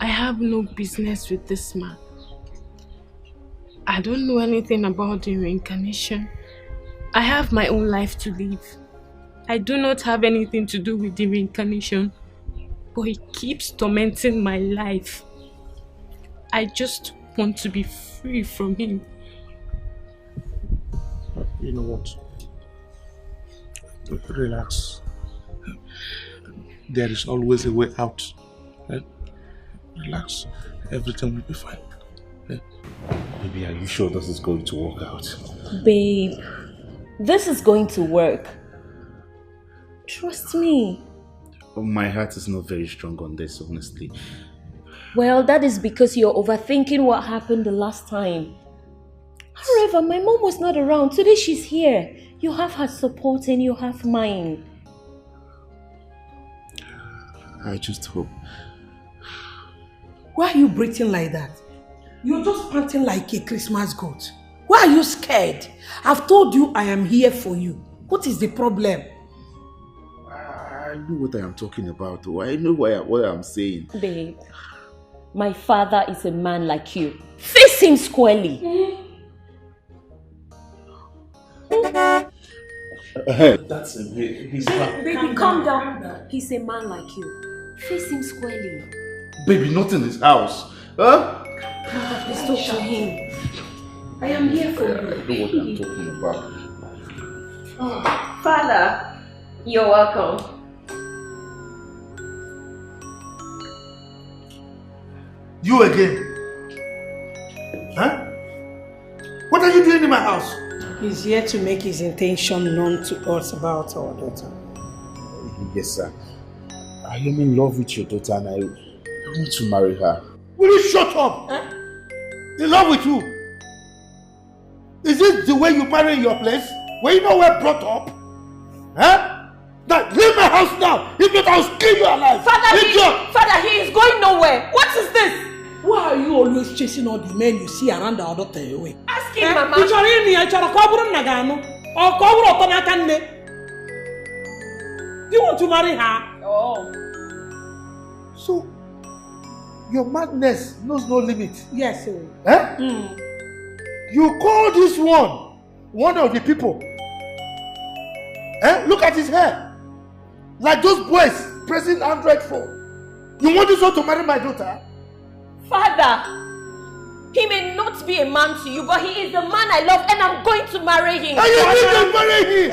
I have no business with this man. I don't know anything about the reincarnation. I have my own life to live. I do not have anything to do with the reincarnation. But he keeps tormenting my life. I just want to be free from him. You know what? Relax. There is always a way out. Right? Relax. Everything will be fine. Baby, are you sure this is going to work out? Babe, this is going to work. Trust me. My heart is not very strong on this, honestly. Well, that is because you're overthinking what happened the last time. However, my mom was not around. Today she's here. You have her support and you have mine. I just hope. Why are you breathing like that? You're just panting like a Christmas goat. Why are you scared? I've told you I am here for you. What is the problem? I know what I am talking about, though. I know what I'm saying. Babe, my father is a man like you. Face him squarely. That's a bit. He's not. Baby, calm down. He's a man like you. Face him squarely. Baby, not in his house. Huh? Let's talk to him. I am here for you. I know what I'm talking about. Oh, Father, you're welcome. You again? Huh? What are you doing in my house? He's here to make his intention known to us about our daughter. Yes, sir. I am in love with your daughter and I want to marry her. Will you shut up? In love with who? Is this the way you marry in your place? Were you nowhere brought up? Huh? Now, leave my house now! If not, I'll skin you alive! Father, he is going nowhere! What is this? Why are you always chasing all the men you see around our daughter away? Ask him, Mama. You want to marry her? Oh. So, your madness knows no limit. Yes, sir. Eh? You call this one of the people. Eh? Look at his hair. Like those boys pressing Android phone. You want this one to marry my daughter? Father, he may not be a man to you, but he is the man I love and I'm going to marry him. And you need to marry him!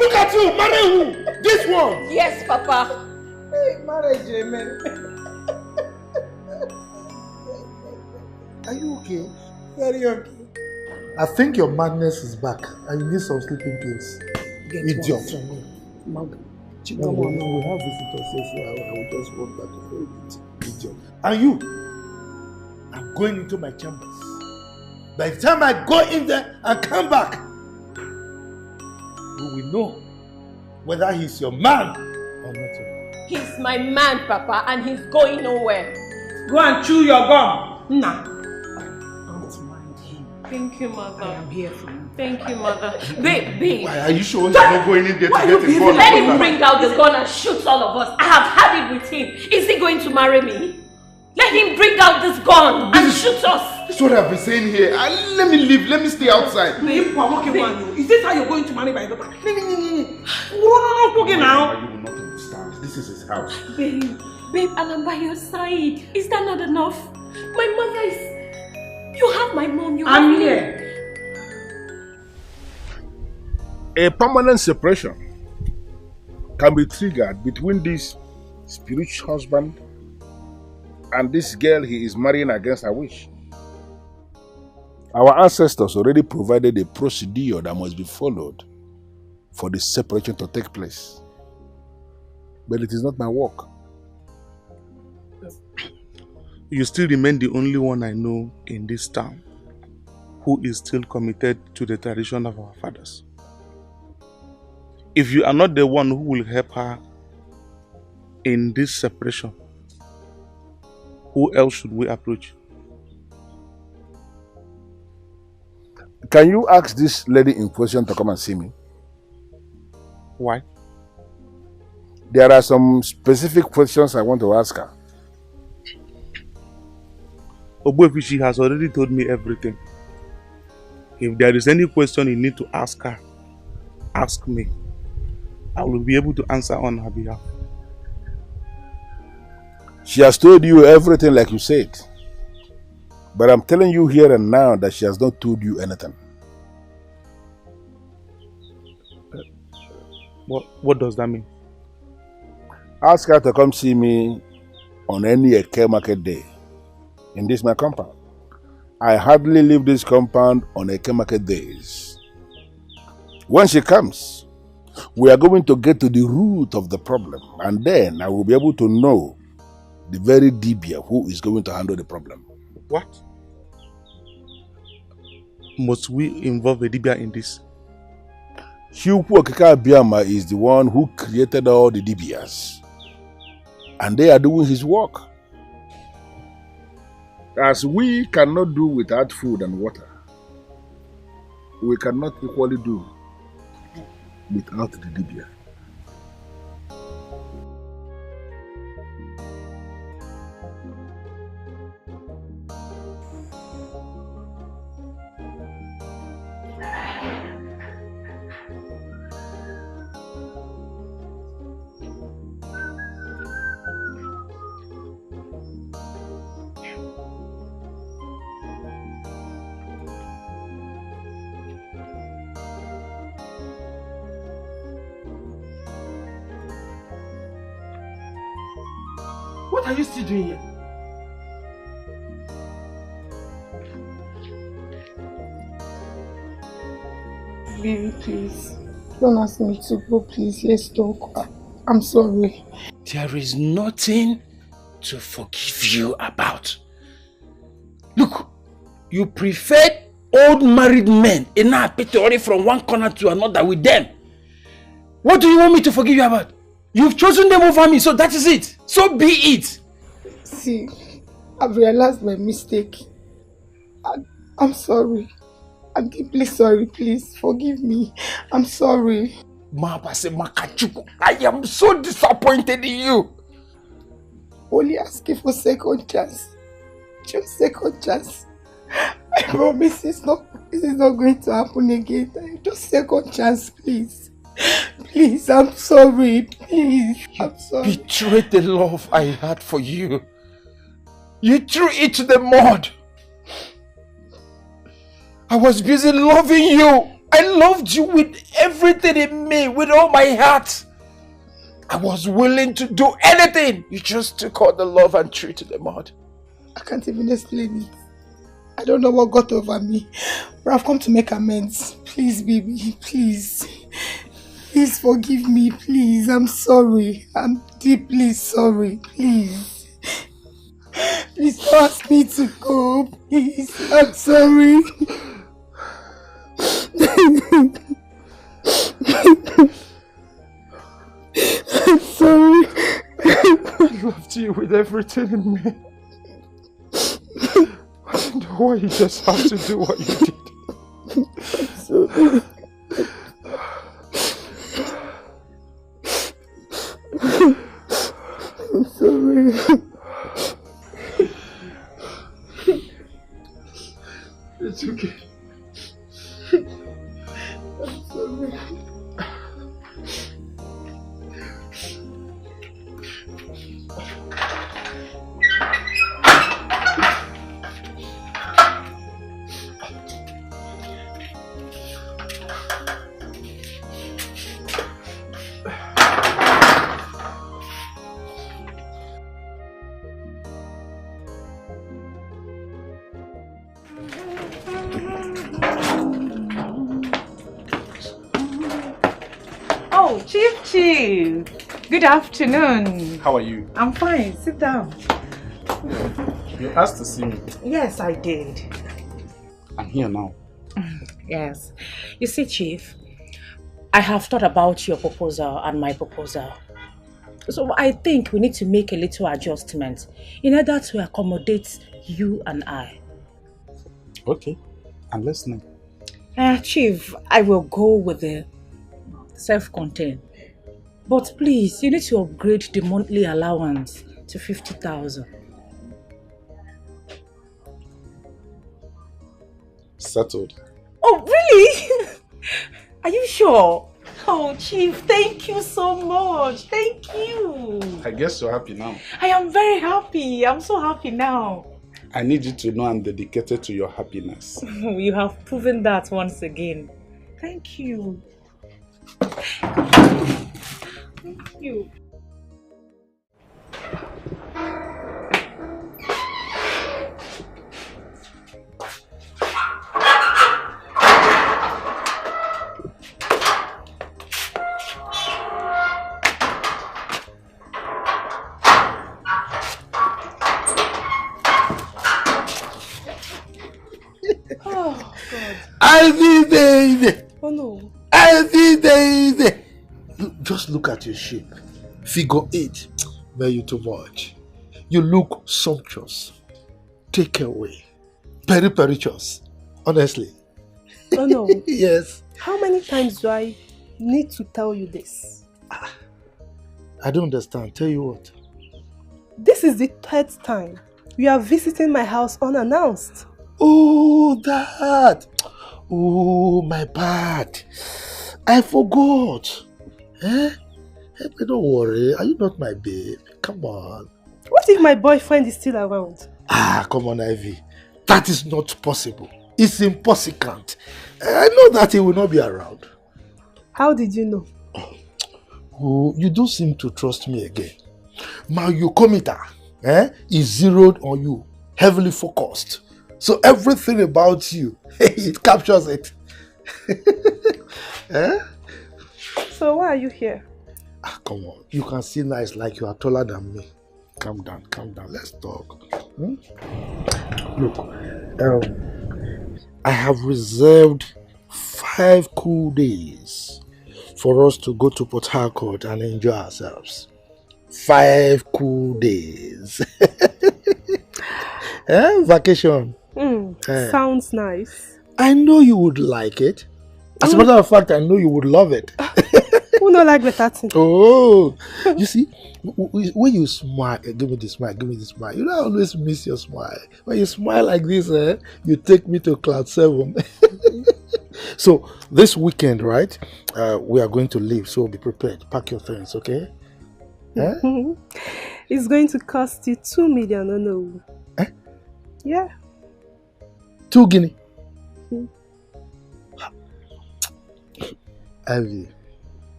Look at you, marry who? This one? Yes, Papa. Hey, marriage, amen. Are you okay? Very okay. I think your madness is back and you need some sleeping pills. Idiot. No, we have visitors, so I will just walk back to it. Idiot. And you? I'm going into my chambers. By the time I go in there and come back, we will know whether he's your man or not your man. He's my man, Papa, and he's going nowhere. Go and chew your gum. Nah. Thank you, Mother. I am here for you. Thank you, Mother. Babe. Why are you sure he's not going in there to get a gun? Let him bring out the gun and shoot all of us. I have had it with him. Is he going to marry me? Let him bring out this gun and shoot us. That's what I've been saying here. Let me leave. Let me stay outside. Babe, is this how you're going to marry my daughter? No. You will not understand. This is his house. Babe, and I'm by your side. Is that not enough? My mother is... You have my mom. You have me. A permanent separation can be triggered between this spiritual husband and this girl he is marrying against her wish. Our ancestors already provided a procedure that must be followed for the separation to take place. But it is not my work. You still remain the only one I know in this town who is still committed to the tradition of our fathers. If you are not the one who will help her in this separation, who else should we approach? Can you ask this lady in question to come and see me? Why? There are some specific questions I want to ask her. Obuefishi has already told me everything. If there is any question you need to ask her, ask me. I will be able to answer on her behalf. She has told you everything like you said. But I'm telling you here and now that she has not told you anything. What does that mean? Ask her to come see me on any Eke market day in this my compound. I hardly leave this compound on Eke market days. When she comes, we are going to get to the root of the problem, and then I will be able to know the very Dibia who is going to handle the problem. What? Must we involve a Dibia in this? Chukwu Okike Abiyama is the one who created all the Dibias, and they are doing his work. As we cannot do without food and water, we cannot equally do without the Dibia. What are you still doing here? Baby, please. Don't ask me to go, please. Let's talk. I'm sorry. There is nothing to forgive you about. Look, you preferred old married men and now already from one corner to another with them. What do you want me to forgive you about? You've chosen them over me, so that is it. So be it. See, I've realized my mistake. I'm sorry. I'm deeply sorry. Please forgive me. I'm sorry. I am so disappointed in you. Only asking for second chance. Just second chance. I promise this is not going to happen again. Just second chance, please. Please, I'm sorry. Please, I'm sorry. Betrayed the love I had for you. You threw it to the mud. I was busy loving you. I loved you with everything in me, with all my heart. I was willing to do anything. You just took all the love and threw it to the mud. I can't even explain it. I don't know what got over me, but I've come to make amends. Please, baby, please. Please forgive me, please. I'm sorry. I'm deeply sorry, please. Please don't ask me to go, please. I'm sorry. I'm sorry. I loved you with everything in me. I don't know why you just have to do what you did. I'm sorry. I'm sorry. It's okay. I'm sorry. Oh, Chief. Good afternoon. How are you? I'm fine. Sit down. You asked to see me. Yes, I did. I'm here now. Yes. You see, Chief, I have thought about your proposal and my proposal. So I think we need to make a little adjustment in order to accommodate you and I. Okay, I'm listening. Chief, I will go with the self-contained. But please, you need to upgrade the monthly allowance to 50,000. Settled. Oh, really? Are you sure? Oh, Chief, thank you so much. Thank you. I guess you're happy now. I am very happy. I'm so happy now. I need you to know I'm dedicated to your happiness. You have proven that once again. Thank you. Thank you. Oh, God. Ivy baby! Oh, no. Ivy baby! Just look at your shape. Figure 8. Where you too much. You look sumptuous. Take away. Peripericious. Honestly. Oh, no. Yes. How many times do I need to tell you this? I don't understand. Tell you what. This is the 3rd time you are visiting my house unannounced. Oh, that. Oh, my bad. I forgot. Eh? But don't worry. Are you not my babe? Come on. What if my boyfriend is still around? Ah, come on, Ivy. That is not possible. It's impossible. I know that he will not be around. How did you know? Oh, you don't seem to trust me again. My eucometer is zeroed on you, heavily focused. So everything about you, it captures it. So why are you here? Ah, come on. You can see nice like you are taller than me. Calm down, calm down. Let's talk. Look, I have reserved 5 cool days for us to go to Port Harcourt and enjoy ourselves. 5 cool days. Vacation. Sounds nice. I know you would like it. As a matter of fact, I know you would love it. Who not like better thing? Oh, you see, when you smile, give me the smile, give me the smile. You know, I always miss your smile. When you smile like this, you take me to cloud 7. So this weekend, right, we are going to leave. So be prepared. Pack your things, okay? It's going to cost you 2 million, no? Yeah. 2 guinea. Ivy,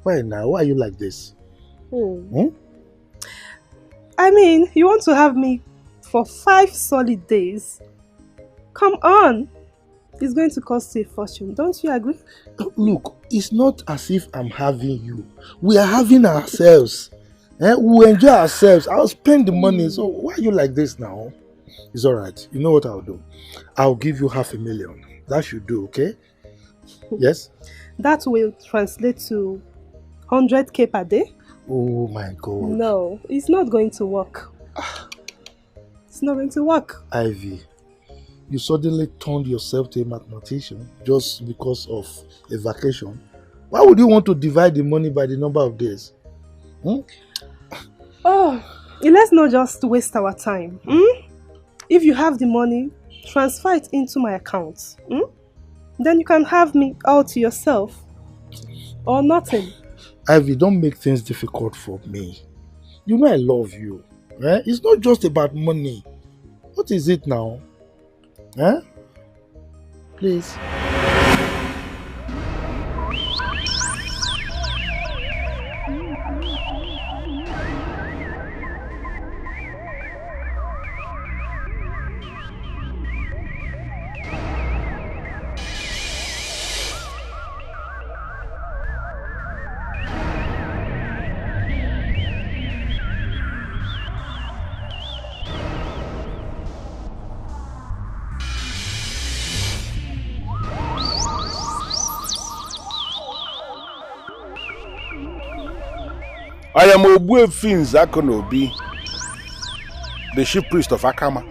why now? Why are you like this? I mean, you want to have me for 5 solid days? Come on. It's going to cost you a fortune. Don't you agree? Look, it's not as if I'm having you. We are having ourselves. We'll enjoy ourselves. I'll spend the money. So why are you like this now? It's alright. You know what I'll do? I'll give you 500,000. That should do, okay? Yes? That will translate to 100k per day. Oh my God. No, it's not going to work. It's not going to work. Ivy, you suddenly turned yourself to a mathematician just because of a vacation. Why would you want to divide the money by the number of days? Oh, let's not just waste our time. If you have the money, transfer it into my account. Then you can have me all to yourself. Or nothing. Ivy, don't make things difficult for me. You know I love you. It's not just about money. What is it now? Please. I am Ogbuefi Nzakonobi, the chief priest of Akama.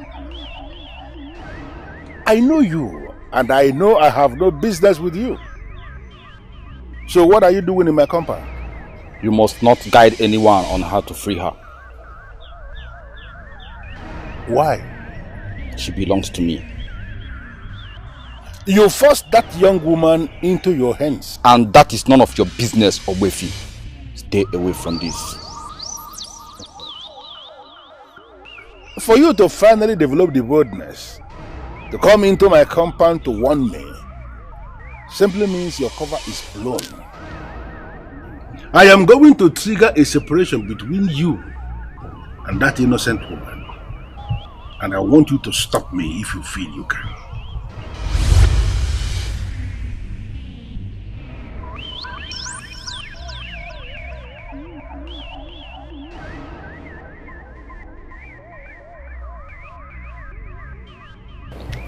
I know you, and I know I have no business with you. So what are you doing in my compound? You must not guide anyone on how to free her. Why? She belongs to me. You forced that young woman into your hands. And that is none of your business, Ogbuefi. Stay away from this. For you to finally develop the boldness to come into my compound to warn me simply means your cover is blown. I am going to trigger a separation between you and that innocent woman. And I want you to stop me if you feel you can.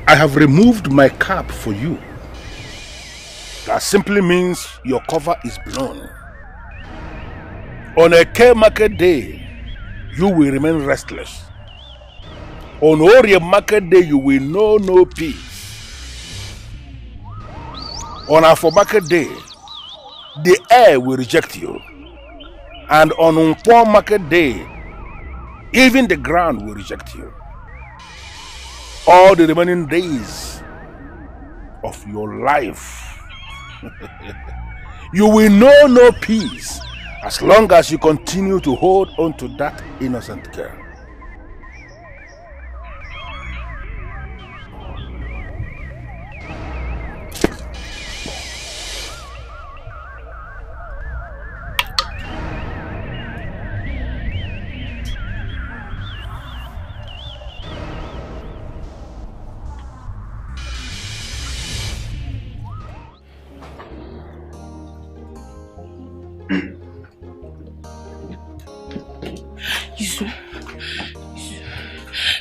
I have removed my cap for you. That simply means your cover is blown. On a Eke market day, you will remain restless. On Orie market day, you will know no peace. On Afo market day, the air will reject you. And on Nkwo market day, even the ground will reject you. All the remaining days of your life, you will know no peace as long as you continue to hold on to that innocent girl.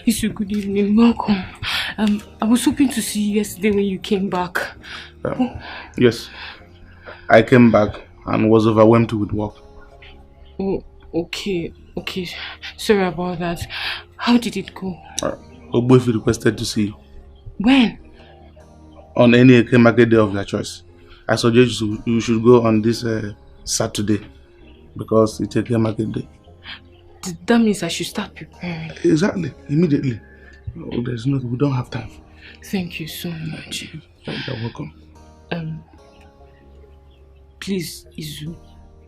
Isu, good evening, welcome. I was hoping to see you yesterday when you came back. Yes. I came back and was overwhelmed with work. Oh, okay. Sorry about that. How did it go? Ogbuefi requested to see you. When? On any Eke market day of your choice. I suggest you should go on this Saturday because it's Eke market day. That means I should start preparing. Exactly, immediately. We don't have time. Thank you so much. You're welcome. Please, Izu,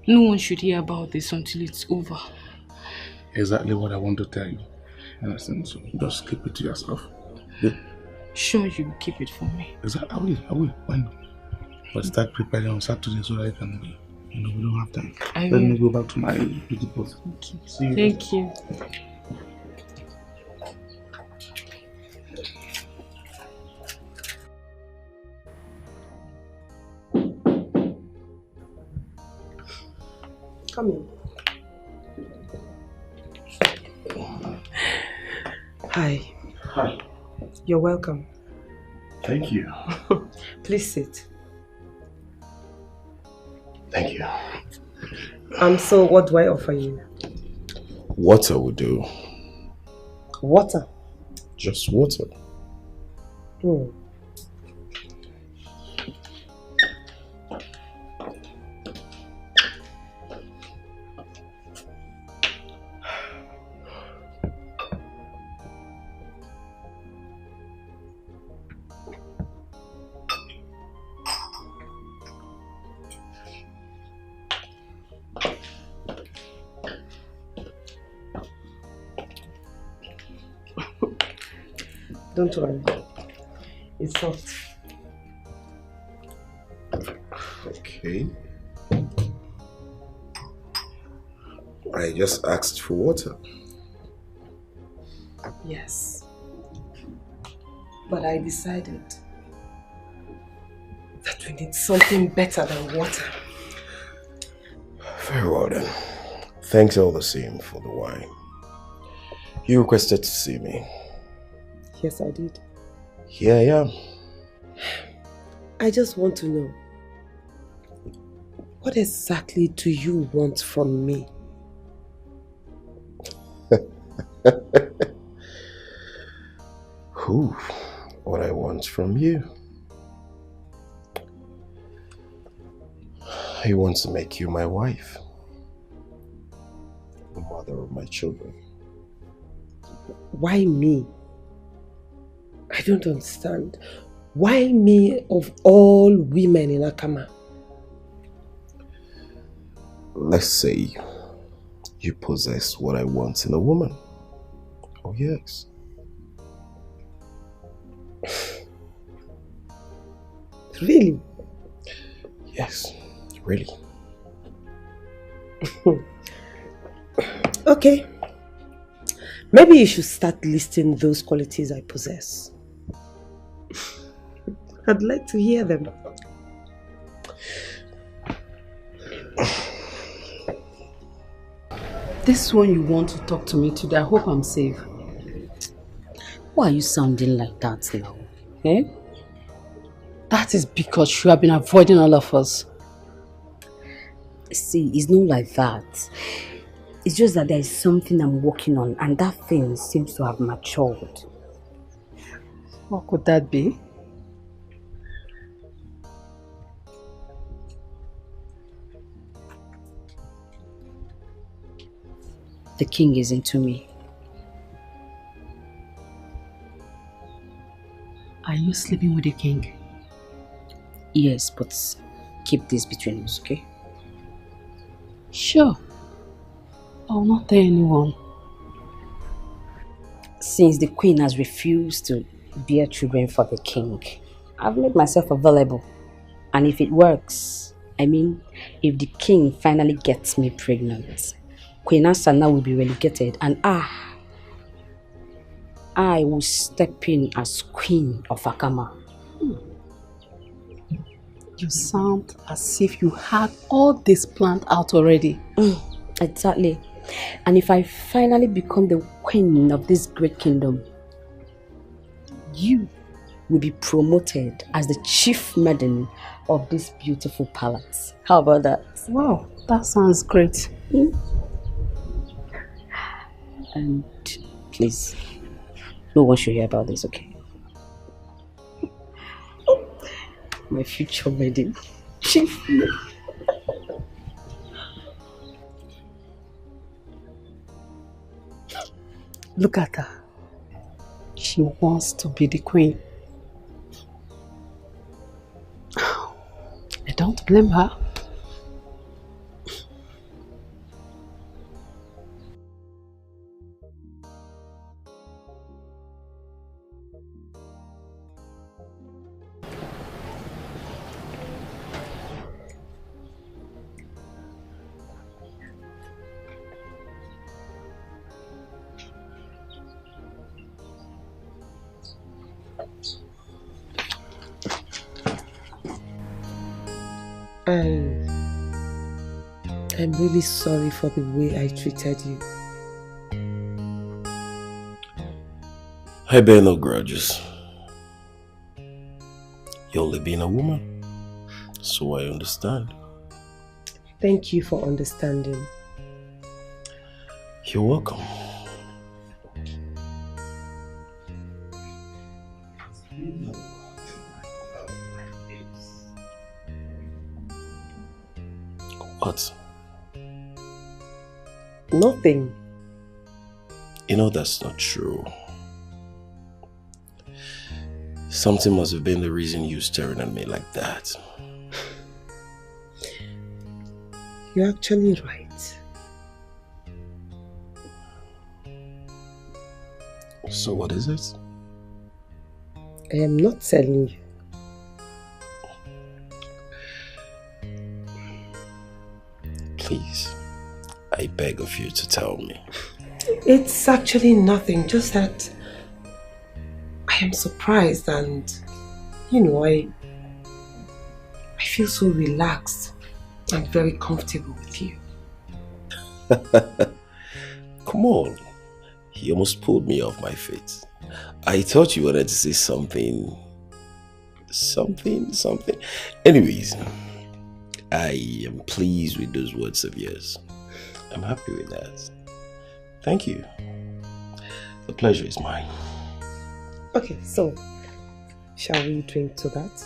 no one should hear about this until it's over. Exactly what I want to tell you. Understand? So just keep it to yourself. Okay? Sure, you will keep it for me. Exactly. I will. Why not? But start preparing on Saturday so that I can be. We don't have time. Let me go back to my beauty post. Okay. See you. Thank you. Come in. Hi. Hi. You're welcome. Thank you. Please sit. Thank you. So what do I offer you? Water will do. Water? Just water. Oh. Don't worry. It's soft. Okay. I just asked for water. Yes. But I decided that we need something better than water. Very well then. Thanks all the same for the wine. You requested to see me. Yes, I did. Here I am. I just want to know, what exactly do you want from me? What I want from you? I want to make you my wife. The mother of my children. Why me? I don't understand. Why me of all women in Akama? Let's say you possess what I want in a woman. Oh yes. Really? Yes, really. Okay. Maybe you should start listing those qualities I possess. I'd like to hear them. This one you want to talk to me today, I hope I'm safe. Why are you sounding like that now? Eh? That is because you have been avoiding all of us. See, it's not like that. It's just that there is something I'm working on and that thing seems to have matured. What could that be? The king is into me. Are you sleeping with the king? Yes, but keep this between us, okay? Sure. I will not tell anyone. Since the queen has refused to bear children for the king, I've made myself available. And if it works, I mean, if the king finally gets me pregnant, Queen Asana will be relegated and I will step in as queen of Akama. You sound as if you had all this planned out already. Exactly. And if I finally become the queen of this great kingdom, you will be promoted as the chief maiden of this beautiful palace. How about that? Wow, that sounds great. And please, no one should hear about this, okay? My future maiden. Chief. Look at her. She wants to be the queen. I don't blame her. I'm really sorry for the way I treated you. I bear no grudges. You're only being a woman, so I understand. Thank you for understanding. You're welcome. What? Nothing. You know that's not true. Something must have been the reason you staring at me like that. You're actually right. So what is it? I am not telling you. Please, I beg of you to tell me. It's actually nothing, just that I am surprised and, you know, I feel so relaxed and very comfortable with you. Come on, he almost pulled me off my feet. I thought you wanted to say something. Anyways, I am pleased with those words of yours. I'm happy with that. Thank you. The pleasure is mine. Okay, so shall we drink to that?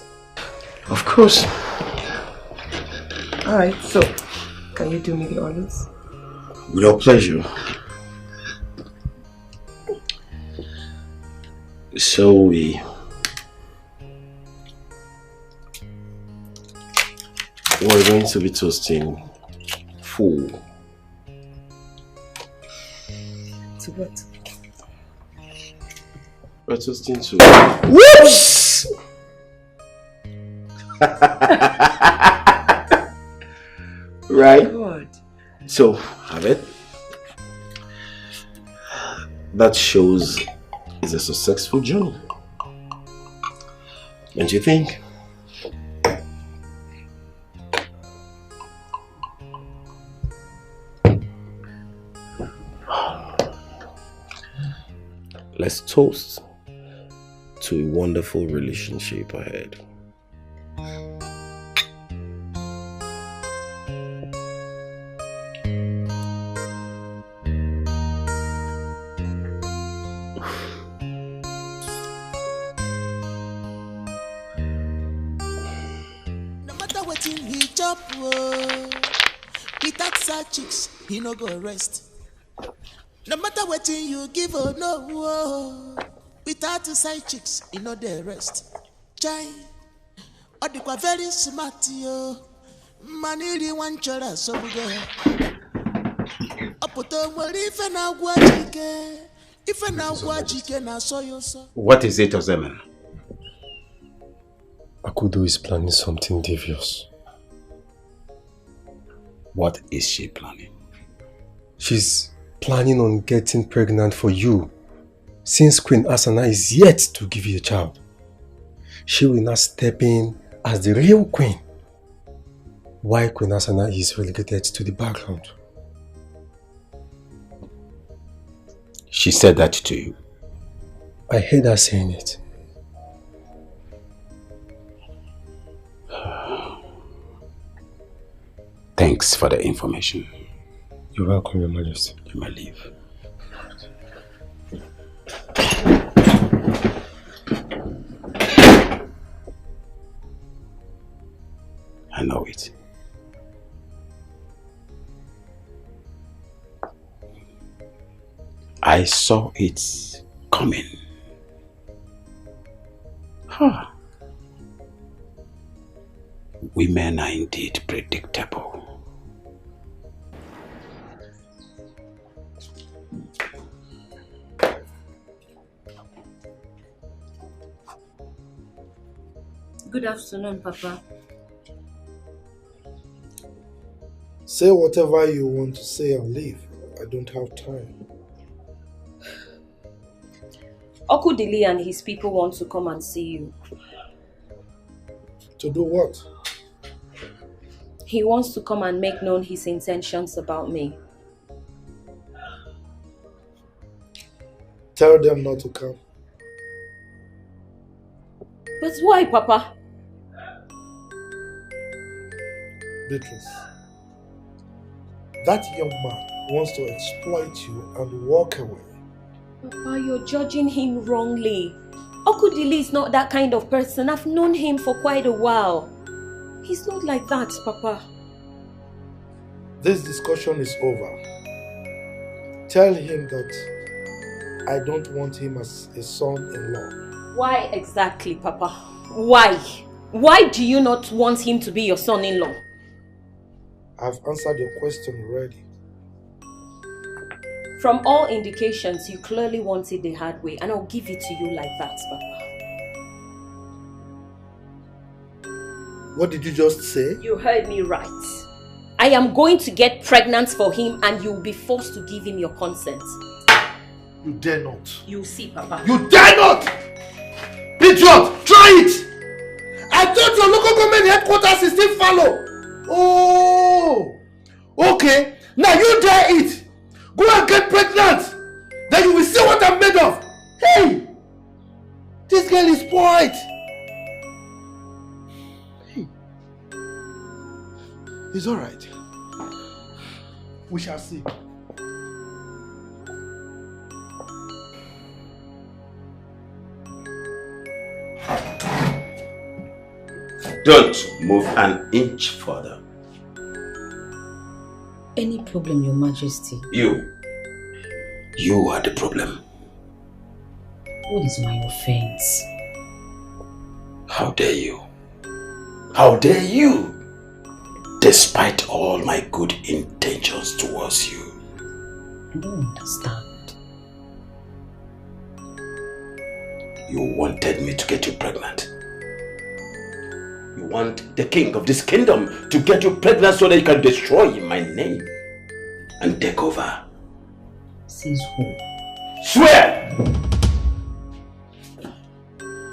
Of course. Alright, so can you do me the honors? With your pleasure. So we're going to be toasting full. To what? We're toasting to... Whoops! Right? God. So, have it. That shows it's a successful journey. Don't you think? Let's toast to a wonderful relationship ahead. Chicks, he no go rest. No matter what you give or no, without the side chicks, he no dey rest. Chai, odikwa very smart yo. Maniri one chora so bugo. Apoto mwori ife na guajike, ife na guajike na soyo so. What is it, Ozemen? Akudo is planning something devious. What is she planning? She's planning on getting pregnant for you. Since Queen Asana is yet to give you a child, she will not step in as the real queen, while Queen Asana is relegated to the background. She said that to you? I heard her saying it. Thanks for the information. You're welcome, Your Majesty. You may leave. I know it. I saw it coming. Huh. Women are indeed predictable. Good afternoon, Papa. Say whatever you want to say and leave. I don't have time. Okudili and his people want to come and see you. To do what? He wants to come and make known his intentions about me. Tell them not to come. But why, Papa? Beatrice, that young man wants to exploit you and walk away. Papa, you're judging him wrongly. Okudili is not that kind of person. I've known him for quite a while. He's not like that, Papa. This discussion is over. Tell him that I don't want him as a son-in-law. Why exactly, Papa? Why? Why do you not want him to be your son-in-law? I've answered your question already. From all indications, you clearly want it the hard way, and I'll give it to you like that, Papa. What did you just say? You heard me right. I am going to get pregnant for him, and you'll be forced to give him your consent. You dare not. You'll see, Papa. You dare not! Idiot! Try it! I thought your local government headquarters is still follow. Oh! Okay, now you dare it! Go and get pregnant! Then you will see what I'm made of! Hey! This girl is spoiled! Hey. It's alright. We shall see. Don't move an inch further. Any problem, Your Majesty? You are the problem. What is my offense? How dare you? How dare you? Despite all my good intentions towards you. I don't understand. You wanted me to get you pregnant. You want the king of this kingdom to get you pregnant so that you can destroy my name and take over. Says who? Swear!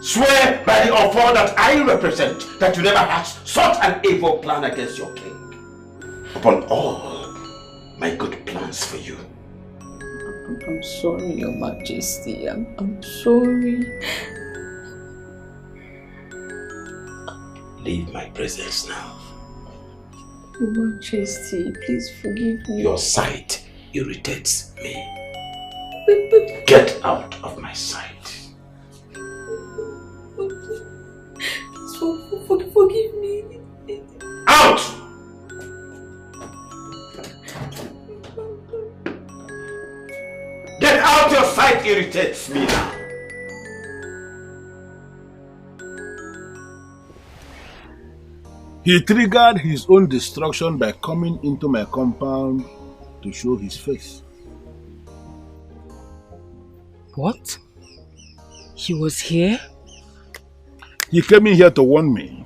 Swear by the author that I represent that you never hatched such an evil plan against your king. Upon all my good plans for you. I'm sorry, Your Majesty. I'm sorry. Leave my presence now. Your Majesty, please forgive me. Your sight irritates me. Get out of my sight. Forgive me. Out! Get out, your sight irritates me now. He triggered his own destruction by coming into my compound to show his face. What? He was here? He came in here to warn me,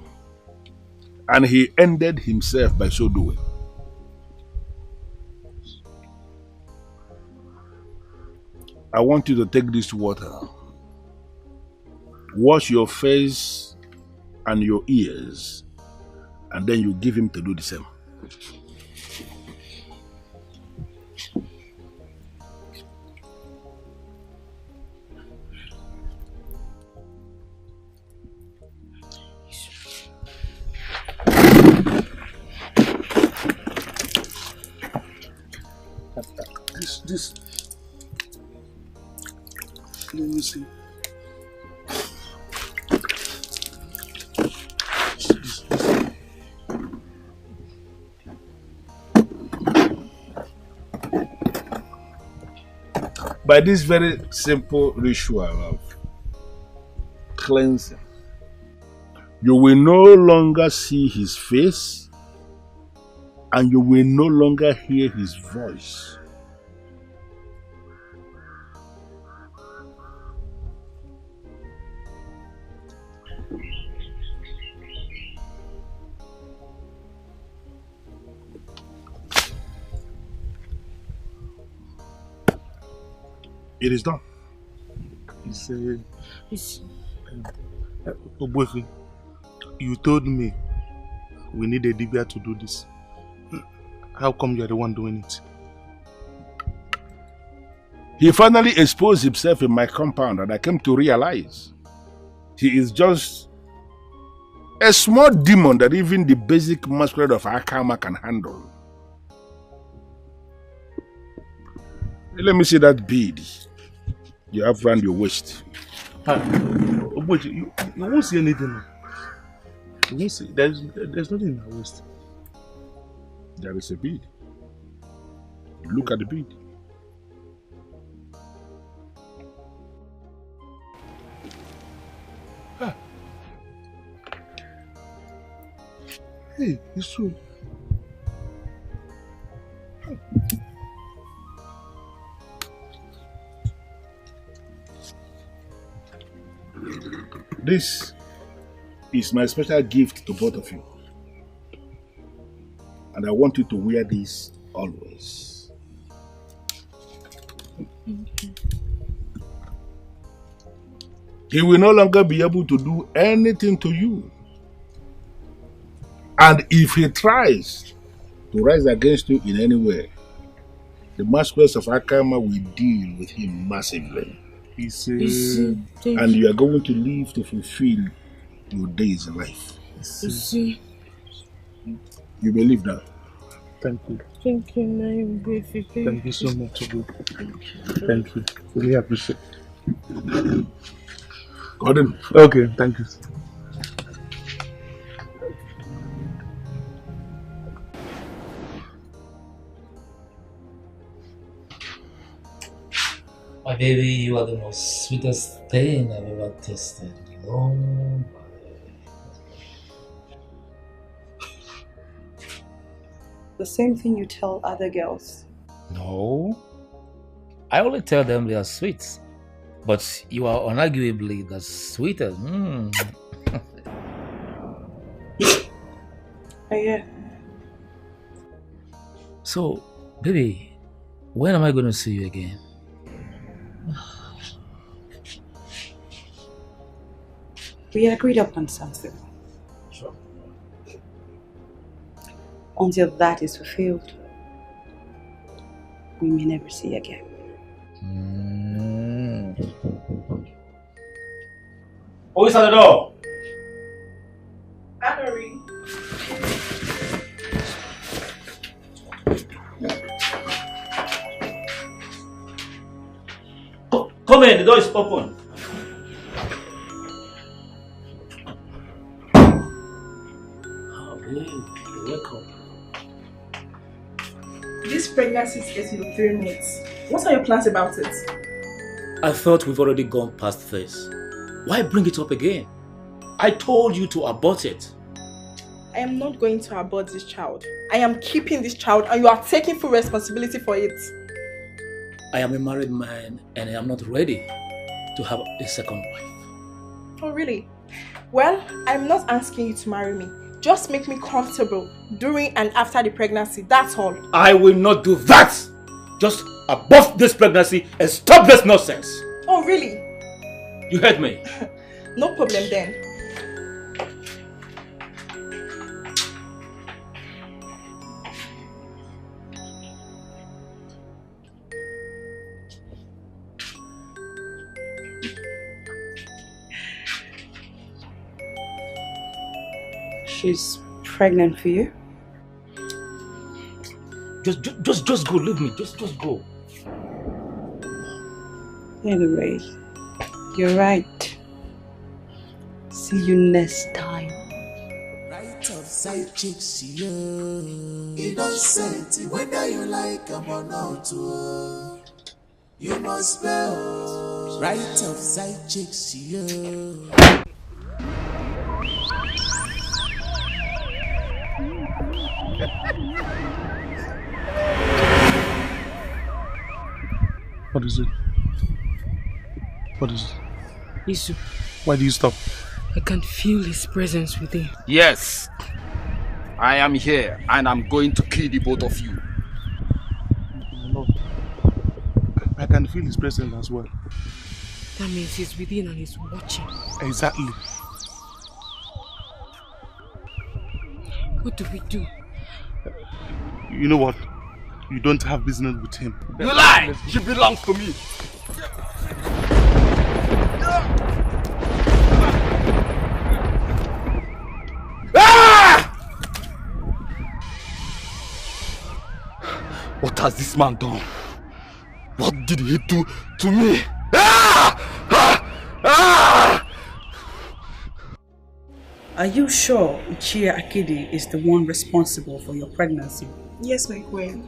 and he ended himself by so doing. I want you to take this water, wash your face and your ears, and then you give him to do the same. this. Let me see. By this very simple ritual of cleansing, you will no longer see his face and you will no longer hear his voice. It is done. Ogbuefi, you told me we need a Dibia to do this. How come you're the one doing it? He finally exposed himself in my compound and I came to realize he is just a small demon that even the basic masquerade of Akama can handle. Let me see that bead you have around your waist. You won't see anything. You won't see. There's nothing in my waist. There is a bead. Look at the bead. Ah. Hey, it's true. This is my special gift to both of you. And I want you to wear this always. He will no longer be able to do anything to you. And if he tries to rise against you in any way, the masquerades of Akama will deal with him massively. And you are going to live to fulfill your days in life. You believe that? Thank you. Thank you, my Thank you so much. Thank you. Really appreciate it. Gordon. Okay, thank you. My baby, you are the most sweetest thing I've ever tasted. Long. The same thing you tell other girls. No. I only tell them they are sweet. But you are unarguably the sweetest. Yeah. So, baby, when am I going to see you again? We agreed upon something. Sure. Until that is fulfilled, we may never see again. Who is at the door? Anne-Marie. Come in, the door is open. Welcome. This pregnancy is getting to 3 months. What are your plans about it? I thought we've already gone past this. Why bring it up again? I told you to abort it. I am not going to abort this child. I am keeping this child and you are taking full responsibility for it. I am a married man and I am not ready to have a second wife. Oh really? Well, I'm not asking you to marry me. Just make me comfortable during and after the pregnancy, that's all. I will not do that! Just abort this pregnancy and stop this nonsense! Oh really? You heard me? No problem then. She's pregnant for you? Just go, leave me. Just go. Anyway, you're right. See you next time. Right outside chicks, yeah. Innocent, whether you like them or not, you must bear. Right outside chicks, yeah. What is it? What is it? Isu, Why do you stop? I can feel his presence within. Yes, I am here and I'm going to kill the both of you. No. I can feel his presence as well. That means he's within and he's watching. Exactly. What do we do? You know what? You don't have business with him. You lie! He belongs to me. What has this man done? What did he do to me? Are you sure Ichie Akidi is the one responsible for your pregnancy? Yes, my queen.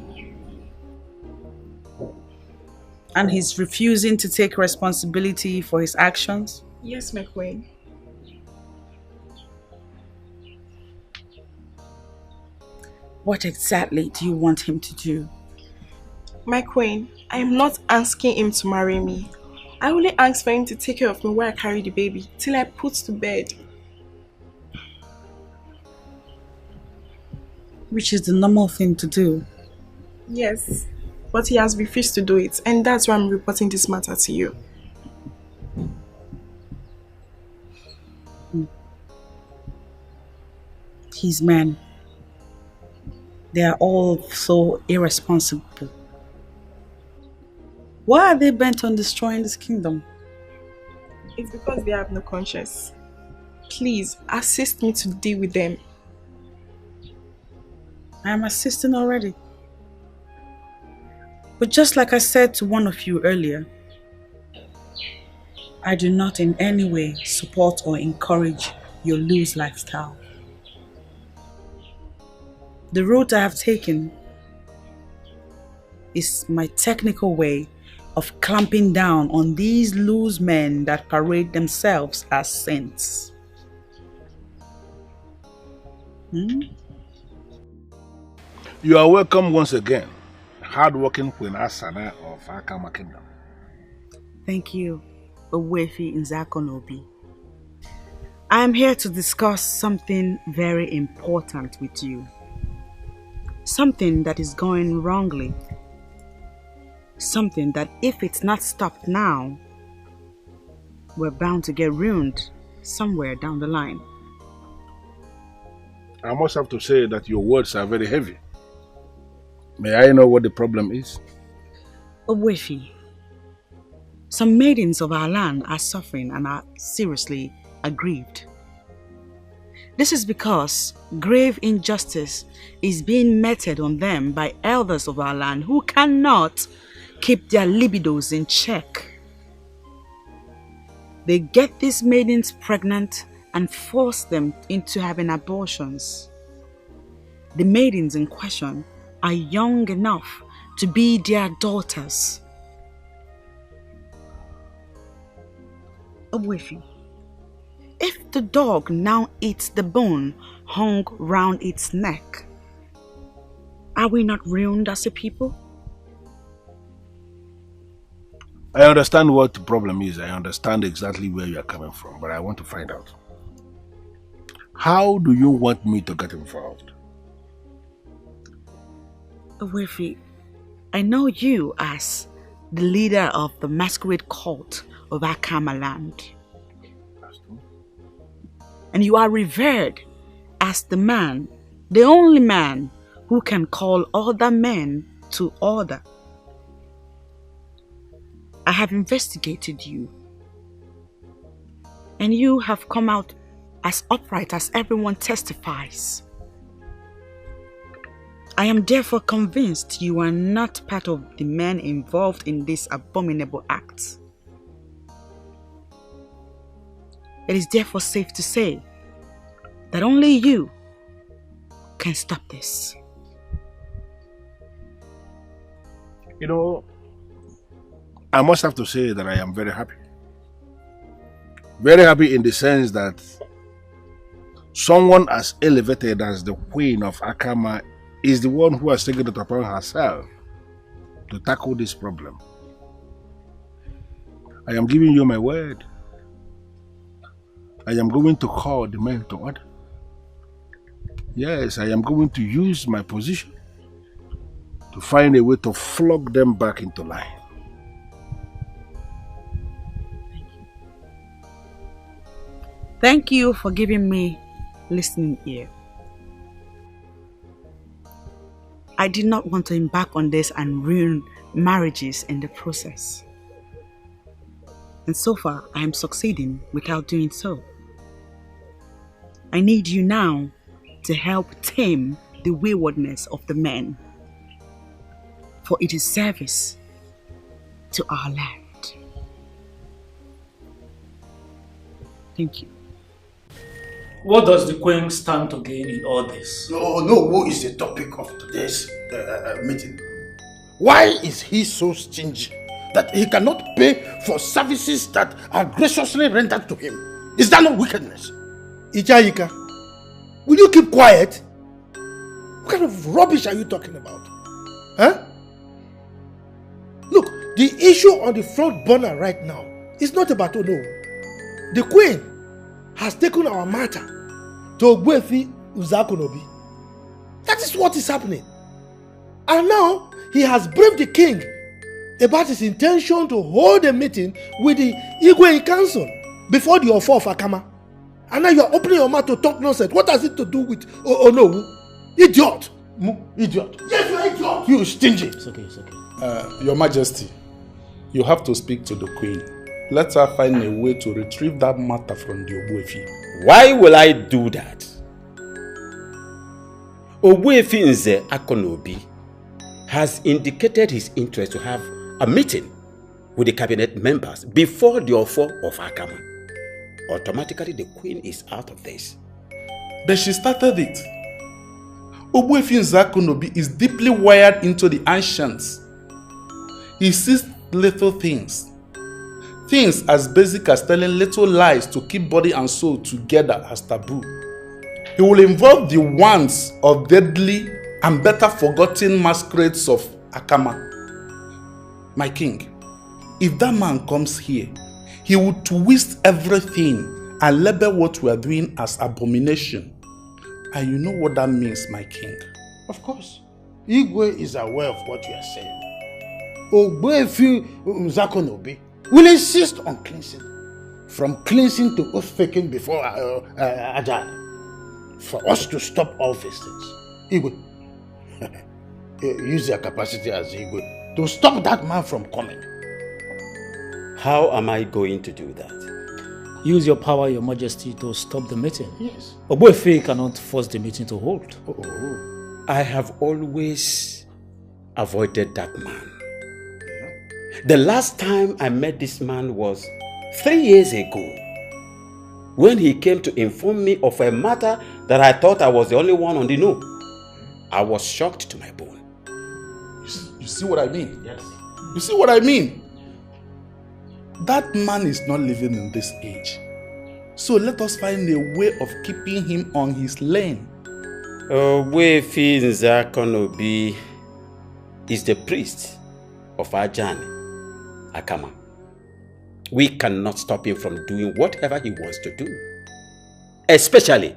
And he's refusing to take responsibility for his actions? Yes, my queen. What exactly do you want him to do? My queen, I am not asking him to marry me. I only ask for him to take care of me while I carry the baby till I put to bed. Which is the normal thing to do. Yes, but he has refused to do it, and that's why I'm reporting this matter to you. His men, they are all so irresponsible. Why are they bent on destroying this kingdom? It's because they have no conscience. Please, assist me to deal with them. I am assisting already. But just like I said to one of you earlier, I do not in any way support or encourage your loose lifestyle. The route I have taken is my technical way of clamping down on these loose men that parade themselves as saints. You are welcome once again, hard-working Queen Asana of Akama Kingdom. Thank you, Owefi Nzakonobi. I am here to discuss something very important with you. Something that is going wrongly. Something that if it's not stopped now, we're bound to get ruined somewhere down the line. I must have to say that your words are very heavy. May I know what the problem is? Owefi, some maidens of our land are suffering and are seriously aggrieved. This is because grave injustice is being meted on them by elders of our land who cannot keep their libidos in check. They get these maidens pregnant and force them into having abortions. The maidens in question are young enough to be their daughters. Owefi, if the dog now eats the bone hung round its neck, are we not ruined as a people? I understand what the problem is. I understand exactly where you are coming from, but I want to find out. How do you want me to get involved? Owefi, I know you as the leader of the masquerade cult of Akama land. And you are revered as the man, the only man who can call other men to order. I have investigated you, and you have come out as upright as everyone testifies. I am therefore convinced you are not part of the men involved in this abominable act. it is therefore safe to say that only you can stop this. You know, I must have to say that I am very happy. Very happy in the sense that someone as elevated as the Queen of Akama is the one who has taken it upon herself to tackle this problem. I am giving you my word. I am going to call the men to order. Yes, I am going to use my position to find a way to flog them back into line. Thank you for giving me listening ear. I did not want to embark on this and ruin marriages in the process. And so far, I am succeeding without doing so. I need you now to help tame the waywardness of the men, for it is service to our land. Thank you. What does the Queen stand to gain in all this? No, who is the topic of today's meeting? Why is he so stingy that he cannot pay for services that are graciously rendered to him? Is that not wickedness? Ichayika, will you keep quiet? What kind of rubbish are you talking about? Huh? Look, the issue on the front burner right now is not about Ono. The Queen has taken our matter to Ogbuefi Uzakonobi. That is what is happening. And now he has briefed the king about his intention to hold a meeting with the Igwe in council before the Ofo of Akama. And now you are opening your mouth to talk nonsense. What has it to do with Onowu? Idiot! Idiot! Yes, you are idiot! You stingy! It's okay. Your Majesty, you have to speak to the Queen. Let her find a way to retrieve that matter from the Ogbuefi. Why will I do that? Ogbuefi Nze Akonobi has indicated his interest to have a meeting with the cabinet members before the Ofo of Akama. Automatically the Queen is out of this. But she started it. Ogbuefi Nze Akonobi is deeply wired into the ancients. He sees little things. Things as basic as telling little lies to keep body and soul together as taboo. He will involve the wands of deadly and better forgotten masquerades of Akama. My king, if that man comes here, he will twist everything and label what we are doing as abomination. And you know what that means, my king. Of course. Igwe is aware of what you are saying. Ogbuefi Uzakonobi will insist on cleansing. From cleansing to oath-taking before Ajay. For us to stop all these things. Igwe, use your capacity as Igwe to stop that man from coming. How am I going to do that? Use your power, your majesty, to stop the meeting. Yes. Ogbuefi cannot force the meeting to hold. I have always avoided that man. The last time I met this man was 3 years ago, when he came to inform me of a matter that I thought I was the only one on the know. I was shocked to my bone. You see what I mean? Yes. You see what I mean? That man is not living in this age. So let us find a way of keeping him on his lane. Ogbuefi Nze Akonobi is the priest of Ajani, Akama. We cannot stop him from doing whatever he wants to do. Especially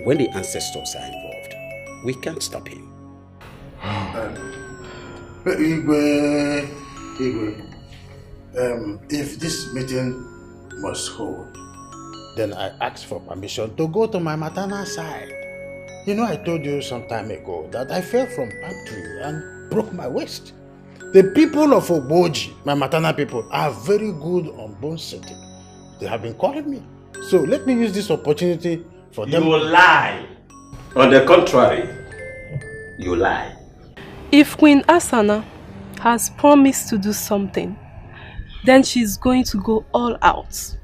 when the ancestors are involved. We can't stop him. Igwe, if this meeting must hold, then I ask for permission to go to my maternal side. You know, I told you some time ago that I fell from palm tree and broke my waist. The people of Ogboji, my maternal people, are very good on bone setting. They have been calling me. So let me use this opportunity for them. You lie. On the contrary, you lie. If Queen Asana has promised to do something, then she's going to go all out.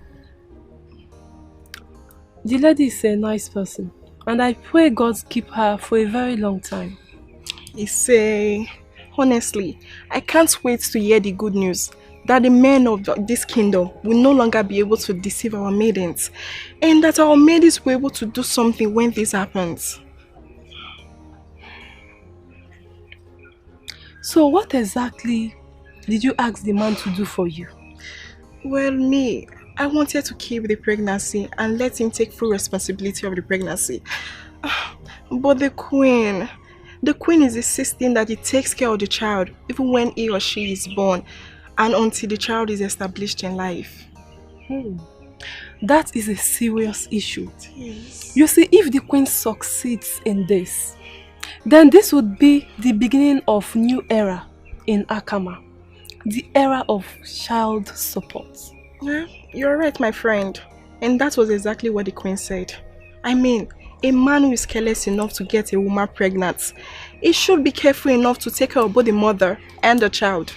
The lady is a nice person, and I pray God keep her for a very long time. Honestly, I can't wait to hear the good news that the men of this kingdom will no longer be able to deceive our maidens, and that our maidens will be able to do something when this happens. So what exactly did you ask the man to do for you? Well, I wanted to keep the pregnancy and let him take full responsibility of the pregnancy. But the queen is insisting that he takes care of the child even when he or she is born and until the child is established in life. That is a serious issue. Yes. You see, if the queen succeeds in this, then this would be the beginning of new era in Akama, the era of child support. Yeah, you're right, my friend. And that was exactly what the queen said. I mean, a man who is careless enough to get a woman pregnant, he should be careful enough to take care of both the mother and the child.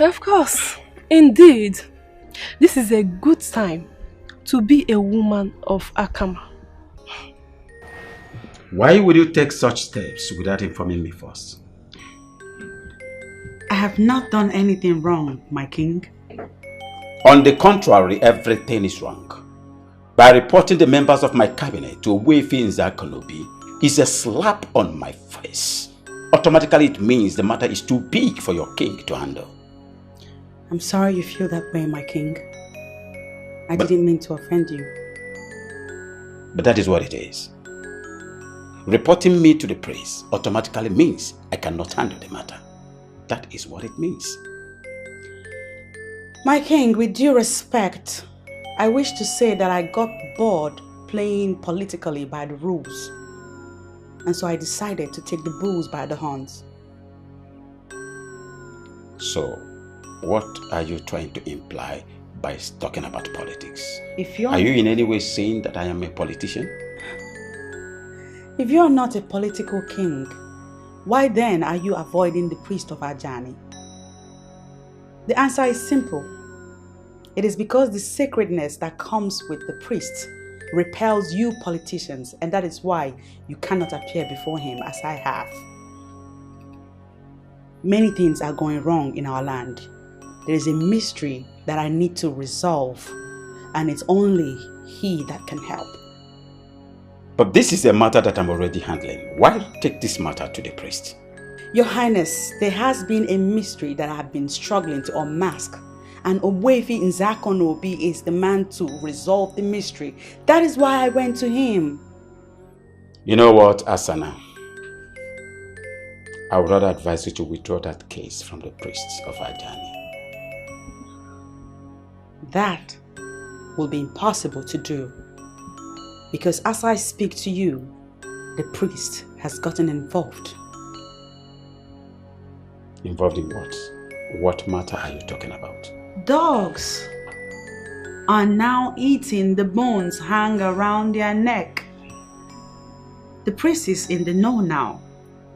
Of course. Indeed. This is a good time to be a woman of Akama. Why would you take such steps without informing me first? I have not done anything wrong, my king. On the contrary, everything is wrong. By reporting the members of my cabinet to Obuefi Nzakonobi is a slap on my face. Automatically it means the matter is too big for your king to handle. I'm sorry you feel that way, my king. I didn't mean to offend you. But that is what it is. Reporting me to the priest automatically means I cannot handle the matter. That is what it means. My king, with due respect, I wish to say that I got bored playing politically by the rules. And so I decided to take the bulls by the horns. So, what are you trying to imply by talking about politics? Are you in any way saying that I am a politician? If you are not a political king, why then are you avoiding the priest of Ajani? The answer is simple. It is because the sacredness that comes with the priest repels you politicians, and that is why you cannot appear before him as I have. Many things are going wrong in our land. There is a mystery that I need to resolve, and it's only he that can help. But this is a matter that I'm already handling. Why take this matter to the priest? Your Highness, there has been a mystery that I have been struggling to unmask, and Obuefi Nzakonobi is the man to resolve the mystery. That is why I went to him. You know what, Asana? I would rather advise you to withdraw that case from the priests of Ajani. That will be impossible to do, because as I speak to you, the priest has gotten involved. Involved in what? What matter are you talking about? Dogs are now eating the bones hang around their neck. The priest is in the know now,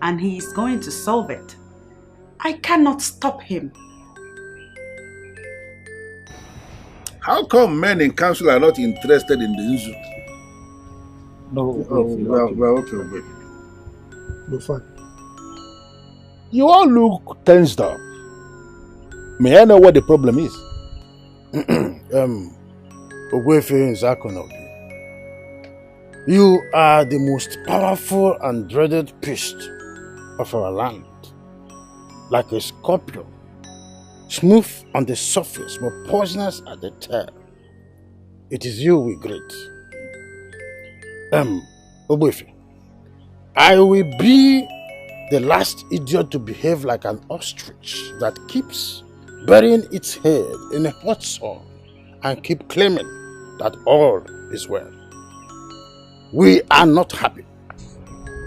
and he is going to solve it. I cannot stop him. How come men in council are not interested in the Nzu? No, well, okay. No, fine. You all look tensed up. May I know what the problem is? Obuefi Nzakonobi, you are the most powerful and dreaded priest of our land. Like a scorpion, smooth on the surface but poisonous at the tail. It is you we greet. Obuefi, I will be the last idiot to behave like an ostrich that keeps burying its head in a hot sun and keep claiming that all is well. We are not happy.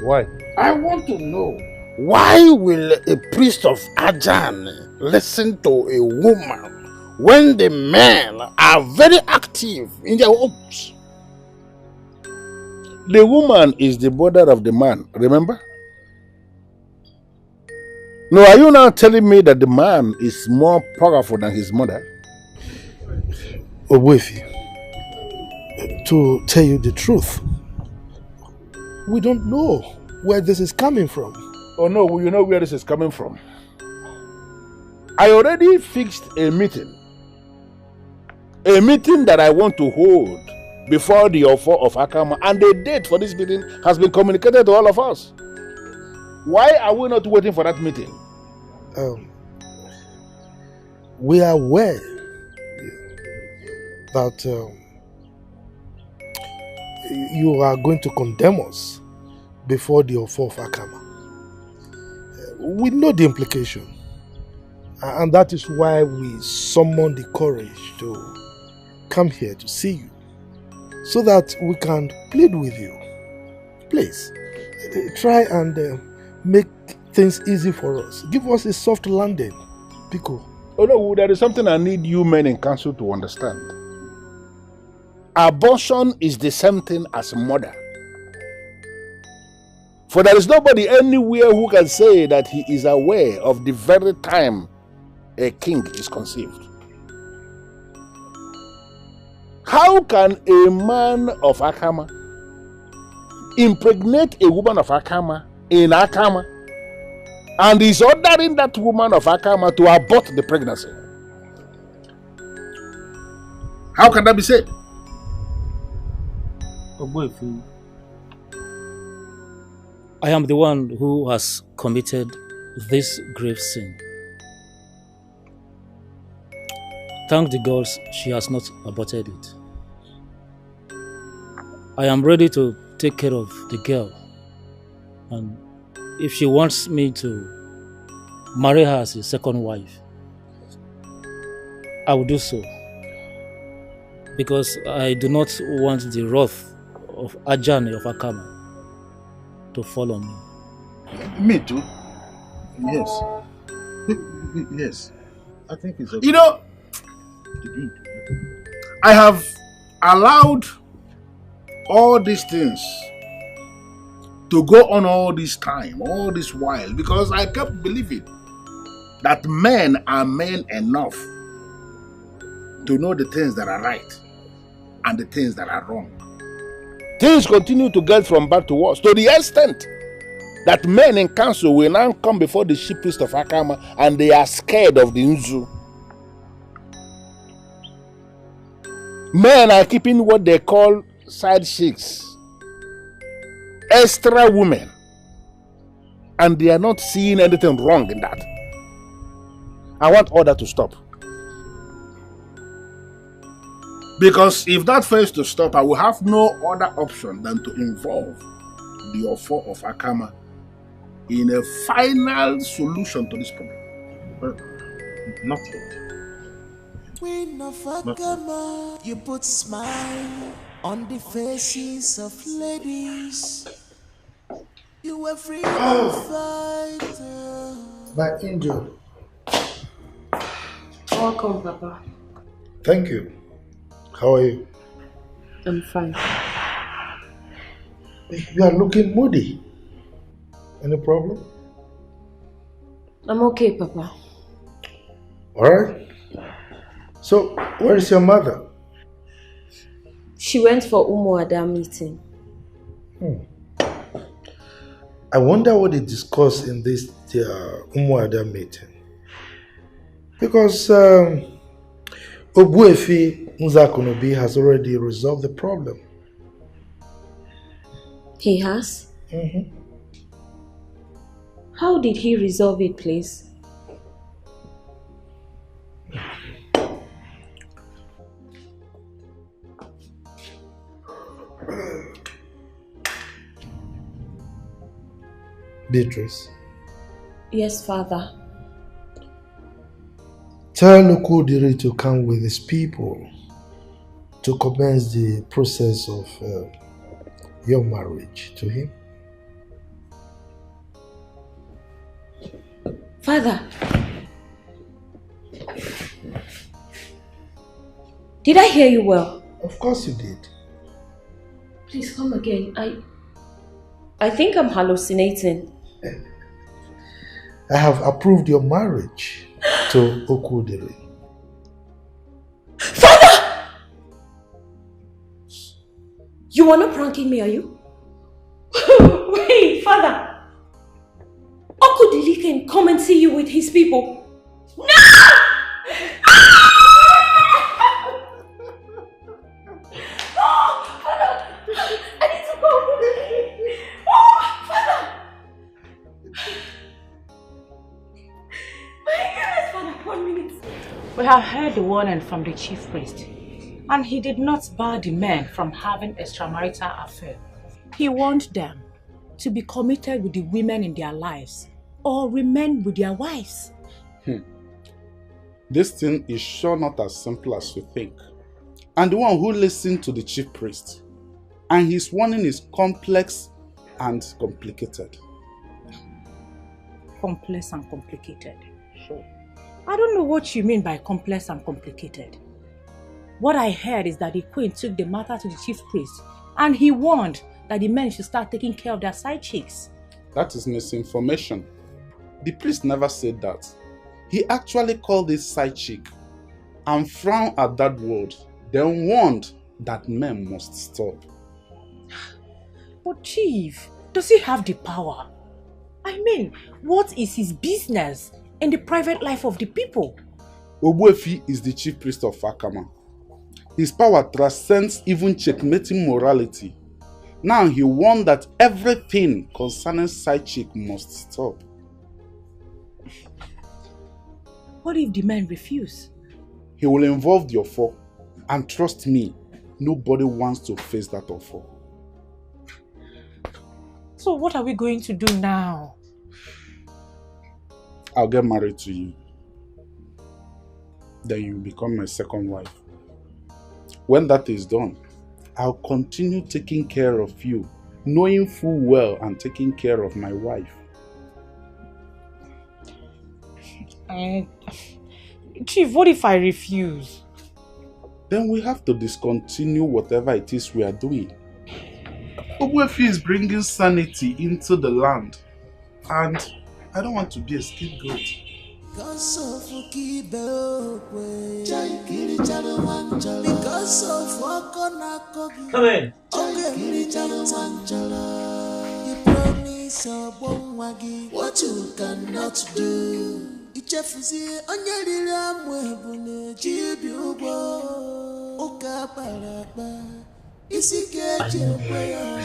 Why? I want to know, why will a priest of Ajani listen to a woman when the men are very active in their homes? The woman is the mother of the man, remember? No, are you now telling me that the man is more powerful than his mother? Obuefi, to tell you the truth, we don't know where this is coming from. Oh no, you know where this is coming from. I already fixed a meeting. A meeting that I want to hold before the offer of Akama, and the date for this meeting has been communicated to all of us. Why are we not waiting for that meeting? We are aware that you are going to condemn us before the offer of Akama. We know the implication, and that is why we summoned the courage to come here to see you, so that we can plead with you. Please, try and make things easy for us. Give us a soft landing, Pico. Oh no, there is something I need you men in council to understand. Abortion is the same thing as murder. For there is nobody anywhere who can say that he is aware of the very time a king is conceived. How can a man of Akama impregnate a woman of Akama in Akama and is ordering that woman of Akama to abort the pregnancy? How can that be said? I am the one who has committed this grave sin. Thank the gods she has not aborted it. I am ready to take care of the girl, and if she wants me to marry her as a second wife, I will do so, because I do not want the wrath of Ajani of Akama to fall on me. Me too. Yes. Yes. I think it's okay. You know, I have allowed all these things to go on all this time, all this while, because I kept believing that men are men enough to know the things that are right and the things that are wrong. Things continue to get from bad to worse, to the extent that men in council will now come before the chief priest of Akama and they are scared of the Nzu. Men are keeping what they call side chicks, extra women, and they are not seeing anything wrong in that. I want all that to stop. Because if that fails to stop, I will have no other option than to involve the offer of Akama in a final solution to this problem. Well, not yet. Queen of Akama, you put smile on the faces of ladies. You were free to fight. My angel. Welcome, Papa. Thank you. How are you? I'm fine. You are looking moody. Any problem? I'm okay, Papa. Alright. So, where is your mother? She went for Umuada meeting. I wonder what they discussed in this Umuada meeting. Because Obuefi Nzakunobi has already resolved the problem. He has? Mm-hmm. How did he resolve it, please? Beatrice. Yes, Father. Tell Nwokoye to come with his people to commence the process of your marriage to him. Father. Did I hear you well? Of course you did. Please come again. I think I'm hallucinating. I have approved your marriage to Nwokoye. Father! You are not pranking me, are you? Wait, father! Uncle Dikeh can come and see you with his people. No! Oh, father! I need to go. Oh, father! My goodness, father, 1 minute. We have heard the warning from the chief priest, and he did not bar the men from having extramarital affair. He warned them to be committed with the women in their lives or remain with their wives. This thing is sure not as simple as you think. And the one who listened to the chief priest, and his warning is complex and complicated. Complex and complicated. Sure. I don't know what you mean by complex and complicated. What I heard is that the queen took the matter to the chief priest, and he warned that the men should start taking care of their side chicks. That is misinformation. The priest never said that. He actually called this side chick and frowned at that word, then warned that men must stop. But chief, does he have the power? I mean, what is his business in the private life of the people? Ogbuefi is the chief priest of Akama. His power transcends even checkmating morality. Now he warned that everything concerning side chick must stop. What if the men refuse? He will involve the Ofo, and trust me, nobody wants to face that Ofo. So what are we going to do now? I'll get married to you. Then you become my second wife. When that is done, I'll continue taking care of you, knowing full well and taking care of my wife. Chief, what if I refuse? Then we have to discontinue whatever it is we are doing. Ogbuefi is bringing sanity into the land, and I don't want to be a scapegoat. Because of Come in. You promise what you cannot do. Ichefuzi onye riri amụ ebune ji bi ụgwọ ụka kparakpa isi keji ekwe ya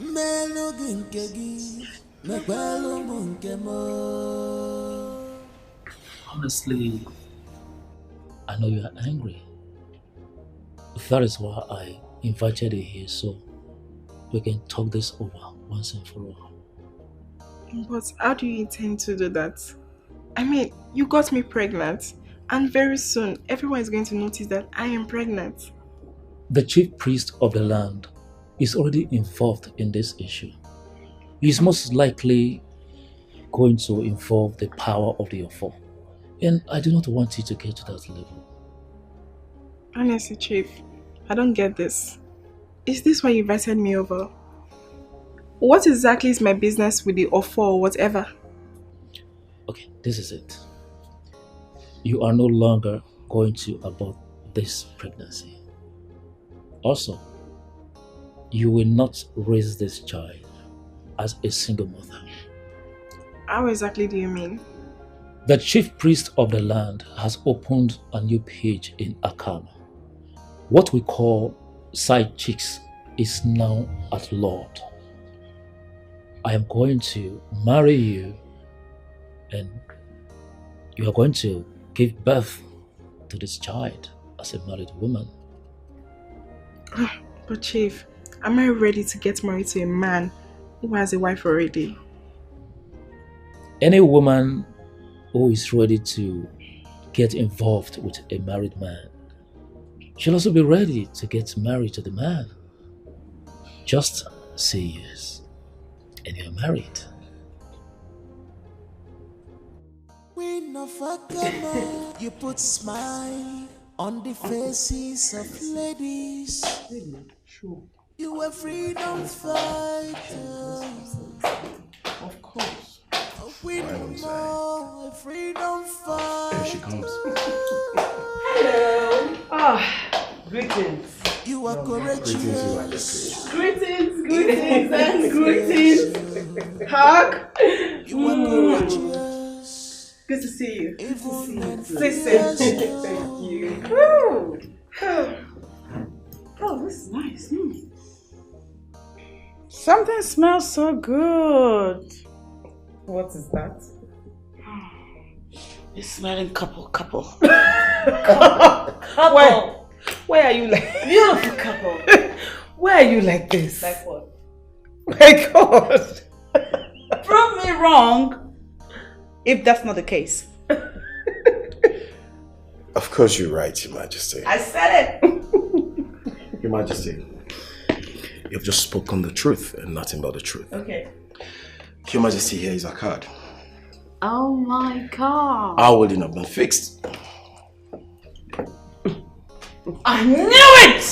mmelu gị nke gị mekwelu mụ nke m. Honestly, I know you are angry. That is why I invited you here so we can talk this over once and for all. But how do you intend to do that? I mean, you got me pregnant, and very soon everyone is going to notice that I am pregnant. The chief priest of the land is already involved in this issue. He is most likely going to involve the power of the Ofo. And I do not want you to get to that level. Honestly, Chief, I don't get this. Is this why you invited me over? What exactly is my business with the Ofo or whatever? Okay, this is it. You are no longer going to abort this pregnancy. Also, you will not raise this child as a single mother. How exactly do you mean? The chief priest of the land has opened a new page in Akama. What we call side chicks is now outlawed. I am going to marry you and you are going to give birth to this child as a married woman. But Chief, am I ready to get married to a man who has a wife already? Any woman who is ready to get involved with a married man she'll also be ready to get married to the man. Just say yes, and you're married. Queen of Akama, you put smile on the faces of ladies. You were freedom fighter. Of course. A freedom fighter. Here she comes. Hello. Greetings. You are courageous. Greetings and greetings. Hug. You are courageous. Good to see you. Good to see you. Listen. Thank you. Oh, this is nice. Something smells so good. What is that? It's smelling couple. Couple. Where are you like? Beautiful couple. Where are you like this? Like what? My God. Prove me wrong if that's not the case. Of course you're right, Your Majesty. I said it. Your Majesty, you've just spoken the truth and nothing but the truth. Okay. Your Majesty, here is a card. Oh my God. Our wedding have been fixed. I knew it!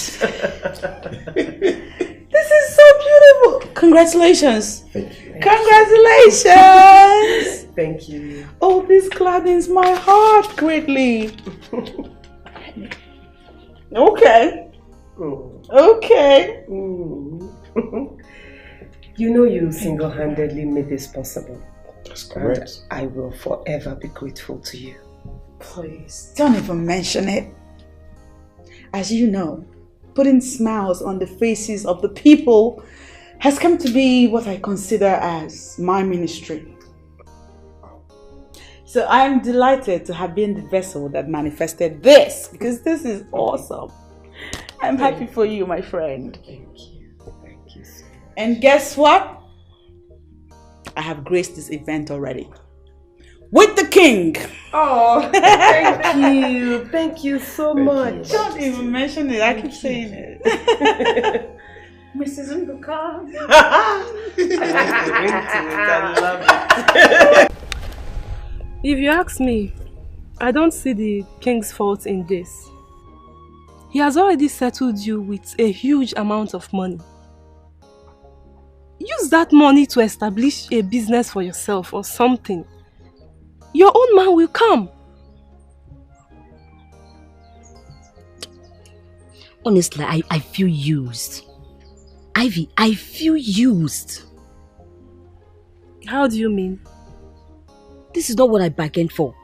This is so beautiful. Congratulations. Thank you. Congratulations. Thank you. Oh, this gladdens my heart greatly. Okay. Okay. You know you single-handedly made this possible. That's correct. And I will forever be grateful to you. Please, don't even mention it. As you know, putting smiles on the faces of the people has come to be what I consider as my ministry. So I am delighted to have been the vessel that manifested this, because this is awesome. I'm happy for you, my friend. Thank you. Thank you so much. And guess what? I have graced this event already. With the king. Oh, thank you. Thank you so much. Don't even mention it. I keep saying it. Mrs. Nwokoye. I love it. If you ask me, I don't see the king's fault in this. He has already settled you with a huge amount of money. Use that money to establish a business for yourself or something. Your own man will come. Honestly, I feel used. Ivy, I feel used. How do you mean? This is not what I bargained for.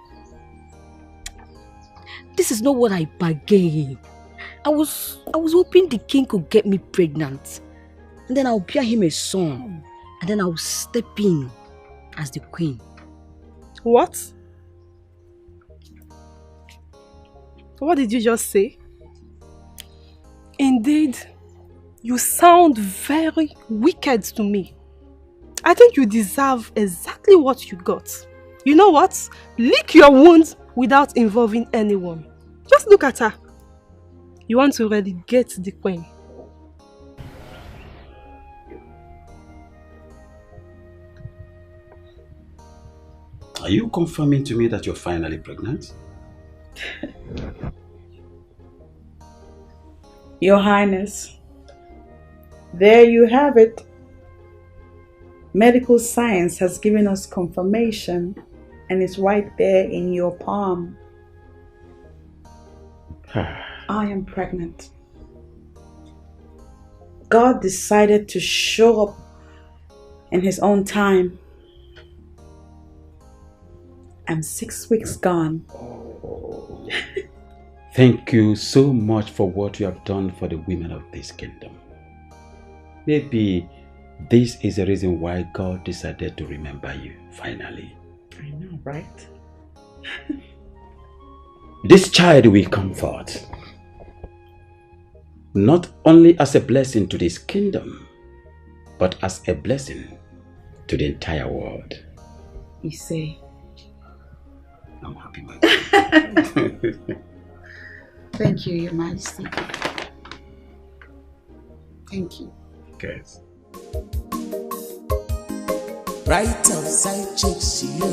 This is not what I bargained. I was hoping the king could get me pregnant. And then I'll bear him a son. And then I'll step in as the queen. What? What did you just say? Indeed, you sound very wicked to me. I think you deserve exactly what you got. You know what? Lick your wounds without involving anyone. Just look at her. You want to relegate the queen. Are you confirming to me that you're finally pregnant? Your Highness, there you have it. Medical science has given us confirmation, and it's right there in your palm. I am pregnant. God decided to show up in His own time. I'm 6 weeks gone. Thank you so much for what you have done for the women of this kingdom. Maybe this is the reason why God decided to remember you, finally. I know, right? This child will come forth, not only as a blessing to this kingdom, but as a blessing to the entire world. You say. I'm happy, my God. Thank you, Your Majesty. Thank you. Guys. Right outside chicks, you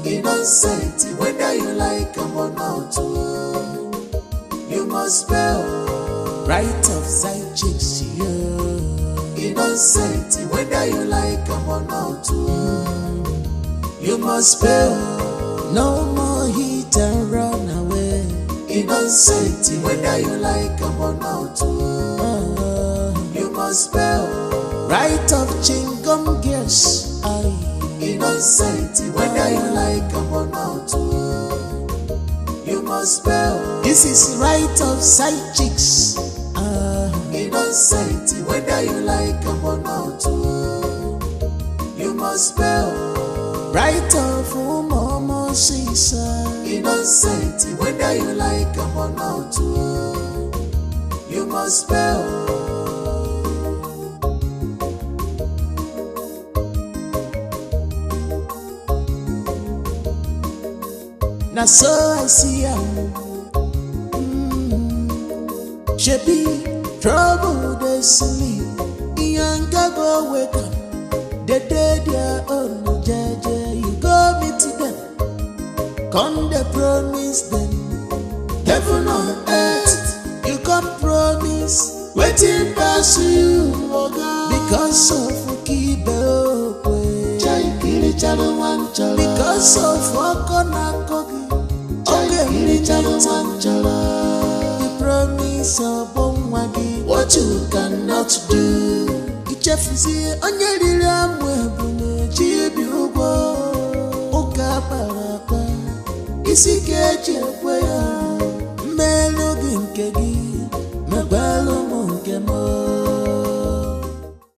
innocent, whether you like them or not, you must pay. Right outside chicks, you innocent, whether you like them or not, you must pay. No more hit and run away. Innocent, whether you like them or not. You must spell right of chingum girls. Innocent, whether you like them or not. You must spell. This is right of side chicks. Innocent, whether you like them or not. You must spell right of Momo Sisa. Innocent, whether you like them or not. You must spell. Now so I see ya. She be trouble they sleep. Younger go wake up. They did their own jeje. You go meet them. Come they promise them. Heaven on earth. You come promise. Waiting past you. Because of Kibe. Because of Okona Kogi. The promise of Bomwagi. What you cannot do. Ichefisi onyeri amwebune chibi ugo. Oka parapa. Isi keje kweya. Melo ginkegi.